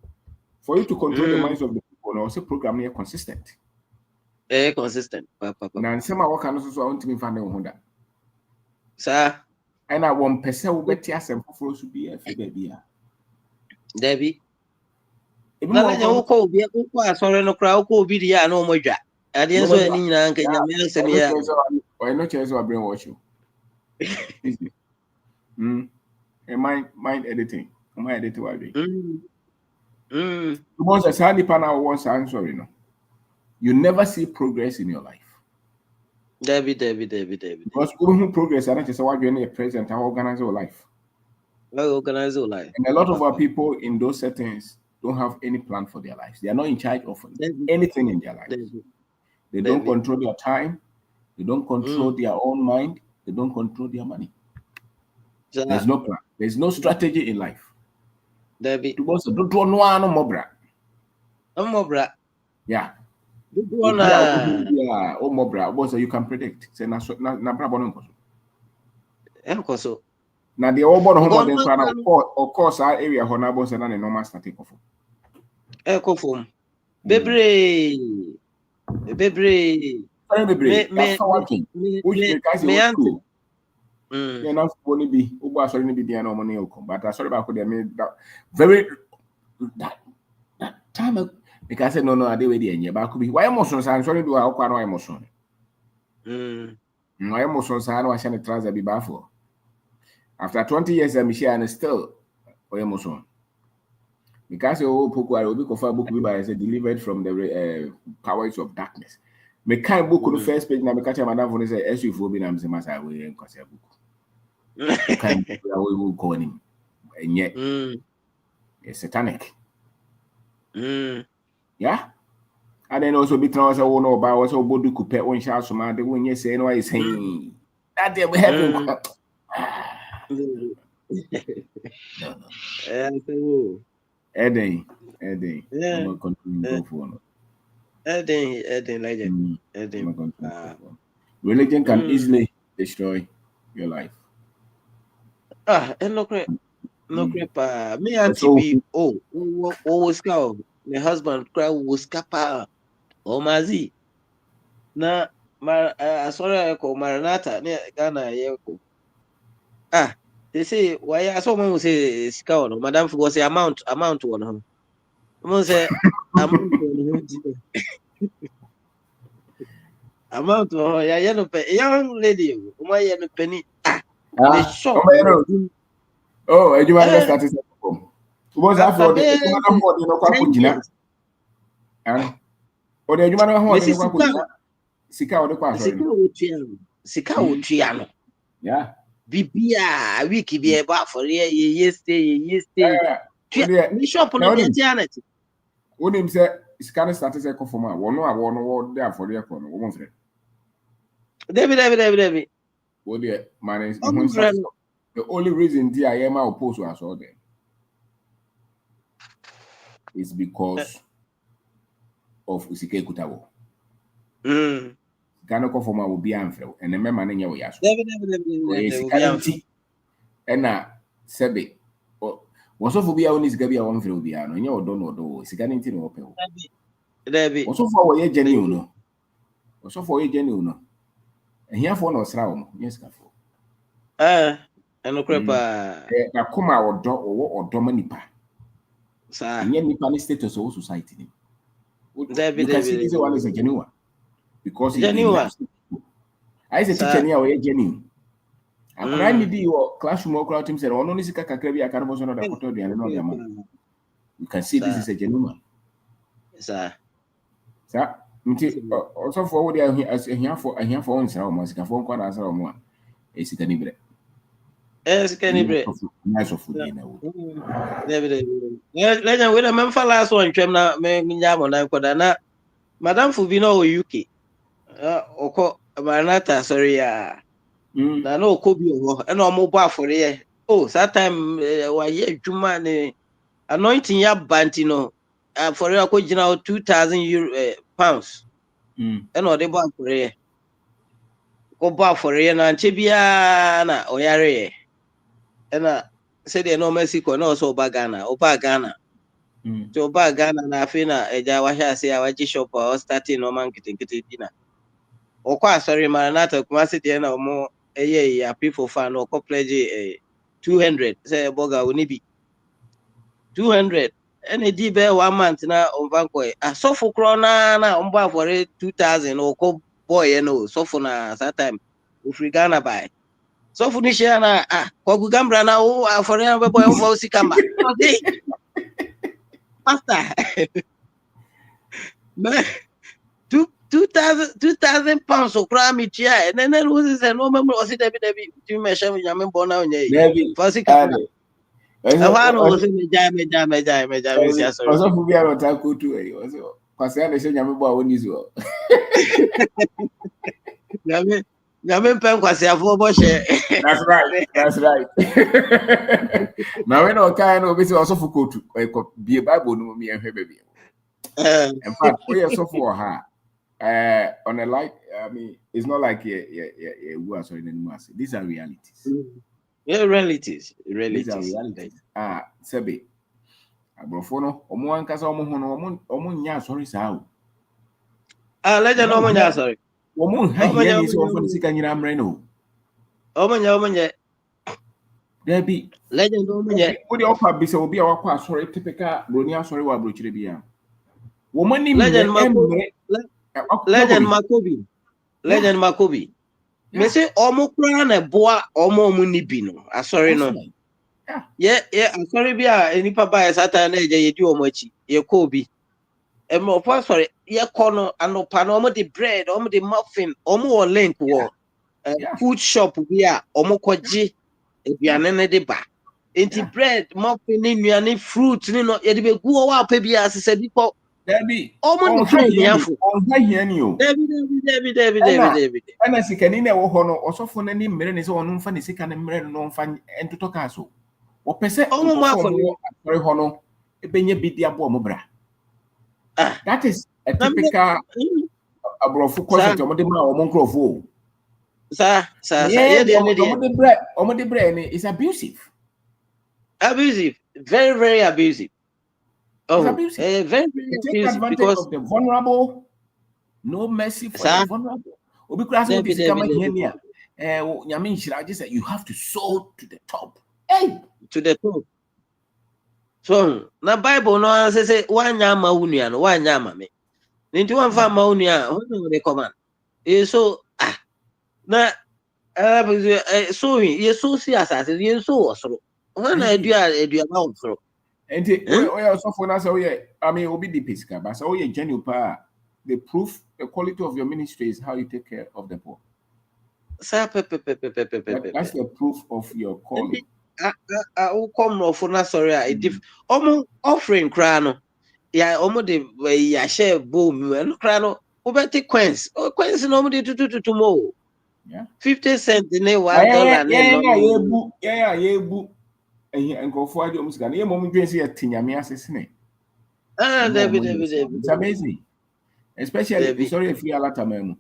for you to control the minds of the people no say program here consistent consistent papa na nsema waka no so want me find no honda sir and I want person wo beti asem foforo so bi afi ba bia Debbie na la nyawo ko obi ko asore no kra ko obi dia na omo dwa ade so ani nyina nka nyame asem ya why not chance to brain wash you mind editing my editing wa be because as any pana was answering no you never see progress in your life Debbie because who progress and just what you need present and organize your life and a lot of our people in those settings don't have any plan for their lives. They are not in charge of anything in their lives. They don't control their time. They don't control their own mind. They don't control their money. There's no plan. There's no strategy in life. Debbie. Don't know no more. Yeah. Yeah. Oh, more. You can predict. Say na brabo no. Now the old home of course our area honorable and a normal static of Ecofom. Bebre. You're not going to be the money but I sorry about that very that time because I said no I did with the but could be why emotions I'm sorry do I quite emotion. My emotions I know I shan't transfer be bad for. After 20 years, I'm here and still emotion. Because you book will be confirmed book be by delivered from the powers of darkness. Me kind book on the first page na me catch madam for say SU for be na me say masa we en kwase book. Me kind we will call him. And yet it's satanic. Yeah. And then also be trans oh no ba also bodu coupe on sha so ma de when you say no I saying that they will heaven. No. Eden. I'm going to continue to go for Eden, legend. Religion can easily destroy your life. And no crap. Me auntie be was cow. My husband cry was capa. Oh mazi. Na sorry ko Maranatha ne Ghana yeko. They say why I saw someone who say scout. Madam was say amount one. Someone say amount one. Amount one. Yeah, no young lady. Why no penny? The shop. Oh, you want to start it? What's that for? The or the human who Sika or the Sika Utriano. Yeah. Bibia, wiki be about for ye stay. We shop on the eternity. When him say scan started a conformer, one there for the economy, woman friend. David. Oh, dear, man is the only reason I am opposed to us all them is because of Usike Kutabo. Ghana conformer will be unfair, and the member in your yash. David. And Sebe. Was of be on this Gabia one for Biano, and you don't know, Siganin open. Also for a genuine. Also for a genuine. And here for no sround, yes, Cafo. And no crepa. Na kuma or dominipa. And yet Nippon status of society. You can see this one is a genuine. Because genuine. I say teacher near a genuine. And when you your classroom or crowd team said, oh, no, this is a cacabia, I can't was another quarter and another man. You can see this is a genuine. Sir. Also forward here for one sound, must have phone call answer on one. Is it any bread? Yes, can bread. Nice of food, you know. Legend with a man for last one, Tremna, Minjam, and Kodana. Madame Fubino, UK. Oko Maranatha, sorry, na no Kobi, and no mobile for ye. Oh, that time, why ye, Jumani, anointing ya bantino, for a original 2,000 pounds. And all the bar for ye. Go bar for ye, and Chibiana, or Yare. And said the no Mexico, no so Bagana, or Bagana. So Bagana, na Fina, a Jawasha, say, I was shop or starting no man getting dinner. Or quite sorry, Maranatha, Kumasi, and more a year, people fan or pledge 200, say Boga Unibi 200. And a D bear 1 month now on Vanquay. A sofa crona on bar for 2,000 or co boy, you know, sofona that time. If we gonna buy. So Funishana, Kogugambra now for another boy, Mosikamba. Master. 2,000 pounds of crime each year, and then loses a no member was it every to measure with Yaman Bona on ye. Fasika. Was in the jam, also for me, I don't talk to also. Because I say, I'm about one is well. Yaman Pen was a full bush. That's right. Now, when I kind of visit also for go to be a Bible, no me and her baby. In fact, we are so for her. On a light, I mean, it's not like we are sorry anymore. These are realities. Yeah, realities. These are realities. Sebe. Abrofono, omo ankasa omo nya sorry sao. Legend no nya sorry. Omo ha here ni so ofo ni sika nyina amre no. Omo nya. There be legend no nya. Wo de opa bi se obi a wakọ asori typical broni asori wa brochire bia. Wo mani Legend Makobi. Me say omo kura na boa omo mu ni bi no. Asori no. Yeah, I'm sorry, be any papa Satan, you do much, you Kobe. And more sorry, yeah, corner and no pan, the bread, the muffin, or link war. Food shop, we are omokoji, if you are none de ba. Ain't bread, muffin, any fruit, you know, it be go out, baby, as I said before. There be Almost on the high trade, here, Yafu. on high here, you. David. And as you can in a wohono, or so for any mirror is on funny sick and mirror no fun and to talk castle. Or per se, Oh, my for me. very hono, a benny bit the abomobra. That is a Sir, typical abrofu question to Modema or Moncrovo. Sir, Yeah, yeah, the brain is abusive. Abusive, very abusive. It's Oh, abusive. very It takes abusive advantage because, of the vulnerable. No mercy for the sir, vulnerable. Because what David. is coming here? I just said you have to sow to the top. Hey, To the top. So, na Bible no say one yama unia no one yama me. Ninti one fa ma unia, who they command. So na so ye so see asase ye so osoro. When I do about osoro. And we also for us, I mean, will be the pisca, but so yeah, genuine power. The proof, the quality of your ministry is how you take care of the poor. Sa That's the proof of your calling. come no for na sorry offering cry no. Yeah, de ya share boom no cry no. Obeti coins. Oh, coins no de to mo. Yeah. 50 cents in $1 Yeah. And go for the music. And yeah, mom dwen say tinyame asesene. David. It's amazing. Especially sorry if you are latamemu.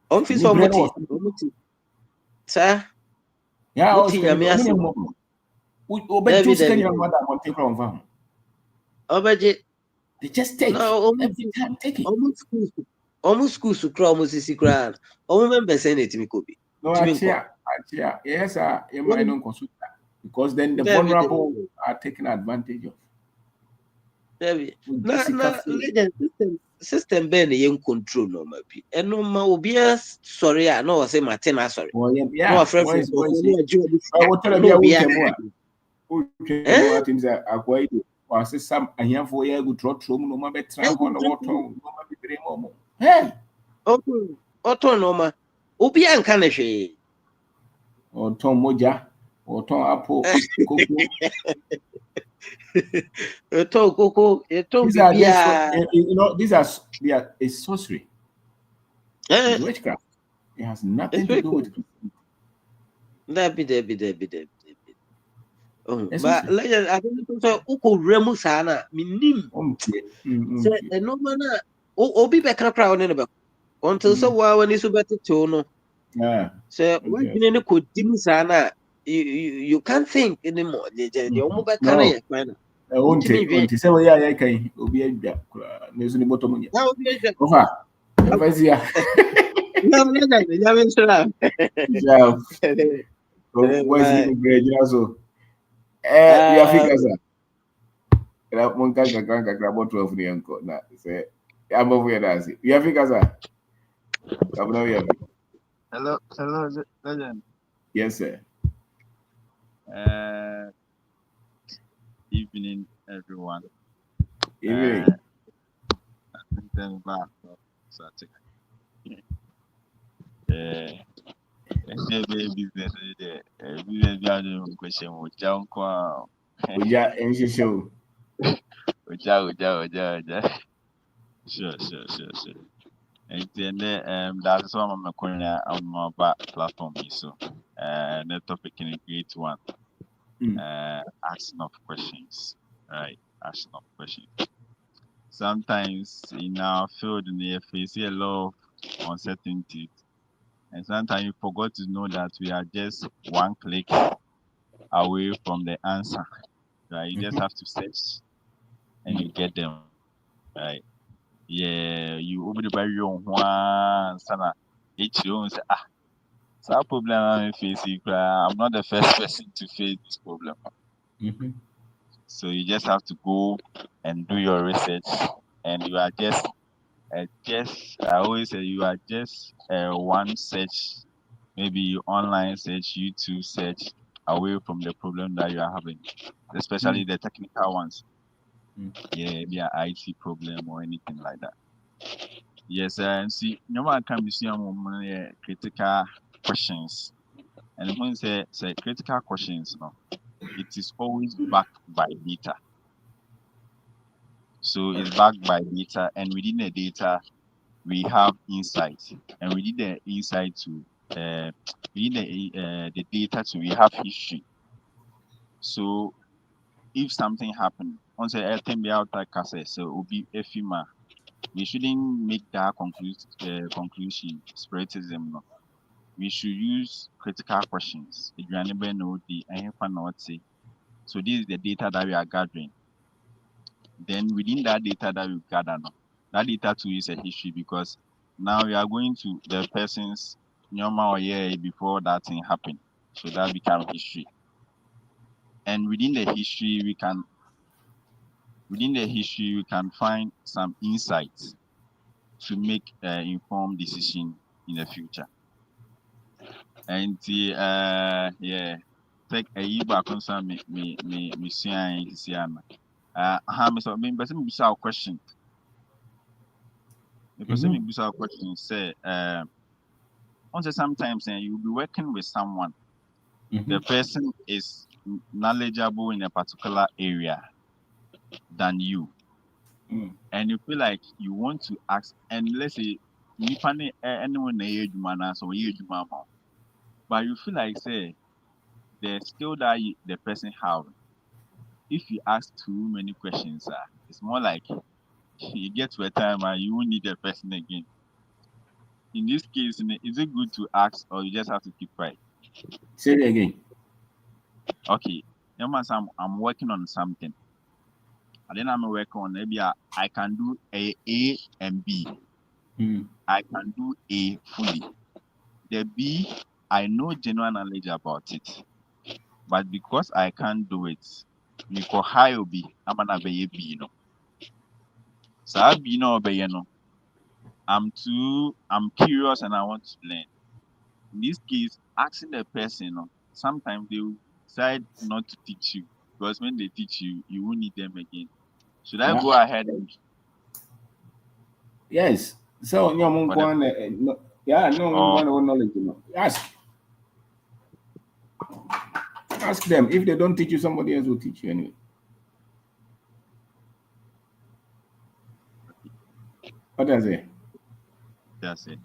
On fi so muti. Sir. Yeah, I was Tinyame ase. Obeju sika nyina mo da mo take on van. Obeje. They just take every time take it. Almost school to crawl almost sisi cry. Remember saying it to me Kobe. No, achia. Yes, you might not consult that. Because then the vulnerable are taken advantage of. David. Na legend system ben yen control no ma bi. Eno ma obi sorry a no say Martin sorry. Oh yeah. No afraid for I will tell you what things are quite was some a young for year good trot room no more better on the water no more. Hey, Oto no ma. Obi anka na hwe. Or Tom Moja or Tom Apple Coco. These are they are a sorcery. It's witchcraft. It has nothing to do with David. Oh, but legend, I don't think so. Uko remu sana minim. So no mana. Obi be kra kra one ne be. Until so wa wani so beti to no. Yeah. So when you ne ko dim sana, you can't think anymore. The omo be kana ye kwana. Unti say we are kai obi adwa kura na so ni bottom nya. Ofa. Evazia. No, legend, sure. Yeah. Where's the great also? You are figures. Era monka kakra bottle of the uncle na say I'm over here that's it. You are figures. Come now here. Hello, legend. Yes, sir. Evening, everyone. Evening. I think them back. So I think. Business there. Business gathering question. Uja unkwa. Uja enshi show. Uja. Sure. And then that's why I'm calling on my back platform. So the topic in a great one. Asking of questions. Right. Asking of questions. Sometimes in our field we see a lot of uncertainty. And sometimes you forgot to know that we are just one click away from the answer. Right? You just have to search and you get them. Right? Yeah, you open the barrier one sana. Each you say, so problem I'm facing. I'm not the first person to face this problem. So you just have to go and do your research, and you are just I always say you are just one search maybe online search, YouTube search, away from the problem that you are having, especially the technical ones. Yeah, be an IT problem or anything like that. Yes, and see, no one can be seen on critical questions. And when say critical questions, no, it is always backed by data. So it's backed by data, and within the data, we have insight, and within the insight to within the data to we have history. So if something happened, once a thing be out like I so it will be FEMA. We shouldn't make that conclusion spiritism. No. We should use critical questions. If you never know the say. So this is the data that we are gathering. Then within that data that we gather, no, that data too is a history because now we are going to the person's normal year before that thing happened. So that becomes history. And within the history, we can find some insights to make informed decision in the future. And yeah, take a year back on some me see me person be a question. The person be a question say also sometimes you'll be working with someone. The person is knowledgeable in a particular area than you. And you feel like you want to ask, and let's say anyone but you feel like say the skill that the person have, if you ask too many questions, it's more like you get to a time and you won't need the person again. In this case, is it good to ask or you just have to keep quiet? Say it again. Okay, I'm working on something, and then I'm working on maybe I can do A and B. I can do A fully. The B, I know general knowledge about it, but because I can't do it, me ko high B, I'm gonna be a B, no. So I be no be no. I'm curious and I want to learn. In this case, asking the person, sometimes they will decide not to teach you because when they teach you, you won't need them again. Should I go ahead and Yes. So no for the no knowledge. Ask them. If they don't teach you, somebody else will teach you anyway. What does it? That's it.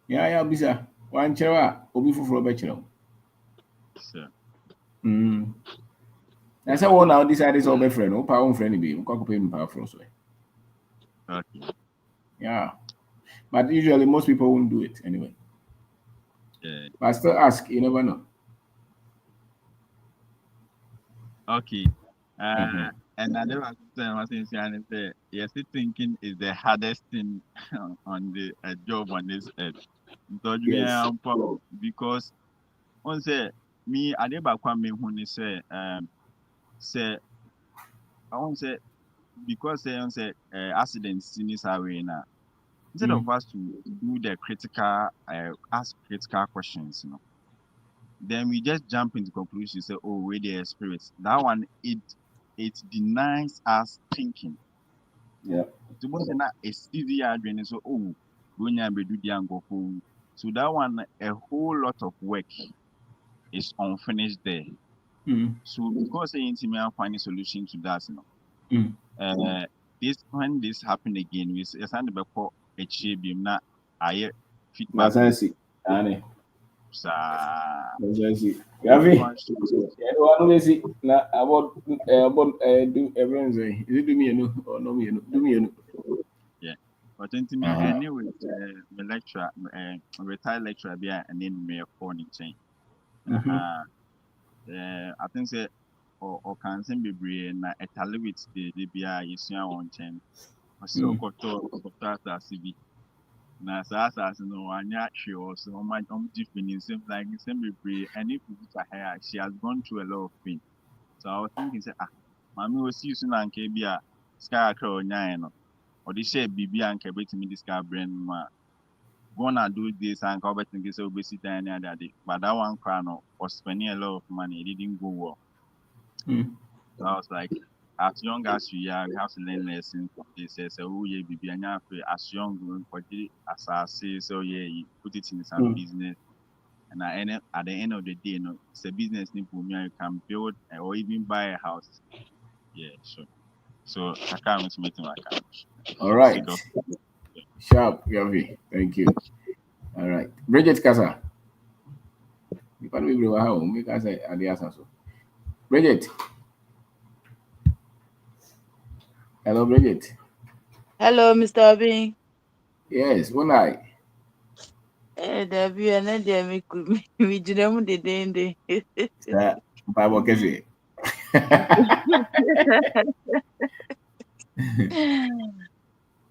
Yeah, bisa. One chewa, obi fufuro be chiro. Sure. That's how one now decide is all friend. Opa own friend be. Uko pay me power from so. Okay. Yeah. But usually most people won't do it anyway. Yeah. But still ask, you never know. Okay. And another thing I was saying is yes, thinking is the hardest thing on the job on this earth. Yes. Because on say me I never come me when say say I want say because say on say accidents in this arena instead of us to do the critical ask critical questions, then we just jump into conclusions say, oh, we're the spirits. That one it denies us thinking. Yeah. It's easier than so oh when you do the angle. So that one a whole lot of work is unfinished there. So because the intimate find a solution to that, this when this happen again, we send the before a chibium na I feedback. Masansi. Ane. Sa Masansi. Gavi. One way see na about do everyone say is it do me no or no me no do me no. Yeah. But then me anyway my lecturer retired lecturer be and then me phone in chain. I think say or can send be na etale with the bia yesua on chain. So koto CB. Na sa no anya hwe so my different same like same be and if you her she has gone through a lot of pain. So I was thinking say mami we see you soon and bia sky akra onyan no. Or they share BB and Kabet me this car brand ma gonna do this and go back and get obesity and other day. But that one crown was spending a lot of money. It didn't go well. So I was like, as young as we are, we have to learn lessons from this. So we be as young as I say, so yeah, you put it in some business. And at the end of the day, it's a business you can build or even buy a house. Yeah, sure. So I can't make my account. All right. Sharp, Yavi. Thank you. All right. Bridget Casa. You can be able to make us a answer. Bridget. Hello, Bridget. Hello, Mr. Obi. Yes, one night. Debbie, and then there we do them the day. Bible Kesi.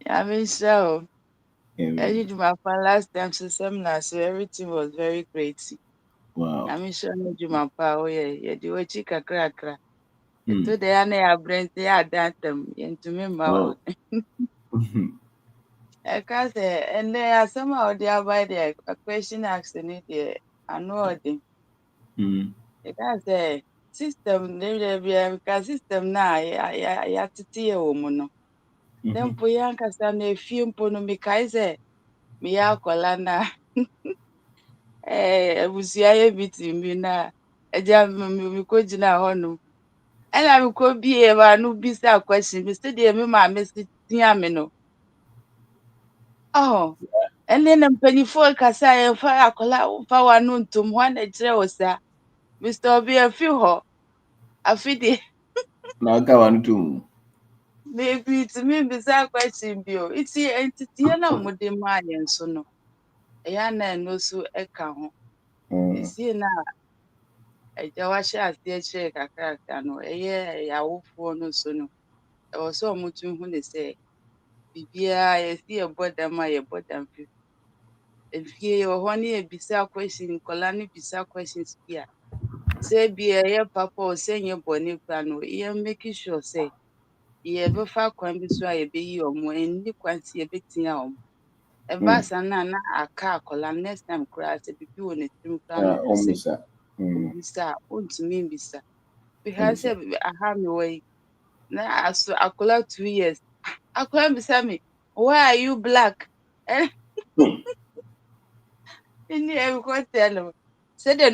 I mean, so I Amen. did my fun last time to seminar, so everything was very great. Wow. I mean, sure, I do my power. Yeah, do a chica crack. Hmm. To the ane brains, they are dantem into me. Oh. I can't say, and there are somehow they are by the question asking it. I know them. I can't say system, they be a system now. I titi a woman. Then Poyanka San a few pono mikaise, Mia Colana, Busia beating me na a jam Mikojina Honu. And I could be a no bisa question, Mr. Dear, my Mr. Tiamino. Oh, and then I'm penny for Cassa and fire cola power noon to one a jerosa. Mr. Obi a few ho. I feel Now go on to. maybe to me bisa question bio. It's the entity and I'm with the man and so no. Yana no so eka ho. Isi na agya wahyɛ aseɛ kyerɛ kakrakra no ɛyɛ awofoɔ no so no ɛwɔ sɛ ɔmo tumi hu ne sɛ biribiara yɛsi yɛbɔ dam a yɛbɔ dam fie yɛwɔ hɔ ne yɛbisa question nkɔlaa no bisa questions bi a sɛ bi ɛyɛ papa o sɛ nyɛ bɔne kora no yɛ make sure sɛ yɛbɛfa kwan bi so a yɛbɛyi ɔmo ɛnni kwan sɛ yɛbɛtia ɔmo ɛba saa na aka akɔlaa no next time koraa sɛ biribi wɔ ne tirim koraa na ɔpɛ sɛ Omisa. obisa a ontumi mbisa because aha me wɔ yi na aso akwadaa 2 years akwadaa bisa me why are you black ɛni ɛkɔ tell no sɛdeɛ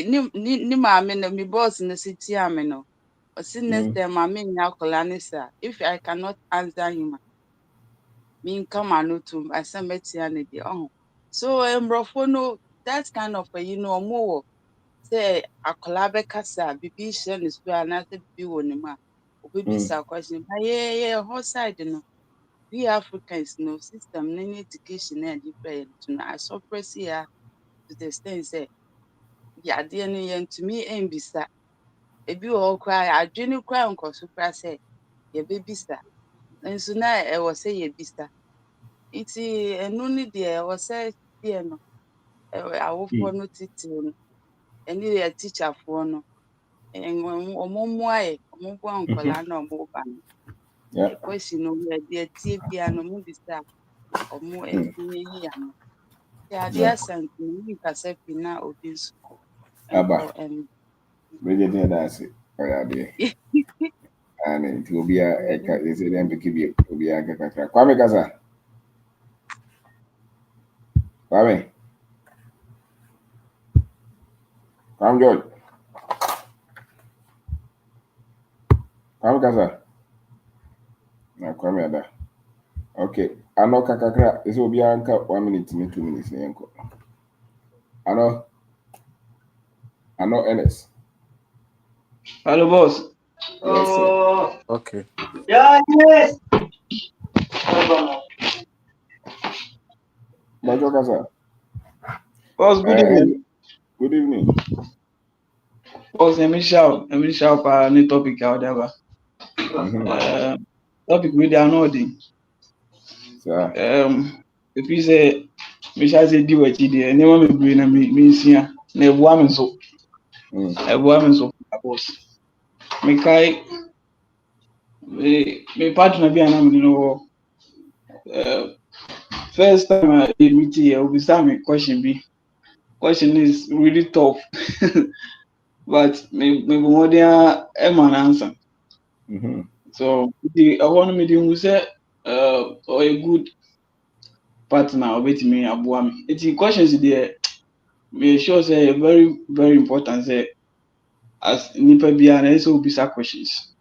ne maame no me boss no si tia me no ɔsi next time maame nya akwadaa ne sa if I cannot answer him me nka ma no tum asɛm bɛtia ne deɛ ɔho so mborɔfo no that kind of you know ɔmo wɔ sɛ akwadaa bɛkasa bibi hyɛ ne so anaasɛ bibi wɔ ne mu a obebisa question but yɛ hɔ side no we Africans no system no education na different to na suppress ya to the extent say yadeɛ no yɛntumi mbisa ebi wɔ hɔ koraa adwene koraa nkɔ so koraa sɛ yɛbɛbisa nso na ɛwɔ sɛ yɛbisa nti ɛno ne deɛ ɛwɔ sɛ deɛ no awofoɔ no titiri no ɛne yɛ teacherfoɔ no ɔmo mmoa yɛ ɔmo boa nkɔlaa na ɔmo ba no Yeah. question no yɛde atie bia no ɔmo bisa ɔmo ɛyi ano. Ade Yeah. asa nti nkasa pii na obi nso nkɔ Aba. Bridget here that's it. Oh yeah, dear. And it will be a they say them to keep you will be a kakra. Kwame Kasa. Kwame. Kwame George. Kwame Kasa. Na Kwame Ada. Okay. Ano kakra. This will be anka 1 minute to 2 minutes. Ano. Ano Ernest. Hello, boss. Yes, sir. Okay. Yeah, yes. Bajo Kasa. Boss, good evening. Good evening. Boss, let me shout any topic out there. Topic we are not in. If you say, me shall say, do what you did, and you want me bring me see, ne woman so, a woman so, boss. Me kai, me partner be an you know, first time I meet you, we start me question B. Question is really tough, but maybe more than an answer. So I want me to say or a good partner wait me aboa me. The questions there me sure say very very important say as nipa bia na so bisa questions.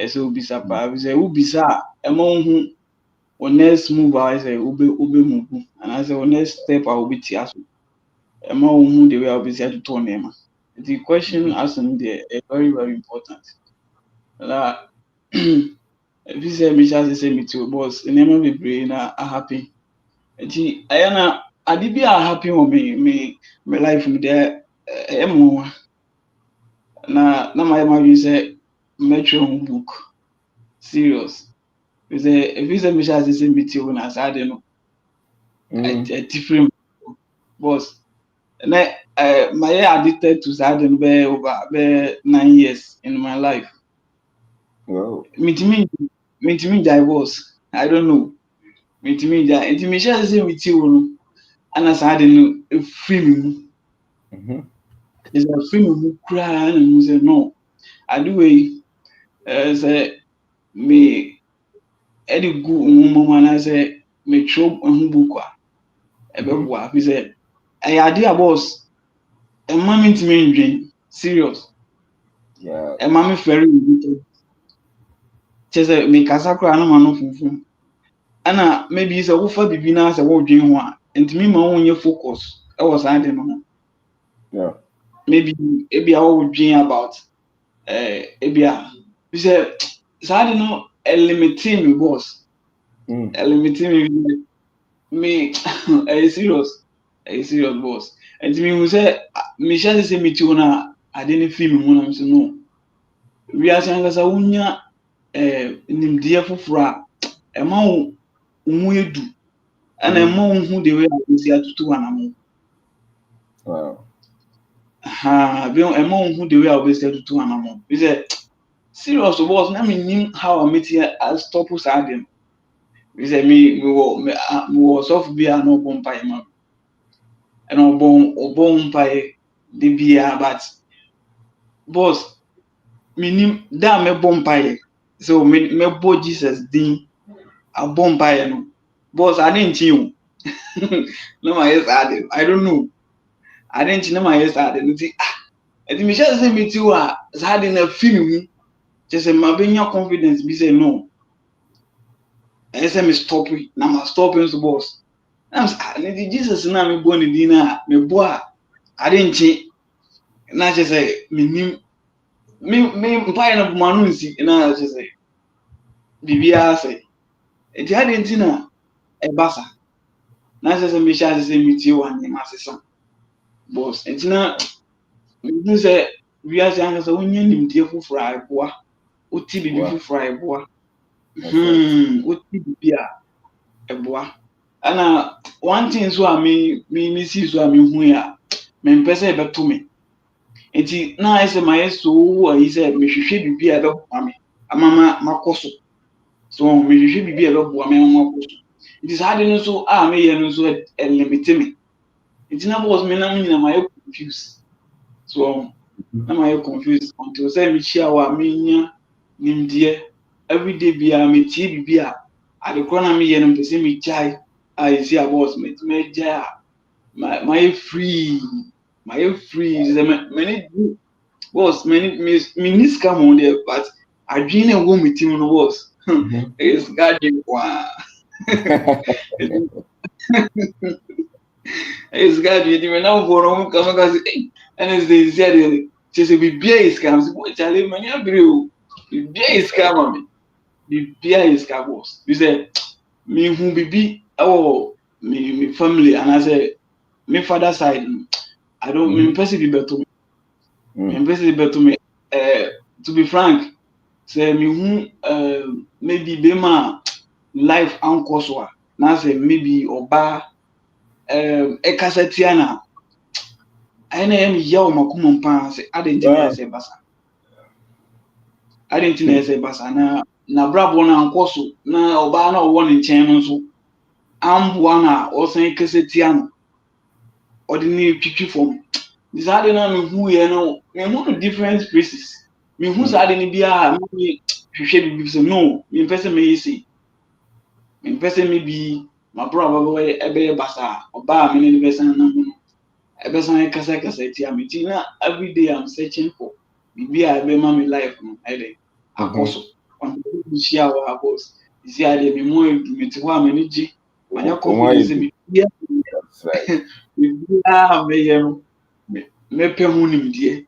So bisa pa we say who bisa e mo hu o next move I say ube move and I say o next step I will be tia so. E mo hu the way I will be to turn them. The question asking there is very very important. Like if you say me just say me too boss name be brain na happy. Nti ɛyɛ na ade bi a happy wɔ me life mu deɛ ɛmo na ma yɛ ma wi sɛ mɛtwerɛ ho book serious sɛ efi sɛ mehyɛ ase sɛ meti wo na saa de no ɛti firi mu boss na ma yɛ addicted to saa de no bɛyɛ over bɛyɛ 9 years in my life. Mitimi divorce I don't know mitimi gya nti mehyɛ ase sɛ meti wo no ana saa de no efiri mu. Is a film who cry and say no. I do say me any good woman I say me chop and book ebeboa we say I idea boss a mommy to me serious. Yeah. A mommy very just me kasa kra na mano funfun. Ana maybe say wo fa bibi na say wo dwen ho a ntimi ma wo nye focus. I was ade no. Yeah. Maybe I would dream about ebia we say saa de no limiting me boss limiting me serious boss and me who say me shall say me too na I didn't feel me when I'm so no we are saying that unya nimdeɛ foforɔ a ɛma wo mu edu ɛna ɛma wo hu de we a si atutu anamo bi ɛma wo hu de we a si atutu anamo we say serious boss na me nim how I meet here I stop saa de no we say me was off be no bon pie ma and obon pie the bia but boss me nim da me bon pie so me bo Jesus din a bon pie no boss I didn't you no my yes I don't know I didn't know my yes I didn't and me just say me too had in a film just say my benya confidence be say no I say me stop it now my stopping so boss I'm Jesus na me born in na me boa I didn't na just say me mpa na manu nsi na just say bibia say e ti ade nti na e basa na just say me sha say me tie wa ni masesa boss nti na me say we are saying say onye nimtie foforo aiboa oti bibi foforo aiboa oti bibia eboa ana one thing so a me see so a me hu ya me mpese e beto me enti na ese my so ayi say me hwehwe bibi a beboa me amama makoso so me hwehwe bibi a beboa me amama makoso enti sa de no so a me ye no so limit me enti na boss me na me na my confused so na my confused until say me chia wa me nya nimdie everyday bia me tie bibi a adekro na me ye no pese me chai I see a boss me ja my free many boss many me scam on there but I dream and go with him no boss it's gadget kwa it's gadget even now for him come and say and it's the said just be beer scam so chale many abri be beer scam me be beer scam boss you say me who be me family and I say me father side I don't me person be better me person be better me to be frank say me who maybe be my life anchor so na say maybe oba e kasetiana I na am yaw makum mpa say identity say basa identity say basa na brabo na anchor so na oba na owo ne nchen no so amboa also kese tia no ordinary twitwi form this ade na me hu ye no me hu different species me hu sa ade ni bia me hwehwe bi so no me pese me yisi me pese me bi my brother boy ebe basa oba me ni pese na hu ebe san kasa tia me ti na every day I'm searching for bibia ebe ma me life no ede akoso on the share wa boss isi ade me mo me ti wa me ni ji manya confidence me bia me bia me ye no me pe hu nimdie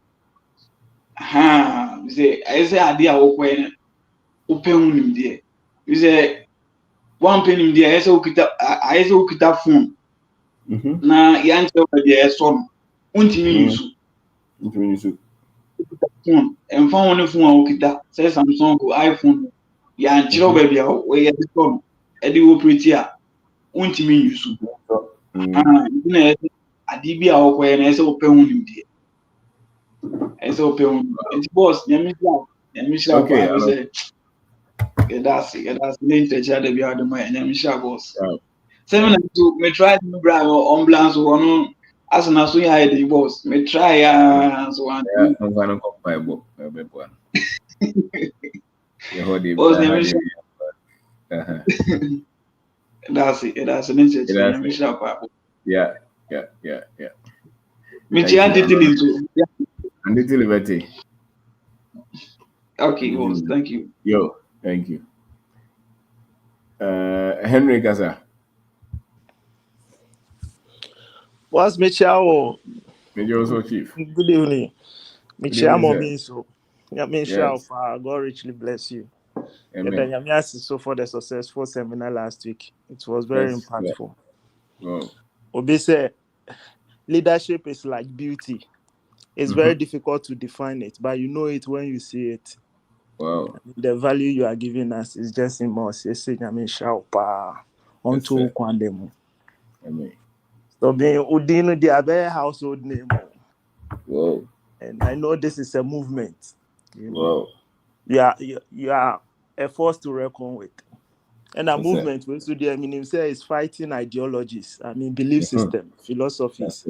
say ese ade a wokwe na wo pe hu nimdie say one pe nimdie ese okita phone na yanche wa de eso no untimi yusu phone emfa woni phone a okita say Samsung or iPhone yanche wa bia we ye so no e de operate a untimi yusu na ade bi a wokwe na ese wo pe hu nimdie ese wo pe hu enti boss nyamishla Okay, ba say that's main teacher de bi adoma nyamishla boss seven to me try to bra ambulance one as na so ya the boss me try so one I'm going to Bible. You hold it. boss nyamishla that's an teacher nyamishla pa Yeah. me try to tell you and little liberty. okay boss thank you Yo, thank you. Henry Gaza. What's Michelle? Major also chief. Good evening. Michelle Mominso. Michelle, Yes. God richly bless you. Amen. So for the successful seminar last week. It was very impactful. Wow. Obi said leadership is like beauty. It's very difficult to define it, but you know it when you see it. Wow. The value you are giving us is just immense. Onto Kwandemu. Amen. So being Udino the Abe household name. Wow. And I know this is a movement. You know, wow. You are a force to reckon with. And a movement, which the meaning say is fighting ideologies. I mean, belief system, philosophies,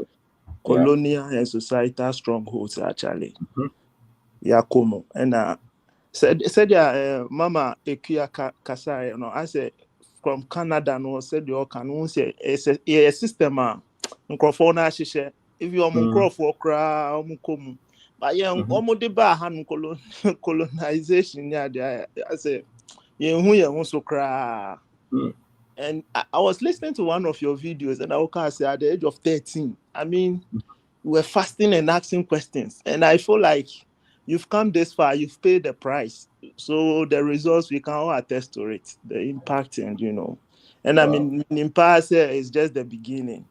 colonial and societal strongholds actually. Yeah, como and said Mama Ekuya Kasai, you know, I said from Canada, no, said you can say it's a system, microphone, if you are microphone, but yeah, almost the bar hand colonization, yeah, I say, yeah, also cry. And I was listening to one of your videos, and I can say at the age of 13, I mean, we were fasting and asking questions, and I feel like you've come this far, you've paid the price. So the results, we can all attest to it, the impact, and and I mean, impact is just the beginning.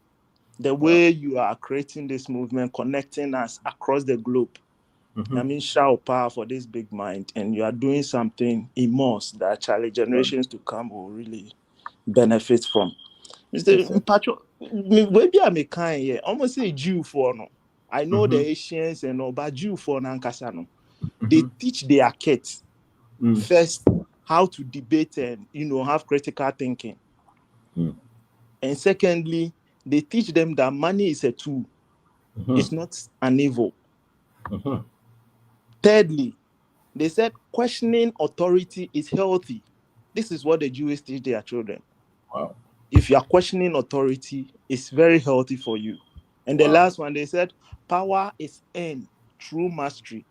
The way you are creating this movement, connecting us across the globe. I mean, shout power for this big mind, and you are doing something immense that actually generations to come will really benefit from. Mr. Patrick, maybe I'm a kind here. Almost say Jew for no. I know the Asians and all, but Jew for Nankasano. They teach their kids first how to debate and have critical thinking. And secondly, they teach them that money is a tool. It's not an evil. Thirdly, they said questioning authority is healthy. This is what the Jews teach their children. Wow. If you are questioning authority, it's very healthy for you. And the last one, they said, power is earned through mastery.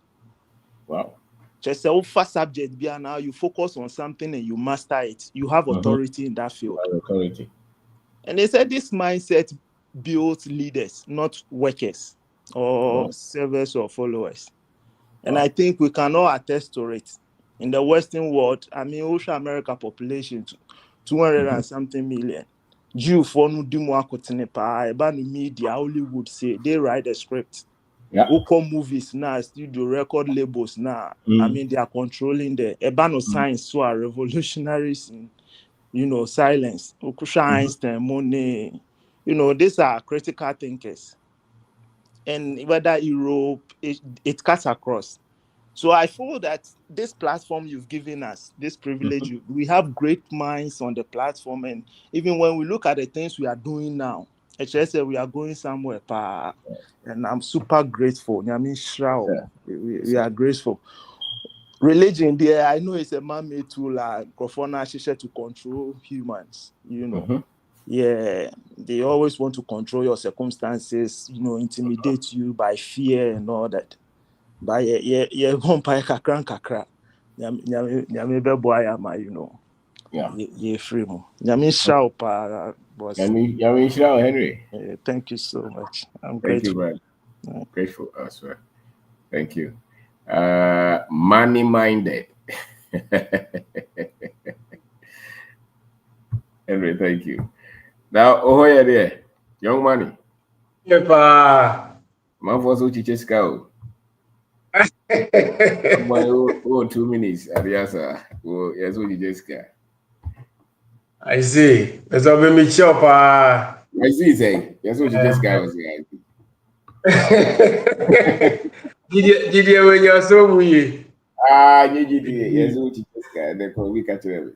Wow. Just a first subject, now you focus on something and you master it. You have authority in that field. Authority. And they said this mindset builds leaders, not workers or servers or followers. And I think we can all attest to it. In the Western world, I mean, Ocean America population, 200 and something million. Jew for no media, Hollywood say they write a script. Oko movies now, studio record labels now. I mean, they are controlling the Ebano science, so are revolutionaries in, silence. Okusha Einstein, Monet, these are critical thinkers. And whether Europe, it cuts across. So I feel that this platform you've given us, this privilege, we have great minds on the platform, and even when we look at the things we are doing now, actually we are going somewhere, and I'm super grateful. I mean, we are grateful. Religion, there, I know it's a man-made tool, to control humans, you know. Yeah, they always want to control your circumstances, you know, intimidate you by fear and all that. But yeah, vampire kakra. Nyame beboa ya ma, you know. Yeah, free mo. Nyame shout boss. Nyame shout, Henry. Thank you so much. I'm Thank you, grateful. man. Grateful as well. Thank you. Money minded. Henry, thank you. Now, oh yeah, there, young money. Man for so chiches cow. 2 minutes. Adiasa. Oh, yes, what you just got. I see. That's what me chop. I see, say. Yes, what you just got was the Did you when you're so weird? Yes, what you just got. Then we catch it.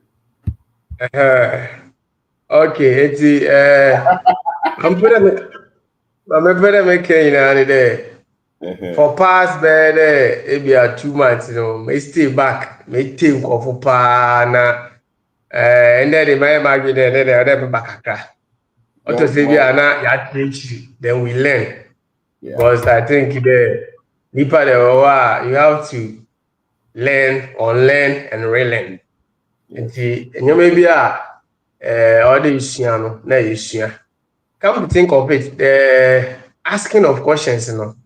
Okay, it's I'm better making there. For past bed, it be 2 months, you know, may stay back, may think of na and then my imagine then back. What to say, then we learn. Because I think Nipa you have to learn, unlearn, and relearn. And maybe all the issue na issue. Come to think of it, the asking of questions, you know.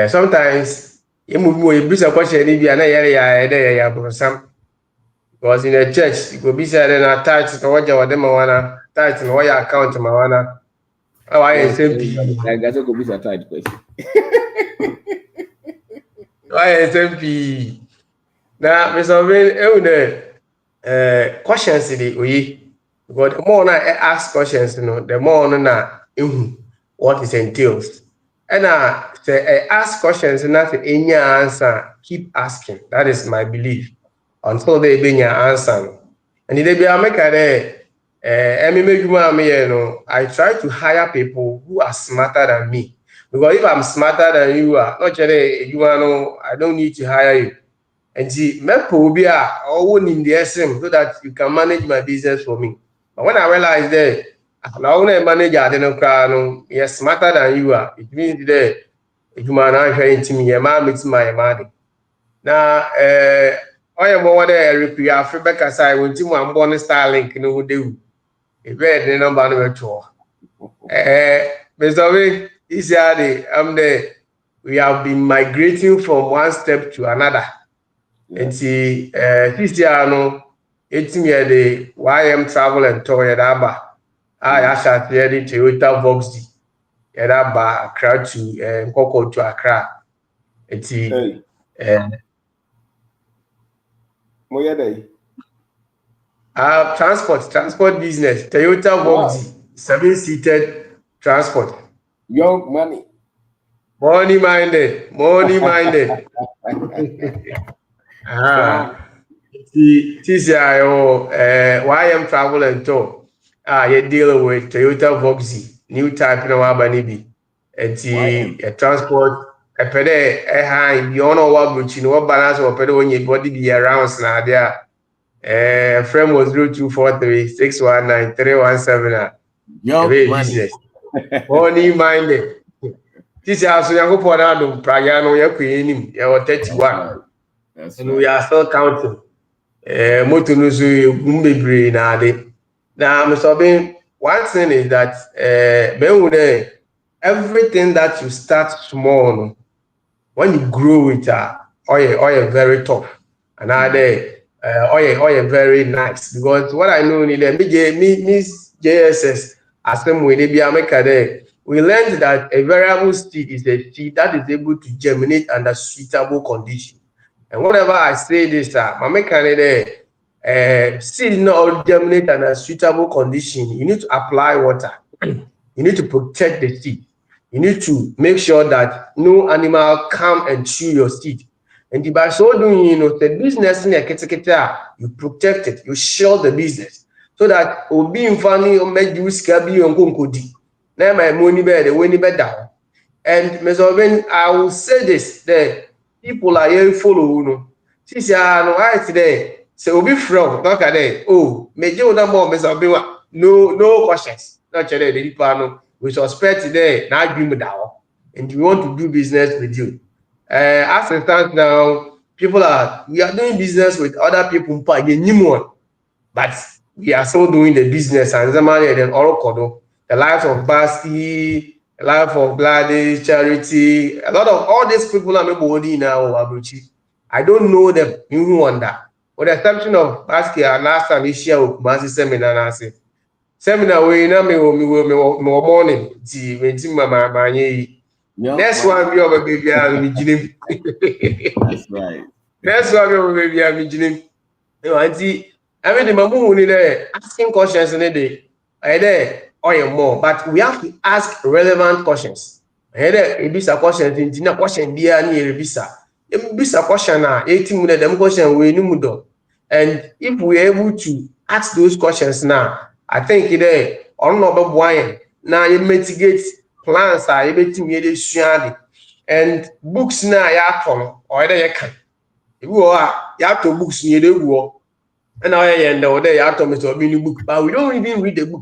Sometimes you move a question if you are not some because in a church, you go be said in a tight no what you them wanna tight no what your account wanna. Oh, I ain't simply. I got to go be a tight question. Why simply? Now, Mr. Ben, questions the we because the more I ask questions, you know, the more na what it entails. And say ask questions and not any answer, keep asking. That is my belief until they be your answer. And if they be make you know, I try to hire people who are smarter than me. Because if I'm smarter than you are, not you know, I don't need to hire you. And see, will be in the SM so that you can manage my business for me. But when I realized that I want to manage I don't yes, smarter than you are, it means that you man are trying to me, your man meets my money. Now, I am more there, repair Africa side, when you want born Starlink, you know, do a very number of tour. Mr. Wing, I'm there. We have been migrating from one step to another. Nti this year no etimi de YM travel and tour ya aba ya sha the Toyota Vox ya aba Accra to Nkoko to Accra nti transport business Toyota Vox 7-seated transport young money money minded This year, YM Travel and Tour. You deal with Toyota Voxy, new type no Abanibi. It's a transport. A pede a high, you know what, but you know what balance or pedo when your body be around now there. Frame was 0243 619 317. Young money. Business. Money minded. This year, so you go for another Pragano, you're queen, you're 31. That's and we are still counting. Motor no so egum bebree na ade. Now, Mr. Obin, one thing is that everything that you start small, no, when you grow it, oil very tough, and oil very nice. Because what I know in the JSS, as them we we learned that a variable seed is a seed that is able to germinate under suitable conditions. And whenever I say this, my mechanic seed not germinate under suitable condition. You need to apply water. You need to protect the seed. You need to make sure that no animal come and chew your seed. And by so doing, the business in a you protect it, you shield the business so that being funny or make you scabby on Kunkudi. Now my money bed, the winning bed down. And Mr. Ben, I will say this: that people are here follow. She said, "I today, so we be from look at it. Oh, major number of Mr. Ben, no questions. Not today, the people we suspect today. Now dream down, and we want to do business with you. As it stands now, we are doing business with other people, but the new one, but we are still doing the business and then Orokodo, the life of Basti, the life of Gladys, Charity, a lot of all these people are maybe now Abuchi. I don't know them, you wonder. With the exception of Basti, last time he shared with Kumasi seminar, and I say, seminar we na me morning, next one, we are baby, That's right. next one, we are baby. I mean, the mamu ni there asking questions in a day. I there or more, but we have to ask relevant questions. I there ebisa questions in na question dia ni ebisa. Ebisa question na 18 minutes them question we ni mudo. And if we are able to ask those questions now, I think there on no be boy na you mitigate plans are you betimi dey suade. And books na ya ton or there you can. If you are you have to books ni dey go. And now end the day after Mr. Mini book, but we don't even read the book.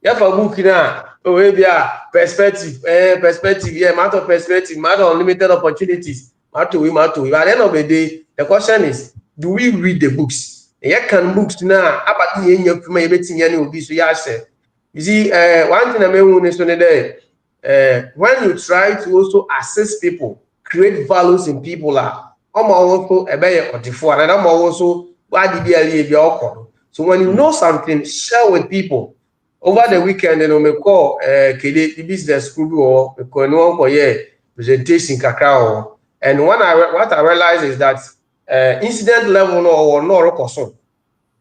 You have a book now. Oh, maybe perspective, matter of perspective, matter of unlimited opportunities, matter. At the end of the day, the question is, do we read the books? You can books now. About the end of my everything will be so yeah. You see, one thing I mean is when you try to also assist people, create values in people, I'm also a better or and I'm also. So when you know something, share with people. Over the weekend, we call the business school or presentation kakao. And what I realized is that incident level or no,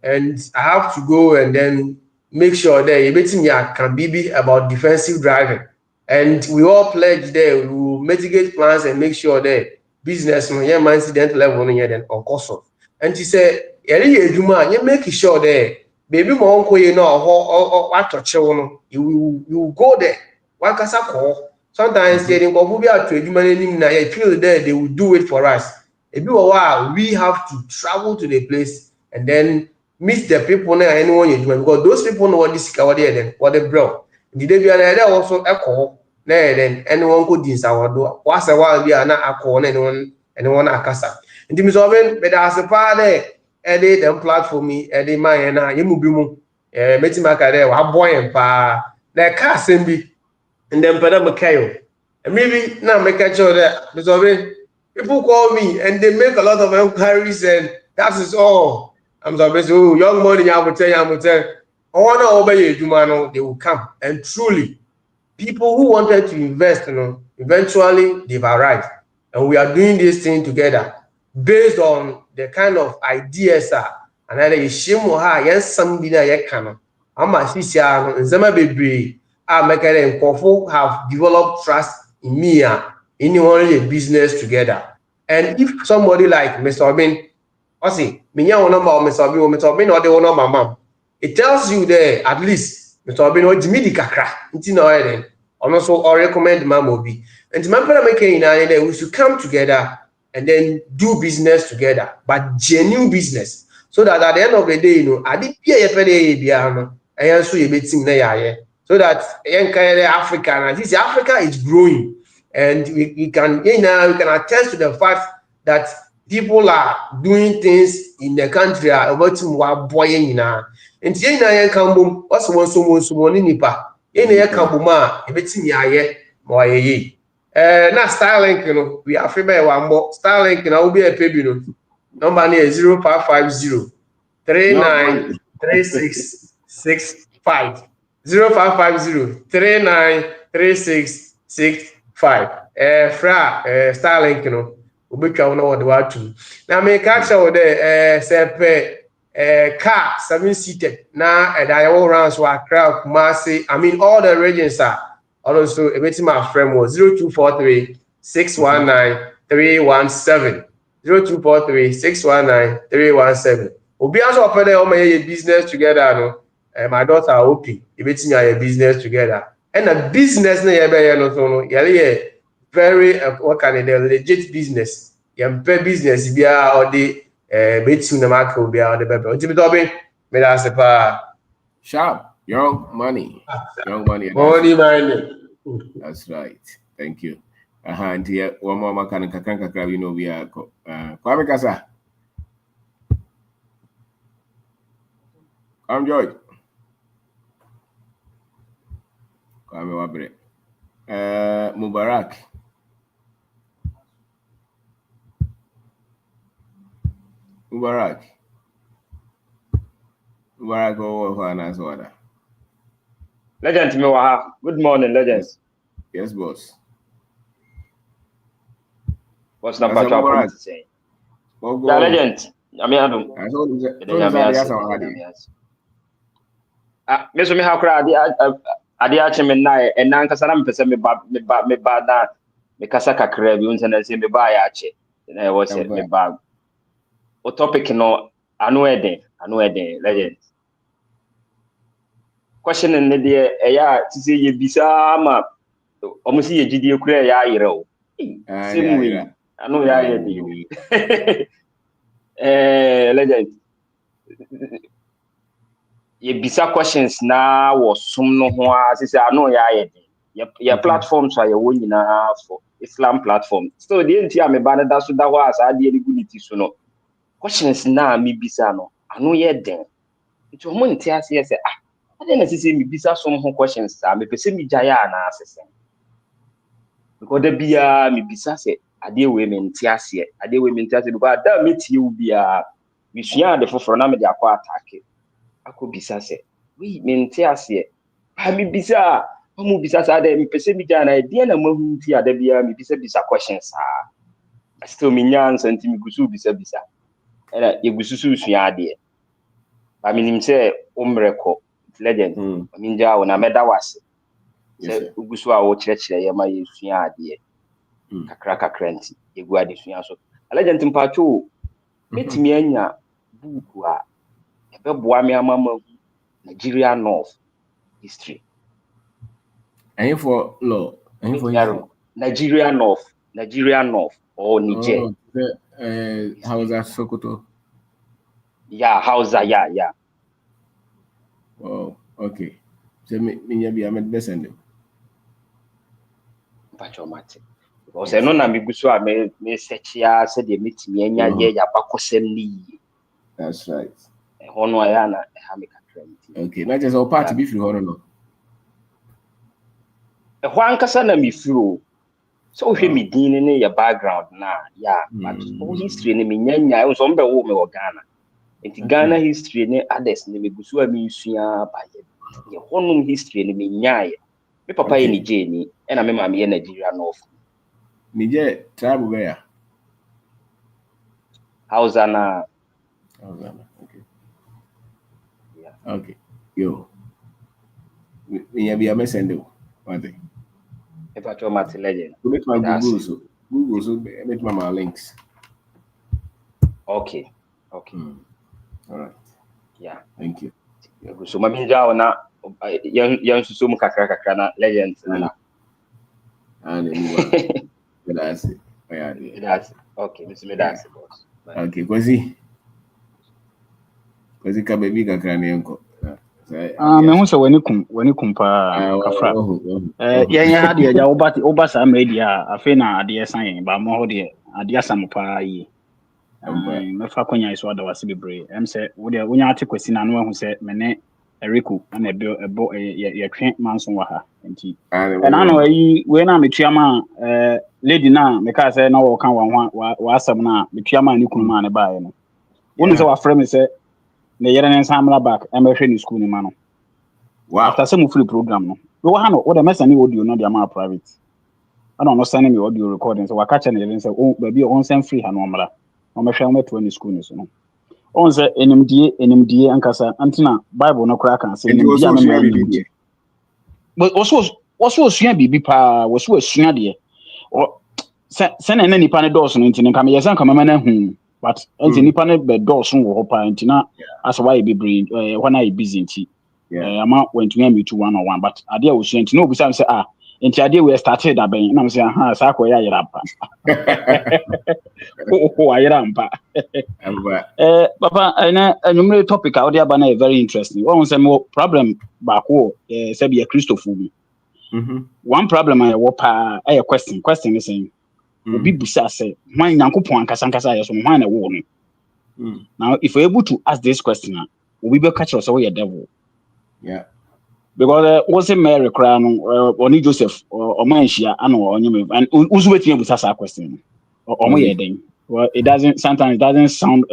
and I have to go and then make sure that everything can be about defensive driving. And we all pledge there, we will mitigate plans and make sure that business incident level then on course. And she said, you make sure that baby my uncle you know you will go there. One casa call. Sometimes they didn't go to feel there, they will do it for us. If you are we have to travel to the place and then meet the people now anyone you do because those people know what this then what they bro. Did they be also echo then anyone could this our do once a while we are not echo anyone akasa. And the misoben but as a father edit them platform me edit my na yemubimu metimaka there wa boy and pa na car sembi and then pada makayo. And maybe now make sure that misoben people call me and they make a lot of inquiries and that is all. I'm sorry, so young money, I will tell you, I want to obey you, they will come. And truly, people who wanted to invest, eventually they've arrived. And we are doing this thing together based on the kind of ideas and then you share yes, somebody that can. I'm a sister, and some baby, I make it have developed trust in me, in a business together. And if somebody like Mr. Obin, Osi, minya one number of Mr. Obin or the one of my mom. It tells you there at least Mr. Obin or Jimmy Kakra. It's in our then. And also or recommend Mamobi. And Mampara making in we should come together and then do business together, but genuine business. So that at the end of the day, I did so that Africa is growing. And we can attest to the fact that people are doing things in the country about boy na and yen can boom what's one so nipa yen can boom ebetim yaye mo ye na Starlink we are favor one more Starlink na will be a pay number is 0550 393665 0550 393665 fra Starlink obetwa wo na wo de watu na me ka kye wo de sepe car 7-seated na da wo rounds wa Accra Kumasi I mean all the regions are also ebeti my friend was 0243 619 317 0243-619-317. Obi also offer them a business together. No, my daughter Opi, you bet me a business together. And a business na no very what can it legit business. Business be or the bet na market be or the baby. Jimmy Dobin, me that's a Sharp, young money. money money. That's right. Thank you. And here one more makan kakran you know we are Kwame Kasa. I'm George. Kwame Wabre. Mubarak. Mubarak, oh, Legend Miwaha. Good morning, legends. Yes, boss. What's the patrol point to say? The legend. I mean, I don't. Me so me ha kra ade a che me na e nan kasa na me pese me ba na me kasa kakra bi unse na se me ba ya che na e wo se me ba o topic no anu eden legend question ne de e ya ti se ye bisa ma o mo si ye gidie kura ya yire o se mu yi anu ya ye de legend ye bisa questions na wo sum no ho a se anu ya ye de ye platforms a ye wo nyina for Islam platform so the enti a me ba na da so da ho a sa de ni guniti so no questions na me bisa no anu ye den nti o mo nti ase se ade na se me bisa some ho questions a me pese mi jaya na asese because da bia me bisa se ade we me nti ase because da me tie u bia me sua ade foforo na me de akọ attack akọ bisa se we me nti ase ba me bisa mo bisa sa ade me pese mi jaya na de na mahu nti ade bia me bisa questions still me nyan santi me gusu bisa era ye gususu sua ade ba me nim se umreko legend minja wona meda wase se ugusu a wo kyerɛkyerɛ ye ma ye sua ade kakra nti egu ade sua so legend mpacho metimi anya buku a ebeboa me amama Nigeria North history for law Nigeria North or Niger Hausa Sokoto Hausa oh okay so me be am best end mpacho mate because no na me gusu a me search ya se de metimi anya ye ya bakosem ni that's right hono aya na ha me kakra nti okay na just all part be free hono no hwan kasa na me free so hwe me din ne ya background na but history ne me nyanya so mbe wo me wo Ghana nti Ghana history ne others ne me gusu a me sua ba ye hono history ne me nyaye me papa ye Niger ni e na me ma me ye Nigeria North Niger tribe where Hausa na okay okay yo me be am send you one thing if I told my legend make my Google so make my links okay all right thank you so my minja na yan susu mu kakra na legend na that's okay that's boss okay Kwesi ka baby kakra na enko me hu se wani kum pa kafra yen ade ya oba sa media afi na ade san yen ba mo ho de ade asam pa yi me fa konya iso ada wase bebre em se wo de wonya ate Kwesi na no hu se me ne Eriku na ebo ye twen manso wa ha nti na no yi we na metuama lady na me ka se na wo kan wa asam na metuama ni kunu ma ne ba ye no wonu se wa frame me se ne yere ne samla back em hwe ni school ni ma no wow after some free program no we ha no wo de message audio no de ma private I don't know send me audio recording so wa catch na yere say oh baby on send free ha no mra no me hwe o meto ni school ni so no on say enimdie ankasa antina Bible no kra kan say enimdie na ma enimdie but also sua bibi pa was sua de sɛ na nipa ne dɔɔso no nti ne nka meyɛ sɛ nka mɛma no ahu but ɛnti nipa ne bɛdɔɔso wɔ hɔ paa nti na asɛ wayɛ bebree hɔ no ayɛ busy nti ama wantumi ametu 1-on-1 but adeɛ a wɔsua nti na obisa me sɛ nti adeɛ wei started da bɛn na m sɛ aha saa kɔ yɛ ayera mpa ayera mpa papa ɛnɛ anwummere topic a wode aba no yɛ very interesting wɔhu sɛ mewɔ problem baako wɔ sɛ biyɛ kristofo mu one problem a yɛwɔ paa ɛyɛ question ne sɛn obi busa sɛ hwan nyankopɔn ankasa yɛ so hwan na ɛwɔ no now if you're able to ask this question obi bɛka kyerɛ sɛ woyɛ devil because what's Mary cry no oni Joseph or Manshia and or and who's waiting with us a question or my well it doesn't sometimes it doesn't sound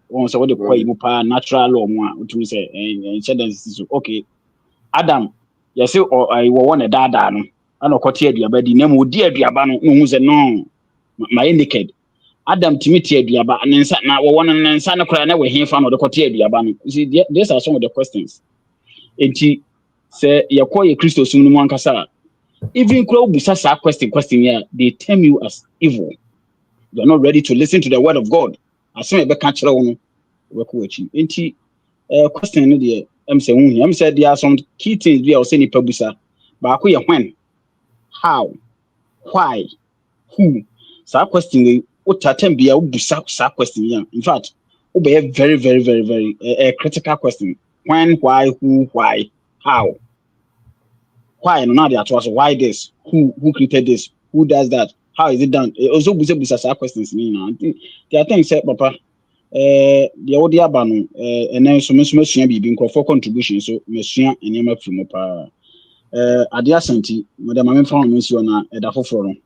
once what they call you natural or one to say and okay Adam you say or I want a dada no and or cotia diabadi name would dear diabano who said no my indicate Adam Timothy diaba and then sat now one and Santa Cry never hear from the cotia diabano you see these are some of the questions say you call your Christo soon one kasa. Even crow busa sa question here, they term you as evil. You're not ready to listen to the word of God. As soon as you catch on work with you. Ain't question in the I'm saying there are some key things we are saying busa. But when, how, why, who? Sa question we what attempt be a busa sa question here. In fact, be a very, very, very, very critical question. When, why, who, why, how? Why not the actual why this? Who created this? Who does that? How is it done? Also, busa questions me now. The thing said, Papa, the audio bano, and then so much be for contribution. So, Monsieur and Yama from Papa. Adia Santi, Madame, I'm from Monsieur na Edafo Forum.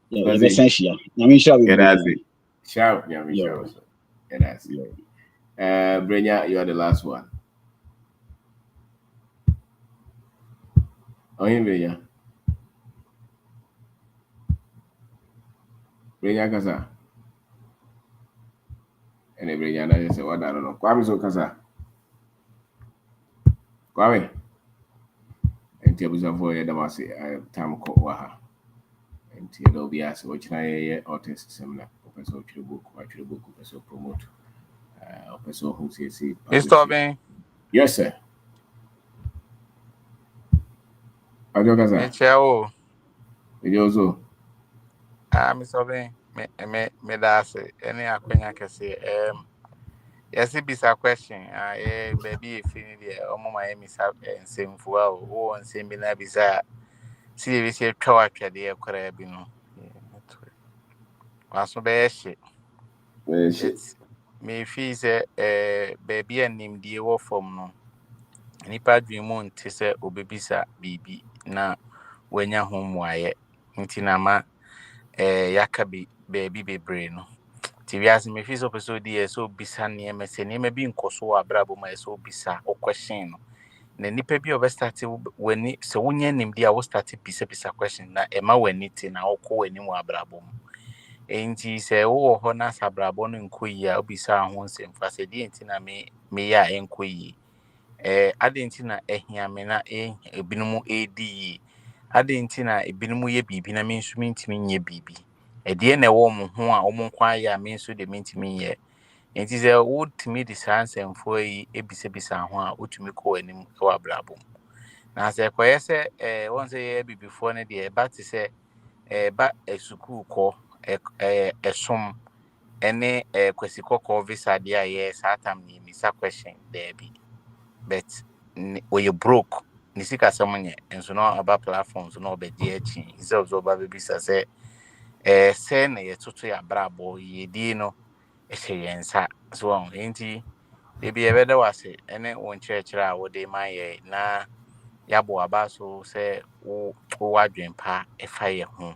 Yeah, essential. Yamin shall be. Shout, Yamin Brenya, you are the last one. Oh, Brenya. Brenya Kasa. And Brenya, I say, what I don't know. Kwame so Kasa. Kwame. And Tiabuza for Yadamasi, I time called Waha. And Tiado be asked, what can I or test seminar? Professor Chibuku, Professor Promote. Professor who says, Mr. Ben. Yes, sir. Mechao. Yozo. Mr. Ben. Me that's it. Any akwenya kese. Yes, it be a question. Baby, if you need it, my miss out and same for oh, and same be na bisa. See, we say twa twade akora bi no. Waso be shit. It's me feel say baby anim die wo form no. Nipa dwimu nte se obebisa bibi na wanya homwaye. Nti na ma yaka bi baby bebre no. Ti wiase me feel so person die so bisa ne me bi nkoso abrabo ma so bisa o question no. Na nipa bi obestart wani se wonya nimdi a wo start bisa question na ema wani ti na okọ wani mu abrabo mu. Enti se wo ho na sabrabo no nkoyi a obisa ho nsem fa se die nti na me ya enkoyi. Adenti na ehia me na ebinum edi adenti na ebinum ye bibi na me nso mentimi nye bibi de na wo mo ho a wo mo kwa ya me nso de mentimi ye enti ze wo timi de sansemfo yi ebisebisa ho a wotumi ko anim wa brabo na se koye se won se ye bibifo ne de ba te se ba esukuu ko esom ene kwasikoko visa de aye satam ni misa question there be but when you broke nisika someone enso no aba platforms no obedi achi ise ozo ba be bisa say say na ye toto ya brabo ye di no ehye yensa so on enti de bi ebeda wase ene won chirechira wo de ma ye na yabo aba so say wo wadwempa efa ye ho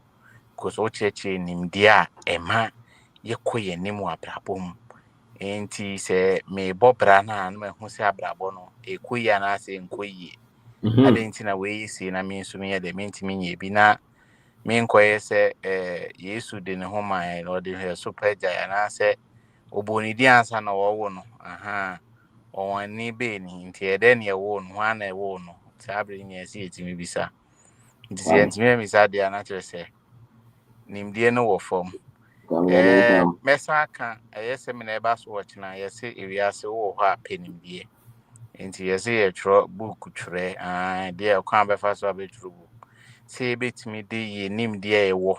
koso chirechire nimdi a ema ye koye nimu abrabom enti se me bobra na me hu se abrabo no ekoyi na se nkoyi adenti na we si na me nso me de mentimi nye bi na me nkoye se Yesu de ne ho man no de he super jaya na se oboni di ansa na wo no aha owani be ni nti e de ne wo no ha na e wo no sabre nya si etimi bisa nti se entimi mi sa de na kire se nimdeɛ no wɔ fam. Mɛsa aka ɛyɛ seminar ɛba so wɔ kyena yɛsɛ ewiase wɔ hɔ a pɛ nimdeɛ. Nti yɛsɛ yɛtwerɛ book twerɛ deɛ ɔkwan bɛfa so abɛtwerɛ book. Sɛ yɛbɛtumi de yɛ nimdeɛ ɛwɔ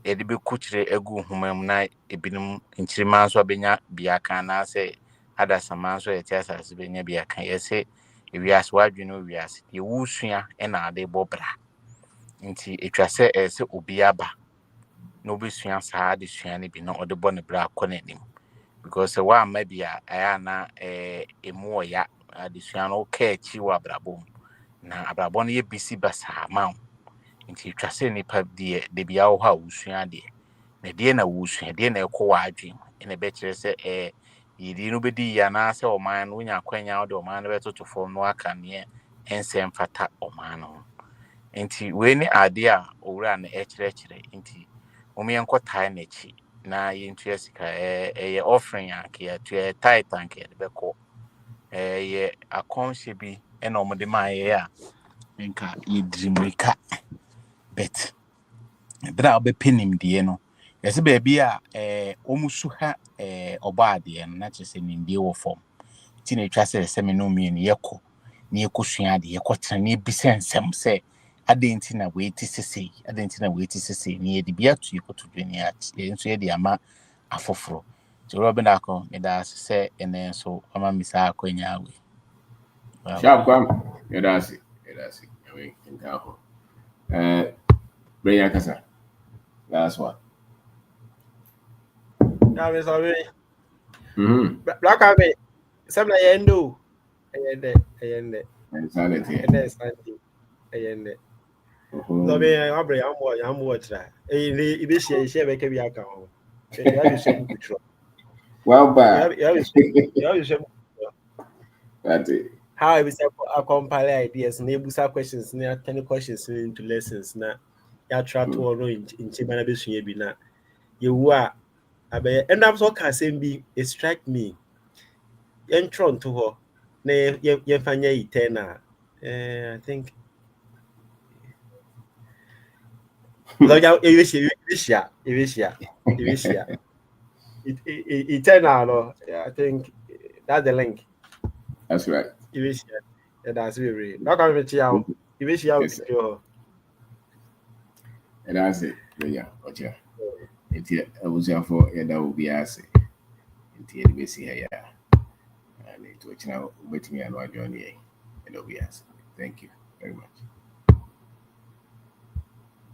yɛde bɛku kyerɛ agu nhoma mu na ebinom nkyirima nso abɛnya biaka na sɛ adasama nso yɛte asase bɛnya biaka. Yɛsɛ ewiase wadwene ewiase deɛ wusua ɛna ade bɔ bra. Nti etwa sɛ ɛsɛ obi aba no obesua saa de sua ne bi na ɔde bɔ ne bra akɔ n'anim. Because wa ma bia na emu oya adesua no ka echi wa abrabom na abrabom no ye bisi basa ma nti twa se nipa de bia wo ha wusua de na de na wusua de na ekɔ wa adwen na be kire se yidi no bedi ya na se oman no nya kwanya de oman no betoto fom no aka ne ensem fata oman no nti we ni ade a owura na ekire nti omienko tai na echi na yentua sika ye offering yanke ya to titan ke de beko ye akonhye bi na omde ma ye a nka yedrimrika bet bra obepenim de no yesi ba bia omusu ha obaade no na chese nimde wo fom ti na etwa se me no mie ne yekɔ ne yekosua de yekɔtena ne bisensem se adenti na weeti sesei adenti na weeti sesei ne yedi bia to yekoto dwani a nso ye de ama afoforo so Robin akọ me da se ene so ama misa akwanya we Sharp kwam yedasi we nka ho bring akasa last one na me sorry black ame sabna yendo ayende insanity ayende so be abre am watch that ibe share be ka bi aka ho ya bi share book tro well bad ya bi share that's it how I say compile ideas na ebusa questions na turn questions into lessons na ya try to all in chimana be sua bi na yewu a abe end up so ka sem bi it strike me entron to ho na ye fanya eternal I think Loja Evisha eternal no I think that's the link. That's right. Evisha that's very not going to chiao Evisha and that's it yeah okay it's I was here for that will be asked into the basic here and it was now waiting and what journey and will be asked. Thank you very much.